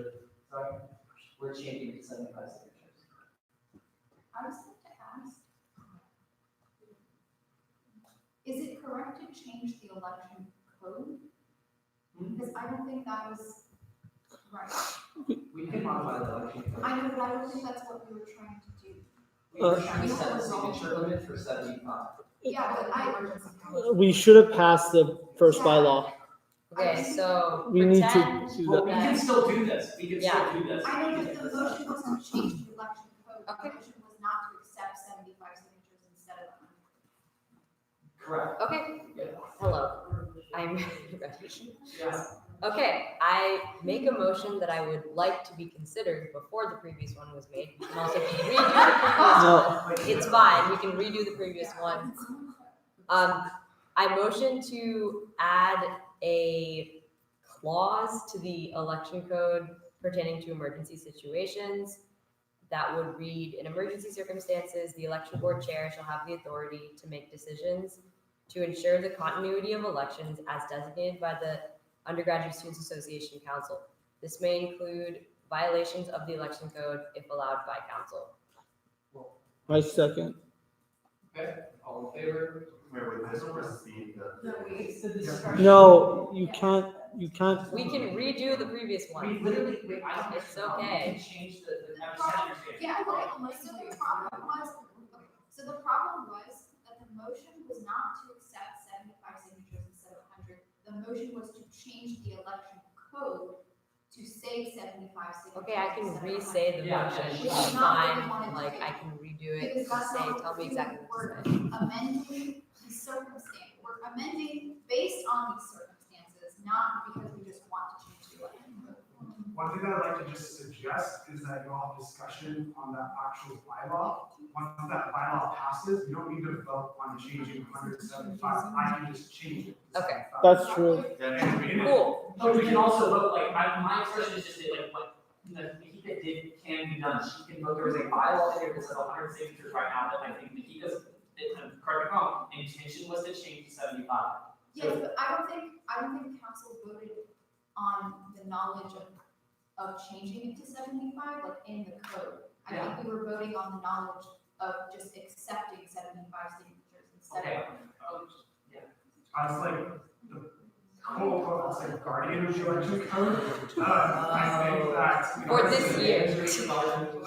E: we're changing to 75 signatures.
D: I was going to ask, is it correct to change the election code? Because I don't think that was right.
E: We can modify the election code.
D: I know, but I don't think that's what we were trying to do.
E: We were trying to set a signature limit for 75.
D: Yeah, but
A: We should have passed the first bylaw.
H: Okay, so
A: We need to
H: pretend
A: do
E: Well, we
A: that.
E: can still do this, we can
H: Yeah.
E: still do this.
D: I know that the motion wasn't to change the election code, the motion was not to accept 75 signatures instead of 100.
E: Correct.
H: Okay,
E: Yeah.
H: hello, I'm ready.
E: Yeah.
H: Okay, I make a motion that I would like to be considered before the previous one was made. We can also redo the previous one. It's fine, we can redo the previous one. I motion to add a clause to the election code pertaining to emergency situations that would read, in emergency circumstances, the election board chair shall have the authority to make decisions to ensure the continuity of elections as designated by the Undergraduate Students Association Council. This may include violations of the election code if allowed by council.
A: I second.
E: Okay, all in favor?
N: Wait, this will receive the.
A: No, you can't.
H: We can redo the previous one.
E: We literally,
H: It's okay.
E: We can change the percentage.
D: Yeah, okay, so the problem was, so the problem was that the motion was not to accept 75 signatures instead of 100. The motion was to change the election code to say 75 signatures.
H: Okay, I can
D: instead of
H: re-say the
D: 100.
H: motion,
D: Which
H: it's
D: is not what we
H: fine,
D: wanted to
H: like,
D: do.
H: I can redo it,
D: Because that's
H: say,
D: not
H: tell me
D: what
H: exactly what
D: we're
H: to say.
D: amending the circumstance, we're amending based on these circumstances, not because we just want to change the election code.
L: One thing that I'd like to just suggest is that you all have discussion on that actual bylaw. Once that bylaw passes, you don't need to vote on changing 175. I can just change it. to
H: Okay.
L: 75.
A: That's true.
H: Cool.
E: But we can also vote, like, my expression is just that, like, what, Nikita can be done, she can vote, there is a bylaw here that says 100 signatures right now, that I think Nikita's
B: correct me if I'm wrong, intention was to change to 75.
D: Yes, but I don't think council voted on the knowledge of changing it to 75, like in the code. I think we were voting on the knowledge of just accepting 75 signatures instead
B: Okay.
D: of.
L: As like the co-host, like guardian of the election code, I think that.
H: For this year.
L: I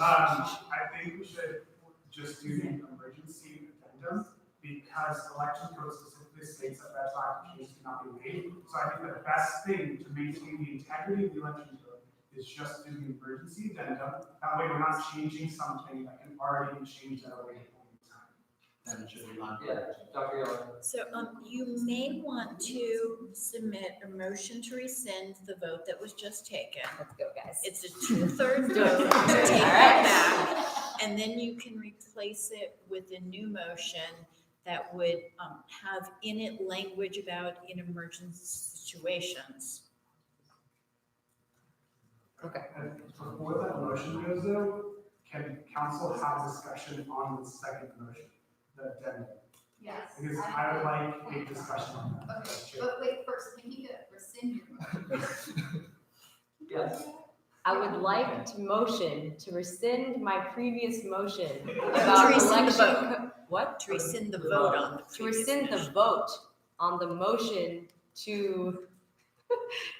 L: think we should just do the emergency addendum because election code specifically states that retroactive changes cannot be made. So I think the best thing to maintain the integrity of the election code is just do the emergency addendum. That way we're not changing something that can already be changed at a later point in time.
E: Then it should be on. Yeah, Dr. Yellen.
S: So, you may want to submit a motion to rescind the vote that was just taken.
H: Let's go, guys.
S: It's a 2/3 vote to take that back, and then you can replace it with a new motion that would have in it language about in emergency situations.
L: Okay. And before that motion goes though, can council have discussion on the second motion, the addendum?
D: Yes.
L: Because I would like a discussion on that.
D: Okay, but wait, first, can you rescind your motion?
B: Yes.
H: I would like to motion to rescind my previous motion
S: To
H: about
S: rescind the
H: election.
S: vote.
H: What?
S: To rescind the vote on the
H: To
S: previous
H: rescind the
S: motion.
H: vote on the motion to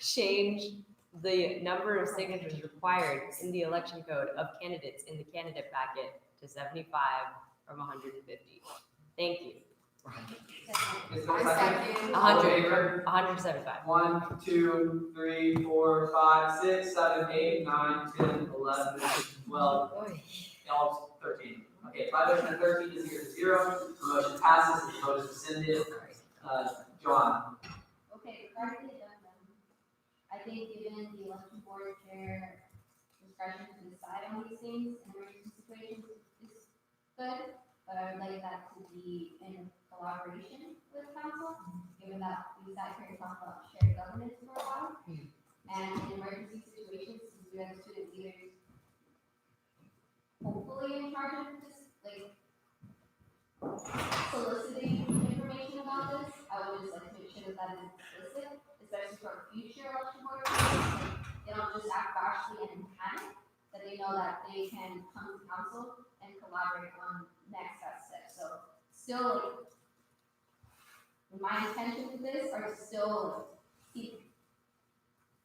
H: change the number of signatures required in the election code of candidates in the candidate packet to 75 from 150. Thank you.
E: Is there a second?
H: 100, 175.
E: 1, 2, 3, 4, 5, 6, 7, 8, 9, 10, 11, 12, 12, 13. Okay, 5 and 13 is equal to 0. The motion passes. The vote is rescinded. John.
F: Okay, regarding the addendum, I think given the election board chair discretion to decide on these things in emergency situations is good, but I would like that to be in collaboration with council, given that we sat here and talked about shared governance for a while. And in emergency situations, since we have student leaders hopefully in charge of this, like soliciting information about this, I would just like to make sure that that is explicit, especially for future election board members. Like, they don't just act rashly and in panic, that they know that they can come to council and collaborate on next best steps. So still, like, my intentions with this are to still seek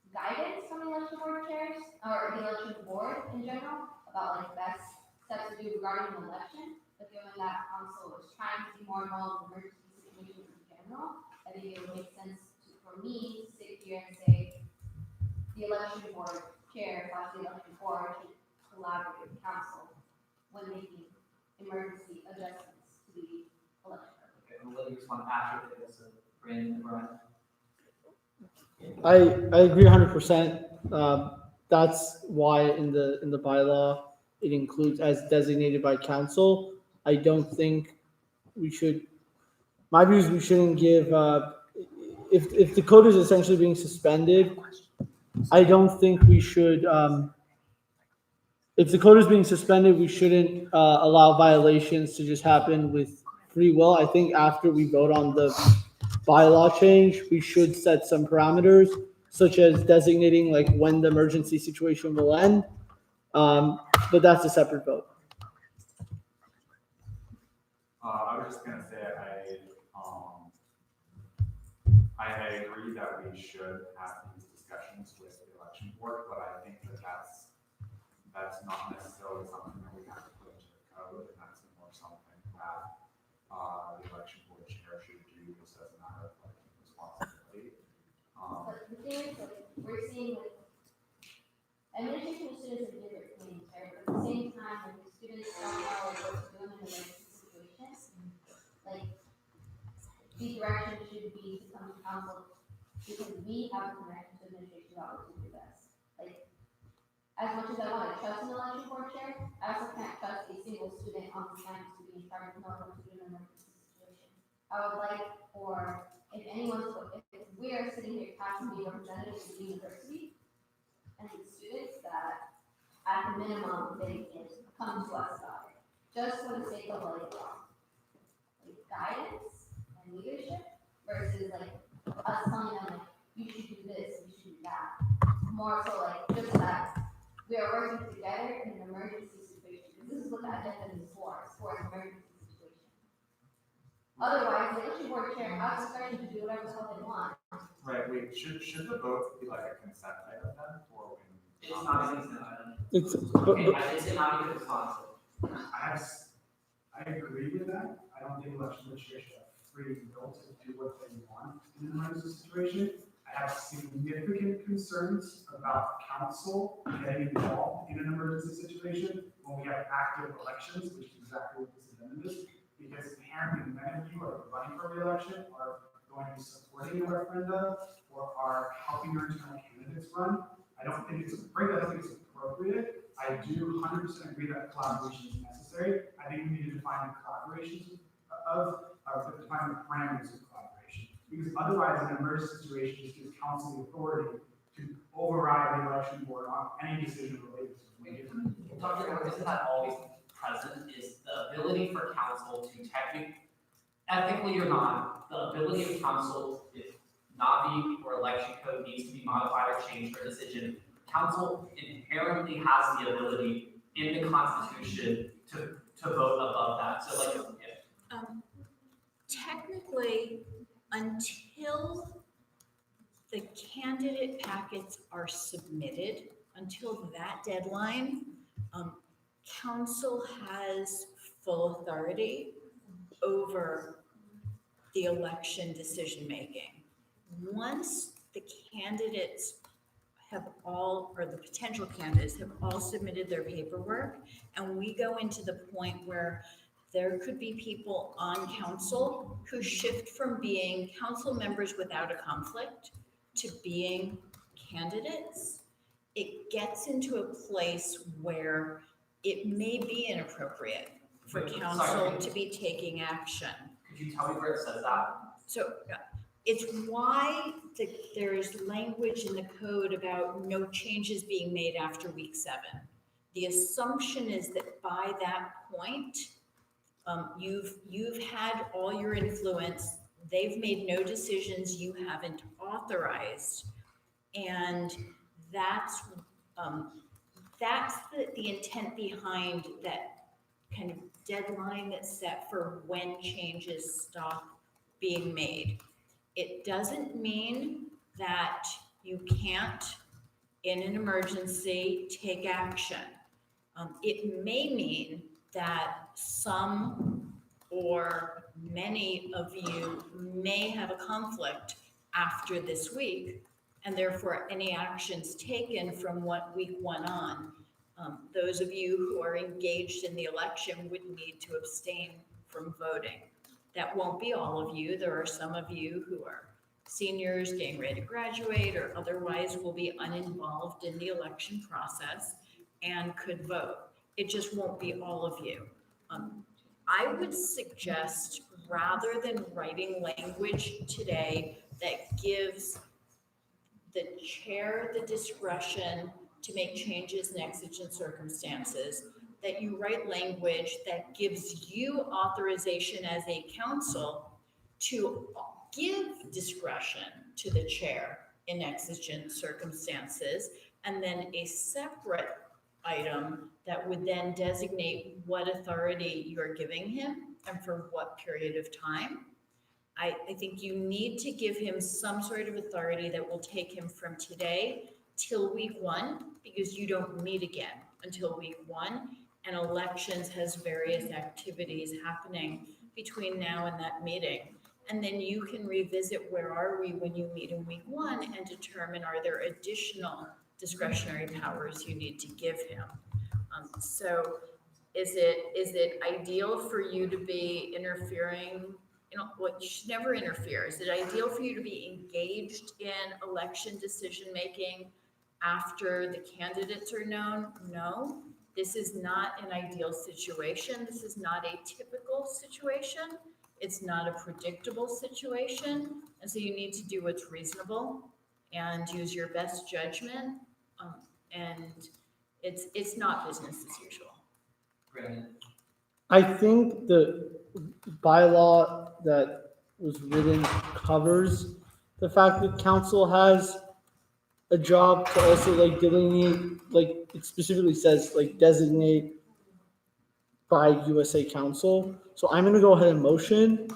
F: guidance from the election board chairs, or the election board in general, about like best steps to do regarding the election. But given that council is trying to be more involved in emergency situations in general, I think it would make sense for me to sit here and say, the election board chair, / the election board should collaborate with council when making emergency adjustments to the election.
B: Okay, we'll let you respond after this. Brandon and Brian.
A: I agree 100%. That's why in the bylaw it includes as designated by council. I don't think we should. My view is we shouldn't give. If the code is essentially being suspended, I don't think we should. If the code is being suspended, we shouldn't allow violations to just happen with free will. I think after we vote on the bylaw change, we should set some parameters, such as designating like when the emergency situation will end. But that's a separate vote.
N: I was just gonna say, I agree that we should have these discussions with the election board, but I think that that's not necessarily something that we have to put into the code, and that's more something that the election board chair should do just as a matter of like responsibility.
F: But the thing is, like, we're seeing like administration of students are different things, right? But at the same time, when the students don't know what to do in an emergency situation, like the direction should be to come to council because we have a connection to administration about what to do best. Like, as much as I want to trust an election board chair, I also can't trust a single student on the campus to be in charge of knowing what to do in an emergency situation. I would like for, if we are sitting here passing the representatives of the university and the students, that at the minimum they can come to us about it, just for the sake of like guidance and leadership versus like us telling them like, you should do this, you should do that. More so like just that we are working together in an emergency situation. This is what the agenda is for an emergency situation. Otherwise, the election board chair has discretion to do whatever the hell they want.
N: Right, wait, should the vote be like a consent item then, or when?
B: It's not a consent item.
A: It's,
B: Okay, is it not even responsive?
L: I agree with that. I don't think election administration have free will to do what they want in an emergency situation. I have significant concerns about council getting involved in an emergency situation when we have active elections, which is exactly what this amendment is. Because inherently, many of you are running for re-election, are going to be supporting the referenda, or are helping your internal candidates run. I don't think it's appropriate. I do 100% agree that collaboration is necessary. I think we need to define the collaborations define the parameters of collaboration. Because otherwise, in an emergency situation, just gives council the authority to override the election board on any decision related to it.
B: Dr. Moore, isn't that always present, is the ability for council to ethically or not, the ability of council, if NAVI or election code needs to be modified or changed for decision, council inherently has the ability in the Constitution to vote above that. So like,
S: Technically, until the candidate packets are submitted, until that deadline, council has full authority over the election decision-making. Once the candidates have all, or the potential candidates have all submitted their paperwork, and we go into the point where there could be people on council who shift from being council members without a conflict to being candidates, it gets into a place where it may be inappropriate for council to be taking action.
B: could you tell me where it says that?
S: So it's why there is language in the code about no changes being made after week 7. The assumption is that by that point, you've had all your influence. They've made no decisions you haven't authorized, and that's the intent behind that kind of deadline that's set for when changes stop being made. It doesn't mean that you can't, in an emergency, take action. It may mean that some or many of you may have a conflict after this week, and therefore any actions taken from week 1 on, those of you who are engaged in the election would need to abstain from voting. That won't be all of you. There are some of you who are seniors getting ready to graduate or otherwise will be uninvolved in the election process and could vote. It just won't be all of you. I would suggest, rather than writing language today that gives the chair the discretion to make changes in exigent circumstances, that you write language that gives you authorization as a council to give discretion to the chair in exigent circumstances, and then a separate item that would then designate what authority you're giving him and for what period of time. I think you need to give him some sort of authority that will take him from today till week 1, because you don't meet again until week 1, and elections has various activities happening between now and that meeting. And then you can revisit where are we when you meet in week 1 and determine, are there additional discretionary powers you need to give him. So is it ideal for you to be interfering? You should never interfere. Is it ideal for you to be engaged in election decision making after the candidates are known? No, this is not an ideal situation. This is not a typical situation. It's not a predictable situation. And so you need to do what's reasonable and use your best judgment. And it's not business as usual.
B: Brandon?
A: I think the bylaw that was written covers the fact that council has a job to also like delineate, like it specifically says like designate by USA Council. So I'm gonna go ahead and motion.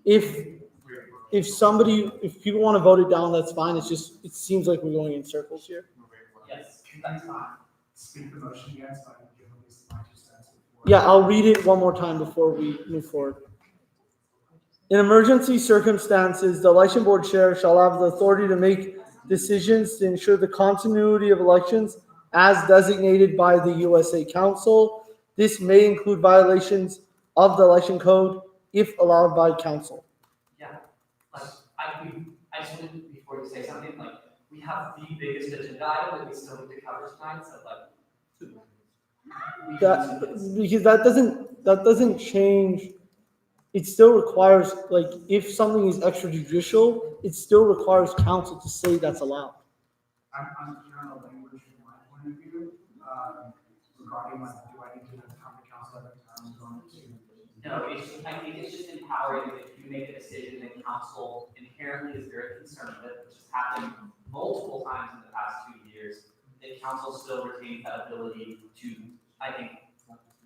A: If somebody, if people want to vote it down, that's fine. It's just, it seems like we're going in circles here.
B: Yes, that's fine.
L: Speak the motion again, so I can give at least my 2 cents before.
A: Yeah, I'll read it one more time before we move forward. In emergency circumstances, the election board chair shall have the authority to make decisions to ensure the continuity of elections as designated by the USA Council. This may include violations of the election code if allowed by council.
B: Yeah, like, I just wanted, before you say something, like, we have the biggest agenda item that we still need to cover tonight, so like.
A: Because that doesn't change. It still requires, like, if something is extrajudicial, it still requires council to say that's allowed.
L: I'm clear on the language from my point of view, regarding like, do I need to come to council every time I'm going to?
B: No, I think it's just empowering that if you make a decision that council inherently is very concerned with, which has happened multiple times in the past 2 years, that council still retains that ability to, I think,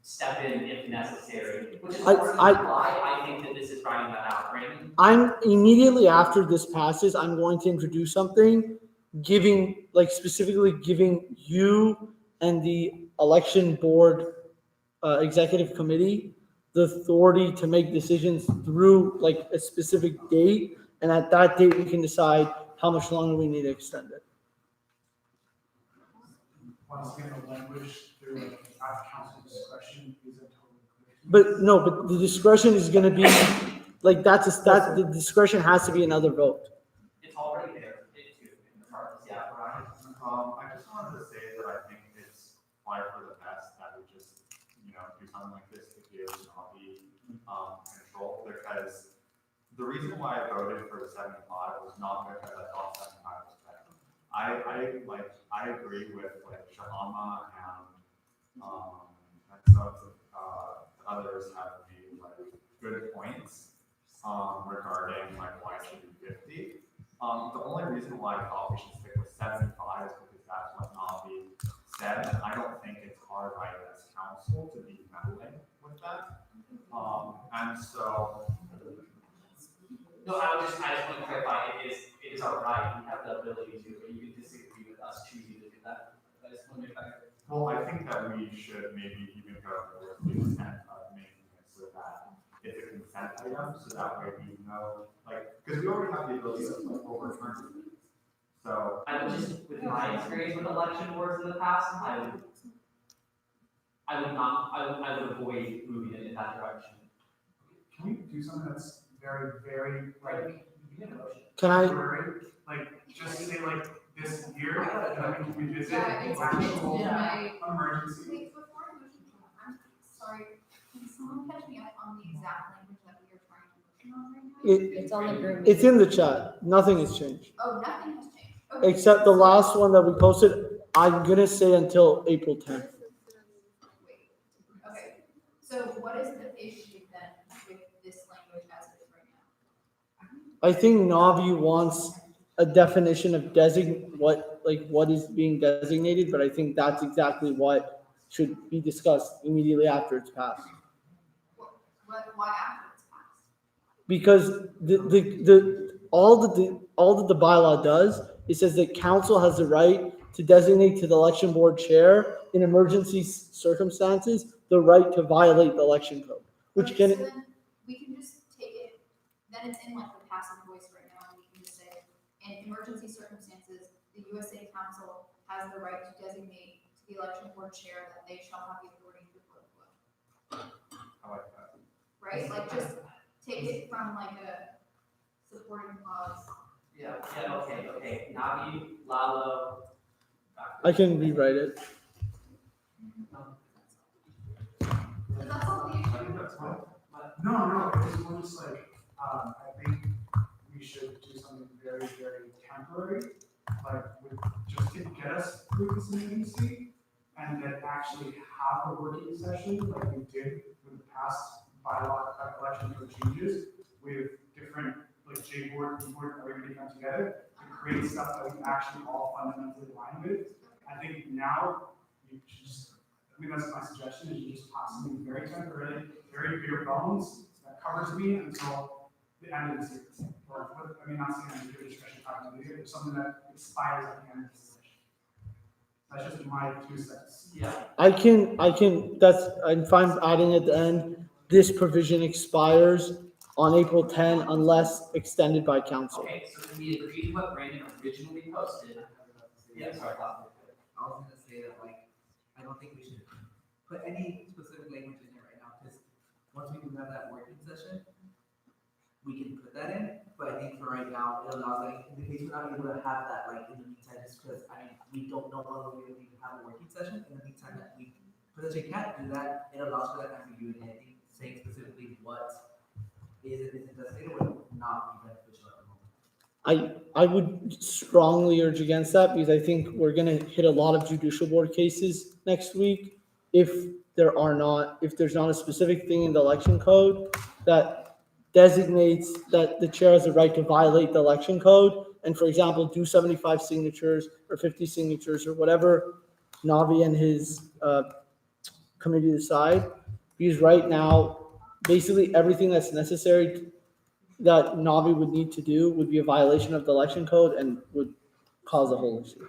B: step in if necessary, which is why I think that this is writing that out, Brandon.
A: I'm immediately after this passes, I'm going to introduce something, giving, like specifically giving you and the election board executive committee the authority to make decisions through like a specific date, and at that date we can decide how much longer we need to extend it.
L: Once again, the language through like at council discretion isn't totally clear.
A: But no, but the discretion is going to be like the discretion has to be another vote.
B: It's already there, in the charts, yeah, right.
N: I just wanted to say that I think it's probably for the best that we just, do something like this to give Navi control, because the reason why I voted for the 75 was not because I thought 75 was better. I agree with like Shahama and some of the others have made like good points regarding like why it should be 50. The only reason why I thought we should stick with 75 is because that's what Navi said, and I don't think it's our right as council to be meddling with that. And so.
B: No, I just want to clarify, it is our right, we have the ability to, but you can disagree with us choosing to do that. I just want to make that clear.
N: Well, I think that we should maybe even go with the extent of making it so that it's a consent item, so that way we know, like, because we already have the ability to like overturn it. So.
B: I would just, with my experience with election boards in the past, I would avoid moving it in that direction.
L: Can we do something that's very, very, like,
A: Can I?
L: Like, just say like this year, and then we can revisit
D: Yeah, it's
L: actual
D: my
L: emergency.
D: Wait, before I motion, I'm sorry, can someone catch me up on the exact language that we are trying to motion on right now?
H: It's on the group.
A: It's in the chat. Nothing has changed.
D: Oh, nothing has changed. Okay.
A: Except the last one that we posted, I'm gonna say until April 10th.
D: Okay, so what is the issue then with this language as it is right now?
A: I think Navi wants a definition of what is being designated, but I think that's exactly what should be discussed immediately after it's passed.
D: Why after it's passed?
A: Because all that the bylaw does, it says that council has the right to designate to the election board chair in emergency circumstances the right to violate the election code, which
D: Okay,
A: can.
D: so then we can just take it, then it's in like the passive voice right now, and we can just say, in emergency circumstances, the USA Council has the right to designate to the election board chair that they shall have the authority to vote.
N: I like that.
D: Right, like just take it from like a supporting clause.
B: Yeah, okay. Navi, Lalo.
A: I can rewrite it.
D: That's all the issue.
L: No, it's more just like, I think we should do something very, very temporary, like with, just to get us through this emergency, and then actually have a working session like we did with the past bylaw election for changes with different like J board, B board, everybody come together to create stuff that we actually all fundamentally align with. I think now you should just, I mean, that's my suggestion, is you just pass something very temporary, very bare bones, that covers me until the end of the season. Or, I mean, not saying I'm giving discretion time to do it, but something that expires at the end of the session. That's just my 2 cents.
B: Yeah.
A: I can, that's, I'm fine adding at the end, this provision expires on April 10 unless extended by council.
B: Okay, so can we agree to what Brandon originally posted? Yeah, sorry, Bob.
T: I was gonna say that, like, I don't think we should put any specific language in there right now, because once we do have that working session, we can put that in, but I think for right now, it allows, like, in the case we're not able to have that, like, in the meantime, just because, I mean, we don't know when we're gonna need to have a working session, in the meantime, that we potentially can't do that, it allows for that ambiguity, I think saying specifically what is and isn't designated would not be beneficial at the moment.
A: I would strongly urge against that because I think we're gonna hit a lot of judicial board cases next week if there's not a specific thing in the election code that designates that the chair has the right to violate the election code and, for example, do 75 signatures or 50 signatures or whatever Navi and his committee decide. Because right now, basically everything that's necessary that Navi would need to do would be a violation of the election code and would cause a whole issue.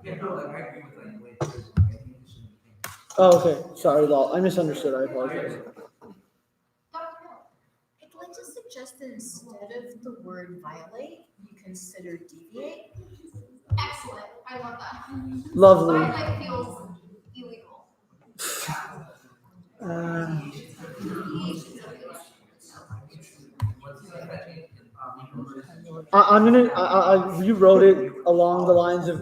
T: Yeah, no, like, I agree with, like, the way it's written. I think it should be.
A: Oh, okay. Sorry, Lal. I misunderstood. I apologize.
S: Dr. Hill, I'd like to suggest that instead of the word violate, you consider deviate.
D: Excellent, I love that.
A: Lovely.
D: Mine like feels illegal.
A: I'm gonna. I rewrote it along the lines of.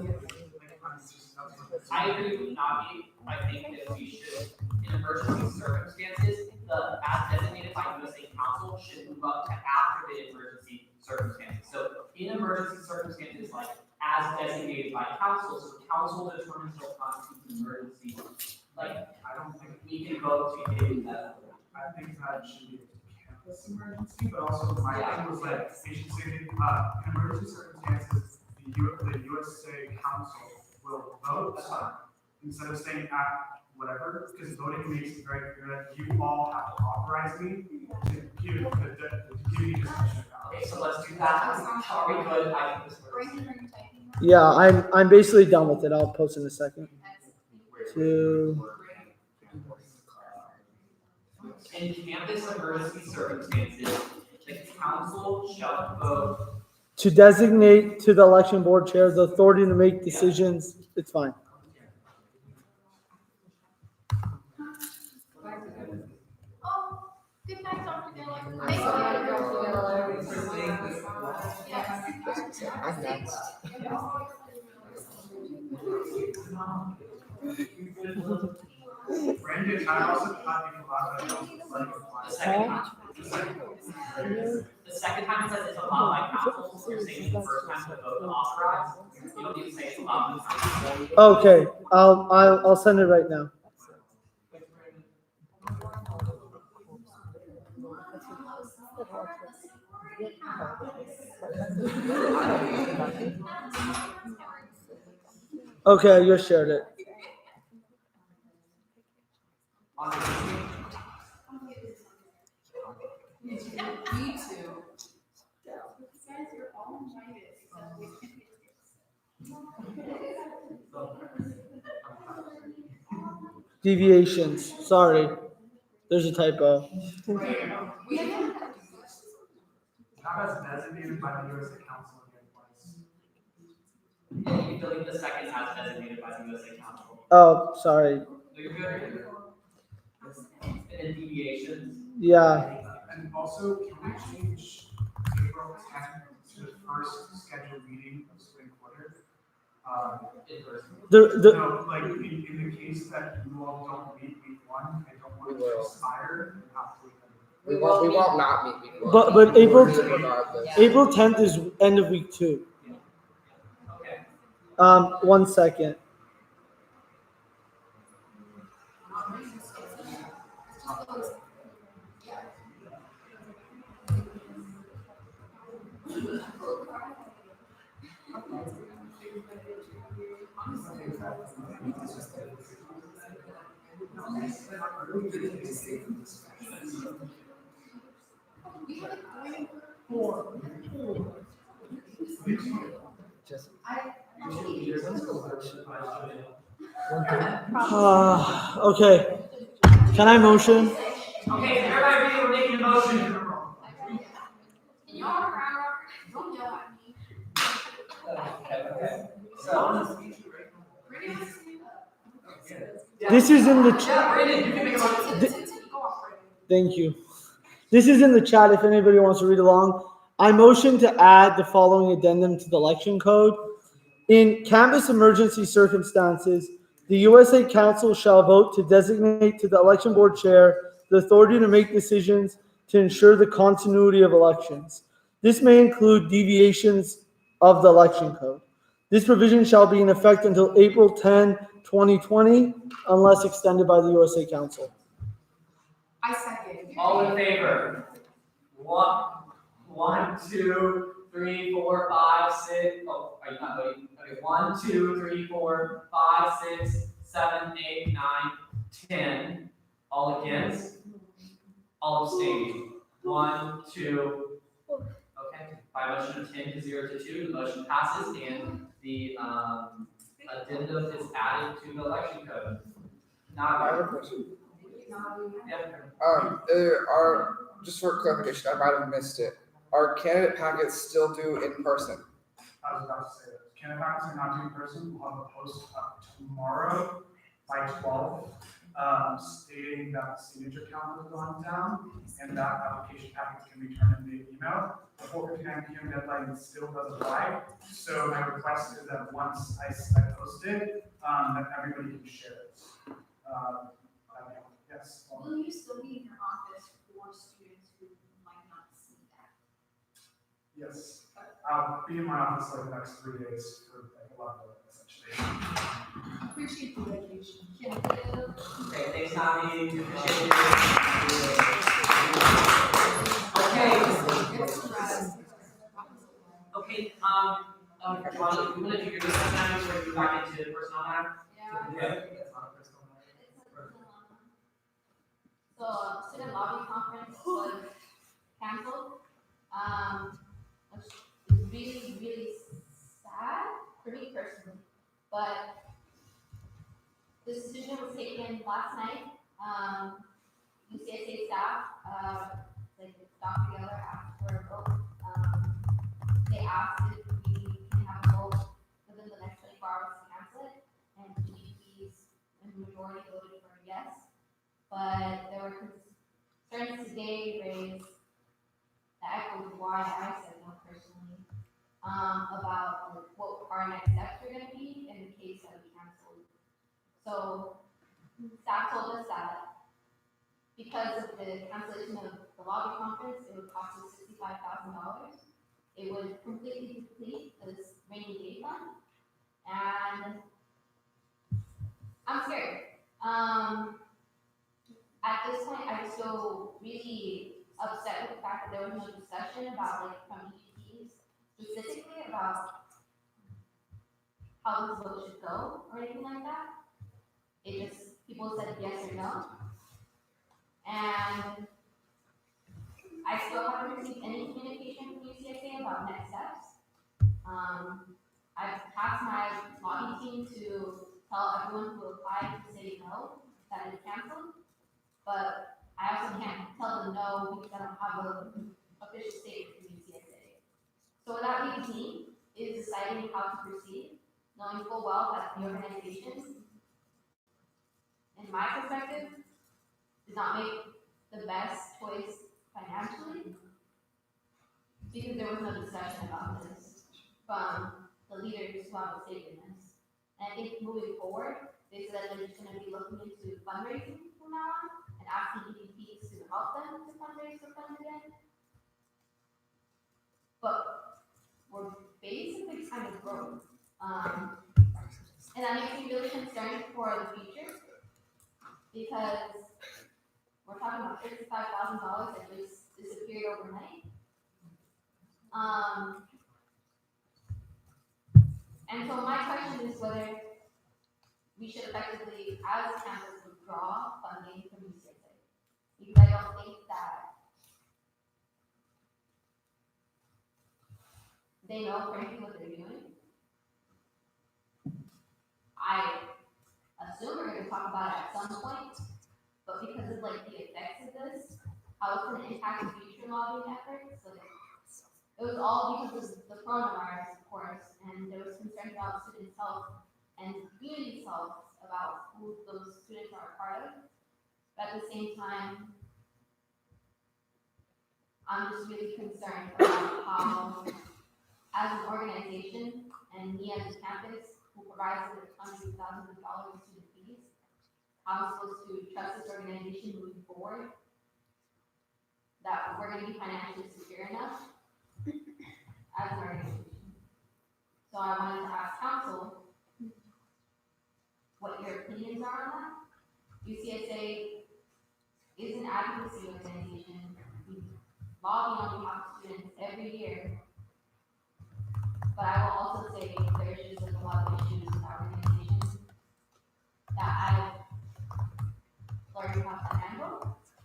B: I agree with Navi. I think that we should, in emergency circumstances, the as designated by USAC Council should move up to after the emergency circumstances. So in emergency circumstances, like as designated by council, so council determines what constitutes an emergency. Like,
L: I don't think
B: we can vote to give that.
L: I think that should be a campus emergency, but also my thing was like, they should say that, in emergency circumstances, the USA Council will vote instead of saying at whatever, because voting makes it very clear that you all have to authorize me to give you discussion about.
B: Okay, so let's do that. Are we good?
A: Yeah, I'm basically done with it. I'll post in a second.
B: In campus emergency circumstances, the council shall vote.
A: To designate to the election board chair the authority to make decisions. It's fine.
D: Oh, good night, Dr. Geller.
U: I'm next.
L: Brandon, I also thought you allowed that.
B: The second time it says it's allowed by council, so you're saying the first time the vote to authorize, you don't need to say it's allowed by council.
A: Okay, I'll send it right now. Okay, I just shared it.
D: Me too.
A: Deviations. Sorry, there's a typo.
L: Not as designated by the USA Council again,
B: You delete the second as designated by the USA Council.
A: Oh, sorry.
B: No, you're good. And then deviations.
A: Yeah.
L: And also, can we change April 10th to the first scheduled meeting of spring quarter? No, like in the case that you all don't meet week 1, I don't want it to expire and have to.
U: We won't not meet week 1.
A: But
U: Regardless.
A: April 10th is end of week 2.
B: Okay.
A: 1 second. Okay, can I motion?
B: Okay, everybody agree we're making a motion.
D: Can y'all don't yell at me.
B: Okay, so.
A: This is in the.
B: Yeah, Brandon, you can make a motion.
A: Thank you. This is in the chat if anybody wants to read along. I motion to add the following addendum to the election code. In campus emergency circumstances, the USA Council shall vote to designate to the election board chair the authority to make decisions to ensure the continuity of elections. This may include deviations of the election code. This provision shall be in effect until April 10, 2020, unless extended by the USA Council.
D: I second.
B: All in favor? One, 2, 3, 4, 5, 6. Oh, are you not voting? Okay, 1, 2, 3, 4, 5, 6, 7, 8, 9, 10. All against? All abstaining? 1, 2. Okay, by motion of 10 to 0 to 2, the motion passes and the addendum is added to the election code. Now,
U: I have a question.
B: Yep.
U: There are, just for clarification, I might have missed it. Are candidate packets still due in person?
L: I was about to say that. Candidate packets are not due in person. We'll have a post up tomorrow by 12, stating that the signature count has gone down and that application packets can be turned in via email. The 4:59 p.m. deadline still does apply. So my request is that once I post it, that everybody can share it. Yes.
D: Will you still be in your office for students who might not see that?
L: Yes. I'll be in my office like the next 3 days for like a lot of work, essentially.
D: Appreciate the dedication.
B: Okay, thanks, Tommy. Appreciate it. Okay, Ron, you want to do your business now, so we're back into personal time?
D: Yeah.
F: So, student lobby conference was canceled. It's really, really sad for me personally, but this decision was taken last night. UCSA staff, got together after a vote. They asked if we can have a vote within the next 24 hours to cancel it, and GPs and the majority voted for yes. But there were concerns today raised that echoed why I said no personally, about what our next steps are going to be in the case that we cancel. So staff told us that because of the cancellation of the lobby conference, it would cost us $65,000. It would completely deplete this rainy day fund, and I'm scared. At this point, I'm still really upset with the fact that there was no discussion about, from EPs specifically about how this vote should go or anything like that. It just, people said yes or no. And I still haven't received any communication from UCSA about next steps. I've tasked my lobby team to tell everyone who applied to say no, that it's canceled. But I also can't tell them no because I don't have an official statement from UCSA. So what that leaves me is deciding how to proceed, knowing full well that the organization, in my perspective, did not make the best choice financially because there was no discussion about this from the leaders who have a stake in this. And I think moving forward, they said they're just going to be looking into fundraising from now on and asking EVPs to help them to fundraise for funds again. But we're basically kind of broke. And that makes me really concerned for the future because we're talking about $55,000 that just disappeared overnight. And so my question is whether we should effectively, as a campus, withdraw funding from UCSA. Because I don't think that they know frankly what they're doing. I assume we're gonna talk about it at some point, but because of like the effects of this, how it's gonna impact future lobbying efforts, like, it was all because of the coronavirus, of course, and there was concern about students' health and community's health about who those students are a part of. But at the same time, I'm just really concerned about how, as an organization, and me as a campus, who provides with hundreds of thousands of dollars in student fees, how I'm supposed to trust this organization moving forward, that we're gonna be financially secure enough as an organization. So I wanted to ask council what your opinions are on that. UCSA is an advocacy organization. We lobby on behalf of students every year. But I will also say there's just like a lot of issues with our organization that I've learned how to handle,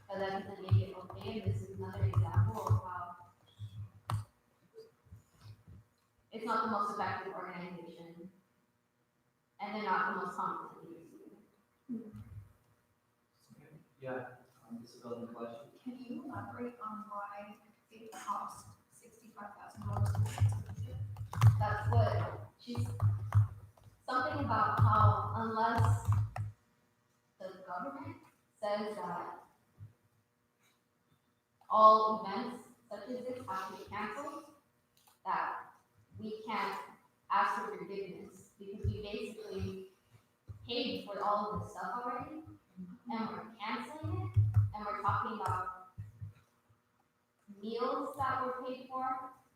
F: but that doesn't make it okay. And this is another example of how it's not the most effective organization, and they're not the most competent leaders either.
E: Yeah, this is a question.
D: Can you elaborate on why it costs $65,000?
F: That's what she's, something about how unless the government says that all events such as this have to be canceled, that we can't ask for forgiveness because we basically paid for all of this stuff already, and we're canceling it, and we're talking about meals that were paid for,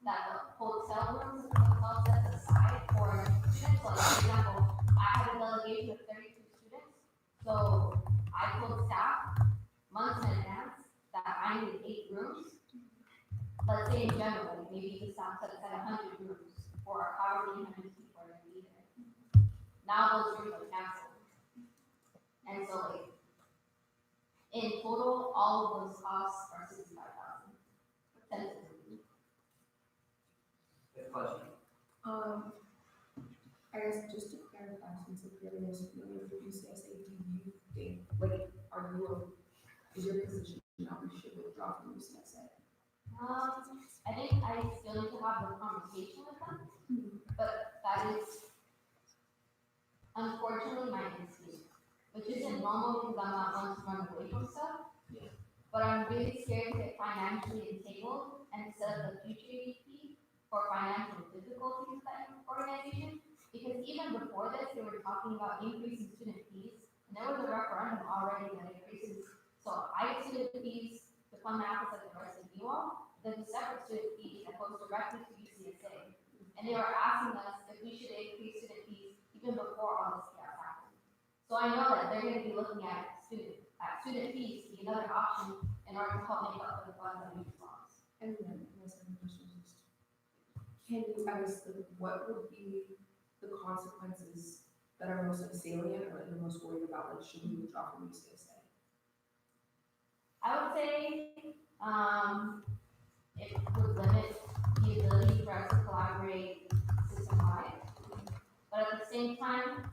F: that the hotel rooms, the hotel sets aside for students. So, like, for example, I had a delegation of 32 students, so I told staff months in advance that I need 8 rooms. Let's say in general, maybe the staff set aside 100 rooms for however many hundred people are gonna be there. Now those rooms are canceled. And so, like, in total, all of those costs are $65,000. Tentatively.
E: Good question.
J: I guess just to clarify, since the period is familiar with UCSA, do you think, like, is your position that we should withdraw from UCSA?
F: I think I still need to have the conversation with them, but that is unfortunately my instinct, which isn't normal because I'm not one to run away from stuff. But I'm really scared to get financially entangled and set up a future EP for financial difficulties with that organization. Because even before this, they were talking about increasing student fees, and there was a referendum already that increases. So I get student fees to fund my office like the rest of you all. There's a separate student fee that goes directly to UCSA. And they were asking us if we should increase student fees even before all this chaos happened. So I know that they're gonna be looking at student fees to be another option in order to help make up for the funds that we've lost.
J: And then my second question is, can you tell us what would be the consequences that are most salient or that you're most worried about, like, should we withdraw from UCSA?
F: I would say, it would limit the ability for us to collaborate system-wide. But at the same time,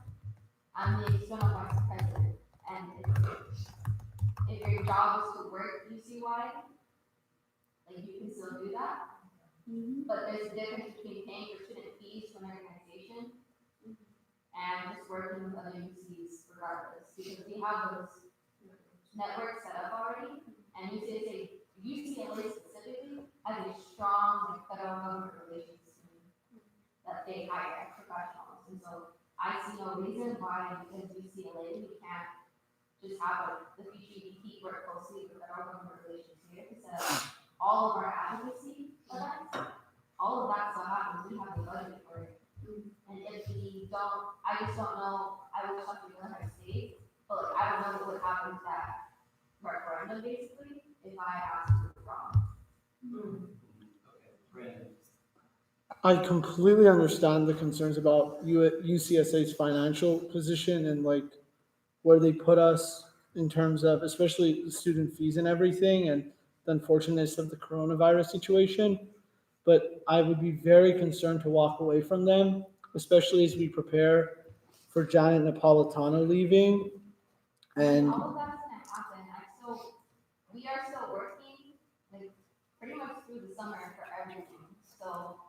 F: I'm the external vice president, and if your job is to work UC-wide, like, you can still do that. But there's a difference between paying for student fees to an organization and just working with other UCs regardless, because we have those networks set up already, and UCLA specifically has a strong, like, federal government relations team that they hire professionals, and so I see no reason why, because UCLA, we can't just have the future EP work closely with federal government relations here to set up all of our advocacy events. All of that stuff happens, we have the budget for it. And if we don't, I just don't know, I wish I could know how to state, but like, I don't know what would happen to that referendum basically, if I asked to withdraw.
E: Okay, Brandon.
A: I completely understand the concerns about UCSA's financial position and like where they put us in terms of especially the student fees and everything and the unfortunateness of the coronavirus situation. But I would be very concerned to walk away from them, especially as we prepare for Janet Napolitano leaving. And
F: All of that's gonna happen, we are still working, like, pretty much through the summer for everything, so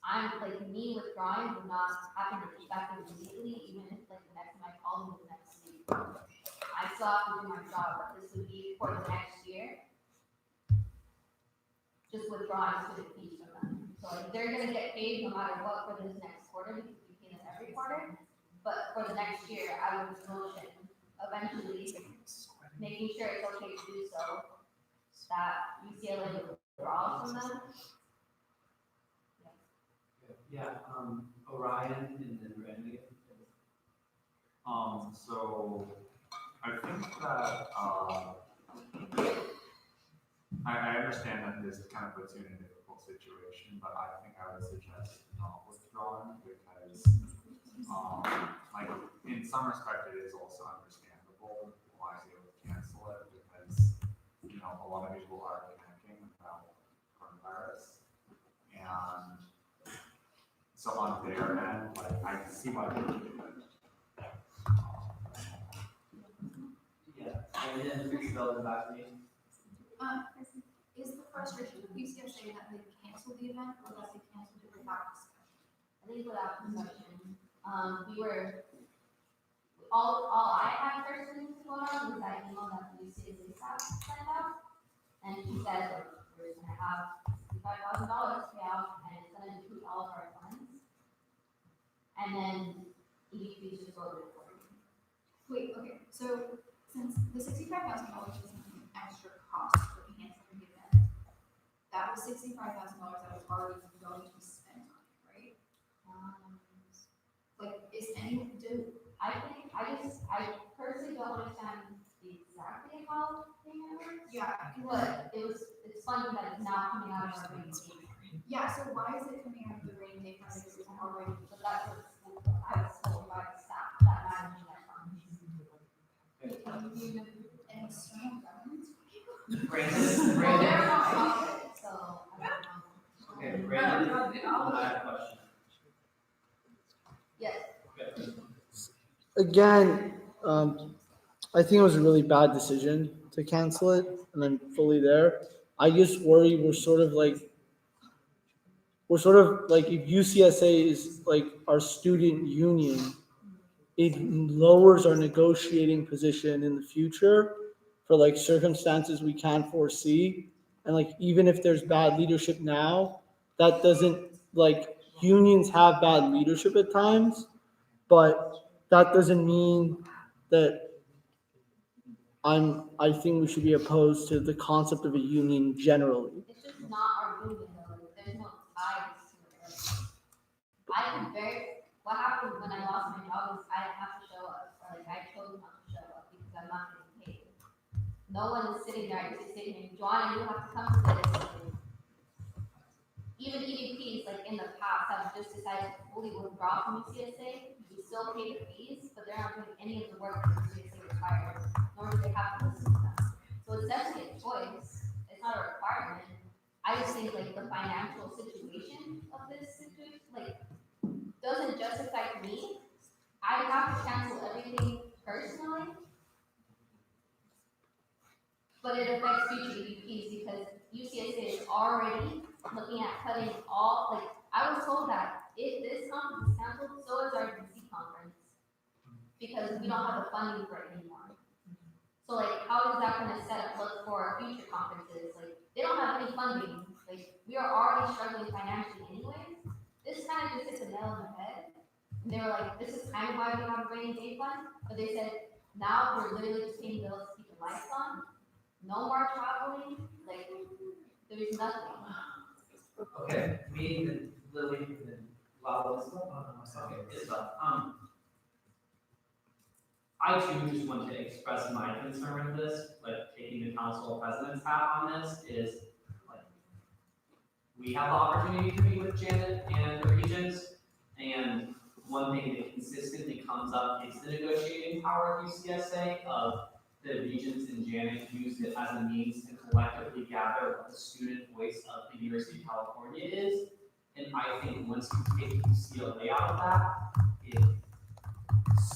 F: I'm, like, me withdrawing would not happen effective immediately, even if, like, the next time I call them the next week. I still have to do my job, but this would be for the next year, just withdrawing student fees from them. So like, they're gonna get paid no matter what for this next quarter, because we pay them every quarter. But for the next year, I would motion eventually making sure it's okay to do so, that UCLA withdraws from them.
E: Yeah, Orion and then Randy.
N: So I think that, I understand that this kind of puts you in a difficult situation, but I think I would suggest not withdrawing because, like, in some respect, it is also understandable why they would cancel it because, you know, a lot of people are panicking about coronavirus. And so on their end, like, I see why they would do it.
B: Yeah, and then Isabel, back to me.
D: Is the frustration with UCSA that they canceled the event or that they canceled it without discussion?
F: I think without discussion, we were, all I had personally to go on was that email that the UCSA staff sent out. And she said, like, we're gonna have $65,000 payout and it's gonna include all of our funds. And then EDP just wrote it for you.
D: Wait, okay, so since the $65,000 isn't an extra cost for canceling the event, that was $65,000 that was already going to be spent on it, right? Like, is any,
F: I personally don't understand exactly how payment works.
D: Yeah.
F: But it's funny that it's now coming out of our rainy day fund.
D: Yeah, so why is it coming out of the rainy day fund if it's already?
F: But that's what I was told by the staff that managing that fund.
D: An external government?
B: Brandon,
F: Well, they're not profit, so I don't know.
B: Okay, Brandon, I have a question.
F: Yes.
B: Okay.
A: again, I think it was a really bad decision to cancel it, and I'm fully there. I just worry we're sort of like if UCSA is like our student union, it lowers our negotiating position in the future for like circumstances we can't foresee. And like even if there's bad leadership now, that doesn't like unions have bad leadership at times, but that doesn't mean that I think we should be opposed to the concept of a union generally.
F: It's just not our union though, there's no ties to it. What happened when I lost my job was I didn't have to show up, or like I chose not to show up because I'm not getting paid. No one is sitting there, just saying, Joanna, you have to come to this. Even EVPs, like in the past, have just decided to fully withdraw from UCSA. We still pay the fees, but they're not doing any of the work that UCSA requires, nor do they have to listen to them. So it's definitely a choice. It's not a requirement. I just think like the financial situation of this situation, like, doesn't just affect me. I have to cancel everything personally. But it affects future EVPs because UCSA is already looking at cutting all, like, I was told that if this conference is canceled, so is our DC conference. Because we don't have the funding for it anymore. So like, how is that gonna look for future conferences? Like, they don't have any funding. Like, we are already struggling financially anyways. This kind of just hit the nail on the head. And they were like, this is kind of why we have a rainy day fund. But they said, now we're literally just paying bills to keep the lights on. No more traveling. Like, there's nothing.
B: Okay, me, then Lily, and then Lalo. Okay, Isabel. I too just want to express my concern with this, like taking the council president's hat on this is like, we have the opportunity to meet with Janet and comes up, it's the negotiating power of UCSA of the regents and Janet used it as a means to collectively gather what the student voice of the University of California is. And I think once you take UCLA out of that, it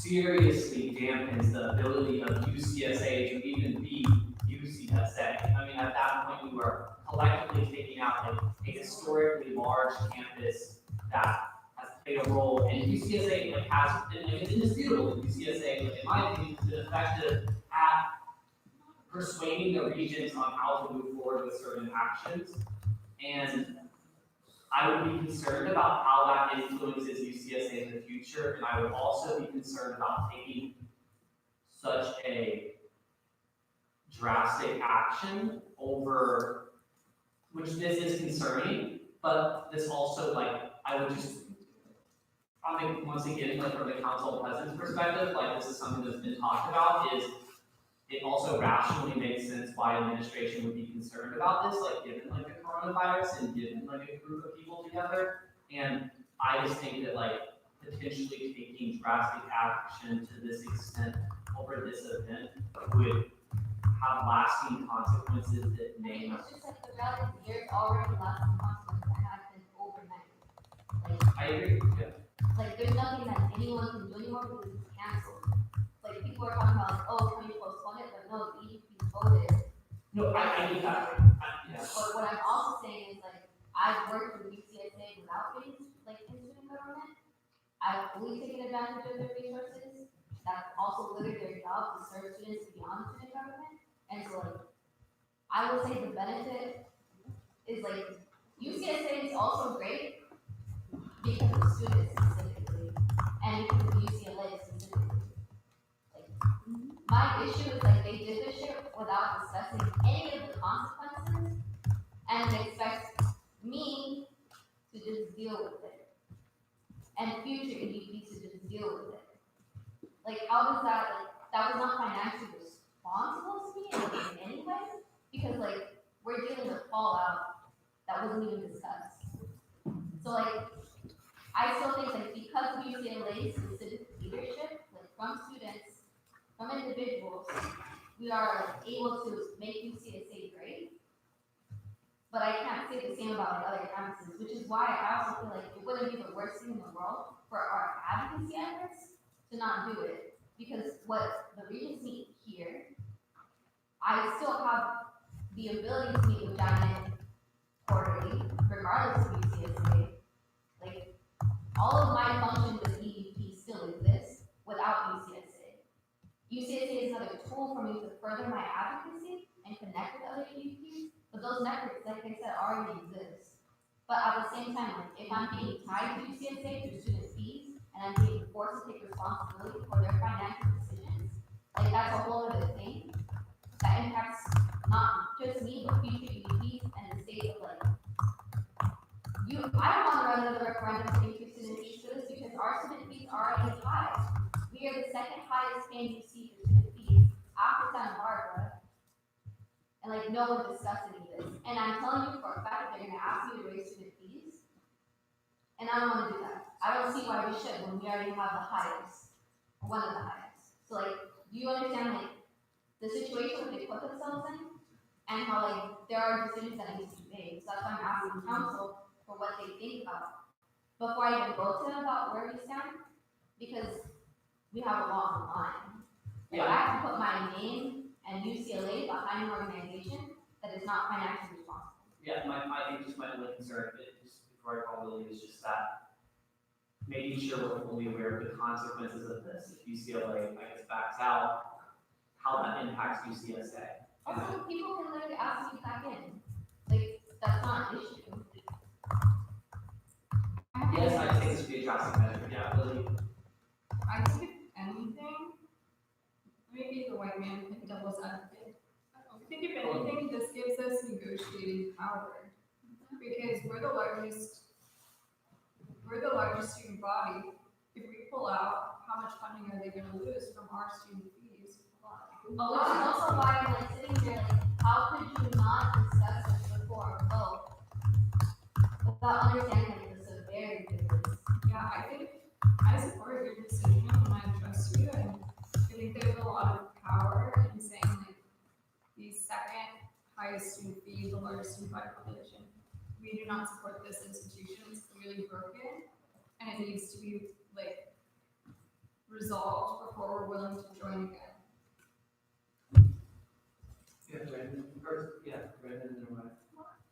B: seriously dampens the ability of UCSA to even be UCSA. I mean, at that point, we were collectively taking out like a historically large campus that has played a role, and UCSA like has been like it's indisputable that UCSA, like, in my opinion, has been effective at persuading the regents on how to move forward with certain actions. And I would be concerned about how that influences UCSA in the future, and I would also be concerned about taking such a drastic action over, which this is concerning, but this also, like, I would just, I think, once again, like, from the council president's perspective, like, this is something that's been talked about, is it also rationally makes sense why administration would be concerned about this, like, given, like, the coronavirus and given, like, a group of people together. And I just think that, like, potentially taking drastic action to this extent over this event would have lasting consequences that may not.
F: It's just like the reality, there's already lasting consequences that happen overnight.
B: I agree, yeah.
F: Like, there's nothing that anyone can do anymore because it's canceled. Like, people are talking about, like, oh, can you postpone it? But no, the EDP voted.
B: No, I get that. Yeah.
F: But what I'm also saying is, like, I've worked with UCSA without being, like, in student government. I've fully taken advantage of their resources. That's also literally their job to serve students beyond student government. And so, like, I would say the benefit is, like, UCSA is also great because of students specifically, and because of UCLA specifically. Like, my issue is, like, they did this shit without discussing any of the consequences, and they expect me to just deal with it, and future EDPs to just deal with it. Like, how does that, like, that was not financially responsible to me in any way, because, like, we're dealing with fallout that wasn't even discussed. So, like, I still think, like, because of UCLA's specific leadership, like, from students, from individuals, we are, like, able to make UCSA great. But I can't say the same about, like, other campuses, which is why I also feel like it wouldn't be the worst thing in the world for our advocacy efforts to not do it. Because what the regents need here, I still have the ability to meet with Janet quarterly, regardless of UCSA. Like, all of my functions as EDP still exist without UCSA. UCSA is another tool for me to further my advocacy and connect with other EDPs, but those networks, like I said, already exist. But at the same time, like, if I'm being tied to UCSA through student fees, and I'm being forced to take responsibility for their financial decisions, like, that's a whole other thing that impacts not just me, but future EDPs and the state of, like, I don't want to run another referendum to increase student fees for this because our student fees are already high. We are the second highest paying UC for student fees after Santa Barbara. And, like, no one discussed any of this. And I'm telling you for a fact that they're gonna ask me to raise student fees. And I don't wanna do that. I don't see why we should when we already have the highest, or one of the highest. So, like, do you understand, like, the situation that they put themselves in? And how, like, there are decisions that need to be made. So that's why I'm asking council for what they think about before I even go to them about where we stand, because we have a law on the line. Like, I have to put my name and UCLA behind an organization that is not financially responsible.
B: Yeah, I think just my only concern, just before I call Lily, is just that making sure we're fully aware of the consequences of this. If UCLA, I guess, backs out, how that impacts UCSA.
F: Also, people can literally ask me back in. Like, that's not an issue.
B: Yes, I think this would be a drastic measure, yeah, Lily.
I: I think if anything, maybe the white man and devil's advocate. I think if anything, this gives us negotiating power. Because we're the largest student body. If we pull out, how much funding are they gonna lose from our student fees?
F: But which is also why I'm, like, sitting here, like, how could you not discuss this before a vote without understanding, like, the severity of this?
I: Yeah, I think I support your decision and I trust you, and I think there's a lot of power in saying like the second highest student fee, the largest student body population. We do not support this institution, it's clearly broken, and it needs to be like resolved before we're willing to join again.
B: Yeah, Brandon, or, yeah, Brandon and Ryan.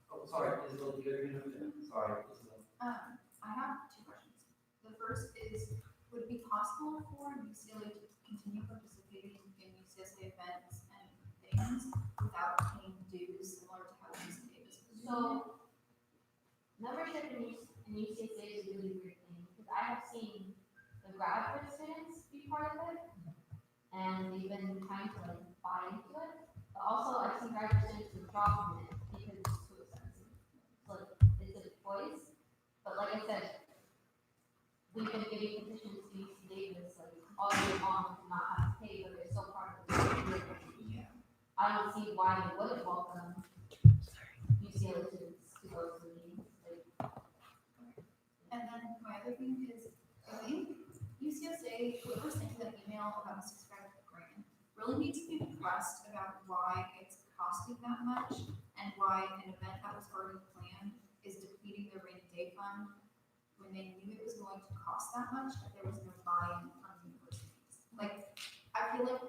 B: Oh, sorry, Isabel, did you have your hand up? Sorry, Isabel.
D: I have two questions. The first is, would it be possible for UCLA to continue participating in UCSA events and things without paying dues similar to how UC Davis was doing?
F: So, membership in UCSA is a really weird thing, because I have seen the graduate students be part of it, and they've been trying to like buy into it. But also, I've seen graduate students withdraw from it because it's too expensive. So like, it's a choice. But like I said, we've been getting petitions to UC Davis like all year long to not have to pay, but they're still part of the community.
D: Yeah.
F: I don't see why they wouldn't welcome UCLA students to go to the meetings. Like,
D: And then my other thing is, I think UCSA, whoever sent you that email about the $6,500 grant, really needs to be pressed about why it's costing that much and why an event that was already planned is depleting the rainy day fund when they knew it was going to cost that much, but there was no buy-in from the universities. Like, I feel like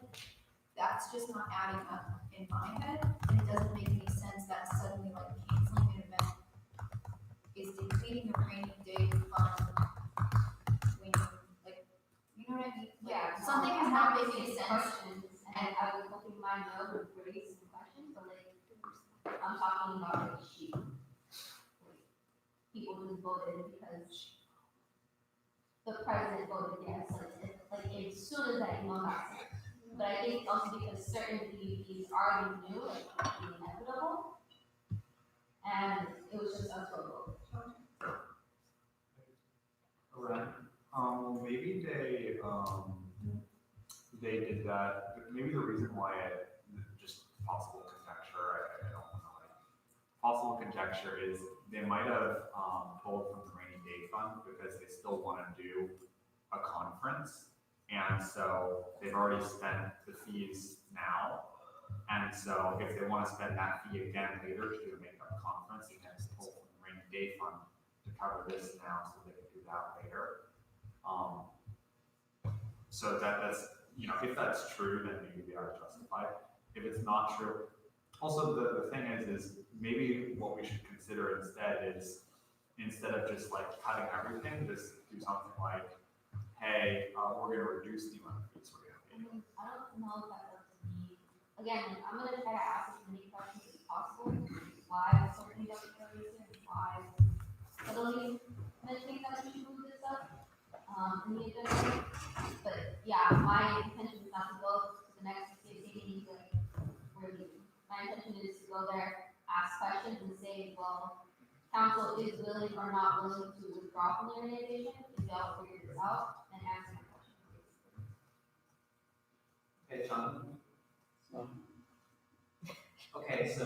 D: that's just not adding up in my head, and it doesn't make any sense that suddenly like canceling an event is depleting the rainy day fund when, like, you know what I mean? Like,
F: yeah,
D: something is
F: I'm
D: not
F: happy to
D: making
F: take
D: sense.
F: questions, and I was hoping my note would raise some questions, but like, I'm talking about like sheep. Like, people just voted because the president voted yes, like as soon as that email got sent. But I think also because certain DVPs already knew it was inevitable, and it was just up to a vote.
N: Right. Maybe they did that, maybe the reason why just possible conjecture, I don't know, like, possible conjecture is they might have, pulled from the rainy day fund because they still want to do a conference. And so they've already spent the fees now. And so if they want to spend that fee again later to do a makeup conference, they can just pull from the rainy day fund to cover this now so they can do that later. So that's, if that's true, then maybe they are justified. If it's not true, also the thing is maybe what we should consider instead is, instead of just like cutting everything, just do something like, hey, we're going to reduce the amount of fees we're going to pay.
F: I don't know if that works for me. Again, I'm gonna try to ask as many questions as possible. Why so many of the why suddenly mentioning that we should move this up in the agenda. But yeah, my intention is not to go to the next CAC meeting like we're leaving. My intention is to go there, ask questions, and say, well, council is willing or not willing to withdraw from the organization if y'all figure this out, and answer my question.
B: Okay, John. Okay, so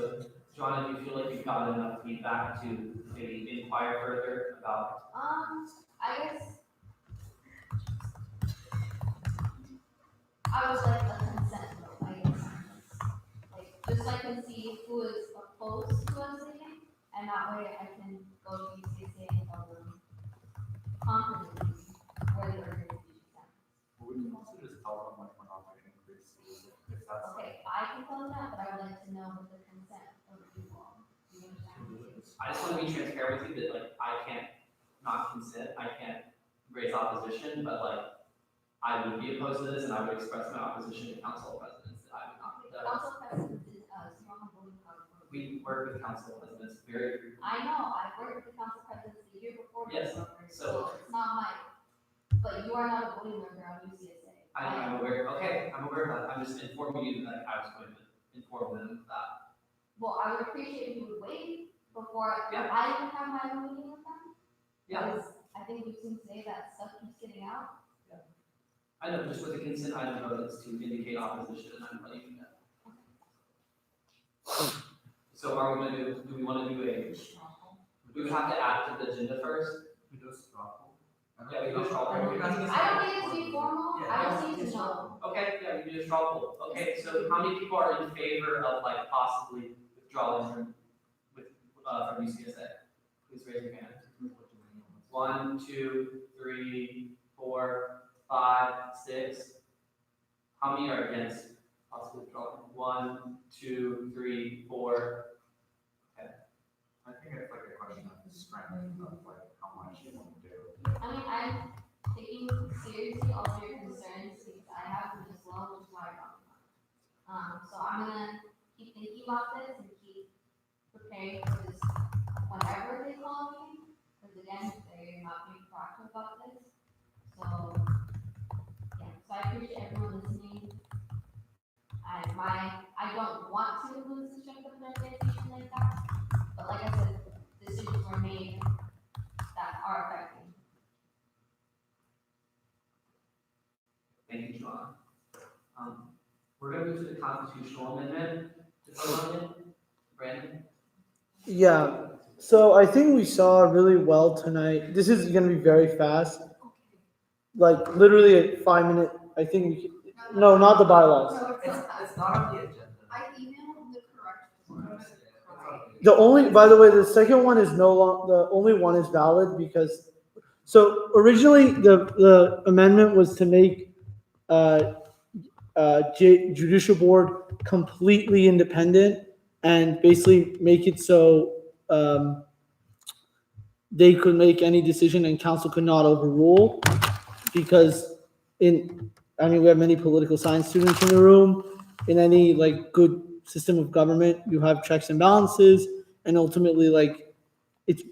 B: Joanna, do you feel like you've gotten enough feedback to maybe inquire further about?
F: I guess I would like a consent vote, I guess. Like, just so I can see who is opposed to us leaving, and that way I can go to UCSA and tell them confidently where the organization stands.
N: Well, we can also just tell them like we're not going to increase fees if that's.
F: Okay, I can tell them that, but I would like to know with the consent of you all. Do you understand?
B: I just want to be transparent with you that like I can't not consent, I can't raise opposition, but like I would be opposed to this and I would express my opposition to council presidents that I would not.
F: Council president is us, you don't have voting power.
B: We work with council presidents very frequently.
F: I know, I've worked with the council presidents the year before.
B: Yes,
F: so it's not my, but you are not a voting member on UCSA.
B: I'm aware, okay, I'm aware of that, I'm just informing you that I was going to inform them of that.
F: Well, I would appreciate if you would wait before
B: Yeah.
F: I even have my own meeting with them.
B: Yeah.
F: Because I think we've seen today that stuff keeps getting out.
B: I know, just with the consent item vote, it's to indicate opposition, and I'm letting you know. So are we gonna do we wanna do we would have to add to the agenda first?
N: We do a straw poll.
B: Yeah, we do a straw poll.
F: I don't need it to be formal, I just need to know.
B: Okay, yeah, we do a straw poll. Okay, so how many people are in favor of like possibly withdrawing from UCSA? Please raise your hand. 1, 2, 3, 4, 5, 6. How many are against possibly withdrawing? 1, 2, 3, 4. Okay.
N: I think it's like a question of strength of like how much you want to do.
F: I mean, I'm taking seriously all of your concerns, because I have them as well, which is why I brought them up. So I'm gonna keep thinking about this and keep preparing for this whenever they call me, because again, they're not being proactive about this. So, yeah, so I appreciate everyone listening. I don't want to lose the strength of an organization like that, but like I said, decisions were made that are affecting.
B: Thank you, John. We're gonna move to the constitutional amendment. Brandon?
A: Yeah, so I think we saw really well tonight. This is gonna be very fast. Like literally a 5 minute, I think we can, no, not the bylaws.
D: No,
E: It's not on the agenda.
D: I emailed the correct one.
A: The only, by the way, the second one is no long, the only one is valid because, so originally the amendment was to make, judicial board completely independent and basically make it so, they could make any decision and council could not overrule because I mean, we have many political science students in the room. In any like good system of government, you have checks and balances, and ultimately, like,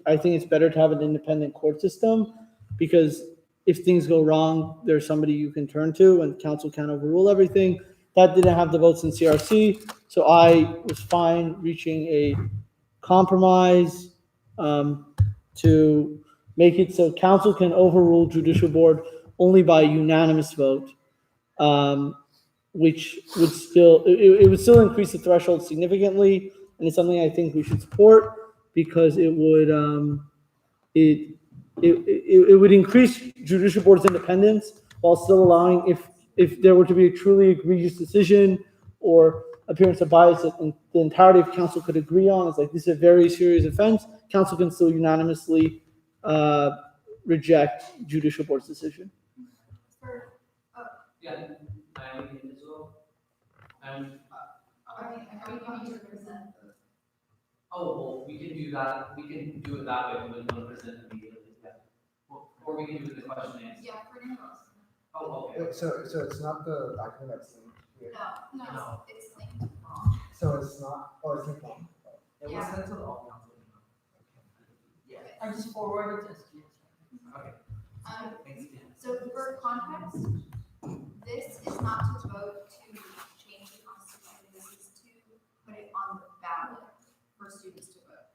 A: I think it's better to have an independent court system because if things go wrong, there's somebody you can turn to, and council can't overrule everything. That didn't have the votes in CRC, so I was fine reaching a compromise to make it so council can overrule judicial board only by unanimous vote, which would still, it would still increase the threshold significantly, and it's something I think we should support because it would, it would increase judicial board's independence while still allowing, if there were to be a truly egregious decision or appearance of bias that the entirety of council could agree on, it's like, this is a very serious offense, council can still unanimously reject judicial board's decision.
B: Yeah, I am as well. And,
D: I mean, how do you need to present those?
B: oh, well, we can do that, we can do it that way, we wouldn't want to present immediately, yeah. Or we can do the question and answer.
D: Yeah, for now.
B: Oh, okay.
K: So it's not the document that's linked here.
D: No, it's linked wrong.
K: So it's not, oh, it's linked wrong.
E: It was sent to the all council. Yeah.
P: I just forwarded it to you.
E: Okay. Thanks, Dan.
D: So for context, this is not to vote to change the constitution, this is to put it on the ballot for students to vote.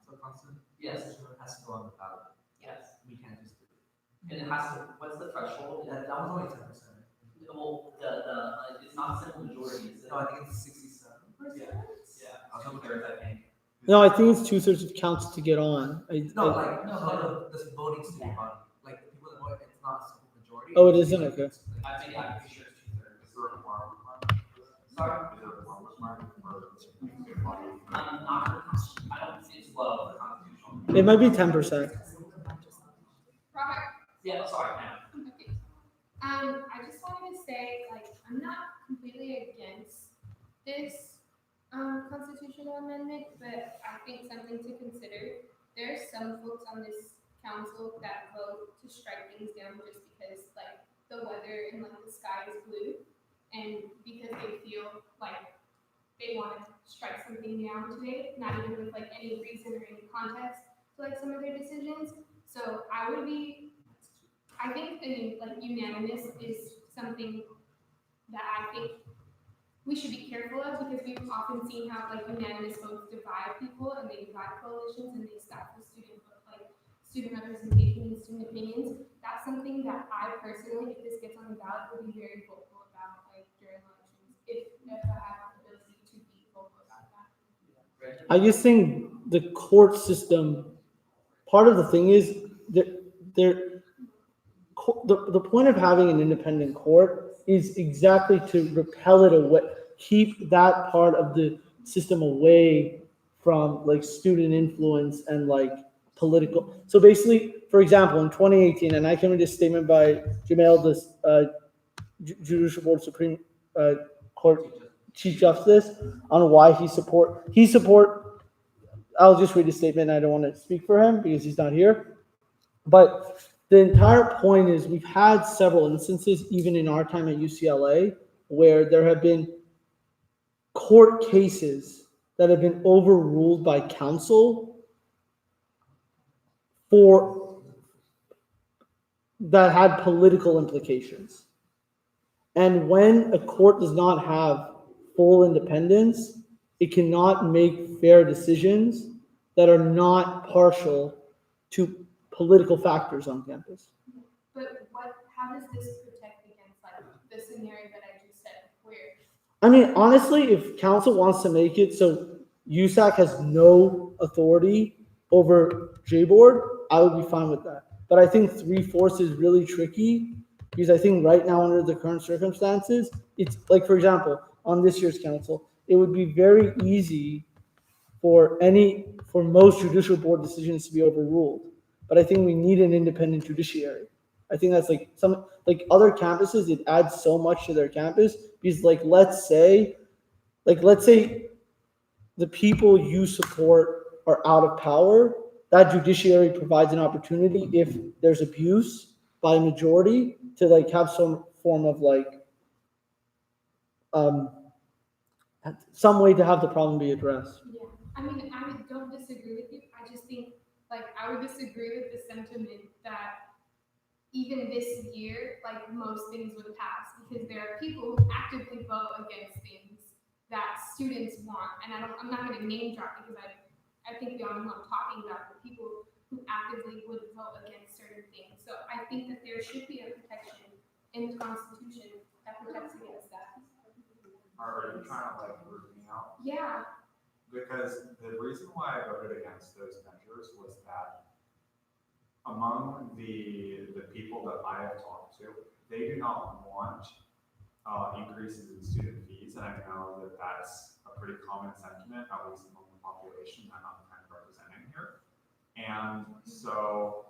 E: So constant.
B: Yes.
E: It has to go on the ballot.
B: Yes.
E: We can't just do it.
B: And it has to, what's the threshold?
E: That was only 10%.
B: Well, it's not simple majority, is it?
E: No, I think it's 67%.
B: Yeah, 2/3, I think.
A: No, I think it's 2/3 of council to get on.
E: No, the voting student body, like the people that vote, it's not a simple majority.
A: Oh, it isn't? Okay.
B: I think I'm pretty sure it's 2/3.
N: Is there a quorum requirement?
B: Sorry?
N: Is there a quorum requirement for
B: Not, I don't think it's low, the constitutional.
A: It might be 10%.
I: Robert?
B: Yeah, sorry, ma'am.
I: Okay. I just wanted to say, like, I'm not completely against this constitutional amendment, but I think something to consider. There's some folks on this council that vote to strike things down just because, like, the weather and like the sky is blue, and because they feel like they want to strike something down today, not even with like any reason or any context to like some of their decisions. So I think like unanimous is something that I think we should be careful of because we've often seen how like unanimous votes divide people and they divide coalitions and they stifle student representation and student opinions. That's something that I personally, if this gets on the ballot, would be very vocal about like during elections if I have the ability to be vocal about that.
A: I just think the court system, part of the thing is that the point of having an independent court is exactly to repel it away, keep that part of the system away from like student influence and like political. So basically, for example, in 2018, and I can read a statement by Jamel, the Judicial Board Supreme Court Chief Justice, on why he support. I'll just read a statement. I don't want to speak for him because he's not here. But the entire point is we've had several instances, even in our time at UCLA, where there have been court cases that have been overruled by counsel for that had political implications. And when a court does not have full independence, it cannot make fair decisions that are not partial to political factors on campus.
I: But how does this protect against like the scenario that I just said, where?
A: I mean, honestly, if council wants to make it so USAC has no authority over J board, I would be fine with that. But I think 3/4 is really tricky because I think right now under the current circumstances, it's like, for example, on this year's council, it would be very easy for most judicial board decisions to be overruled. But I think we need an independent judiciary. I think that's like other campuses, it adds so much to their campus because let's say the people you support are out of power, that judiciary provides an opportunity if there's abuse by a majority to have some form of some way to have the problem be addressed.
I: Yeah, I mean, I don't disagree with you. I just think, I would disagree with the sentiment that even this year, most things would pass because there are people who actively vote against things that students want. And I'm not going to name drop because I think we all know who I'm talking about, the people who actively would vote against certain things. So I think that there should be a protection in the Constitution that protects against that.
N: Are you trying to root me out?
I: Yeah.
N: Because the reason why I voted against those measures was that among the people that I have talked to, they do not want increases in student fees, and I know that that's a pretty common sentiment, at least among the population that I'm kind of representing here. And so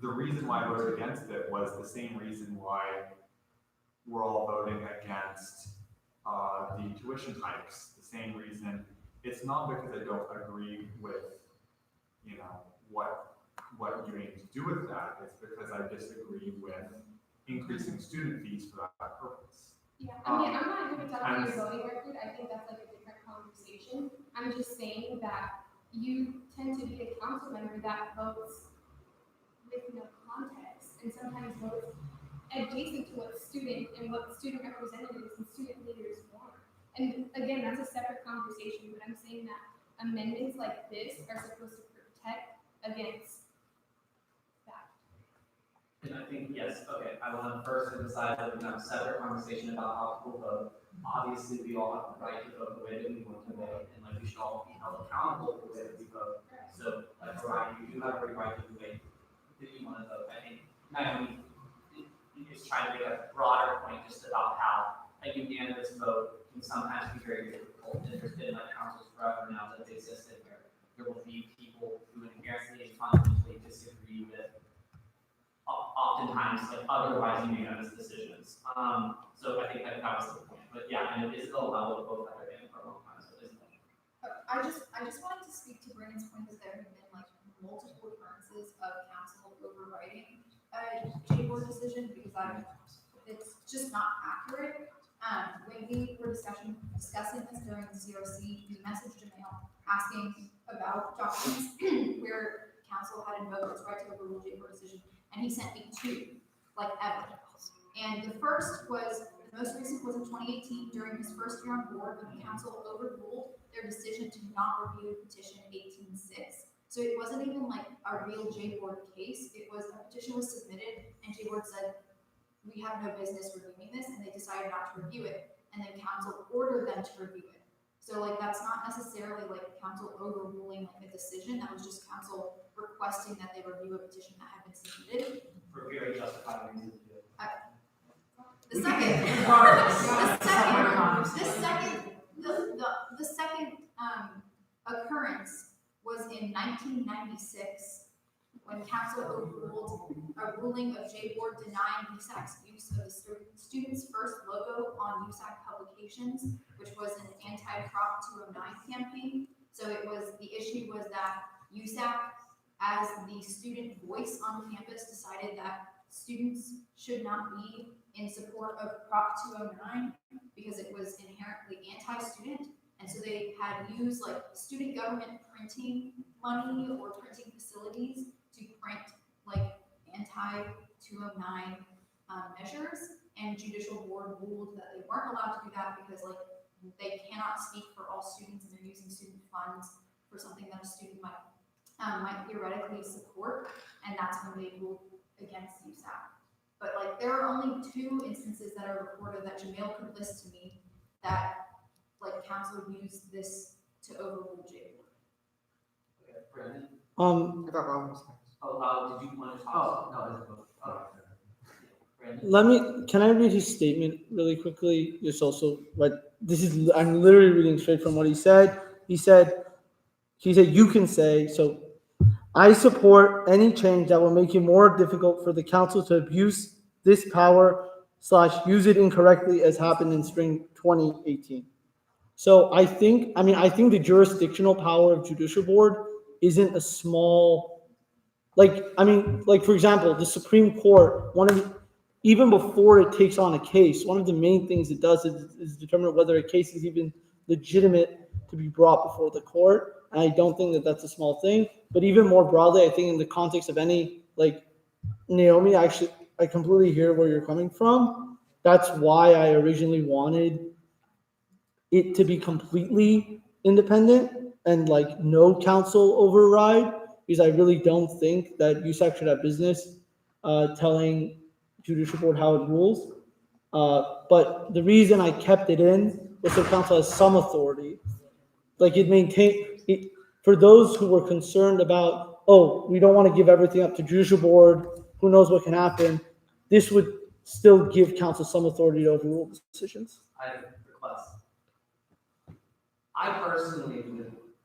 N: the reason why I voted against it was the same reason why we're all voting against the tuition hikes. The same reason. It's not because I don't agree with, what you aim to do with that. It's because I disagree with increasing student fees for that purpose.
I: Yeah, I mean, I'm not here to talk about your voting record. I think that's a different conversation. I'm just saying that you tend to be a council member that votes with no context and sometimes votes adjacent to what student representatives and student leaders want. And again, that's a separate conversation, but I'm saying that amendments like this are supposed to protect against that.
B: And I think, yes, okay, I want to first emphasize that we can have a separate conversation about how people vote. Obviously, we all have the right to vote the way that we want to vote, and we should all be held accountable for the way that we vote. So, Brian, you do have every right to the way that you want to vote. I think Naomi is trying to make a broader point just about how a unanimous vote can sometimes be very difficult. And there's been councils forever now that have existed where there will be people who inherently and fundamentally disagree with oftentimes otherwise unanimous decisions. So I think that was the point. But yeah, and it is the level of both that I've been for a long time, so it isn't.
D: I just wanted to speak to Brandon's point that there have been multiple occurrences of council overriding a J-board decision because it's just not accurate. When we were discussing this during the CRC, we messaged Jamel asking about documents where council had invoked its right to overrule J-board decision, and he sent me two, evidence. And the most recent was in 2018 during his first year on board when the council overruled their decision to not review petition 18-6. So it wasn't even a real J-board case. It was a petition was submitted and J-board said, we have no business reviewing this, and they decided not to review it. And then council ordered them to review it. So like, that's not necessarily like council overruling like a decision, that was just council requesting that they review a petition that had been submitted.
B: For very justified reasons.
D: The second, the second occurrence was in 1996, when council overruled a ruling of J Board denying USAC's use of the student's first logo on USAC publications, which was an anti-Prop 209 campaign. So it was, the issue was that USAC, as the student voice on campus, decided that students should not be in support of Prop 209 because it was inherently anti-student. And so they had used like student government printing money or printing facilities to print like anti-209 measures. And judicial board ruled that they weren't allowed to do that because like they cannot speak for all students and they're using student funds for something that a student might theoretically support. And that's when they ruled against USAC. But like, there are only 2 instances that are recorded that Jamil could list to me that like council used this to overrule J Board.
B: Okay, Brandon?
U: I thought Ron was next.
B: Oh, did you want to talk? Oh, no, it's both. Oh.
A: Can I read his statement really quickly? Just also, I'm literally reading straight from what he said. He said, you can say, so I support any change that will make it more difficult for the council to abuse this power / use it incorrectly as happened in spring 2018. So I think the jurisdictional power of judicial board isn't a small, for example, the Supreme Court, even before it takes on a case, one of the main things it does is determine whether a case is even legitimate to be brought before the court. And I don't think that that's a small thing. But even more broadly, I think in the context of any, Naomi, I completely hear where you're coming from. That's why I originally wanted it to be completely independent and no council override, because I really don't think that USAC should have business telling judicial board how it rules. But the reason I kept it in was so council has some authority. For those who were concerned about, we don't want to give everything up to judicial board, who knows what can happen, this would still give council some authority to overrule decisions.
B: I have a request. I personally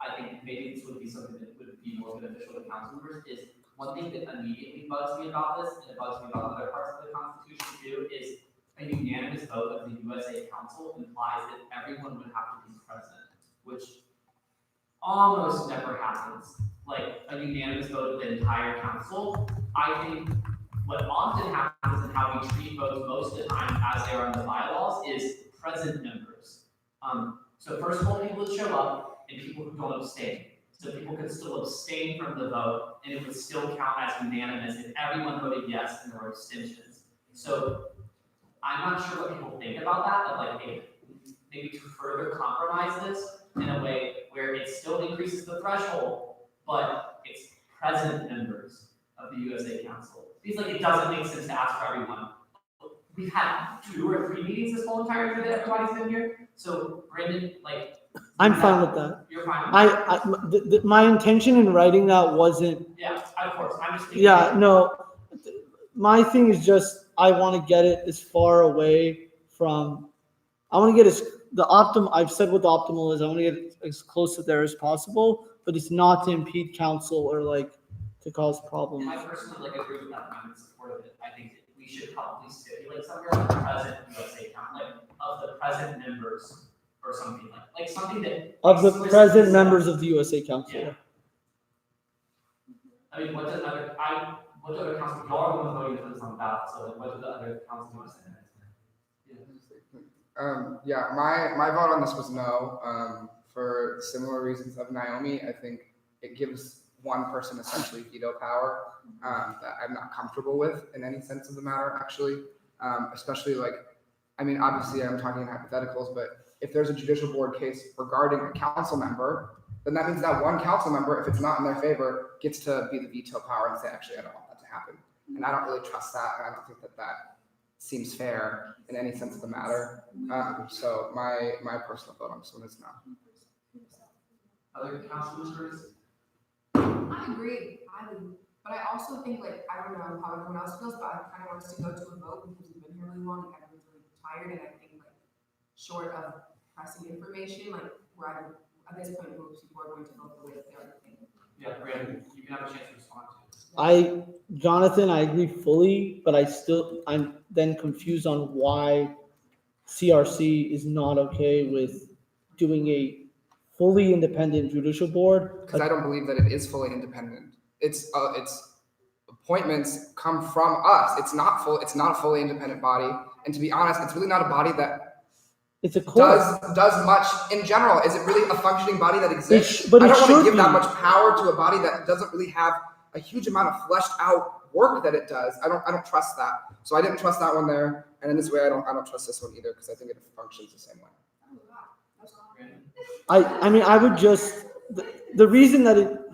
B: I think maybe this would be something that would be more beneficial to council members, is one thing that immediately bugs me about this, and it bugs me about other parts of the Constitution too, is a unanimous vote of the USA Council implies that everyone would have to be present, which almost never happens. Like a unanimous vote of the entire council. I think what often happens and how we treat votes most of the time as they are in the bylaws is present members. So first of all, people would show up and people who don't abstain. So people could still abstain from the vote and it would still count as unanimous if everyone voted yes and there were abstentions. So I'm not sure what people think about that, of maybe to further compromise this in a way where it still increases the threshold, but it's present members of the USA Council. Because it doesn't make sense to ask for everyone. We've had 2 or 3 meetings this whole entire year that everybody's been here. So Brandon,
A: I'm fine with that.
B: You're fine with that?
A: My intention in writing that wasn't.
B: Yeah, of course. I'm just thinking.
A: Yeah, no. My thing is just I want to get it as far away from. I want to get I've said what the optimal is. I want to get as close to there as possible, but it's not to impede council or to cause problems.
B: I personally agree with that, and I'm in support of it. I think that we should probably stipulate somewhere like present USA count, of the present members or something like something that
A: of the present members of the USA Council.
B: Yeah. I mean, what do other councils? Y'all are the ones voting for this on the ballot, so what do the other councils want to say?
U: My vote on this was no, for similar reasons of Naomi. I think it gives one person essentially veto power that I'm not comfortable with in any sense of the matter, actually. Especially obviously I'm talking in hypotheticals, but if there's a judicial board case regarding a council member, then that means that one council member, if it's not in their favor, gets to be the veto power and say, actually, I don't want that to happen. And I don't really trust that, and I don't think that seems fair in any sense of the matter. So my personal vote on this one is no.
E: Other council members?
J: I agree, but I also think like, I don't know how everyone else feels, but I kind of want us to go to a vote because we've been here really long and everyone's really tired, and I think like, short of pressing information, like, at this point, most people are going to vote the way that they are thinking.
E: Yeah, Brandon, you can have a chance to respond to this.
A: Jonathan, I agree fully, but I'm then confused on why CRC is not okay with doing a fully independent judicial board.
U: Because I don't believe that it is fully independent. It's appointments come from us. It's not a fully independent body. And to be honest, it's really not a body that
A: it's a court.
U: does much in general. Is it really a functioning body that exists?
A: But
U: I
A: it
U: don't want
A: should
U: to give
A: be.
U: that much power to a body that doesn't really have a huge amount of fleshed out work that it does. I don't trust that. So I didn't trust that one there. And in this way, I don't trust this one either because I think it functions the same way.
A: I mean, I would just, the reason that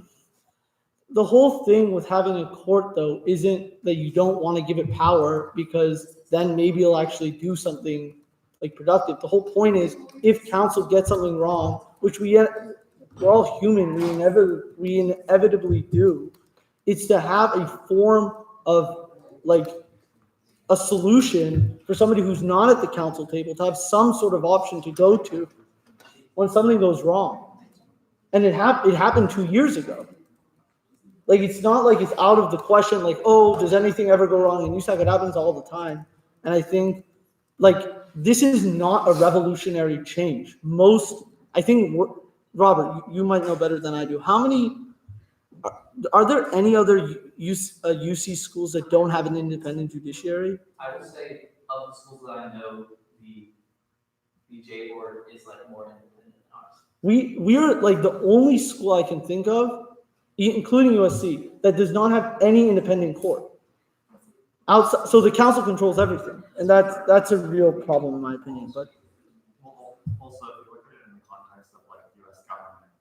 A: the whole thing with having a court though isn't that you don't want to give it power, because then maybe it'll actually do something like productive. The whole point is, if council gets something wrong, which we're all human, we inevitably do, it's to have a form of like a solution for somebody who's not at the council table, to have some sort of option to go to when something goes wrong. And it happened 2 years ago. Like, it's not like it's out of the question, like, oh, does anything ever go wrong in USAC? It happens all the time. And I think, like, this is not a revolutionary change. I think, Robert, you might know better than I do. How many, are there any other UC schools that don't have an independent judiciary?
E: I would say of the schools that I know, the J board is like more independent than ours.
A: We are like the only school I can think of, including USC, that does not have any independent court. Outside, so the council controls everything, and that's a real problem in my opinion. But
N: also, if you look at it in the context of like U.S. government,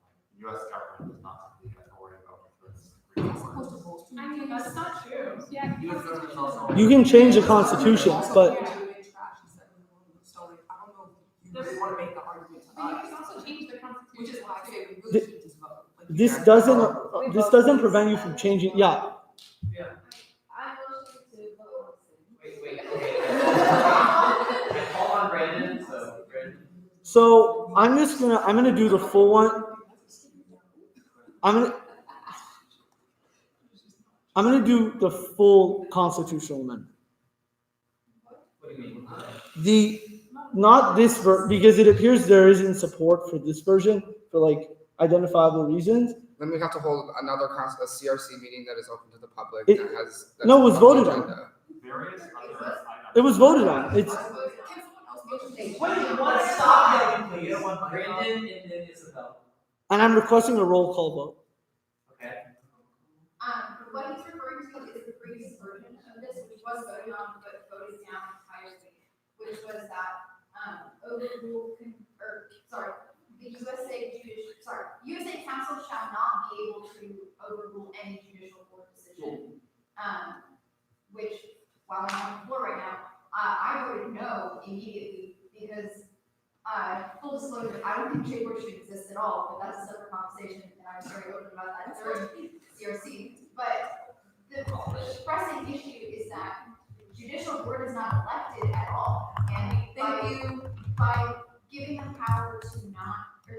N: U.S. government does not have the authority over this.
I: I mean, that's not true. Yeah.
N: U.S. government is also.
A: you can change the constitution, but
J: want to make the argument to
I: But you
J: us,
I: can also change the constitution.
J: which is why I say we really should just vote. Like,
A: this doesn't prevent you from changing. Yeah.
E: Yeah.
F: I motion to vote.
E: Wait, okay. I call on Brandon, so Brandon.
A: So I'm gonna do the full one. I'm gonna do the full constitutional amendment.
E: What do you mean?
A: Not this because it appears there isn't support for this version for like identifiable reasons.
U: Then we have to hold another a CRC meeting that is open to the public.
A: It was voted on. It was voted on. It's.
E: Wait, one stop yelling, please. Brandon and then Isabel.
A: And I'm requesting a roll call vote.
E: Okay.
D: What he's referring to is the previous version of this, which was voted on, but voted down entirely, which was that, USA Council shall not be able to overrule any judicial court decision. Which, while I'm on the floor right now, I voted no immediately because, full disclosure, I don't think J-Board should exist at all, but that's a separate conversation, and I'm very open about that during CRC. But the pressing issue is that judicial board is not elected at all, and by giving them power to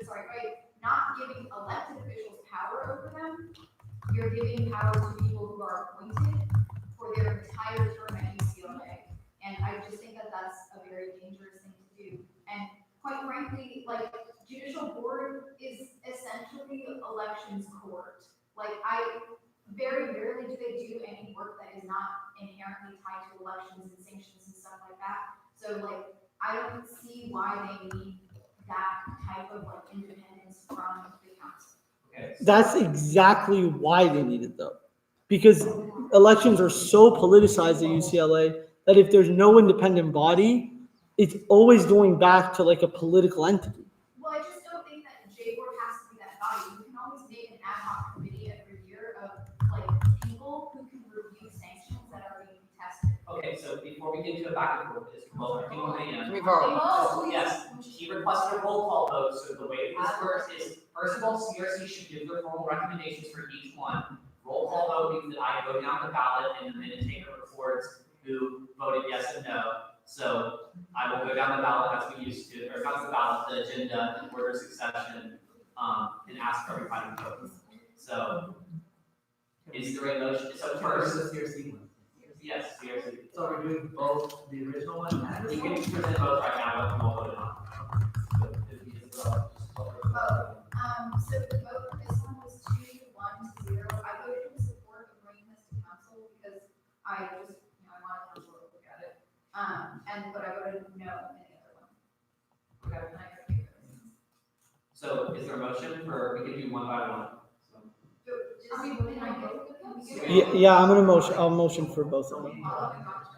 D: by not giving elected officials power over them, you're giving power to people who are appointed for their entire term at UCLA. And I just think that that's a very dangerous thing to do. And quite frankly, like, judicial board is essentially elections court. Like, very rarely do they do any work that is not inherently tied to elections and sanctions and stuff like that. So, like, I don't see why they need that type of like independence from the council.
E: Okay.
A: That's exactly why they need it though, because elections are so politicized at UCLA that if there's no independent body, it's always going back to like a political entity.
D: Well, I just don't think that J-Board has to be that body. You can always make an ad hoc committee every year of like people who can review sanctions that are being tested.
E: Okay, so before
B: before we get into a back and forth, is promote everything on
U: Can
B: the
U: we vote?
B: Yes, he requested a roll call vote, so the way this works is, first of all, CRC should give their formal recommendations for each one. Roll call vote means that I go down the ballot and the minute taker records who voted yes and no. So I will go down the ballot as we used to, or not the ballot, the agenda, in order of succession, and ask for everybody to vote. So, is there a motion? So first,
E: the CRC one.
B: yes, CRC.
E: So we're doing both the original one and
B: We
E: this
B: can
E: one?
B: present both right now, what we all voted on. So, if we just,
D: So the vote for this one was 2-1-0. I voted in support of bringing this to council because I just, I wanted council to look at it. But I voted no in the other one. Okay. And I could make those.
B: So is there a motion for, we can do one by one? So,
D: Are we voting on both of them?
A: Yeah, I'll motion for both of them.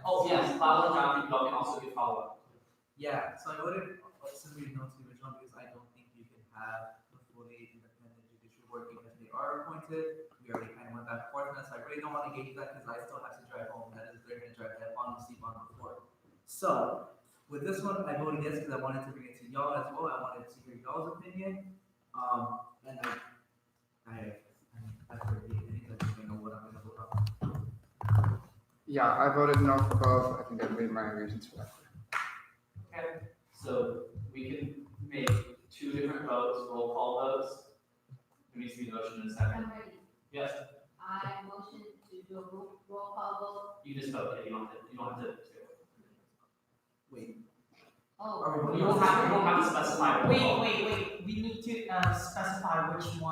B: Oh, yes, follow John, you can also do follow up.
E: Yeah, so I voted, since we know the original, because I don't think you can have a fully independent judicial board even if they are appointed. We already kind of went back and forth on that, so I really don't want to engage that because I still have to drive home. That is, they're going to drive that on the sleep on before. So, with this one, I voted yes because I wanted to bring it to y'all as well. I wanted to hear y'all's opinion. And I forget anything, I don't know what I'm going to vote on.
U: Yeah, I voted no for both. I think I made my reasons for that.
B: Okay, so we can make two different votes, roll call votes. There needs to be a motion in a second.
F: I'm ready.
B: Yes,
F: I motion to do a roll call
B: you just vote, yeah, you don't have to.
E: Wait.
F: vote.
E: Are we
B: You don't have to specify. roll call.
P: Wait, we need to specify which version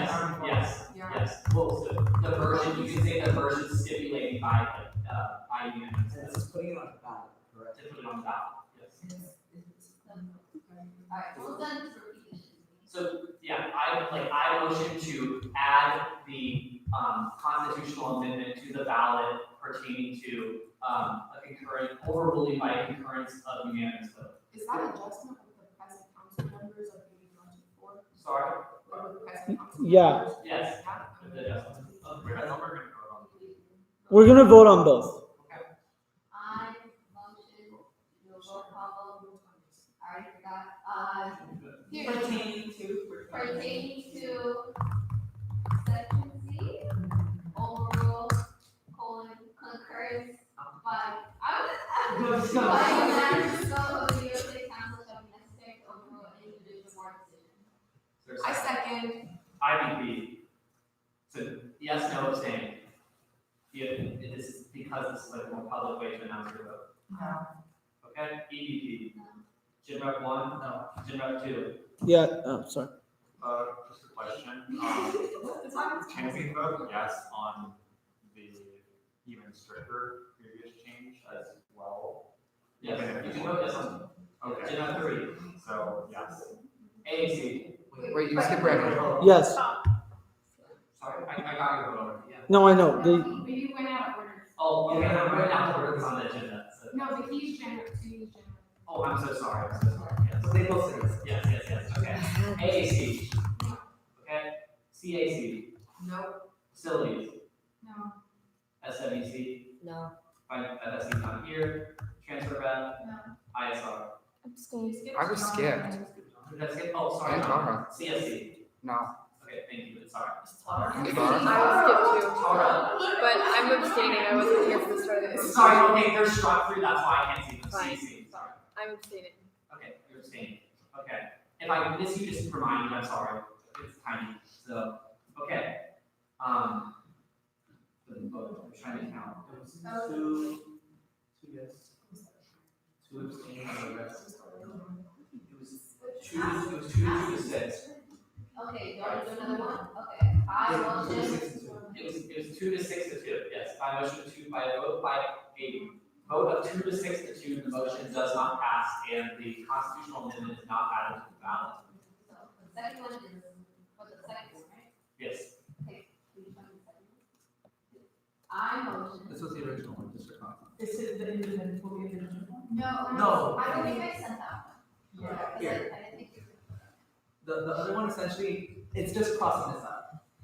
B: Yes,
P: are we voting?
B: yes, yes. Well, so the version, you can say the version stipulated by unanimous.
E: And it's just putting it on the ballot, correct?
B: To put it on the ballot, yes.
F: Alright, well then, just repeat it.
B: So, yeah, I motion to add the, constitutional amendment to the ballot pertaining to, a concurrent, overruling by a concurrence of unanimous vote.
J: Is that adjustment with the present council members of maybe 124?
B: Sorry?
J: With the present council
A: Yeah.
J: members?
B: Yes.
J: Yeah.
B: The adjustment.
U: We're gonna vote on
A: We're gonna vote on
U: both.
A: both.
F: I motion to do a roll call vote. I already forgot,
P: Pertaining to.
F: pertaining to section C, overrule, concurrence, by, by unanimous vote of the USAC council shall be necessary to overrule any judicial board decision.
J: I second.
B: IVP. So, yes, no, abstain. It is because this is like a more public way to announce your vote.
P: No.
B: Okay, EVP. Jim Rep 1? No. Jim Rep 2?
A: Yeah, sorry.
N: Just a question, can we vote yes on the even stricter previous change as well?
B: Yes,
N: Even if
B: you
N: it's
B: can vote yes on.
N: Okay,
B: Jim Rep 3?
N: so yes.
B: AAC?
U: Wait, you skipped Brandon.
A: Yes.
B: Sorry, I got your vote. Yeah.
A: No, I know.
I: Maybe went out of order.
B: Oh, okay, I'm going down to order on the agenda. So.
I: No, but he's general, so he's general.
B: Oh, I'm so sorry, I'm so sorry, yes.
E: So they both say yes.
B: Yes, okay. AAC? Okay. CAC?
J: No.
B: Facilities?
I: No.
B: SWC?
H: No.
B: FSC not here. Transfer rep?
I: No.
B: ISR?
M: Abstain.
U: I was skipped.
B: That's it. Oh, sorry.
U: And Tara.
B: CSC?
U: No.
B: Okay, thank you, sorry.
U: And
W: I
U: Tara.
W: was skipped too, but I'm abstaining, I wasn't here for the start of this.
B: Sorry, okay, they're struck through, that's why I can't see them.
W: Fine.
B: CSC, sorry.
W: I'm abstaining.
B: Okay, you're abstaining. Okay. If I miss you, just remind me, I'm sorry. It's tiny. So, okay. I'm trying to count. It was two yes. Two abstaining, and the rest. It was two to six.
F: Okay, you want to do another one? Okay, I motion.
B: It was 2 to 6 to 2, yes, by motion of 2, by a vote of 2 to 6 to 2, the motion does not pass, and the constitutional amendment is not added to the ballot.
F: So the second one is, what the second one, right?
B: Yes.
F: Okay, can you show me the second one? I motion.
E: This was the original one, Mr. Conklin.
P: Is it the independent, will be the original one?
B: No.
D: I don't think I sent that one.
P: Yeah.
D: I didn't think you.
E: The other one essentially, it's just crossing this out.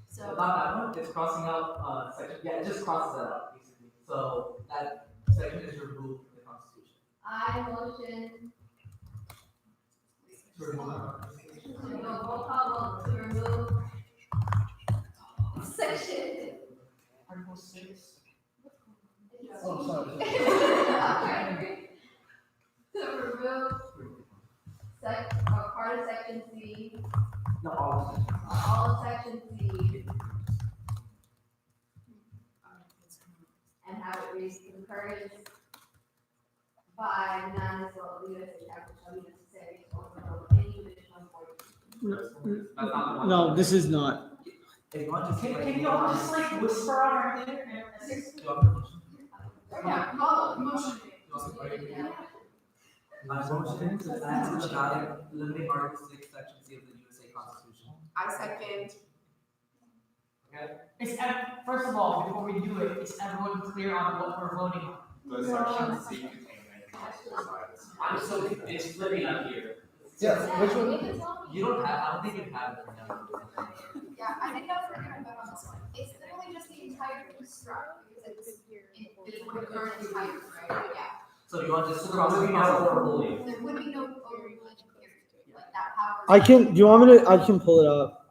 D: So.
E: Not that one, it's crossing out, section, yeah, it just crosses that out, basically. So that Second is remove the Constitution.
F: I motion
E: To remove.
F: roll call vote to remove section.
P: Article 6.
K: Oh, sorry.
F: To remove part of section C,
E: No, all of them.
F: all of section C. And have it read concurrence by none as well as the USAC chapter shall be necessary to overcome any additional board.
A: No, this is not.
E: If you want to say.
P: Can you all just like whisper on our ear?
J: Yeah, motion.
E: My motion to add to the ballot limiting Article 6, Section C of the USA Constitution.
J: I second.
E: Okay.
P: First of all, before we do it, is everyone clear on what we're voting on?
N: Does section C contain anything else besides?
B: I'm so, it's flipping up here.
K: Yeah, which one?
E: You don't have, I don't think you have it for now.
D: Yeah, I think that's what we're gonna vote on this one. It's literally just the entire construct, because it's what currently hires, right? Yeah.
E: So you want to just
B: So
E: cross
B: there would be no overruling.
D: There would be no overruling period, like that power.
A: I can. Do you want me to? I can pull it up.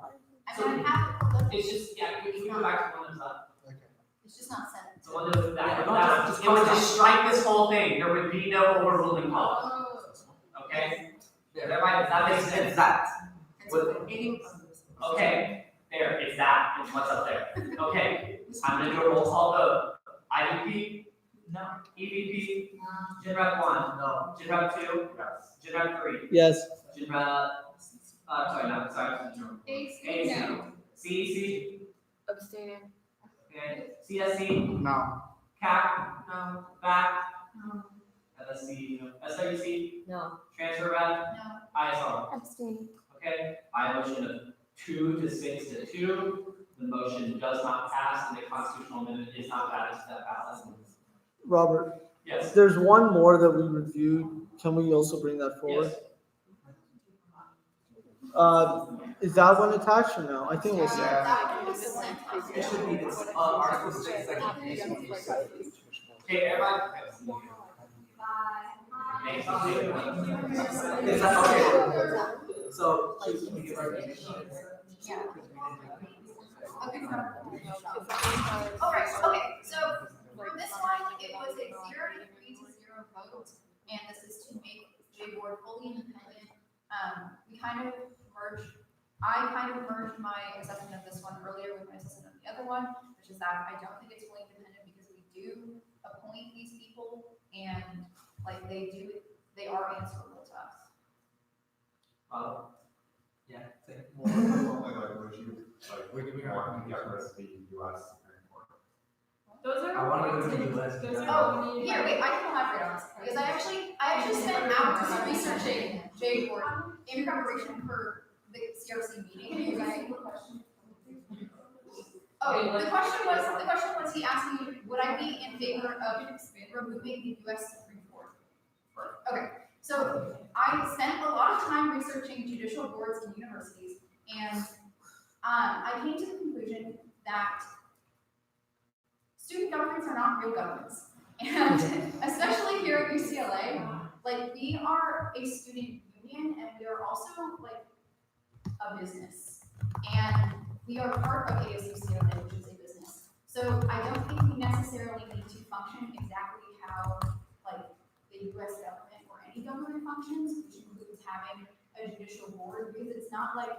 D: I mean, I have it pulled up.
B: It's just, yeah, we can go back to one that's up.
D: It's just not sent.
B: So one that, it would just strike this whole thing, there would be no overruling policy. Okay? That makes sense, that. Okay, there, it's that, it's what's up there. Okay, I'm gonna do a roll call vote. IVP?
P: No.
B: EVP? Gen Rep 1?
E: No.
B: Gen Rep 2?
N: Yes.
B: Gen Rep 3?
A: Yes.
B: Gen Rep, sorry.
I: AC, no.
B: CEC?
J: Abstaining.
B: Okay, CSC?
U: No.
B: CAC?
J: No.
B: BAC?
J: No.
B: LSC? SWC?
H: No.
B: Transfer Rep?
D: No.
B: ISR?
M: Abstaining.
B: Okay, by a motion of 2 to 6 to 2, the motion does not pass and the constitutional amendment is not added to that ballot.
A: Robert,
B: Yes.
A: there's one more that we reviewed. Can we also bring that forward?
B: Yes.
A: Is that one attached or no? I think it was.
D: That one was sent.
E: It should be, it's, Article 6, Section C.
B: Okay, everybody.
E: Is that okay? So, should we give our recommendations?
D: Yeah. Okay. Alright, okay, so for this one, it was a 0 to 3 to 0 vote, and this is to make J Board fully independent. I kind of merged my assessment of this one earlier with my assessment of the other one, which is that I don't think it's fully independent because we do appoint these people and like they are answerable to us.
E: Yeah, say
N: Well, something like, would you, like, we want to get rid of the US Supreme Court?
I: Those are.
E: I want to go to the US.
I: Those are
D: Oh,
I: only-
D: here, wait, I can elaborate on this, because I actually spent hours researching J Board in preparation for the CRC meeting. Oh, the question was, he asked me, would I be in favor of removing the US Supreme Court? Okay, so I spent a lot of time researching judicial boards in universities, and I came to the conclusion that student governments are not real governments. And especially here at UCLA, like we are a student union and we are also like a business. And we are part of ASUCLA, which is a business. So I don't think we necessarily need to function exactly how like the US government or any government functions, which includes having a judicial board, because it's not like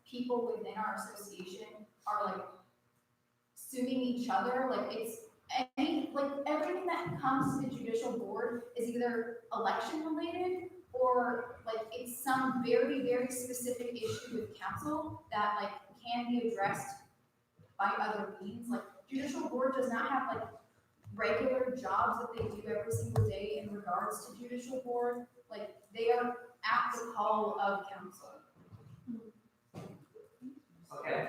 D: people within our association are like suing each other. Like it's everything that comes to the judicial board is either election related or like it's some very, very specific issue with council that like can be addressed by other means. Like judicial board does not have like regular jobs that they do every single day in regards to judicial board. Like they are at the call of council.
B: Okay,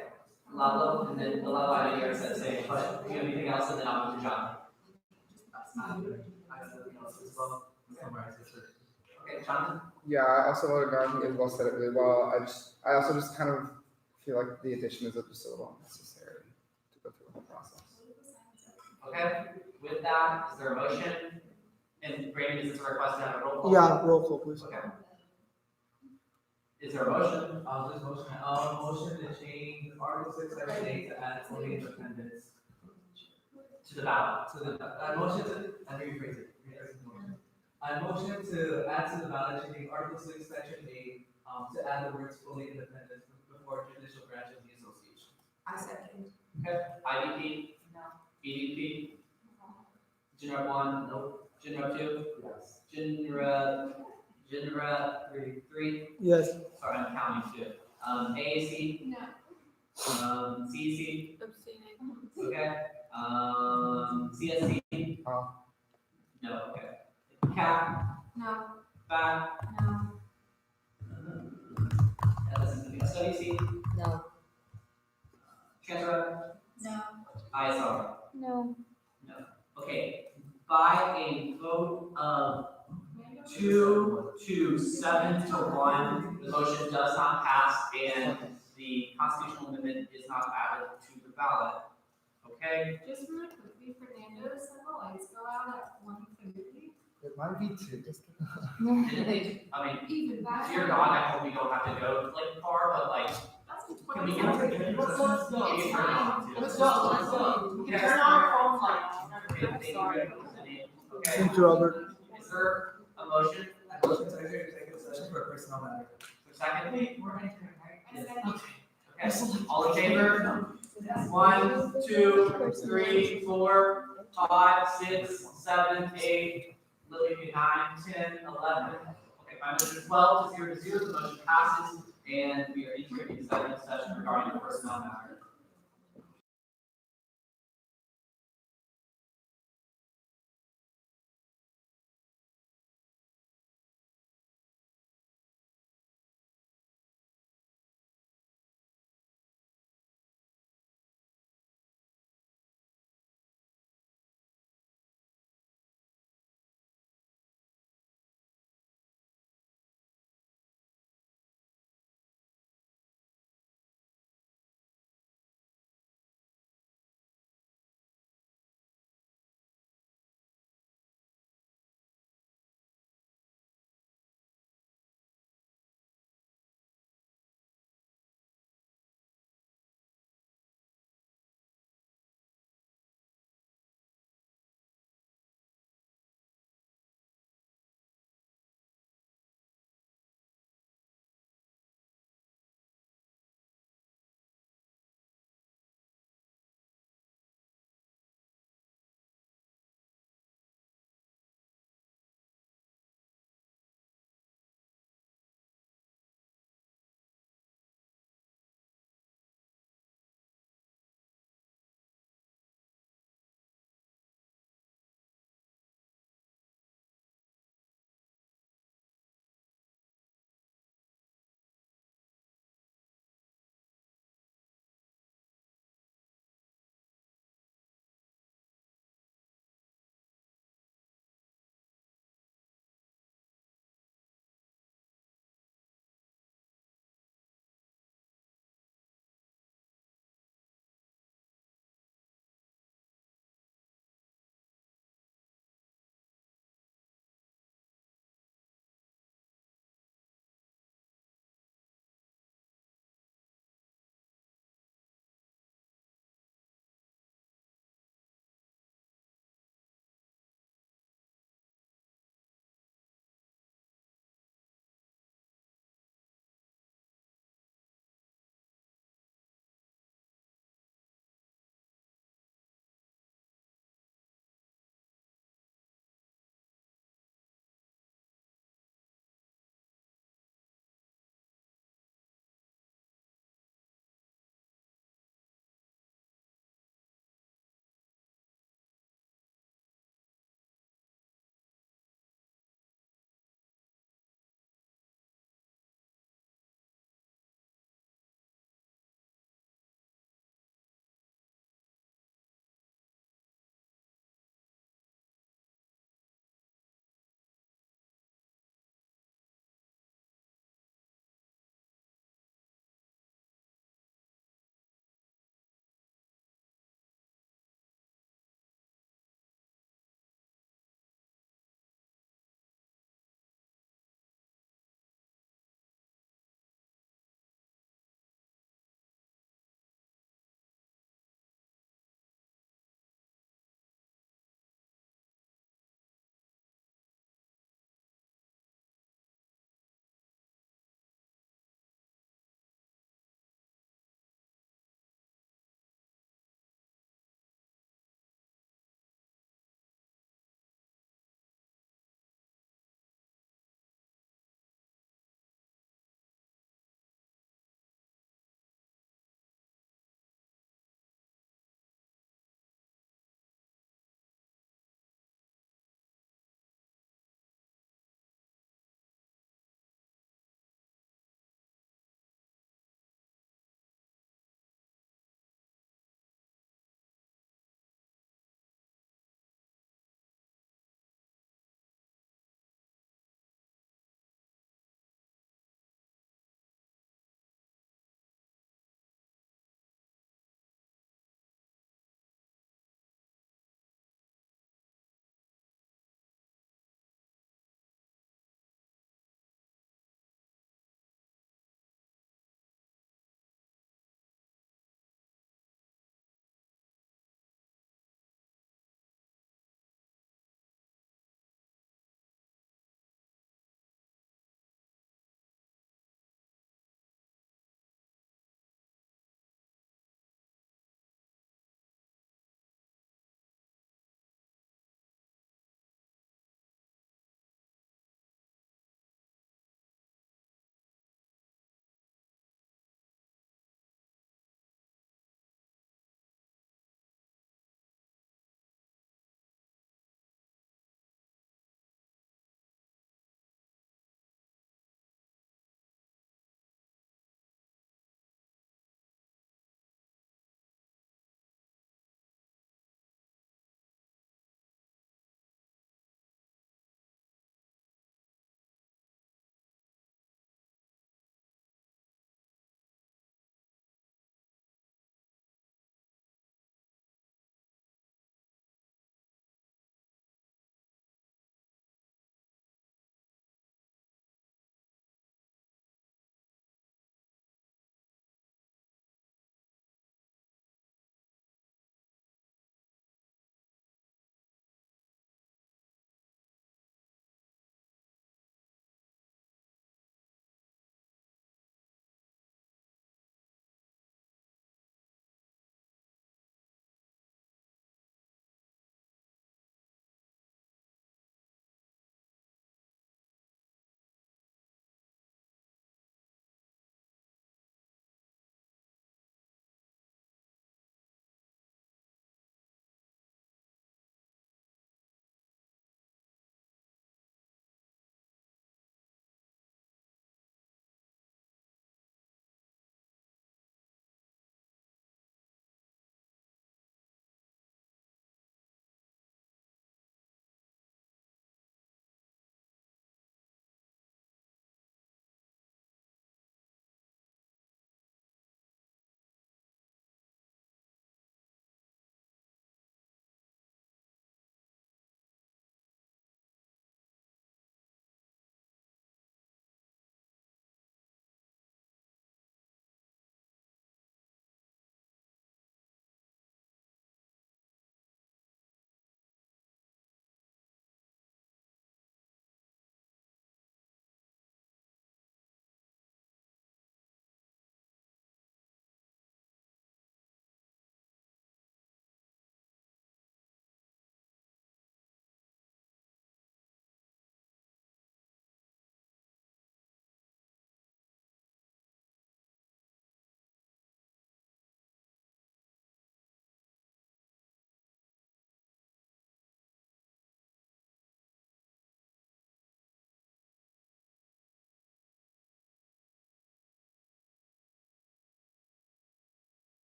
B: Lalo, and then Lalo, I know you're gonna say, but do you have anything else, and then I'll move to John. Okay, Jonathan?
U: Yeah, I also voted no. I think Isabel said it really well. I also just kind of feel like the addition is just a little unnecessary to go through the whole process.
B: Okay, with that, is there a motion And Brandon, is this a request to have a roll call?
A: Yeah, roll call, please.
B: Okay. Is there a motion?
E: Motion to change Article 6, Section 8 to add voting independence.
B: To the ballot.
E: Let me rephrase it. I motion to add to the ballot, changing Article 6, Section 8, to add the words fully independent before judicial branch of the association.
J: I second.
B: Okay, IDP?
J: No.
B: EDP? Genera 1? Nope. Genera 2?
N: Yes.
B: Genera 3?
A: Yes.
B: Sorry, I'm counting too. AAC?
I: No.
B: CEC?
I: Abstaining.
B: Okay. CSC? No, okay. CAP?
J: No.
B: FAC?
J: No.
B: SWC?
H: No.
B: Transfer?
J: No.
B: ISR?
M: No.
B: No. Okay, by a vote of 2 to 7 to 1, the motion does not pass and the constitutional amendment is not added to the ballot. Okay?
I: Just really quickly, Fernando, said the lights go out at 1:30.
K: It might be 2.
B: Didn't they, I mean,
I: Even that.
B: dear God, I hope we don't have to go like far, but like,
I: That's
B: can we get
I: Let's go.
B: It's fine.
P: Let's go. You can turn on our phone lights.
B: I'm sorry. Okay.
A: Thank you, Robert.
B: Is there a motion?
E: Motion to enter executive session for a personnel matter.
B: Second?
P: We're entering, right?
B: Okay, all in favor? 1, 2, 3, 4, 5, 6, 7, 8, Lily, 9, 10, 11. Okay, 5 minutes, 12 to 0 to 0, the motion passes, and we are entering executive session regarding the personnel matter.